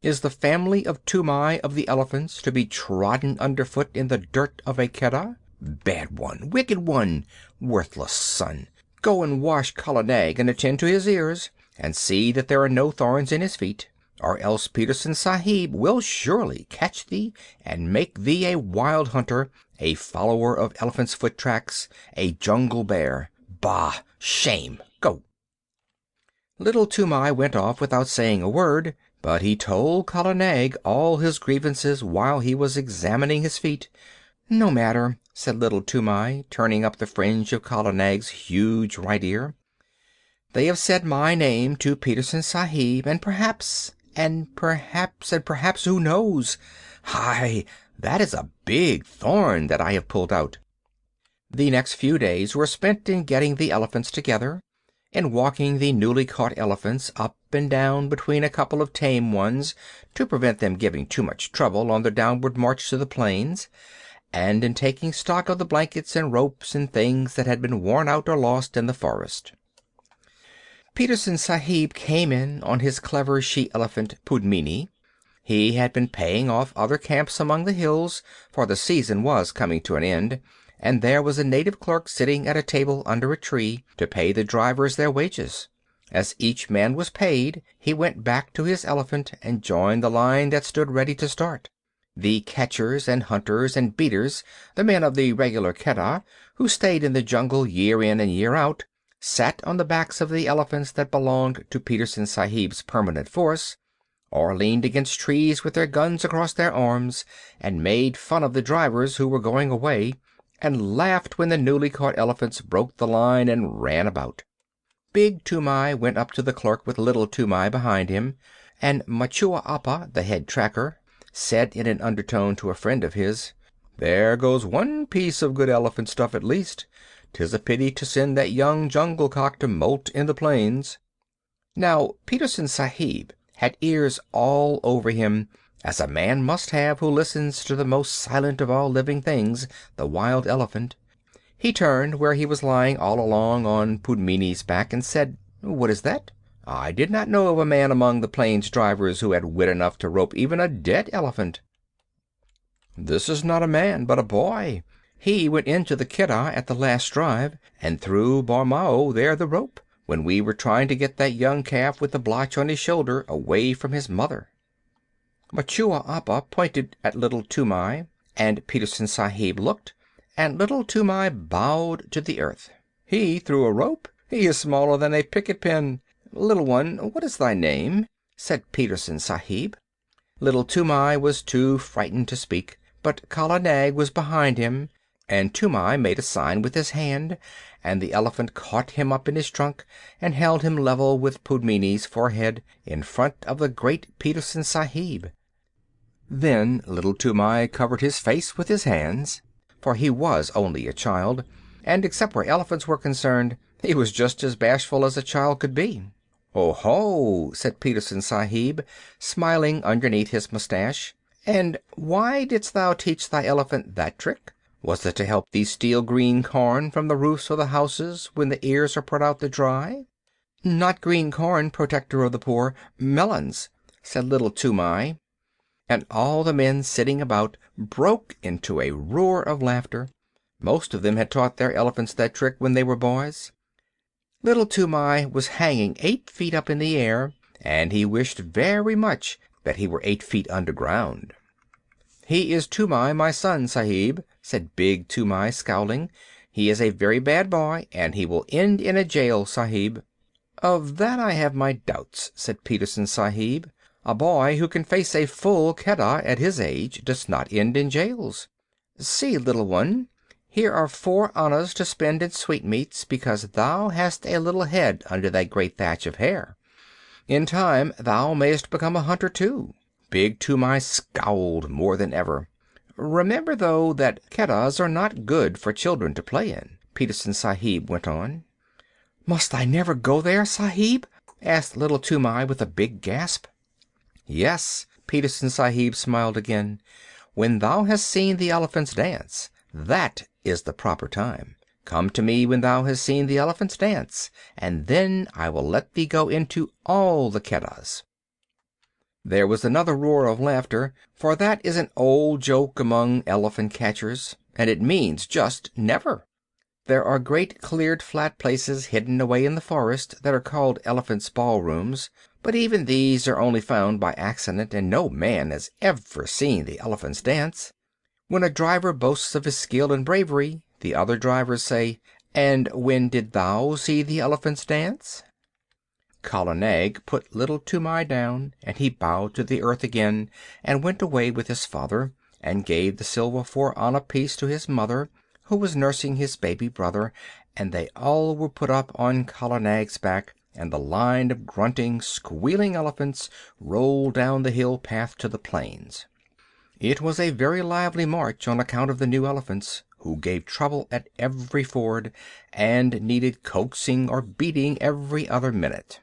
Is the family of Toomai of the elephants to be trodden underfoot in the dirt of a Keddah? Bad one, wicked one, worthless son! Go and wash Kala Nag and attend to his ears, and see that there are no thorns in his feet, or else Petersen Sahib will surely catch thee and make thee a wild hunter, a follower of elephant's foot tracks, a jungle bear. Bah! Shame! Go!" Little Toomai went off without saying a word, but he told Kala Nag all his grievances while he was examining his feet. "No matter," said Little Toomai, turning up the fringe of Kala Nag's huge right ear. "They have said my name to Petersen Sahib, and perhaps, who knows? Hi! That is a big thorn that I have pulled out." The next few days were spent in getting the elephants together, in walking the newly caught elephants up and down between a couple of tame ones to prevent them giving too much trouble on their downward march to the plains, and in taking stock of the blankets and ropes and things that had been worn out or lost in the forest. Petersen Sahib came in on his clever she-elephant Pudmini. He had been paying off other camps among the hills, for the season was coming to an end, and there was a native clerk sitting at a table under a tree to pay the drivers their wages. As each man was paid, he went back to his elephant and joined the line that stood ready to start. The catchers and hunters and beaters, the men of the regular Keddah, who stayed in the jungle year in and year out, sat on the backs of the elephants that belonged to Petersen Sahib's permanent force, or leaned against trees with their guns across their arms, and made fun of the drivers who were going away, and laughed when the newly caught elephants broke the line and ran about. Big Toomai went up to the clerk with Little Toomai behind him, and Machua Appa, the head tracker, said in an undertone to a friend of his, "There goes one piece of good elephant stuff at least. 'Tis a pity to send that young jungle cock to molt in the plains." Now Petersen Sahib had ears all over him, as a man must have who listens to the most silent of all living things, the wild elephant. He turned where he was lying all along on Pudmini's back and said, "What is that? I did not know of a man among the plains drivers who had wit enough to rope even a dead elephant." "This is not a man, but a boy. He went into the Keddah at the last drive, and threw Barmao there the rope, when we were trying to get that young calf with the blotch on his shoulder away from his mother." Machua Appa pointed at Little Toomai, and Petersen Sahib looked, and Little Toomai bowed to the earth. "He threw a rope? He is smaller than a picket pin. Little one, what is thy name?" said Petersen Sahib. Little Toomai was too frightened to speak, but Kala Nag was behind him, and Toomai made a sign with his hand, and the elephant caught him up in his trunk and held him level with Pudmini's forehead in front of the great Petersen Sahib. Then Little Toomai covered his face with his hands, for he was only a child, and except where elephants were concerned, he was just as bashful as a child could be. "Oh ho!" said Petersen Sahib, smiling underneath his mustache. "And why didst thou teach thy elephant that trick? Was it to help thee steal green corn from the roofs of the houses when the ears are put out to dry?" "Not green corn, protector of the poor, melons," said Little Toomai, and all the men sitting about broke into a roar of laughter. Most of them had taught their elephants that trick when they were boys. Little Toomai was hanging 8 feet up in the air, and he wished very much that he were 8 feet underground. "He is Toomai, my son, Sahib," said Big Toomai, scowling. "He is a very bad boy, and he will end in a jail, Sahib." "Of that I have my doubts," said Petersen Sahib. "A boy who can face a full Keddah at his age does not end in jails. See, little one, here are 4 annas to spend in sweetmeats, because thou hast a little head under that great thatch of hair. In time thou mayest become a hunter too." Big Toomai scowled more than ever. "Remember, though, that Keddahs are not good for children to play in," Peterson Sahib went on. "Must I never go there, Sahib?" asked Little Toomai with a big gasp. "Yes," Peterson Sahib smiled again. "When thou hast seen the elephants dance, that is the proper time. Come to me when thou hast seen the elephants dance, and then I will let thee go into all the Keddahs." There was another roar of laughter, for that is an old joke among elephant catchers, and it means just never. There are great cleared flat places hidden away in the forest that are called elephants' ballrooms, but even these are only found by accident, and no man has ever seen the elephants dance. When a driver boasts of his skill and bravery, the other drivers say, "And when did thou see the elephants dance?" Kala Nag put Little Toomai down, and he bowed to the earth again and went away with his father, and gave the silver 4-anna piece to his mother, who was nursing his baby brother, and they all were put up on Kala Nag's back, and the line of grunting, squealing elephants rolled down the hill path to the plains. It was a very lively march on account of the new elephants, who gave trouble at every ford, and needed coaxing or beating every other minute.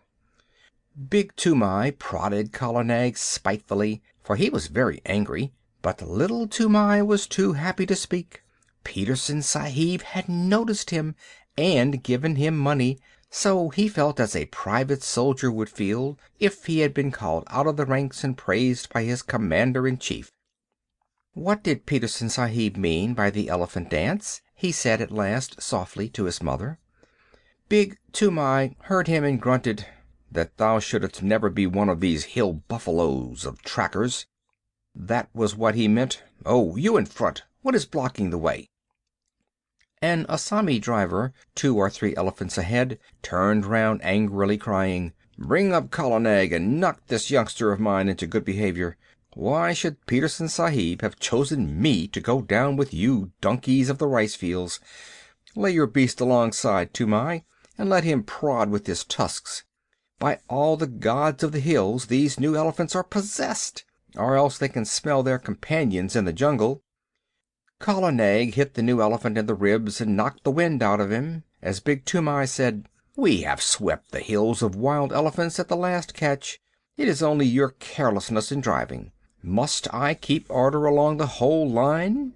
Big Toomai prodded Kala Nag spitefully, for he was very angry, but Little Toomai was too happy to speak. Peterson Sahib had noticed him and given him money, so he felt as a private soldier would feel if he had been called out of the ranks and praised by his commander-in-chief. "What did Peterson Sahib mean by the elephant dance?" he said at last softly to his mother. Big Toomai heard him and grunted, "That thou shouldst never be one of these hill buffaloes of trackers. That was what he meant. Oh, you in front, what is blocking the way?" An Assami driver, 2 or 3 elephants ahead, turned round angrily, crying, "Bring up Kala Nag and knock this youngster of mine into good behavior. Why should Peterson Sahib have chosen me to go down with you donkeys of the rice fields? Lay your beast alongside, Toomai, and let him prod with his tusks. By all the gods of the hills, these new elephants are possessed, or else they can smell their companions in the jungle." Kala Nag hit the new elephant in the ribs and knocked the wind out of him, as Big Toomai said, "We have swept the hills of wild elephants at the last catch. It is only your carelessness in driving. Must I keep order along the whole line?"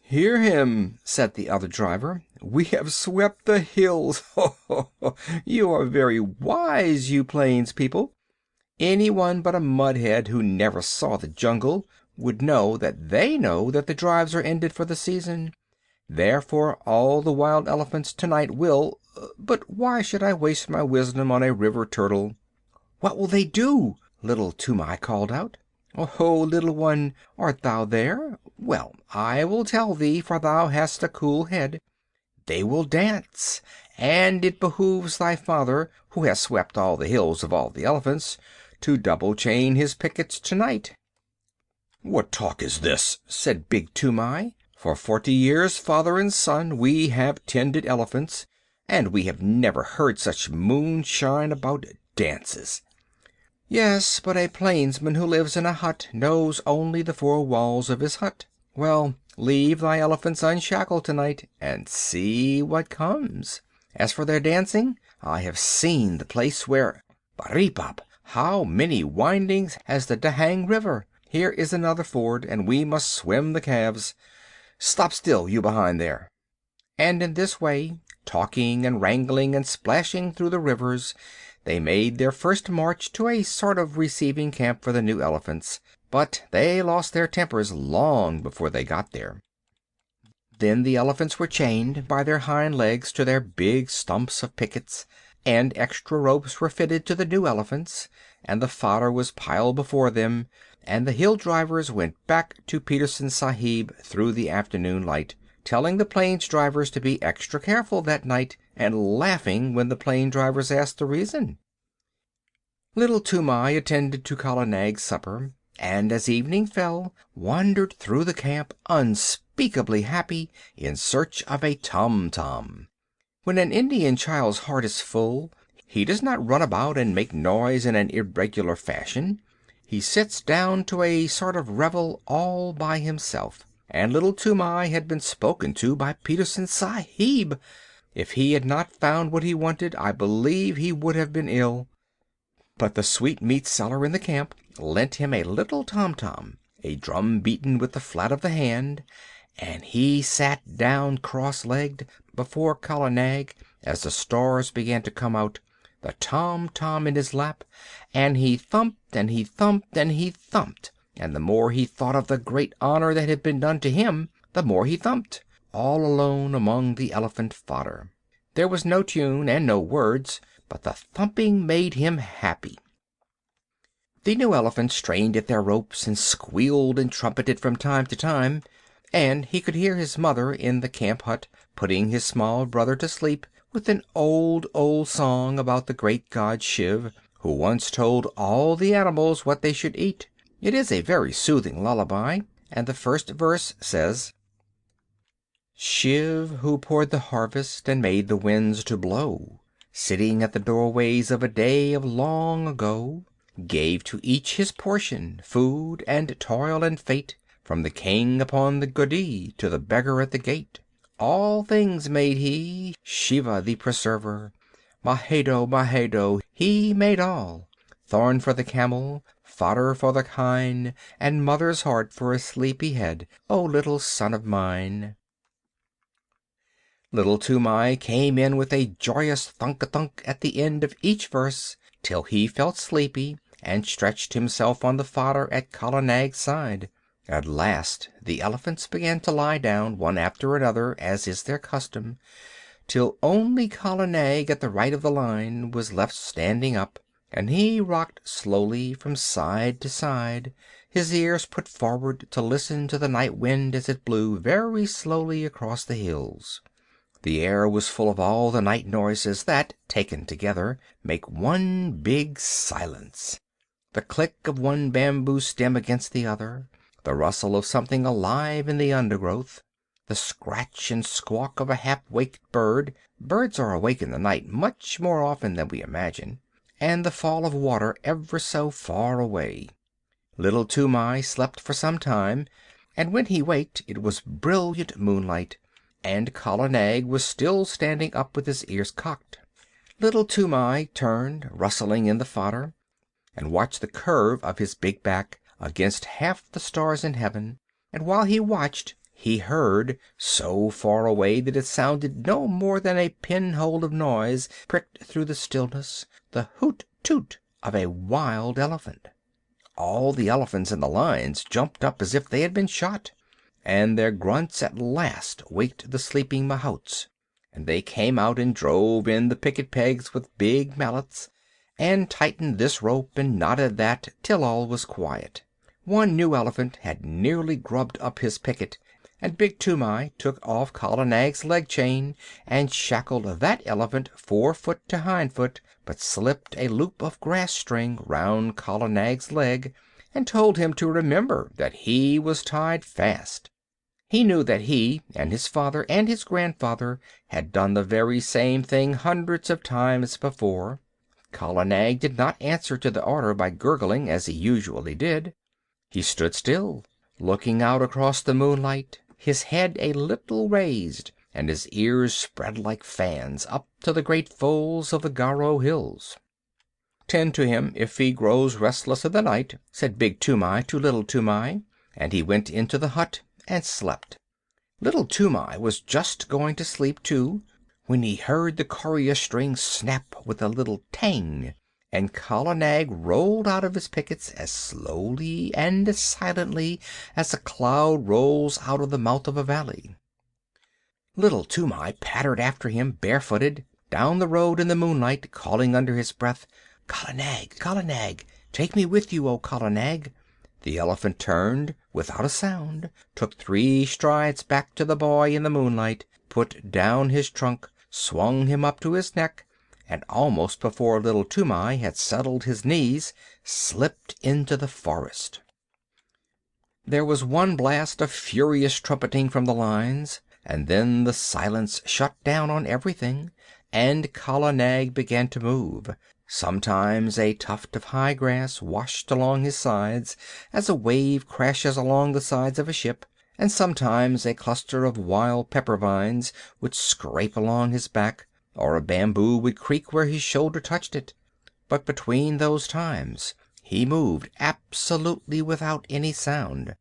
"Hear him," said the other driver. "We have swept the hills. Ho, ho, ho. You are very wise, you plains people. Anyone but a mudhead who never saw the jungle would know that the drives are ended for the season. Therefore all the wild elephants tonight will... But why should I waste my wisdom on a river turtle?" "What will they do?" Little Toomai called out. "Oh, little one, art thou there? Well, I will tell thee, for thou hast a cool head. They will dance, and it behooves thy father, who has swept all the hills of all the elephants, to double chain his pickets tonight." "What talk is this?" said Big Toomai. "For 40 years, father and son, we have tended elephants, and we have never heard such moonshine about dances." "Yes, but a plainsman who lives in a hut knows only the 4 walls of his hut. Well, leave thy elephants unshackled tonight, and see what comes. As for their dancing, I have seen the place where... Baribab! How many windings has the Dahang River! Here is another ford, and we must swim the calves. Stop still, you behind there!" And in this way, talking and wrangling and splashing through the rivers, they made their first march to a sort of receiving camp for the new elephants, but they lost their tempers long before they got there. Then the elephants were chained by their hind legs to their big stumps of pickets, and extra ropes were fitted to the new elephants, and the fodder was piled before them, and the hill drivers went back to Peterson Sahib through the afternoon light, telling the plains drivers to be extra careful that night, and laughing when the plain drivers asked the reason. Little Toomai attended to Kala Nag's supper, and as evening fell, wandered through the camp unspeakably happy, in search of a tom-tom. When an Indian child's heart is full, He does not run about and make noise in an irregular fashion. He sits down to a sort of revel all by himself, and little Toomai had been spoken to by Peterson Sahib. If he had not found what he wanted, I believe he would have been ill. But the sweetmeat seller in the camp lent him a little tom-tom, a drum beaten with the flat of the hand, and he sat down cross-legged before Kala Nag as the stars began to come out, the tom-tom in his lap, and he thumped and he thumped and he thumped, and the more he thought of the great honor that had been done to him, the more he thumped, all alone among the elephant fodder. There was no tune and no words, but the thumping made him happy. The new elephants strained at their ropes and squealed and trumpeted from time to time, and he could hear his mother in the camp hut putting his small brother to sleep with an old, old song about the great god Shiv, who once told all the animals what they should eat. It is a very soothing lullaby, and the first verse says: Shiv, who poured the harvest and made the winds to blow, sitting at the doorways of a day of long ago, gave to each his portion, food and toil and fate, from the king upon the guddee to the beggar at the gate. All things made he, Shiva the preserver. Mahedo, Mahedo, he made all. Thorn for the camel, fodder for the kine, and mother's heart for a sleepy head, O little son of mine. Little Toomai came in with a joyous thunk-a-thunk at the end of each verse, till he felt sleepy and stretched himself on the fodder at Kala Nag's side. At last the elephants began to lie down one after another, as is their custom, till only Kala Nag at the right of the line was left standing up, and he rocked slowly from side to side, his ears put forward to listen to the night wind as it blew very slowly across the hills. The air was full of all the night noises that, taken together, make one big silence. The click of one bamboo stem against the other, the rustle of something alive in the undergrowth, the scratch and squawk of a half-waked bird (birds are awake in the night much more often than we imagine), and the fall of water ever so far away. Little Toomai slept for some time, and when he waked it was brilliant moonlight, and Kala Nag was still standing up with his ears cocked. Little Toomai turned, rustling in the fodder, and watched the curve of his big back against half the stars in heaven, and while he watched he heard, so far away that it sounded no more than a pinhole of noise pricked through the stillness, the hoot-toot of a wild elephant. All the elephants in the lines jumped up as if they had been shot, and their grunts at last waked the sleeping mahouts, and they came out and drove in the picket pegs with big mallets, and tightened this rope and knotted that, till all was quiet. One new elephant had nearly grubbed up his picket, and Big Toomai took off Kala Nag's leg chain and shackled that elephant 4 foot to hind foot, but slipped a loop of grass string round Kala Nag's leg, and told him to remember that he was tied fast. He knew that he and his father and his grandfather had done the very same thing hundreds of times before. Kala Nag did not answer to the order by gurgling as he usually did. He stood still, looking out across the moonlight, his head a little raised, and his ears spread like fans up to the great folds of the Garo hills. "Tend to him if he grows restless in the night," said Big Toomai to Little Toomai, and he went into the hut and slept. Little Toomai was just going to sleep too, when he heard the courier string snap with a little tang, and Kala Nag rolled out of his pickets as slowly and as silently as a cloud rolls out of the mouth of a valley. Little Toomai pattered after him barefooted down the road in the moonlight, calling under his breath, "Kala Nag, Kala Nag, take me with you, O Kala Nag." The elephant turned without a sound, took 3 strides back to the boy in the moonlight, put down his trunk, swung him up to his neck, and almost before Little Toomai had settled his knees, slipped into the forest. There was one blast of furious trumpeting from the lines, and then the silence shut down on everything, and Kala Nag began to move. Sometimes a tuft of high grass washed along his sides as a wave crashes along the sides of a ship, and sometimes a cluster of wild pepper vines would scrape along his back, or a bamboo would creak where his shoulder touched it. But between those times he moved absolutely without any sound,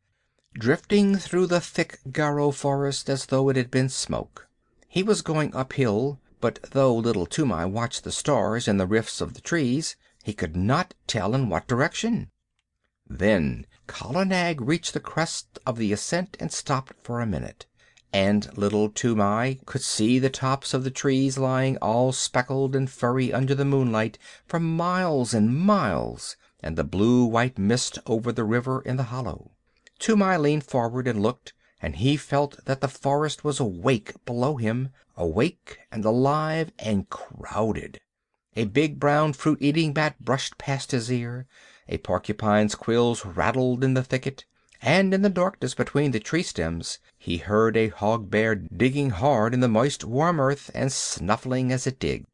drifting through the thick Garo forest as though it had been smoke. He was going uphill, but though little Toomai watched the stars in the rifts of the trees, he could not tell in what direction. Then Kala Nag reached the crest of the ascent and stopped for a minute, and little Toomai could see the tops of the trees lying all speckled and furry under the moonlight for miles and miles, and the blue-white mist over the river in the hollow. Toomai leaned forward and looked, and he felt that the forest was awake below him, awake and alive and crowded. A big brown fruit-eating bat brushed past his ear, a porcupine's quills rattled in the thicket, and in the darkness between the tree stems he heard a hog-bear digging hard in the moist, warm earth and snuffling as it digged.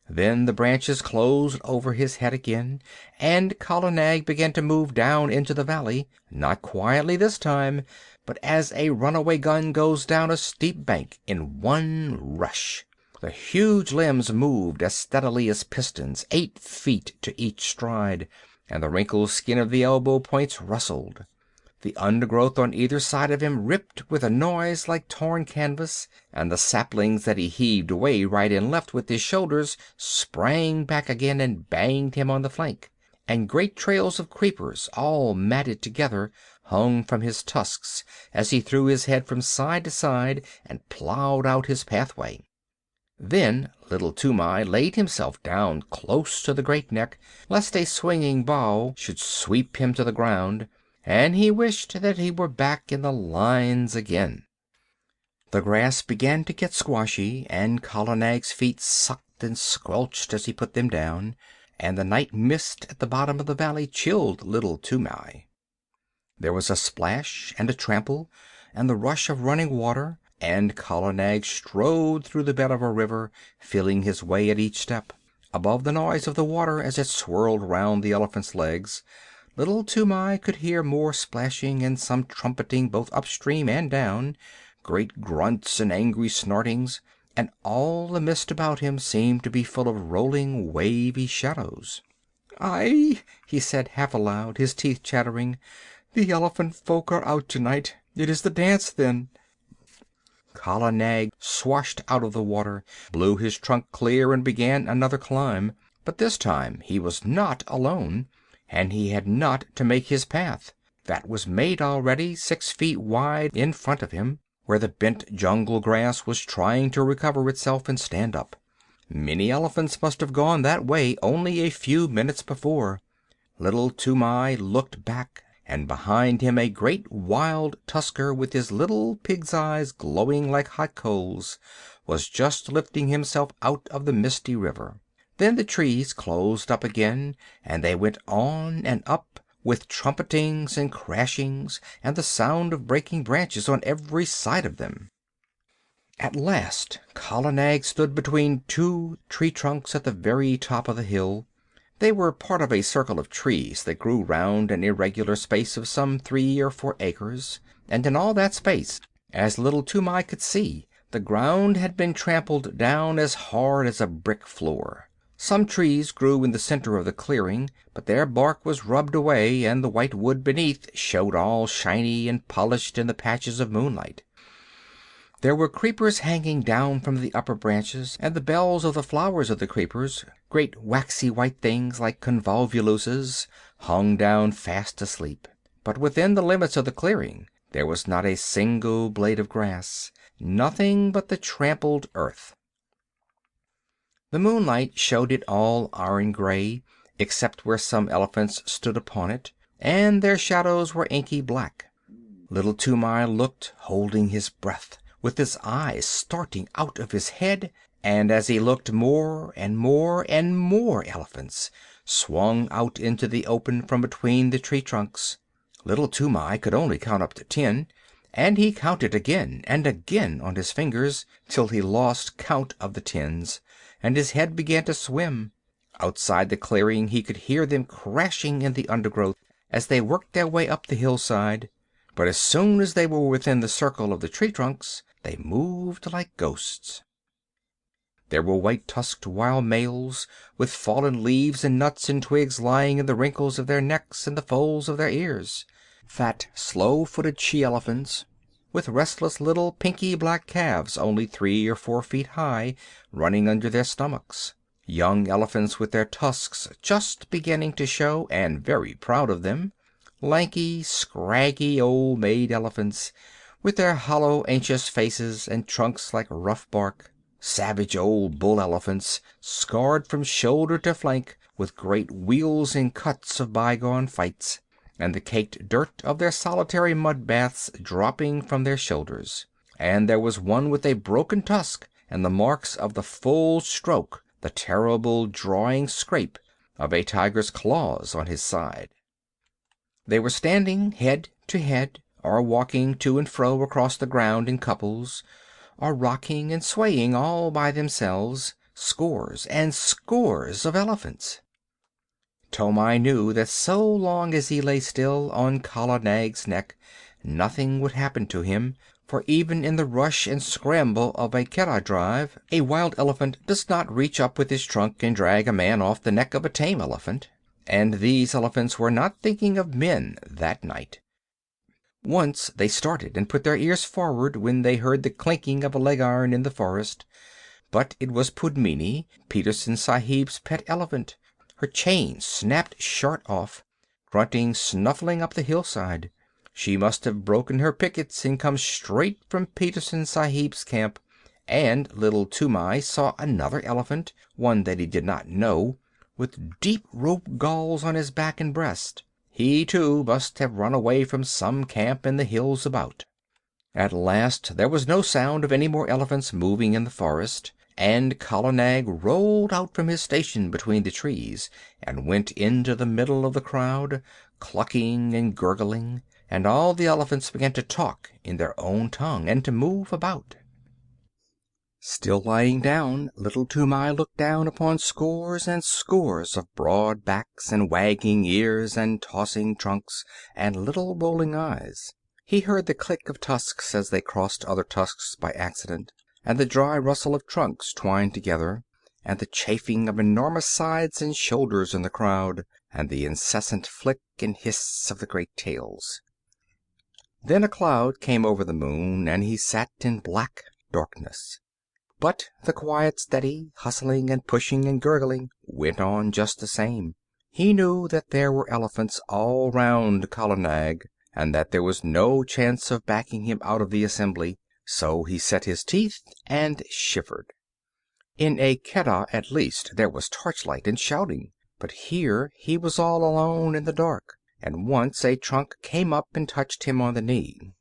Then the branches closed over his head again, and Kala Nag began to move down into the valley, not quietly this time, but as a runaway gun goes down a steep bank in one rush. The huge limbs moved as steadily as pistons, 8 feet to each stride, and the wrinkled skin of the elbow points rustled. The undergrowth on either side of him ripped with a noise like torn canvas, and the saplings that he heaved away right and left with his shoulders sprang back again and banged him on the flank, and great trails of creepers, all matted together, hung from his tusks as he threw his head from side to side and plowed out his pathway. Then little Toomai laid himself down close to the great neck, lest a swinging bough should sweep him to the ground, and he wished that he were back in the lines again. The grass began to get squashy, and Kala Nag's feet sucked and squelched as he put them down, and the night mist at the bottom of the valley chilled little Toomai. There was a splash and a trample and the rush of running water, and Kala Nag strode through the bed of a river, feeling his way at each step. Above the noise of the water as it swirled round the elephant's legs, little Toomai could hear more splashing and some trumpeting both upstream and down, great grunts and angry snortings, and all the mist about him seemed to be full of rolling, wavy shadows. "Aye," he said half aloud, his teeth chattering, "the elephant folk are out tonight. It is the dance, then." Kala Nag swashed out of the water, blew his trunk clear, and began another climb. But this time he was not alone, and he had not to make his path. That was made already, 6 feet wide in front of him, where the bent jungle grass was trying to recover itself and stand up. Many elephants must have gone that way only a few minutes before. Little Toomai looked back, and behind him a great wild tusker, with his little pig's eyes glowing like hot coals, was just lifting himself out of the misty river. Then the trees closed up again, and they went on and up, with trumpetings and crashings, and the sound of breaking branches on every side of them. At last Kala Nag stood between 2 tree trunks at the very top of the hill. They were part of a circle of trees that grew round an irregular space of some 3 or 4 acres, and in all that space, as little Toomai could see, the ground had been trampled down as hard as a brick floor. Some trees grew in the center of the clearing, but their bark was rubbed away, and the white wood beneath showed all shiny and polished in the patches of moonlight. There were creepers hanging down from the upper branches, and the bells of the flowers of the creepers, great waxy white things like convolvuluses, hung down fast asleep. But within the limits of the clearing there was not a single blade of grass, nothing but the trampled earth. The moonlight showed it all iron gray, except where some elephants stood upon it, and their shadows were inky black. Little Toomai looked, holding his breath, with his eyes starting out of his head, and as he looked, more and more and more elephants swung out into the open from between the tree trunks. Little Toomai could only count up to 10, and he counted again and again on his fingers, till he lost count of the tens, and his head began to swim. Outside the clearing he could hear them crashing in the undergrowth as they worked their way up the hillside, but as soon as they were within the circle of the tree trunks they moved like ghosts. There were white-tusked wild males, with fallen leaves and nuts and twigs lying in the wrinkles of their necks and the folds of their ears. Fat, slow-footed she-elephants, with restless little pinky black calves only 3 or 4 feet high, running under their stomachs. Young elephants with their tusks just beginning to show, and very proud of them. Lanky, scraggy old maid elephants, with their hollow, anxious faces and trunks like rough bark. Savage old bull elephants, scarred from shoulder to flank with great weals and cuts of bygone fights, and the caked dirt of their solitary mud baths dropping from their shoulders. And there was one with a broken tusk and the marks of the full stroke, the terrible drawing scrape of a tiger's claws on his side. They were standing head to head, or walking to and fro across the ground in couples, or rocking and swaying all by themselves, scores and scores of elephants. Toomai knew that so long as he lay still on Kala Nag's neck nothing would happen to him, for even in the rush and scramble of a Keddah drive a wild elephant does not reach up with his trunk and drag a man off the neck of a tame elephant. And these elephants were not thinking of men that night. Once they started and put their ears forward when they heard the clinking of a leg iron in the forest, but it was Pudmini, Peterson Sahib's pet elephant. Her chain snapped short off, grunting, snuffling up the hillside. She must have broken her pickets and come straight from Peterson Sahib's camp, and little Toomai saw another elephant, one that he did not know, with deep rope galls on his back and breast. He, too, must have run away from some camp in the hills about. At last there was no sound of any more elephants moving in the forest, and Kala Nag rolled out from his station between the trees and went into the middle of the crowd, clucking and gurgling, and all the elephants began to talk in their own tongue and to move about. Still lying down, little Toomai looked down upon scores and scores of broad backs and wagging ears and tossing trunks and little rolling eyes. He heard the click of tusks as they crossed other tusks by accident, and the dry rustle of trunks twined together, and the chafing of enormous sides and shoulders in the crowd, and the incessant flick and hiss of the great tails. Then a cloud came over the moon, and he sat in black darkness. But the quiet, steady hustling and pushing and gurgling went on just the same. He knew that there were elephants all round Kala Nag, and that there was no chance of backing him out of the assembly, so he set his teeth and shivered. In a Keddah, at least, there was torchlight and shouting, but here he was all alone in the dark, and once a trunk came up and touched him on the knee.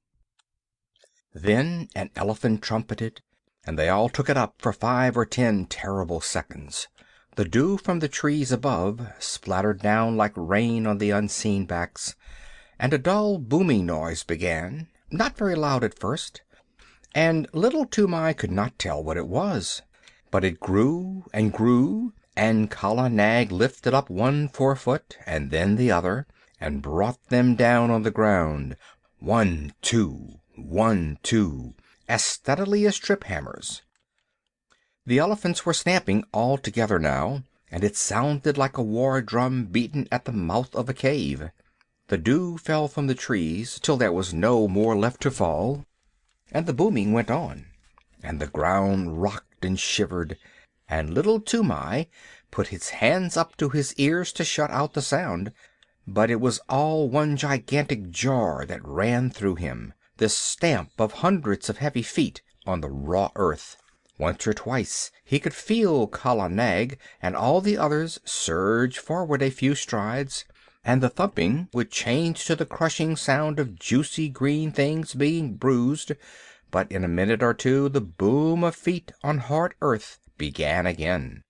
Then an elephant trumpeted, and they all took it up for 5 or 10 terrible seconds. The dew from the trees above splattered down like rain on the unseen backs, and a dull booming noise began, not very loud at first, and little Toomai could not tell what it was. But it grew and grew, and Kala Nag lifted up one forefoot and then the other, and brought them down on the ground, 1, 2, 1, 2, as steadily as trip hammers. The elephants were stamping all together now, and it sounded like a war drum beaten at the mouth of a cave. The dew fell from the trees till there was no more left to fall, and the booming went on, and the ground rocked and shivered, and little Toomai put his hands up to his ears to shut out the sound, but it was all one gigantic jar that ran through him, this stamp of hundreds of heavy feet on the raw earth. Once or twice he could feel Kala Nag and all the others surge forward a few strides, and the thumping would change to the crushing sound of juicy green things being bruised, but in a minute or two the boom of feet on hard earth began again.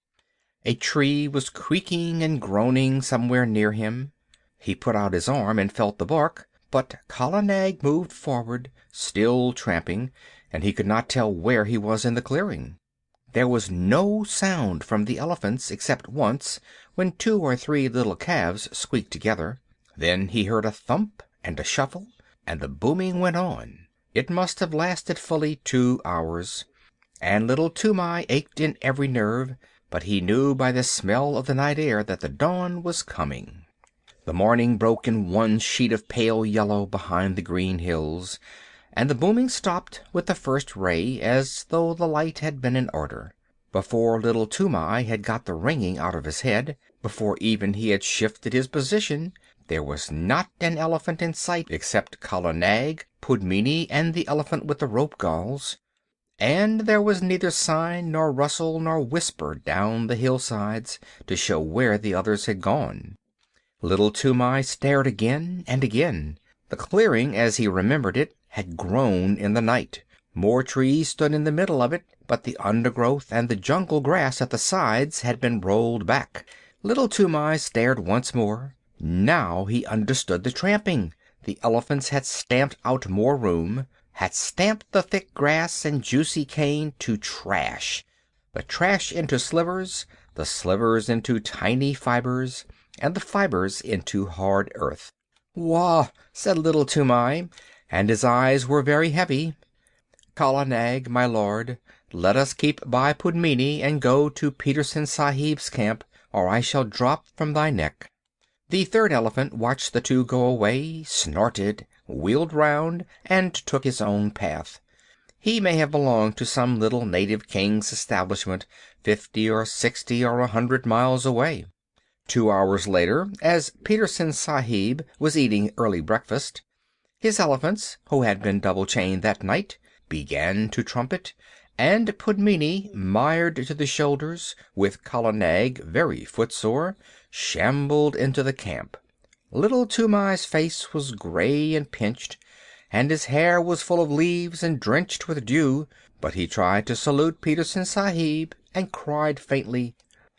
A tree was creaking and groaning somewhere near him. He put out his arm and felt the bark, But Kala Nag moved forward, still tramping, and he could not tell where he was in the clearing. There was no sound from the elephants except once, when 2 or 3 little calves squeaked together. Then he heard a thump and a shuffle, and the booming went on. It must have lasted fully 2 hours, and little Toomai ached in every nerve, but he knew by the smell of the night air that the dawn was coming. The morning broke in one sheet of pale yellow behind the green hills, and the booming stopped with the first ray, as though the light had been in order. Before little Toomai had got the ringing out of his head, before even he had shifted his position, there was not an elephant in sight except Kala Nag, Pudmini, and the elephant with the rope galls. And there was neither sign nor rustle nor whisper down the hillsides to show where the others had gone. Little Toomai stared again and again. The clearing, as he remembered it, had grown in the night. More trees stood in the middle of it, but the undergrowth and the jungle grass at the sides had been rolled back. Little Toomai stared once more. Now he understood the tramping. The elephants had stamped out more room, had stamped the thick grass and juicy cane to trash, the trash into slivers, the slivers into tiny fibers, and the fibers into hard earth. "Wah!" said little Toomai, and his eyes were very heavy. "Kala Nag, my lord, let us keep by Pudmini and go to Petersen Sahib's camp, or I shall drop from thy neck." The third elephant watched the two go away, snorted, wheeled round, and took his own path. He may have belonged to some little native king's establishment 50 or 60 or 100 miles away. 2 hours later, as Petersen Sahib was eating early breakfast, his elephants, who had been double chained that night, began to trumpet, and Pudmini, mired to the shoulders, with Kala Nag very footsore, shambled into the camp. Little Toomai's face was gray and pinched, and his hair was full of leaves and drenched with dew, but he tried to salute Petersen Sahib and cried faintly,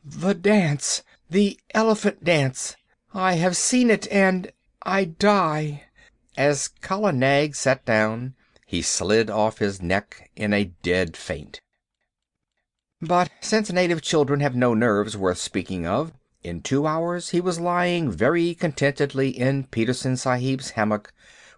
"The dance! The elephant dance! I have seen it, and I die!" As Kala Nag sat down, he slid off his neck in a dead faint. But since native children have no nerves worth speaking of, in 2 hours he was lying very contentedly in Petersen Sahib's hammock,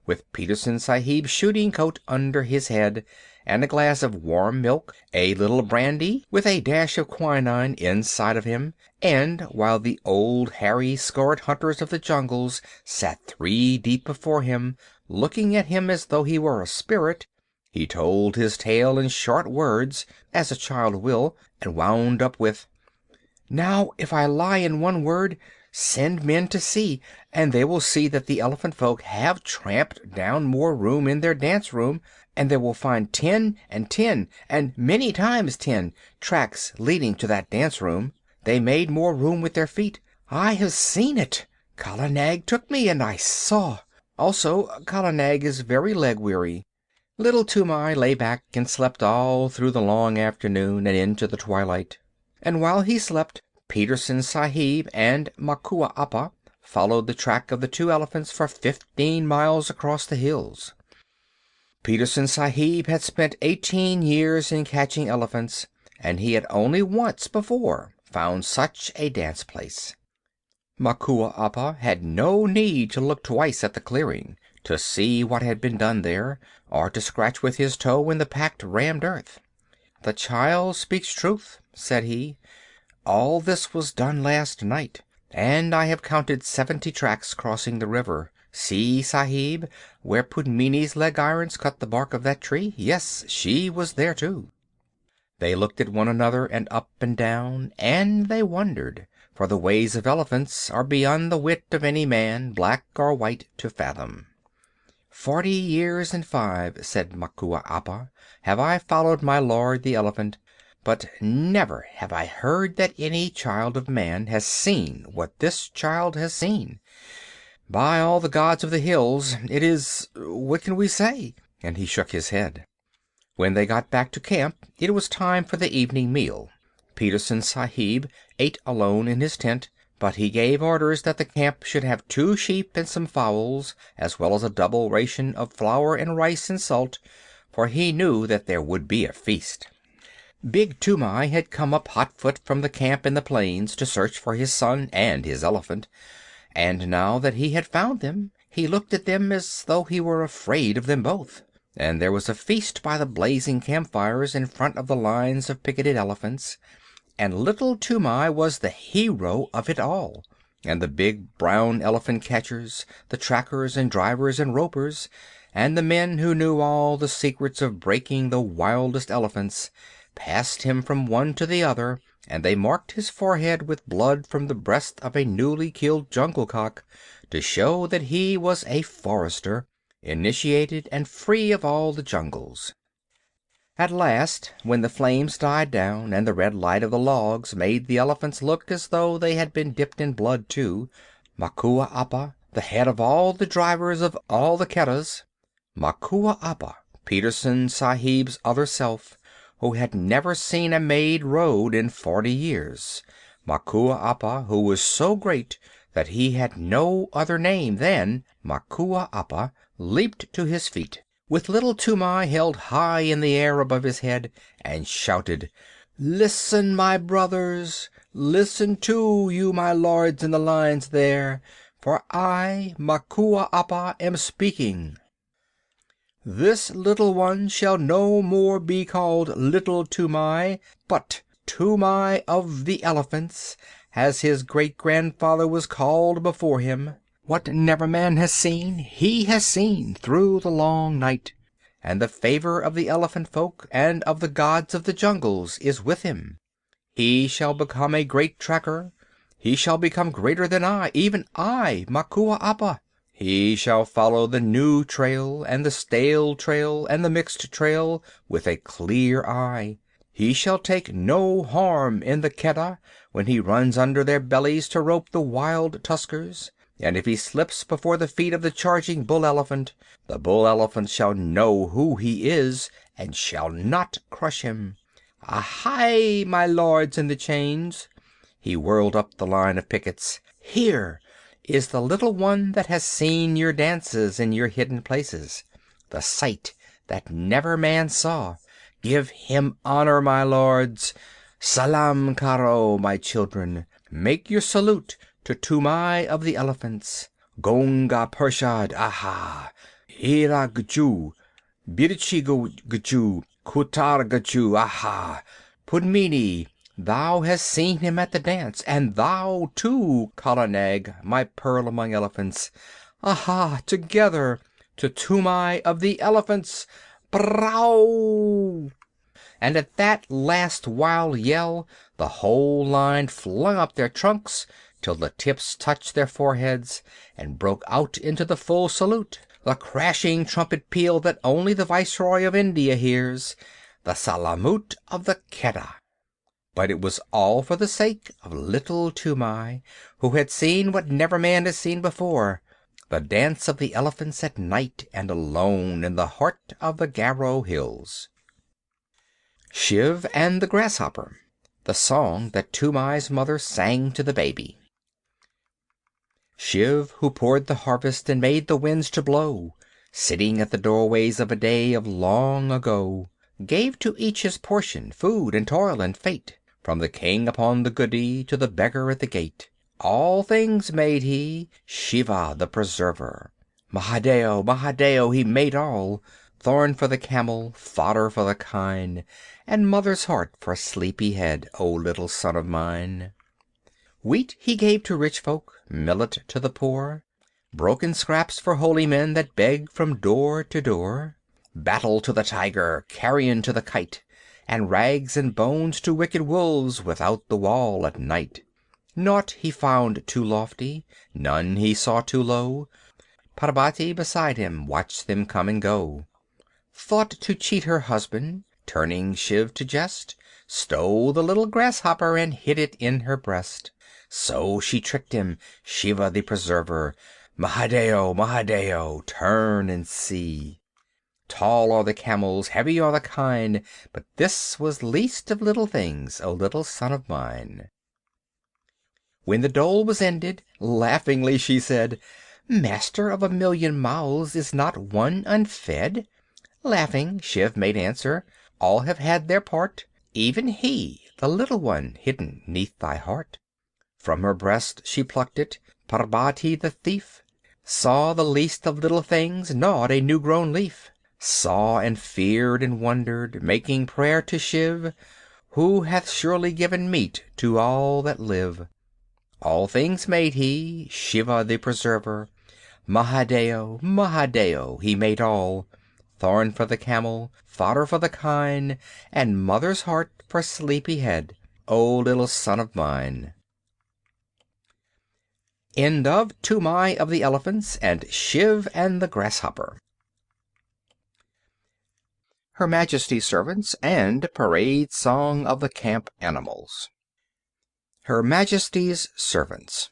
with Petersen Sahib's shooting coat under his head, and a glass of warm milk, a little brandy with a dash of quinine inside of him, and while the old hairy scarred hunters of the jungles sat 3 deep before him, looking at him as though he were a spirit, he told his tale in short words, as a child will, and wound up with, "Now, if I lie in one word, send men to see, and they will see that the elephant folk have tramped down more room in their dance room, and they will find 10 and 10, and many times 10, tracks leading to that dance room. They made more room with their feet. I have seen it. Kala Nag took me, and I saw. Also, Kala Nag is very leg weary." Little Toomai lay back and slept all through the long afternoon and into the twilight. And while he slept, Petersen Sahib and Makua Appa followed the track of the 2 elephants for 15 miles across the hills. Petersen Sahib had spent 18 years in catching elephants, and he had only once before found such a dance place. Makua Appa had no need to look twice at the clearing to see what had been done there, or to scratch with his toe in the packed rammed earth. "The child speaks truth," said he. "All this was done last night, and I have counted 70 tracks crossing the river. See, Sahib, where Pudmini's leg irons cut the bark of that tree? Yes, she was there too." They looked at one another and up and down, and they wondered, for the ways of elephants are beyond the wit of any man, black or white, to fathom. 40 years and 5, said Makua Appa, have I followed my lord the elephant, but never have I heard that any child of man has seen what this child has seen. By all the gods of the hills, it is... what can we say? And he shook his head. When they got back to camp, it was time for the evening meal. Petersen Sahib ate alone in his tent, But he gave orders that the camp should have 2 sheep and some fowls, as well as a double ration of flour and rice and salt, for he knew that there would be a feast. Big Toomai had come up hotfoot from the camp in the plains to search for his son and his elephant, and now that he had found them, he looked at them as though he were afraid of them both. And there was a feast by the blazing campfires in front of the lines of picketed elephants, and little Toomai was the hero of it all, and the big brown elephant catchers, the trackers and drivers and ropers, and the men who knew all the secrets of breaking the wildest elephants, passed him from one to the other, and they marked his forehead with blood from the breast of a newly killed jungle cock, to show that he was a forester, initiated and free of all the jungles. At last, when the flames died down and the red light of the logs made the elephants look as though they had been dipped in blood too, Makua Appa, the head of all the drivers of all the Keddahs, Makua Appa, Peterson Sahib's other self, who had never seen a made road in 40 years, Makua Appa, who was so great that he had no other name than Makua Appa, leaped to his feet, with little Toomai held high in the air above his head, and shouted, "Listen, my brothers! Listen too, you my lords in the lines there, for I, Makua Appa, am speaking. This little one shall no more be called Little Toomai, but Toomai of the Elephants, as his great-grandfather was called before him. What never man has seen, he has seen through the long night, and the favor of the elephant folk and of the gods of the jungles is with him. He shall become a great tracker. He shall become greater than I, even I, Makua Appa. He shall follow the new trail, and the stale trail, and the mixed trail, with a clear eye. He shall take no harm in the Keddah when he runs under their bellies to rope the wild tuskers. And if he slips before the feet of the charging bull-elephant, the bull-elephant shall know who he is, and shall not crush him. Ahai, my lords in the chains!" He whirled up the line of pickets. "Here is the little one that has seen your dances in your hidden places, the sight that never man saw. Give him honor, my lords. Salam karo, my children. Make your salute to Toomai of the Elephants. Gonga Pershad, aha! Ira Gju, Birchi Gju, Kutar Gju, aha! Pudmini, thou hast seen him at the dance, and thou too, Kala Nag, my pearl among elephants. Aha! Together to Toomai of the Elephants! Brow!" And at that last wild yell, the whole line flung up their trunks till the tips touched their foreheads, and broke out into the full salute, the crashing trumpet peal that only the Viceroy of India hears, the Salamut of the Keddah. But it was all for the sake of little Toomai, who had seen what never man has seen before, the dance of the elephants at night and alone in the heart of the Garo Hills. Shiv and the Grasshopper, the song that Toomai's mother sang to the baby. Shiv, who poured the harvest and made the winds to blow, sitting at the doorways of a day of long ago, gave to each his portion, food and toil and fate, from the king upon the goody to the beggar at the gate. All things made he, Shiva the preserver. Mahadeo, Mahadeo, he made all, thorn for the camel, fodder for the kine, and mother's heart for sleepy head, O little son of mine. Wheat he gave to rich folk, millet to the poor, broken scraps for holy men that beg from door to door, battle to the tiger, carrion to the kite, and rags and bones to wicked wolves without the wall at night. Naught he found too lofty, none he saw too low. Parbati beside him watched them come and go. Thought to cheat her husband, turning Shiv to jest, stole the little grasshopper and hid it in her breast. So she tricked him, Shiva the preserver. Mahadeo, Mahadeo, turn and see. Tall are the camels, heavy are the kine, but this was least of little things, O little son of mine. When the dole was ended, laughingly she said, "Master of 1,000,000 mouths, is not one unfed?" Laughing, Shiv made answer, "All have had their part, even he, the little one, hidden 'neath thy heart." From her breast she plucked it. Parvati, the thief, saw the least of little things gnawed a new-grown leaf. Saw and feared and wondered, making prayer to Shiv, who hath surely given meat to all that live. All things made he, Shiva the preserver. Mahadeo, Mahadeo, he made all. Thorn for the camel, fodder for the kine, and mother's heart for sleepy head, O little son of mine. End of Toomai of the Elephants and Shiv and the Grasshopper. Her Majesty's Servants and Parade Song of the Camp Animals. Her Majesty's Servants.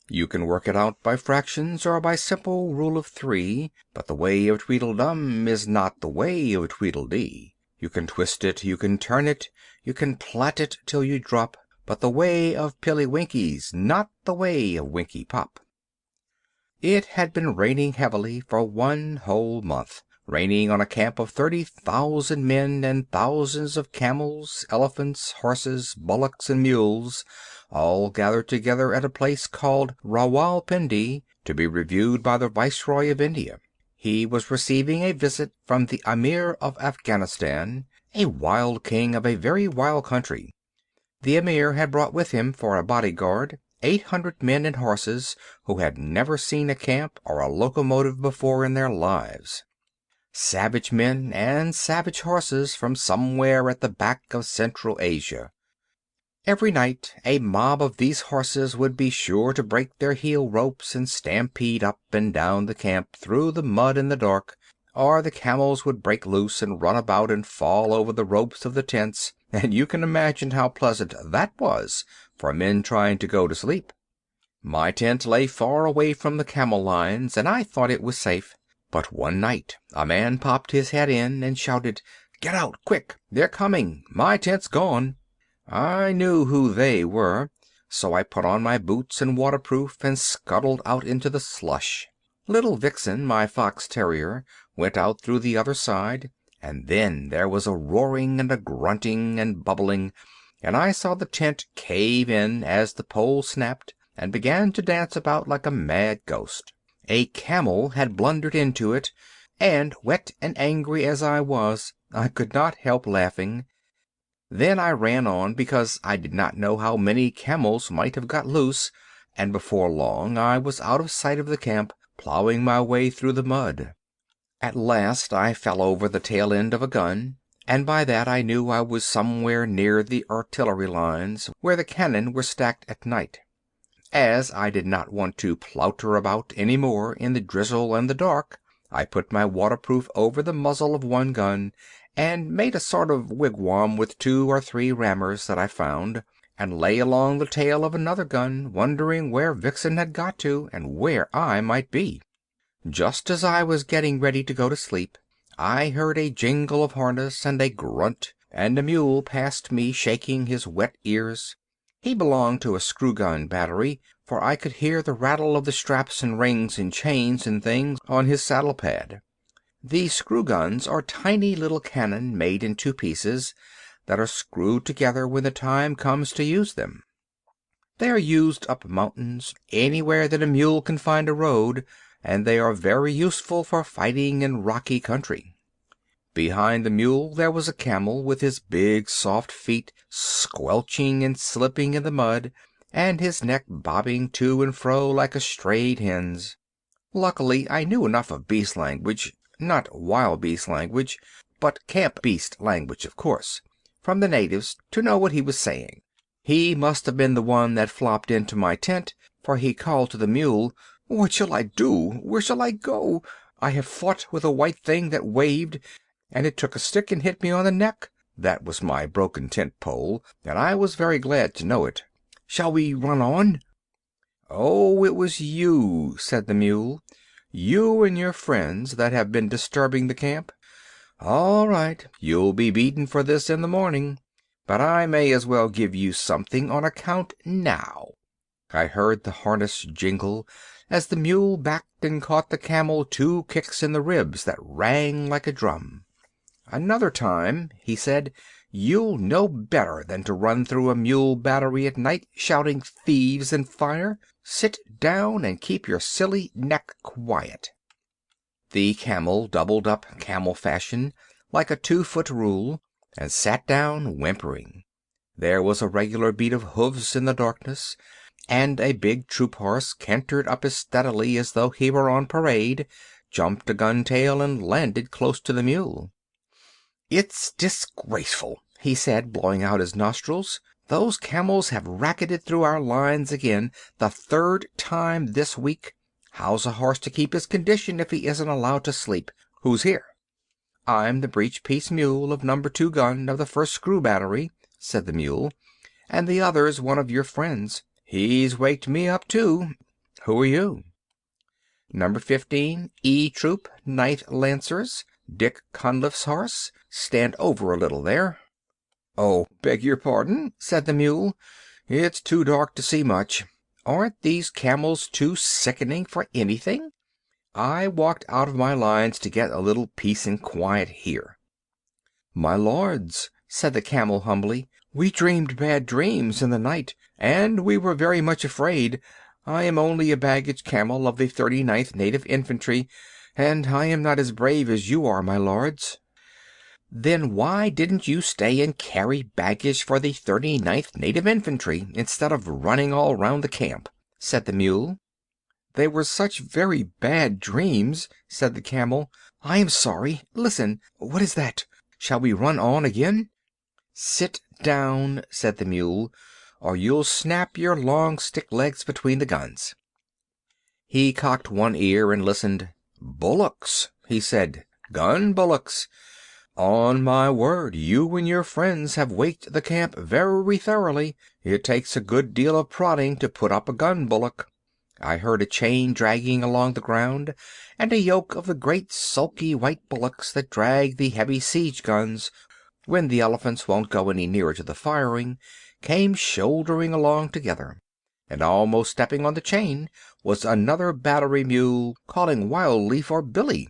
You can work it out by fractions or by simple rule of 3, but the way of Tweedledum is not the way of Tweedledee. You can twist it, you can turn it, you can plait it till you drop, but the way of Pilly-Winky's not the way of Winky-Pop. It had been raining heavily for 1 whole month, raining on a camp of 30,000 men and thousands of camels, elephants, horses, bullocks, and mules, all gathered together at a place called Rawalpindi to be reviewed by the Viceroy of India. He was receiving a visit from the Amir of Afghanistan, a wild king of a very wild country. The Amir had brought with him for a bodyguard 800 men and horses who had never seen a camp or a locomotive before in their lives. Savage men and savage horses from somewhere at the back of Central Asia. Every night a mob of these horses would be sure to break their heel ropes and stampede up and down the camp through the mud in the dark, or the camels would break loose and run about and fall over the ropes of the tents, and you can imagine how pleasant that was for men trying to go to sleep. My tent lay far away from the camel lines, and I thought it was safe. But one night a man popped his head in and shouted, "Get out, quick! They're coming! My tent's gone!" I knew who they were, so I put on my boots and waterproof and scuttled out into the slush. Little Vixen, my fox terrier, went out through the other side, and then there was a roaring and a grunting and bubbling, and I saw the tent cave in as the pole snapped and began to dance about like a mad ghost. A camel had blundered into it, and wet and angry as I was, I could not help laughing. Then I ran on, because I did not know how many camels might have got loose, and before long I was out of sight of the camp, plowing my way through the mud. At last I fell over the tail end of a gun, and by that I knew I was somewhere near the artillery lines, where the cannon were stacked at night. As I did not want to plouter about any more in the drizzle and the dark, I put my waterproof over the muzzle of one gun, and made a sort of wigwam with 2 or 3 rammers that I found, and lay along the tail of another gun, wondering where Vixen had got to, and where I might be. Just as I was getting ready to go to sleep, I heard a jingle of harness and a grunt, and a mule passed me shaking his wet ears. He belonged to a screw-gun battery, for I could hear the rattle of the straps and rings and chains and things on his saddle-pad. The screw-guns are tiny little cannon made in 2 pieces that are screwed together when the time comes to use them. They are used up mountains, anywhere that a mule can find a road, and they are very useful for fighting in rocky country. Behind the mule there was a camel with his big soft feet squelching and slipping in the mud, and his neck bobbing to and fro like a strayed hen's. Luckily I knew enough of beast language, not wild beast language, but camp beast language, of course, from the natives, to know what he was saying. He must have been the one that flopped into my tent, for he called to the mule, "What shall I do? Where shall I go? I have fought with a white thing that waved, and it took a stick and hit me on the neck. That was my broken tent pole, and I was very glad to know it. Shall we run on?" "Oh, it was you," said the mule. "You and your friends that have been disturbing the camp. All right, you'll be beaten for this in the morning, but I may as well give you something on account now." I heard the harness jingle as the mule backed and caught the camel 2 kicks in the ribs that rang like a drum. "Another time," he said, "you'll know better than to run through a mule battery at night shouting thieves and fire. Sit down and keep your silly neck quiet." The camel doubled up camel fashion, like a 2-foot rule, and sat down whimpering. There was a regular beat of hoofs in the darkness, and a big troop horse cantered up as steadily as though he were on parade, jumped a gun tail, and landed close to the mule. "It's disgraceful," he said, blowing out his nostrils. "Those camels have racketed through our lines again, the 3rd time this week. How's a horse to keep his condition if he isn't allowed to sleep? Who's here?" "I'm the breech-piece mule of number 2 gun of the 1st screw battery," said the mule, "and the other's one of your friends. He's waked me up, too. Who are you?" "Number 15, E Troop, 9th Lancers, Dick Conliff's horse. Stand over a little there." "Oh, beg your pardon," said the mule. "It's too dark to see much. Aren't these camels too sickening for anything? I walked out of my lines to get a little peace and quiet here." "My lords," said the camel humbly, "we dreamed bad dreams in the night, and we were very much afraid. I am only a baggage camel of the 39th Native Infantry, and I am not as brave as you are, my lords." "Then why didn't you stay and carry baggage for the 39th Native Infantry, instead of running all round the camp?" said the mule. "They were such very bad dreams," said the camel. "I am sorry. Listen. What is that? Shall we run on again?" "Sit down," said the mule, "or you'll snap your long stick legs between the guns." He cocked one ear and listened. "Bullocks," he said. "Gun bullocks. On my word, you and your friends have waked the camp very thoroughly. It takes a good deal of prodding to put up a gun bullock." I heard a chain dragging along the ground, and a yoke of the great sulky white bullocks that drag the heavy siege guns when the elephants won't go any nearer to the firing, came shouldering along together. And almost stepping on the chain was another battery mule, calling wildly for Billy.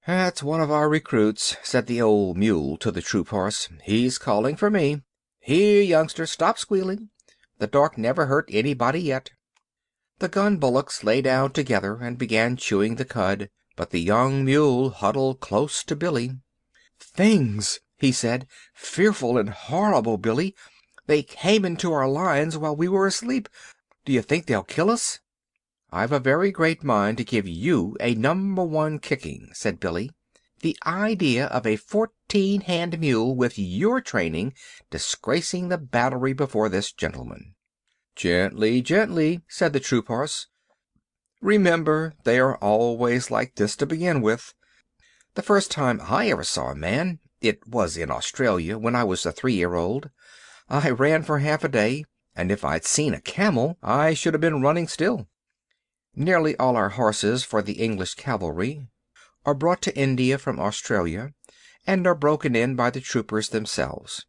"That's one of our recruits," said the old mule to the troop horse. "He's calling for me. Here, youngster, stop squealing. The dark never hurt anybody yet." The gun bullocks lay down together and began chewing the cud, but the young mule huddled close to Billy. "Things," he said. "Fearful and horrible, Billy. They came into our lines while we were asleep. Do you think they'll kill us?" "I've a very great mind to give you a number 1 kicking," said Billy. "The idea of a 14-hand mule with your training disgracing the battery before this gentleman." "Gently, gently," said the troop horse. "Remember, they are always like this to begin with. The first time I ever saw a man, it was in Australia when I was a 3-year-old. I ran for half a day, and if I'd seen a camel I should have been running still. Nearly all our horses for the English cavalry are brought to India from Australia, and are broken in by the troopers themselves."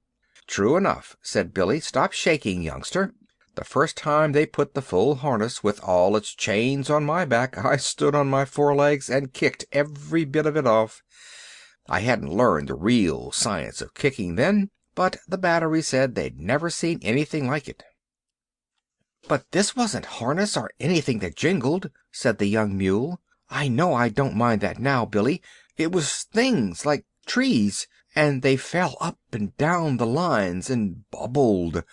"True enough," said Billy. "Stop shaking, youngster. The first time they put the full harness with all its chains on my back, I stood on my forelegs and kicked every bit of it off. I hadn't learned the real science of kicking then, but the battery said they'd never seen anything like it." "But this wasn't harness or anything that jingled," said the young mule. "I know I don't mind that now, Billy. It was things like trees, and they fell up and down the lines and bubbled.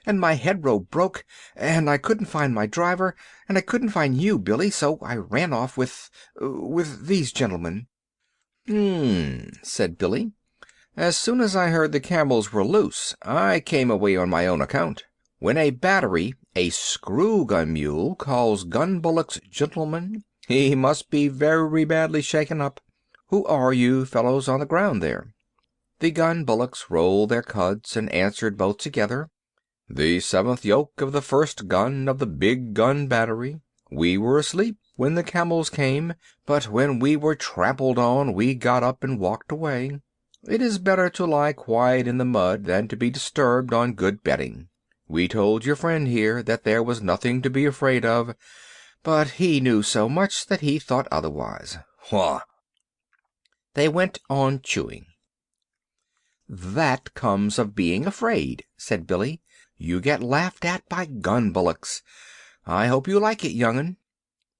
And my head rope broke, and I couldn't find my driver, and I couldn't find you, Billy, so I ran off with these gentlemen." Said Billy. "As soon as I heard the camels were loose, I came away on my own account. When a battery, a screw-gun mule, calls gun bullocks gentlemen, he must be very badly shaken up. Who are you fellows on the ground there?" The gun bullocks rolled their cuds and answered both together. "The 7th yoke of the 1st gun of the big gun battery. We were asleep when the camels came, but when we were trampled on we got up and walked away. It is better to lie quiet in the mud than to be disturbed on good bedding." We told your friend here that there was nothing to be afraid of, but he knew so much that he thought otherwise. Wah!" They went on chewing. "That comes of being afraid," said Billy. "You get laughed at by gun bullocks. I hope you like it, young'un."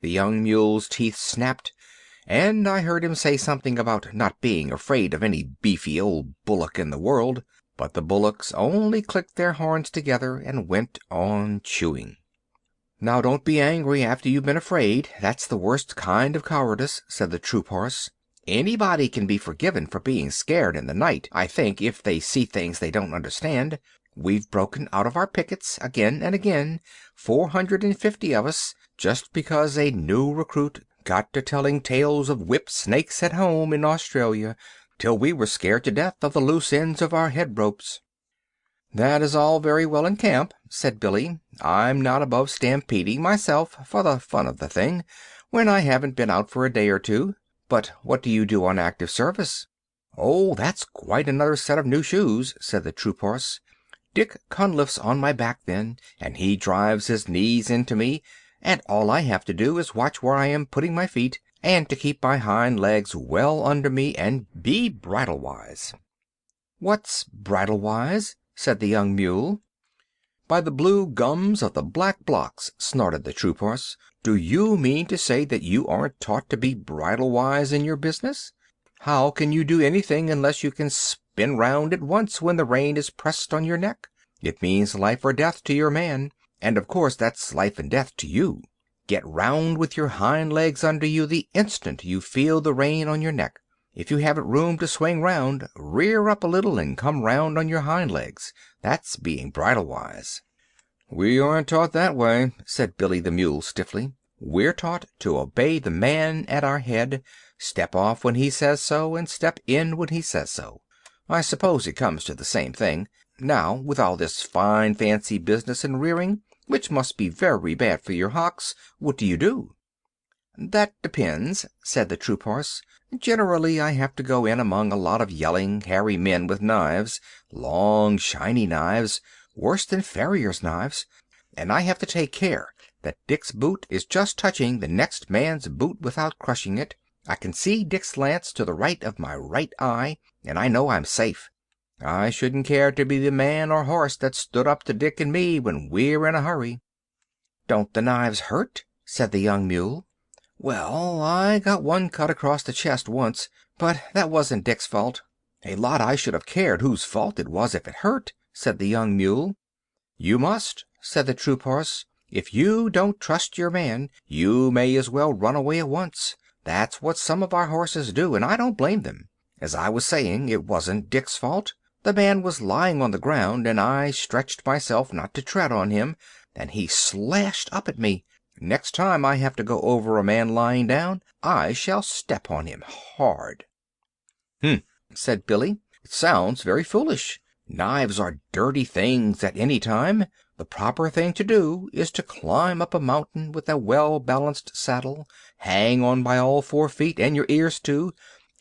The young mule's teeth snapped, and I heard him say something about not being afraid of any beefy old bullock in the world, but the bullocks only clicked their horns together and went on chewing. "Now don't be angry after you've been afraid. That's the worst kind of cowardice," said the troop horse. "Anybody can be forgiven for being scared in the night, I think, if they see things they don't understand. We've broken out of our pickets again and again, 450 of us, just because a new recruit got to telling tales of whip snakes at home in Australia, till we were scared to death of the loose ends of our head ropes." "That is all very well in camp," said Billy. "I'm not above stampeding myself, for the fun of the thing, when I haven't been out for a day or two. But what do you do on active service?" "Oh, that's quite another set of new shoes," said the troop horse. "Dick Cunliffe's on my back then, and he drives his knees into me, and all I have to do is watch where I am putting my feet, and to keep my hind legs well under me and be bridle-wise." "What's bridle-wise?" said the young mule. "By the blue gums of the black blocks," snorted the troop horse. "Do you mean to say that you aren't taught to be bridle-wise in your business? How can you do anything unless you can spin round at once when the rein is pressed on your neck? It means life or death to your man, and of course that's life and death to you. Get round with your hind legs under you the instant you feel the rein on your neck. If you haven't room to swing round, rear up a little and come round on your hind legs. That's being bridle-wise." "We aren't taught that way," said Billy the mule stiffly. "We're taught to obey the man at our head, step off when he says so, and step in when he says so. I suppose it comes to the same thing. Now, with all this fine fancy business and rearing, which must be very bad for your hocks, what do you do?" "That depends," said the troop horse. "Generally I have to go in among a lot of yelling, hairy men with knives, long, shiny knives, worse than farriers' knives, and I have to take care that Dick's boot is just touching the next man's boot without crushing it. I can see Dick's lance to the right of my right eye, and I know I'm safe. I shouldn't care to be the man or horse that stood up to Dick and me when we're in a hurry." "Don't the knives hurt?" said the young mule. "Well, I got one cut across the chest once, but that wasn't Dick's fault." "A lot I should have cared whose fault it was if it hurt," said the young mule. "You must," said the troop horse. "If you don't trust your man, you may as well run away at once. That's what some of our horses do, and I don't blame them. As I was saying, it wasn't Dick's fault. The man was lying on the ground, and I stretched myself not to tread on him, and he slashed up at me. Next time I have to go over a man lying down, I shall step on him hard." "Hm," said Billy. "It sounds very foolish. Knives are dirty things at any time. The proper thing to do is to climb up a mountain with a well-balanced saddle, hang on by all 4 feet and your ears too,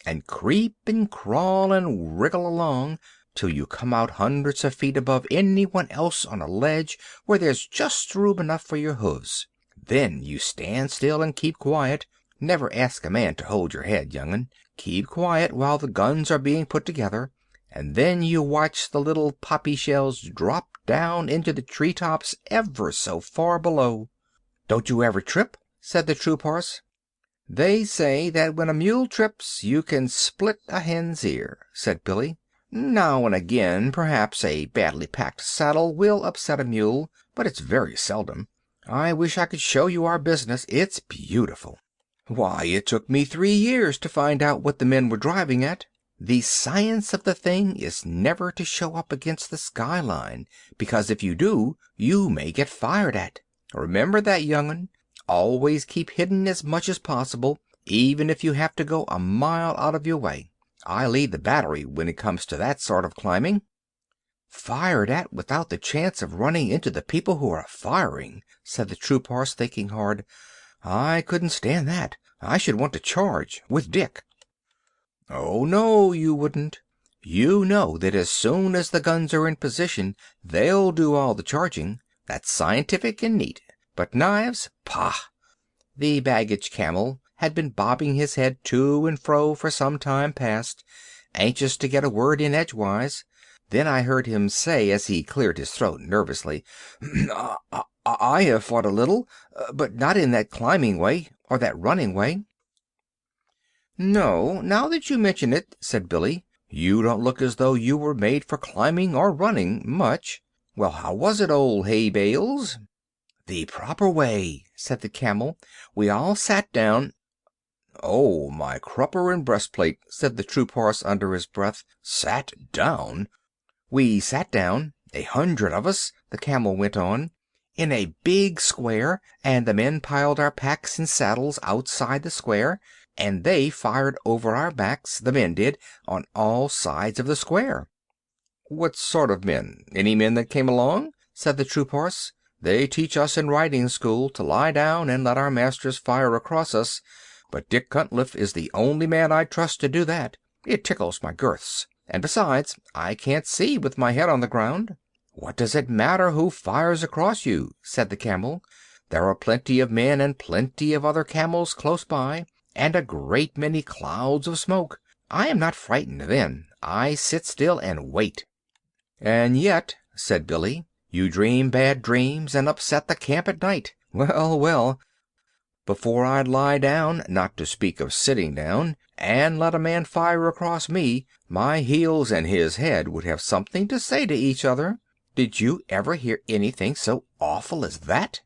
and creep and crawl and wriggle along till you come out hundreds of feet above anyone else on a ledge where there's just room enough for your hoofs. Then you stand still and keep quiet. Never ask a man to hold your head, young'un. Keep quiet while the guns are being put together, and then you watch the little poppy shells drop down into the tree tops ever so far below." "Don't you ever trip?" said the troop horse. "They say that when a mule trips you can split a hen's ear," said Billy. "Now and again, perhaps, a badly packed saddle will upset a mule, but it's very seldom. I wish I could show you our business. It's beautiful. Why, it took me 3 years to find out what the men were driving at. The science of the thing is never to show up against the sky line, because if you do, you may get fired at. Remember that, young'un. Always keep hidden as much as possible, even if you have to go a mile out of your way. I lead the battery when it comes to that sort of climbing." "Fired at without the chance of running into the people who are firing," said the troop horse, thinking hard. "I couldn't stand that. I should want to charge with Dick." "Oh, no, you wouldn't. You know that as soon as the guns are in position, they'll do all the charging. That's scientific and neat. But knives? Pah! The baggage camel had been bobbing his head to and fro for some time past, anxious to get a word in edgewise. Then I heard him say, as he cleared his throat nervously, I have fought a little, but not in that climbing way, or that running way. No, now that you mention it, said Billy, you don't look as though you were made for climbing or running much. Well, how was it, old hay bales? The proper way, said the camel. We all sat down. Oh, my crupper and breastplate, said the troop horse under his breath. Sat down? We sat down, 100 of us, the camel went on, in a big square, and the men piled our packs and saddles outside the square, and they fired over our backs, the men did, on all sides of the square. What sort of men? Any men that came along? Said the troop horse. They teach us in riding school to lie down and let our masters fire across us, but Dick Cunliffe is the only man I'd trust to do that. It tickles my girths, and besides, I can't see with my head on the ground. What does it matter who fires across you? Said the camel. There are plenty of men and plenty of other camels close by, and a great many clouds of smoke. I am not frightened then. I sit still and wait. And yet, said Billy, you dream bad dreams and upset the camp at night. Well, well, before I'd lie down, not to speak of sitting down, and let a man fire across me, my heels and his head would have something to say to each other. Did you ever hear anything so awful as that?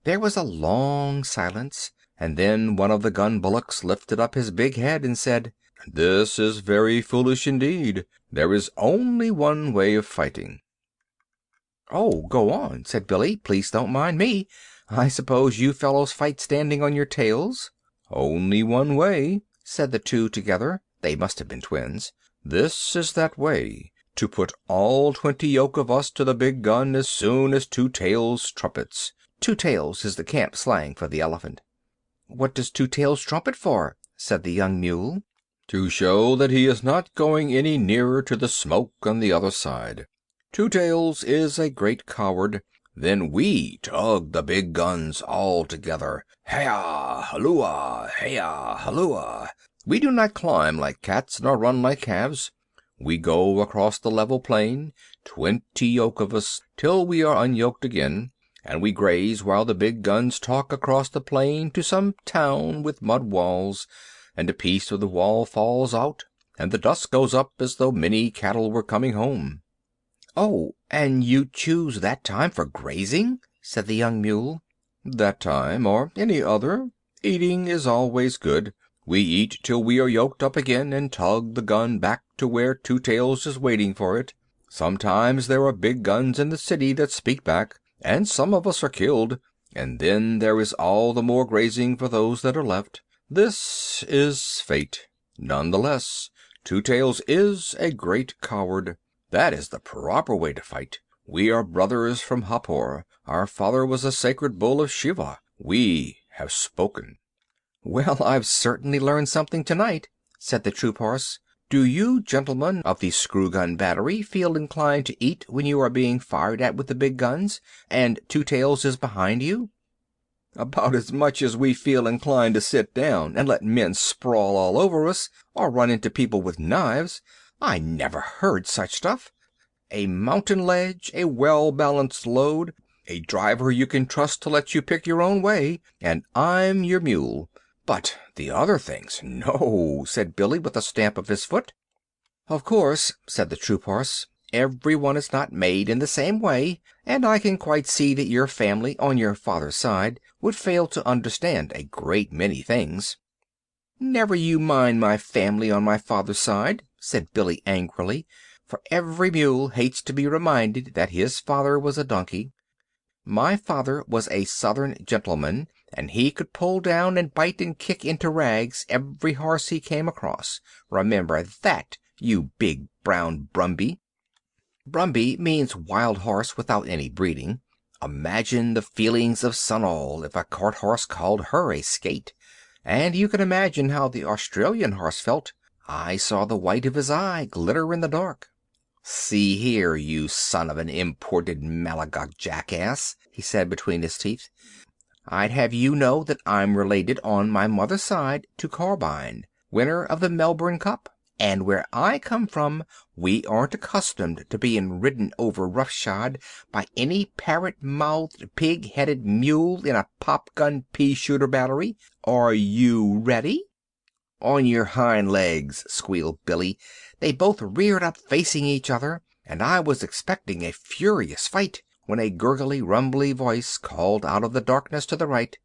There was a long silence, and then one of the gun bullocks lifted up his big head and said, This is very foolish indeed. There is only one way of fighting. Oh, go on, said Billy. Please don't mind me. I suppose you fellows fight standing on your tails? Only one way, said the two together. They must have been twins. This is that way, to put all 20 yoke of us to the big gun as soon as Two Tails trumpets. Two Tails is the camp slang for the elephant. What does Two Tails trumpet for? Said the young mule. To show that he is not going any nearer to the smoke on the other side. Two Tails is a great coward. Then we tug the big guns all together. Heya, halloa, heya, halloa. We do not climb like cats, nor run like calves. We go across the level plain, 20 yoke of us, till we are unyoked again, and we graze while the big guns talk across the plain to some town with mud walls, and a piece of the wall falls out, and the dust goes up as though many cattle were coming home. Oh, and you choose that time for grazing? Said the young mule. That time, or any other. Eating is always good. We eat till we are yoked up again, and tug the gun back to where Two Tails is waiting for it. Sometimes there are big guns in the city that speak back, and some of us are killed, and then there is all the more grazing for those that are left. This is fate. None the less, Two Tails is a great coward. That is the proper way to fight. We are brothers from Happor. Our father was a sacred bull of Shiva. We have spoken. Well, I've certainly learned something tonight, said the troop horse. Do you gentlemen of the screw gun battery feel inclined to eat when you are being fired at with the big guns, and Two Tails is behind you? About as much as we feel inclined to sit down and let men sprawl all over us, or run into people with knives. I never heard such stuff. A mountain ledge, a well-balanced load, a driver you can trust to let you pick your own way, and I'm your mule. But the other things, no, said Billy with a stamp of his foot. Of course, said the troop horse, everyone is not made in the same way, and I can quite see that your family on your father's side would fail to understand a great many things. Never you mind my family on my father's side, said Billy angrily, for every mule hates to be reminded that his father was a donkey. My father was a Southern gentleman, and he could pull down and bite and kick into rags every horse he came across. Remember that, you big brown Brumby. Brumby means wild horse without any breeding. Imagine the feelings of Sunol if a cart horse called her a skate. And you can imagine how the Australian horse felt. I saw the white of his eye glitter in the dark. "See here, you son of an imported Malagok jackass," he said between his teeth, "I'd have you know that I'm related on my mother's side to Carbine, winner of the Melbourne Cup. And where I come from, we aren't accustomed to being ridden over roughshod by any parrot-mouthed, pig-headed mule in a pop-gun pea-shooter battery. Are you ready?" "On your hind legs," squealed Billy. They both reared up facing each other, and I was expecting a furious fight, when a gurgly, rumbly voice called out of the darkness to the right,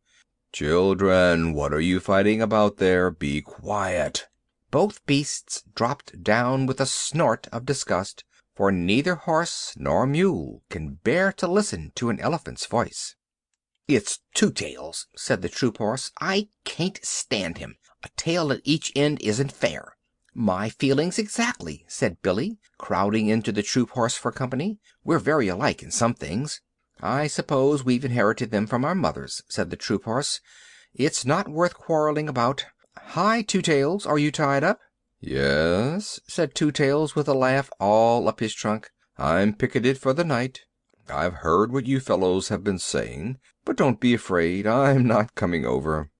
"Children, what are you fighting about there? Be quiet." Both beasts dropped down with a snort of disgust, for neither horse nor mule can bear to listen to an elephant's voice. "It's Two Tails," said the troop horse. "I can't stand him. A tail at each end isn't fair." "My feelings exactly," said Billy, crowding into the troop horse for company. "We're very alike in some things." "I suppose we've inherited them from our mothers," said the troop horse. "It's not worth quarreling about. Hi, Two Tails, are you tied up?" "Yes," said Two Tails with a laugh all up his trunk. "I'm picketed for the night. I've heard what you fellows have been saying, but don't be afraid. I'm not coming over."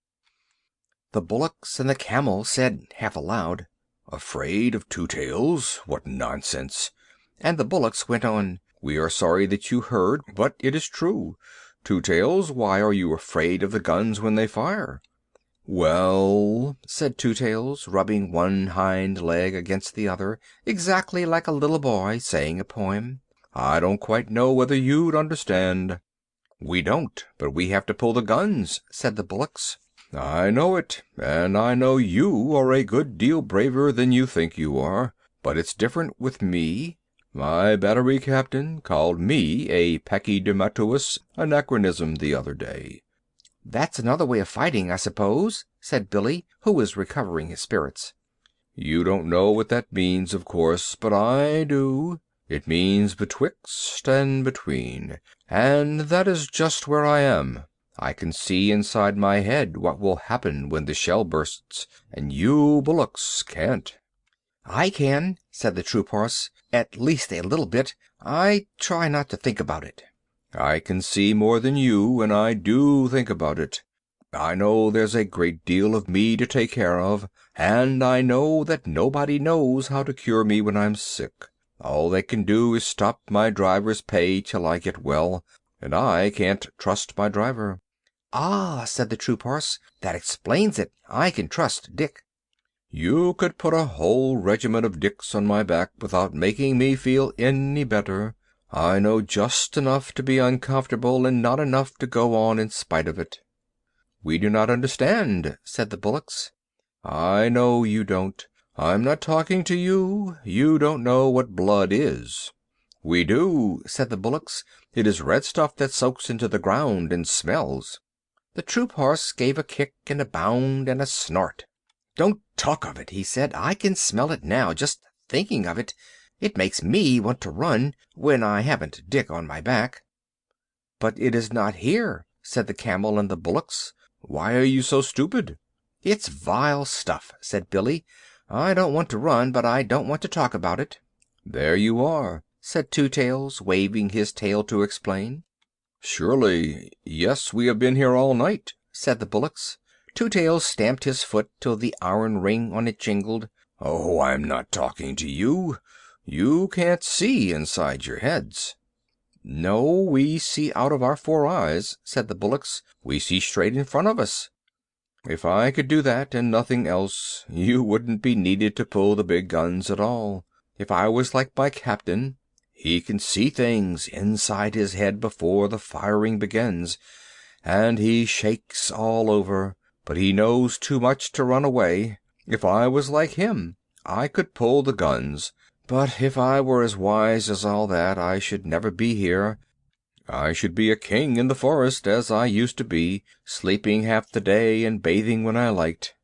The bullocks and the camel said half aloud, "Afraid of Two Tails? What nonsense!" And the bullocks went on, "We are sorry that you heard, but it is true. Two Tails, why are you afraid of the guns when they fire?" "Well," said Two Tails, rubbing one hind leg against the other, exactly like a little boy saying a poem, "I don't quite know whether you'd understand." "We don't, but we have to pull the guns," said the bullocks. "I know it, and I know you are a good deal braver than you think you are. But it's different with me. My battery captain called me a pachydermatous anachronism the other day." "That's another way of fighting, I suppose," said Billy, who was recovering his spirits. "You don't know what that means, of course, but I do. It means betwixt and between, and that is just where I am. I can see inside my head what will happen when the shell bursts, and you bullocks can't." "I can," said the troop horse, "at least a little bit. I try not to think about it." "I can see more than you, and I do think about it. I know there's a great deal of me to take care of, and I know that nobody knows how to cure me when I'm sick. All they can do is stop my driver's pay till I get well, and I can't trust my driver." "Ah," said the troop horse, "that explains it. I can trust Dick." "You could put a whole regiment of Dicks on my back without making me feel any better. I know just enough to be uncomfortable and not enough to go on in spite of it." "We do not understand," said the bullocks. "I know you don't. I'm not talking to you. You don't know what blood is." "We do," said the bullocks. "It is red stuff that soaks into the ground and smells." The troop horse gave a kick and a bound and a snort. "Don't talk of it," he said. "I can smell it now, just thinking of it. It makes me want to run, when I haven't Dick on my back." "But it is not here," said the camel and the bullocks. "Why are you so stupid?" "It's vile stuff," said Billy. "I don't want to run, but I don't want to talk about it." "There you are," said Two Tails, waving his tail to explain. "Surely, yes, we have been here all night," said the bullocks. Two Tails stamped his foot till the iron ring on it jingled. "Oh, I'm not talking to you. You can't see inside your heads." "No, we see out of our four eyes," said the bullocks. "We see straight in front of us." "If I could do that and nothing else, you wouldn't be needed to pull the big guns at all. If I was like my captain, he can see things inside his head before the firing begins, and he shakes all over, but he knows too much to run away. If I was like him, I could pull the guns. But if I were as wise as all that, I should never be here. I should be a king in the forest, as I used to be, sleeping half the day and bathing when I liked.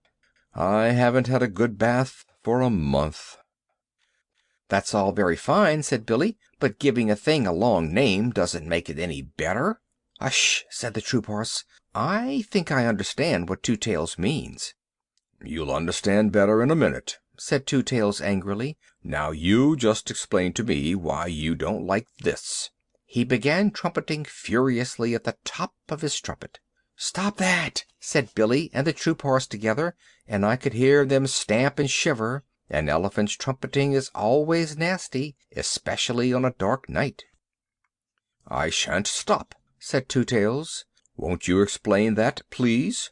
I haven't had a good bath for a month." "That's all very fine," said Billy, "but giving a thing a long name doesn't make it any better." "Hush!" said the troop horse. "I think I understand what Two Tails means." "You'll understand better in a minute. said Two Tails angrily. "Now you just explain to me why you don't like this." He began trumpeting furiously at the top of his trumpet. "Stop that!" said Billy and the troop horse together, and I could hear them stamp and shiver. An elephant's trumpeting is always nasty, especially on a dark night. "I shan't stop," said Two Tails. "Won't you explain that, please?"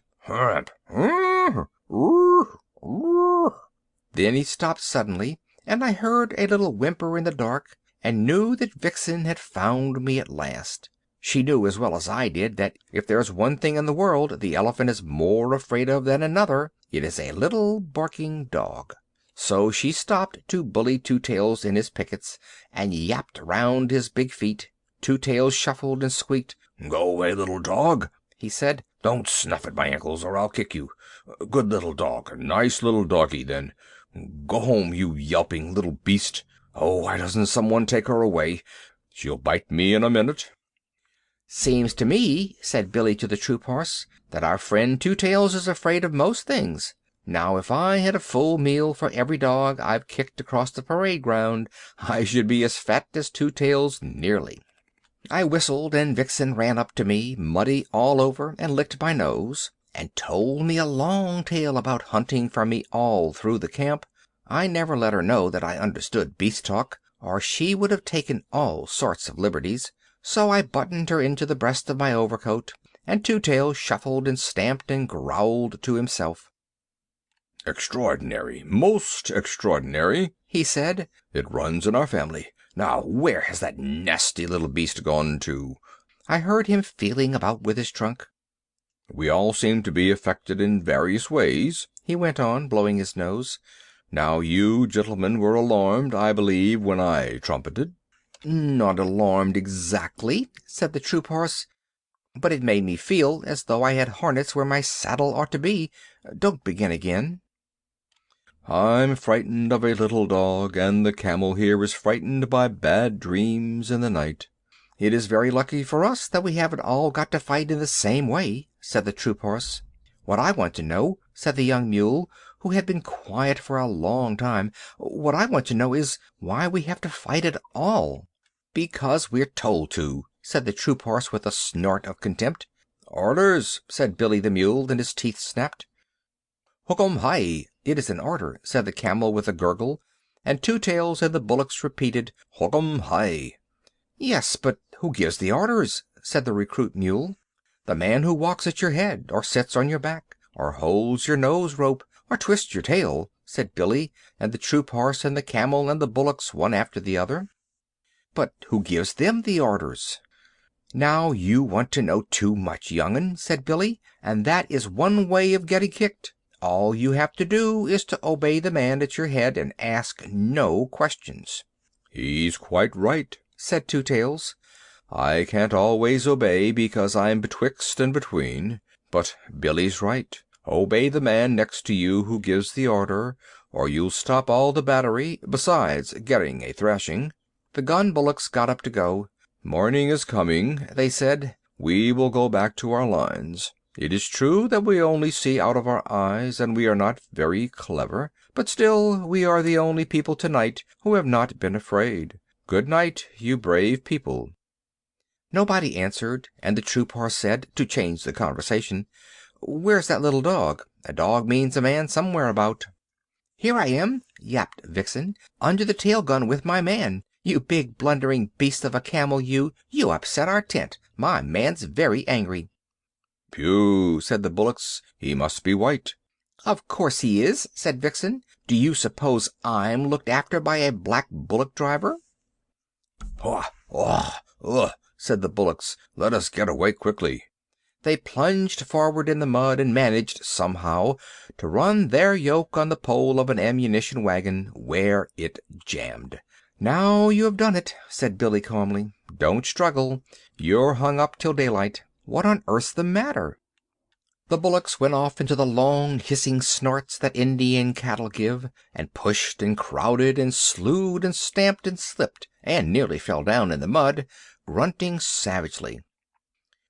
Then he stopped suddenly, and I heard a little whimper in the dark, and knew that Vixen had found me at last. She knew as well as I did that if there's one thing in the world the elephant is more afraid of than another, it is a little barking dog. So she stopped to bully Two Tails in his pickets, and yapped round his big feet. Two Tails shuffled and squeaked. "Go away, little dog," he said. "Don't snuff at my ankles, or I'll kick you. Good little dog. Nice little doggy, then. Go home, you yelping little beast. Oh, why doesn't someone take her away? She'll bite me in a minute." "Seems to me," said Billy to the troop horse, "that our friend Two Tails is afraid of most things. Now, if I had a full meal for every dog I've kicked across the parade ground, I should be as fat as Two Tails nearly." I whistled, and Vixen ran up to me, muddy all over, and licked my nose, and told me a long tale about hunting for me all through the camp. I never let her know that I understood beast talk, or she would have taken all sorts of liberties, so I buttoned her into the breast of my overcoat, and Two Tails shuffled and stamped and growled to himself. "Extraordinary, most extraordinary," he said. "It runs in our family. Now, where has that nasty little beast gone to?" I heard him feeling about with his trunk. "We all seem to be affected in various ways," he went on, blowing his nose. "Now, you gentlemen were alarmed, I believe, when I trumpeted." "Not alarmed exactly," said the troop horse, "but it made me feel as though I had hornets where my saddle ought to be. Don't begin again." "I'm frightened of a little dog, and the camel here is frightened by bad dreams in the night." "It is very lucky for us that we haven't all got to fight in the same way," said the troop horse. "What I want to know," said the young mule, who had been quiet for a long time, "what I want to know is why we have to fight at all." "Because we're told to," said the troop horse with a snort of contempt. "Orders," said Billy the mule, and his teeth snapped. "Hookum hi! It is an order," said the camel with a gurgle, and Two Tails and the bullocks repeated, "Hookum hi!" "Yes, but who gives the orders?" said the recruit mule. "The man who walks at your head, or sits on your back, or holds your nose rope, or twists your tail," said Billy and the troop horse and the camel and the bullocks, one after the other. "But who gives them the orders?" "Now you want to know too much, young'un," said Billy, "and that is one way of getting kicked. All you have to do is to obey the man at your head and ask no questions." "He's quite right," said Two Tails. "I can't always obey because I'm betwixt and between. But Billy's right. Obey the man next to you who gives the order, or you'll stop all the battery, besides getting a thrashing." The gun bullocks got up to go. "Morning is coming," they said. "We will go back to our lines. It is true that we only see out of our eyes, and we are not very clever, but still we are the only people tonight who have not been afraid. Good night, you brave people." Nobody answered, and the troop horse said, to change the conversation, "Where's that little dog? A dog means a man somewhere about." "Here I am," yapped Vixen, "under the tail gun with my man. You big blundering beast of a camel, you upset our tent. My man's very angry." "Phew," said the bullocks, "he must be white." "Of course he is," said Vixen. "Do you suppose I'm looked after by a black bullock driver?" "Haw, haw, ugh," said the bullocks. "Let us get away quickly." They plunged forward in the mud and managed, somehow, to run their yoke on the pole of an ammunition wagon, where it jammed. "Now you have done it," said Billy calmly. "Don't struggle. You're hung up till daylight. What on earth's the matter?" The bullocks went off into the long hissing snorts that Indian cattle give, and pushed and crowded and slewed and stamped and slipped and nearly fell down in the mud, grunting savagely.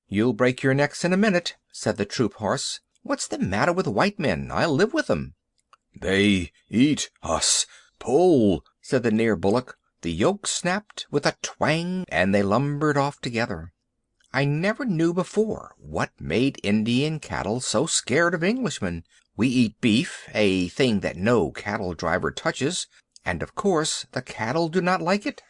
"You'll break your necks in a minute," said the troop horse. "What's the matter with white men? I live with them." "They eat us. Pull!" said the near bullock. The yoke snapped with a twang, and they lumbered off together. I never knew before what made Indian cattle so scared of Englishmen. We eat beef, a thing that no cattle driver touches, and of course the cattle do not like it.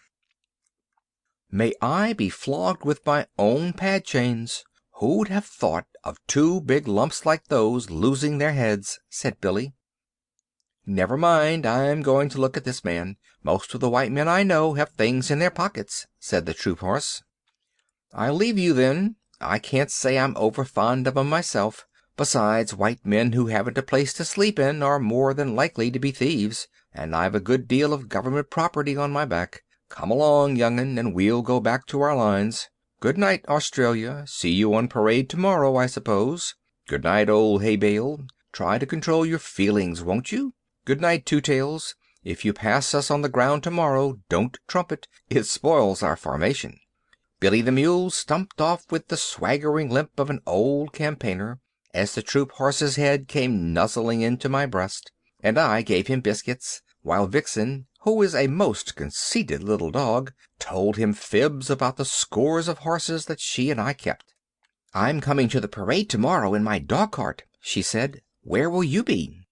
May I be flogged with my own pad chains. Who'd have thought of two big lumps like those losing their heads, said Billy. Never mind, I'm going to look at this man. Most of the white men I know have things in their pockets, said the troop horse. I'll leave you then. I can't say I'm over fond of 'em myself. Besides, white men who haven't a place to sleep in are more than likely to be thieves, and I've a good deal of government property on my back. Come along, young'un, and we'll go back to our lines. Good night, Australia. See you on parade tomorrow, I suppose. Good night, old hay bale. Try to control your feelings, won't you? Good night, Two Tails. If you pass us on the ground tomorrow, don't trumpet. It spoils our formation. Billy the Mule stumped off with the swaggering limp of an old campaigner as the troop horse's head came nuzzling into my breast, and I gave him biscuits, while Vixen, who is a most conceited little dog, told him fibs about the scores of horses that she and I kept. I'm coming to the parade tomorrow in my dog cart, she said. Where will you be?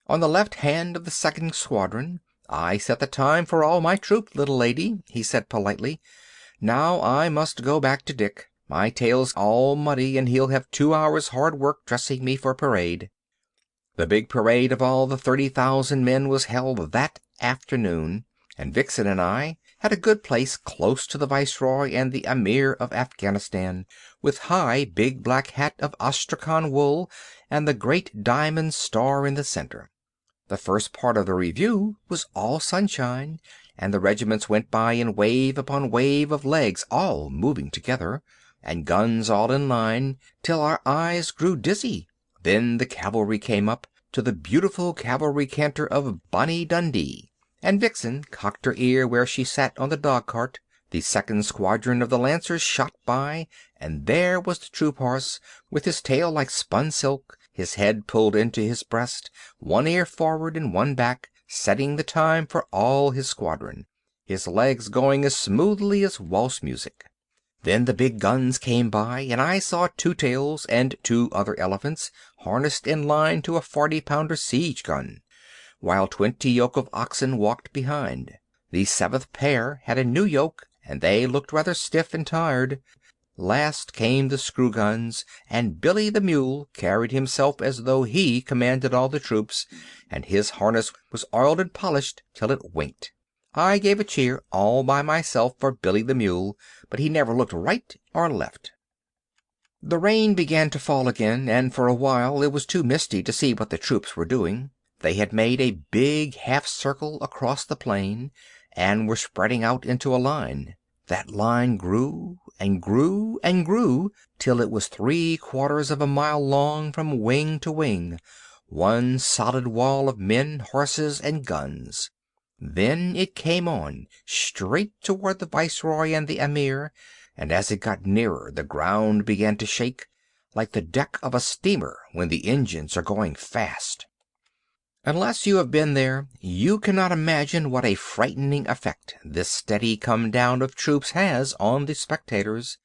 On the left hand of the second squadron. I set the time for all my troop, little lady, he said politely. Now I must go back to Dick. My tail's all muddy, and he'll have 2 hours' hard work dressing me for parade. The big parade of all the 30,000 men was held that afternoon, and Vixen and I had a good place close to the Viceroy and the Emir of Afghanistan, with high big black hat of Astrakhan wool and the great diamond star in the center. The first part of the review was all sunshine, and the regiments went by in wave upon wave of legs all moving together, and guns all in line, till our eyes grew dizzy. Then the cavalry came up, to the beautiful cavalry canter of Bonnie Dundee, and Vixen cocked her ear where she sat on the dog-cart. The second squadron of the Lancers shot by, and there was the troop horse, with his tail like spun silk, his head pulled into his breast, one ear forward and one back, setting the time for all his squadron, his legs going as smoothly as waltz music. Then the big guns came by, and I saw Two Tails and 2 other elephants harnessed in line to a 40-pounder siege gun, while 20 yoke of oxen walked behind. The 7th pair had a new yoke, and they looked rather stiff and tired. Last came the screw guns, and Billy the Mule carried himself as though he commanded all the troops, and his harness was oiled and polished till it winked. I gave a cheer all by myself for Billy the Mule, but he never looked right or left. The rain began to fall again, and for a while it was too misty to see what the troops were doing. They had made a big half-circle across the plain, and were spreading out into a line. That line grew and grew and grew till it was 3/4 of a mile long from wing to wing, one solid wall of men, horses, and guns. Then it came on, straight toward the Viceroy and the Emir, and as it got nearer the ground began to shake, like the deck of a steamer when the engines are going fast. Unless you have been there, you cannot imagine what a frightening effect this steady come-down of troops has on the spectators,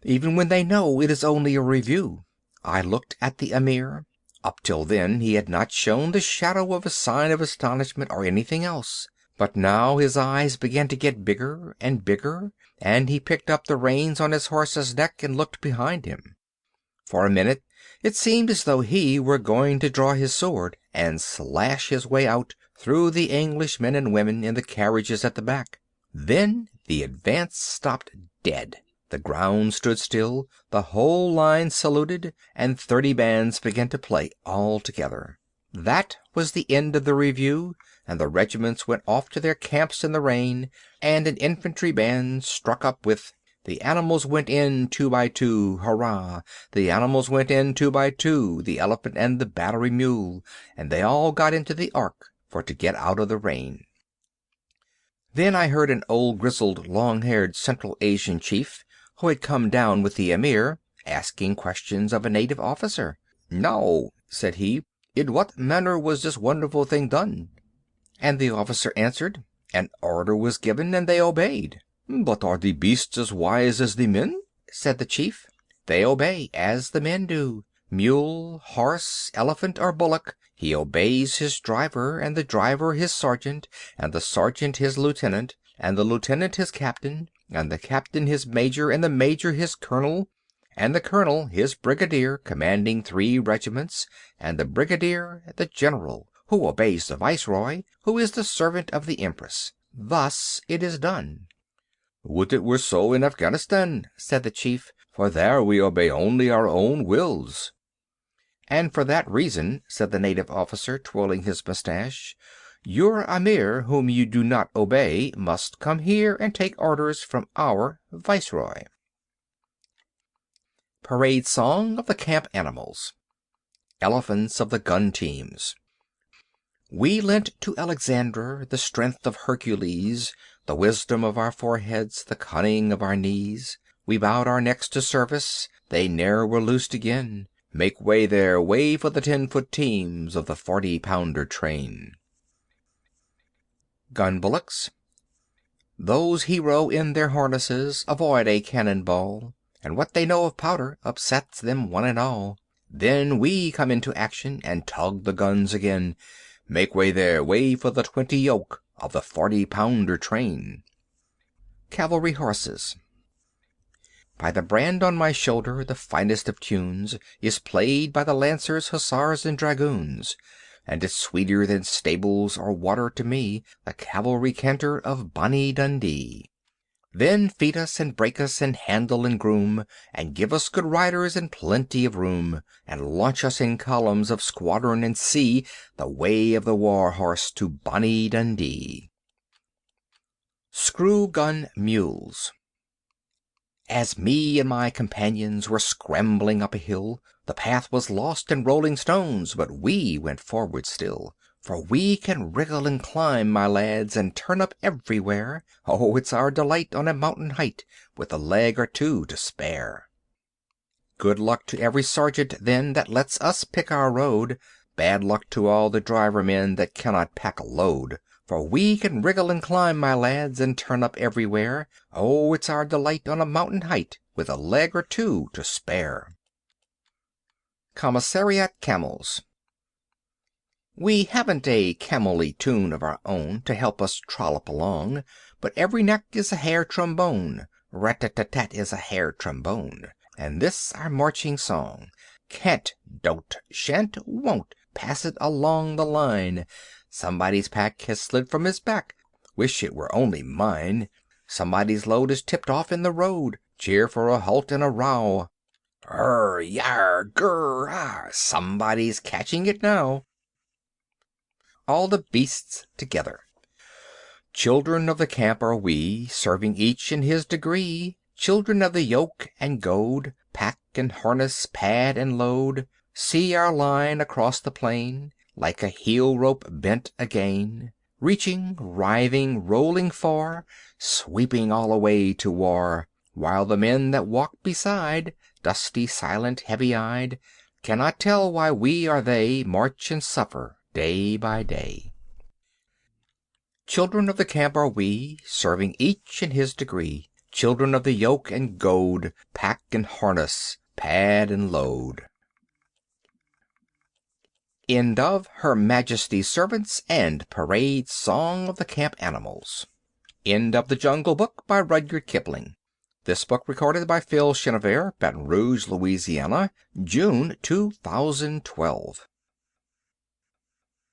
even when they know it is only a review. I looked at the Emir. Up till then he had not shown the shadow of a sign of astonishment or anything else. But now his eyes began to get bigger and bigger, and he picked up the reins on his horse's neck and looked behind him. For a minute it seemed as though he were going to draw his sword and slash his way out through the English men and women in the carriages at the back. Then the advance stopped dead. The ground stood still, the whole line saluted, and 30 bands began to play all together. That was the end of the review, and the regiments went off to their camps in the rain, and an infantry band struck up with "The animals went in 2 by 2, hurrah! The animals went in 2 by 2, the elephant and the battery mule, and they all got into the ark for to get out of the rain." Then I heard an old grizzled long-haired Central Asian chief, who had come down with the Emir, asking questions of a native officer. "Now," said he, "In what manner was this wonderful thing done?" And the officer answered, "An order was given, and they obeyed." "But are the beasts as wise as the men?" said the chief. "They obey as the men do. Mule, horse, elephant, or bullock, he obeys his driver, and the driver his sergeant, and the sergeant his lieutenant, and the lieutenant his captain, and the captain his major, and the major his colonel, and the colonel his brigadier, commanding 3 regiments, and the brigadier the general, who obeys the viceroy, who is the servant of the empress. Thus it is done." "Would it were so in Afghanistan," said the chief, "for there we obey only our own wills." "And for that reason," said the native officer, twirling his mustache, "your Amir, whom you do not obey, must come here and take orders from our viceroy." Parade Song of the Camp Animals. Elephants of the Gun Teams. We lent to Alexander the strength of Hercules, the wisdom of our foreheads, the cunning of our knees. We bowed our necks to service, they ne'er were loosed again. Make way there, way for the 10-foot teams of the 40-pounder train. Gun bullocks. Those hero in their harnesses avoid a cannon ball, and what they know of powder upsets them one and all. Then we come into action and tug the guns again. Make way there, way for the 20 yoke of the 40-pounder train. Cavalry horses. By the brand on my shoulder, the finest of tunes is played by the lancers, hussars, and dragoons, and it's sweeter than stables or water to me, the cavalry canter of Bonnie Dundee. Then feed us and break us and handle and groom, and give us good riders and plenty of room, and launch us in columns of squadron and see the way of the war horse to Bonnie Dundee. Screw gun mules. As me and my companions were scrambling up a hill, the path was lost in rolling stones, but we went forward still. For we can wriggle and climb, my lads, and turn up everywhere. Oh, it's our delight on a mountain height, with a leg or two to spare. Good luck to every sergeant, then, that lets us pick our road. Bad luck to all the driver men that cannot pack a load. For we can wriggle and climb, my lads, and turn up everywhere. Oh, it's our delight on a mountain height, with a leg or two to spare. Commissariat camels. We haven't a camel-y tune of our own to help us trollop along, but every neck is a hair trombone, rat-tat-tat-tat is a hair trombone, and this our marching song. Can't, don't, shan't, won't, pass it along the line. Somebody's pack has slid from his back, wish it were only mine. Somebody's load is tipped off in the road, cheer for a halt and a row. Yar, grr, ah, somebody's catching it now. All the beasts together. Children of the camp are we, serving each in his degree. Children of the yoke and goad, pack and harness, pad and load. See our line across the plain, like a heel rope bent again, reaching, writhing, rolling far, sweeping all away to war, while the men that walk beside, dusty, silent, heavy-eyed, cannot tell why we or they march and suffer day by day. Children of the camp are we, serving each in his degree. Children of the yoke and goad, pack and harness, pad and load. End of Her Majesty's Servants and Parade Song of the Camp Animals. End of The Jungle Book by Rudyard Kipling. This book recorded by Phil Chenevert, Baton Rouge, Louisiana, June 2012.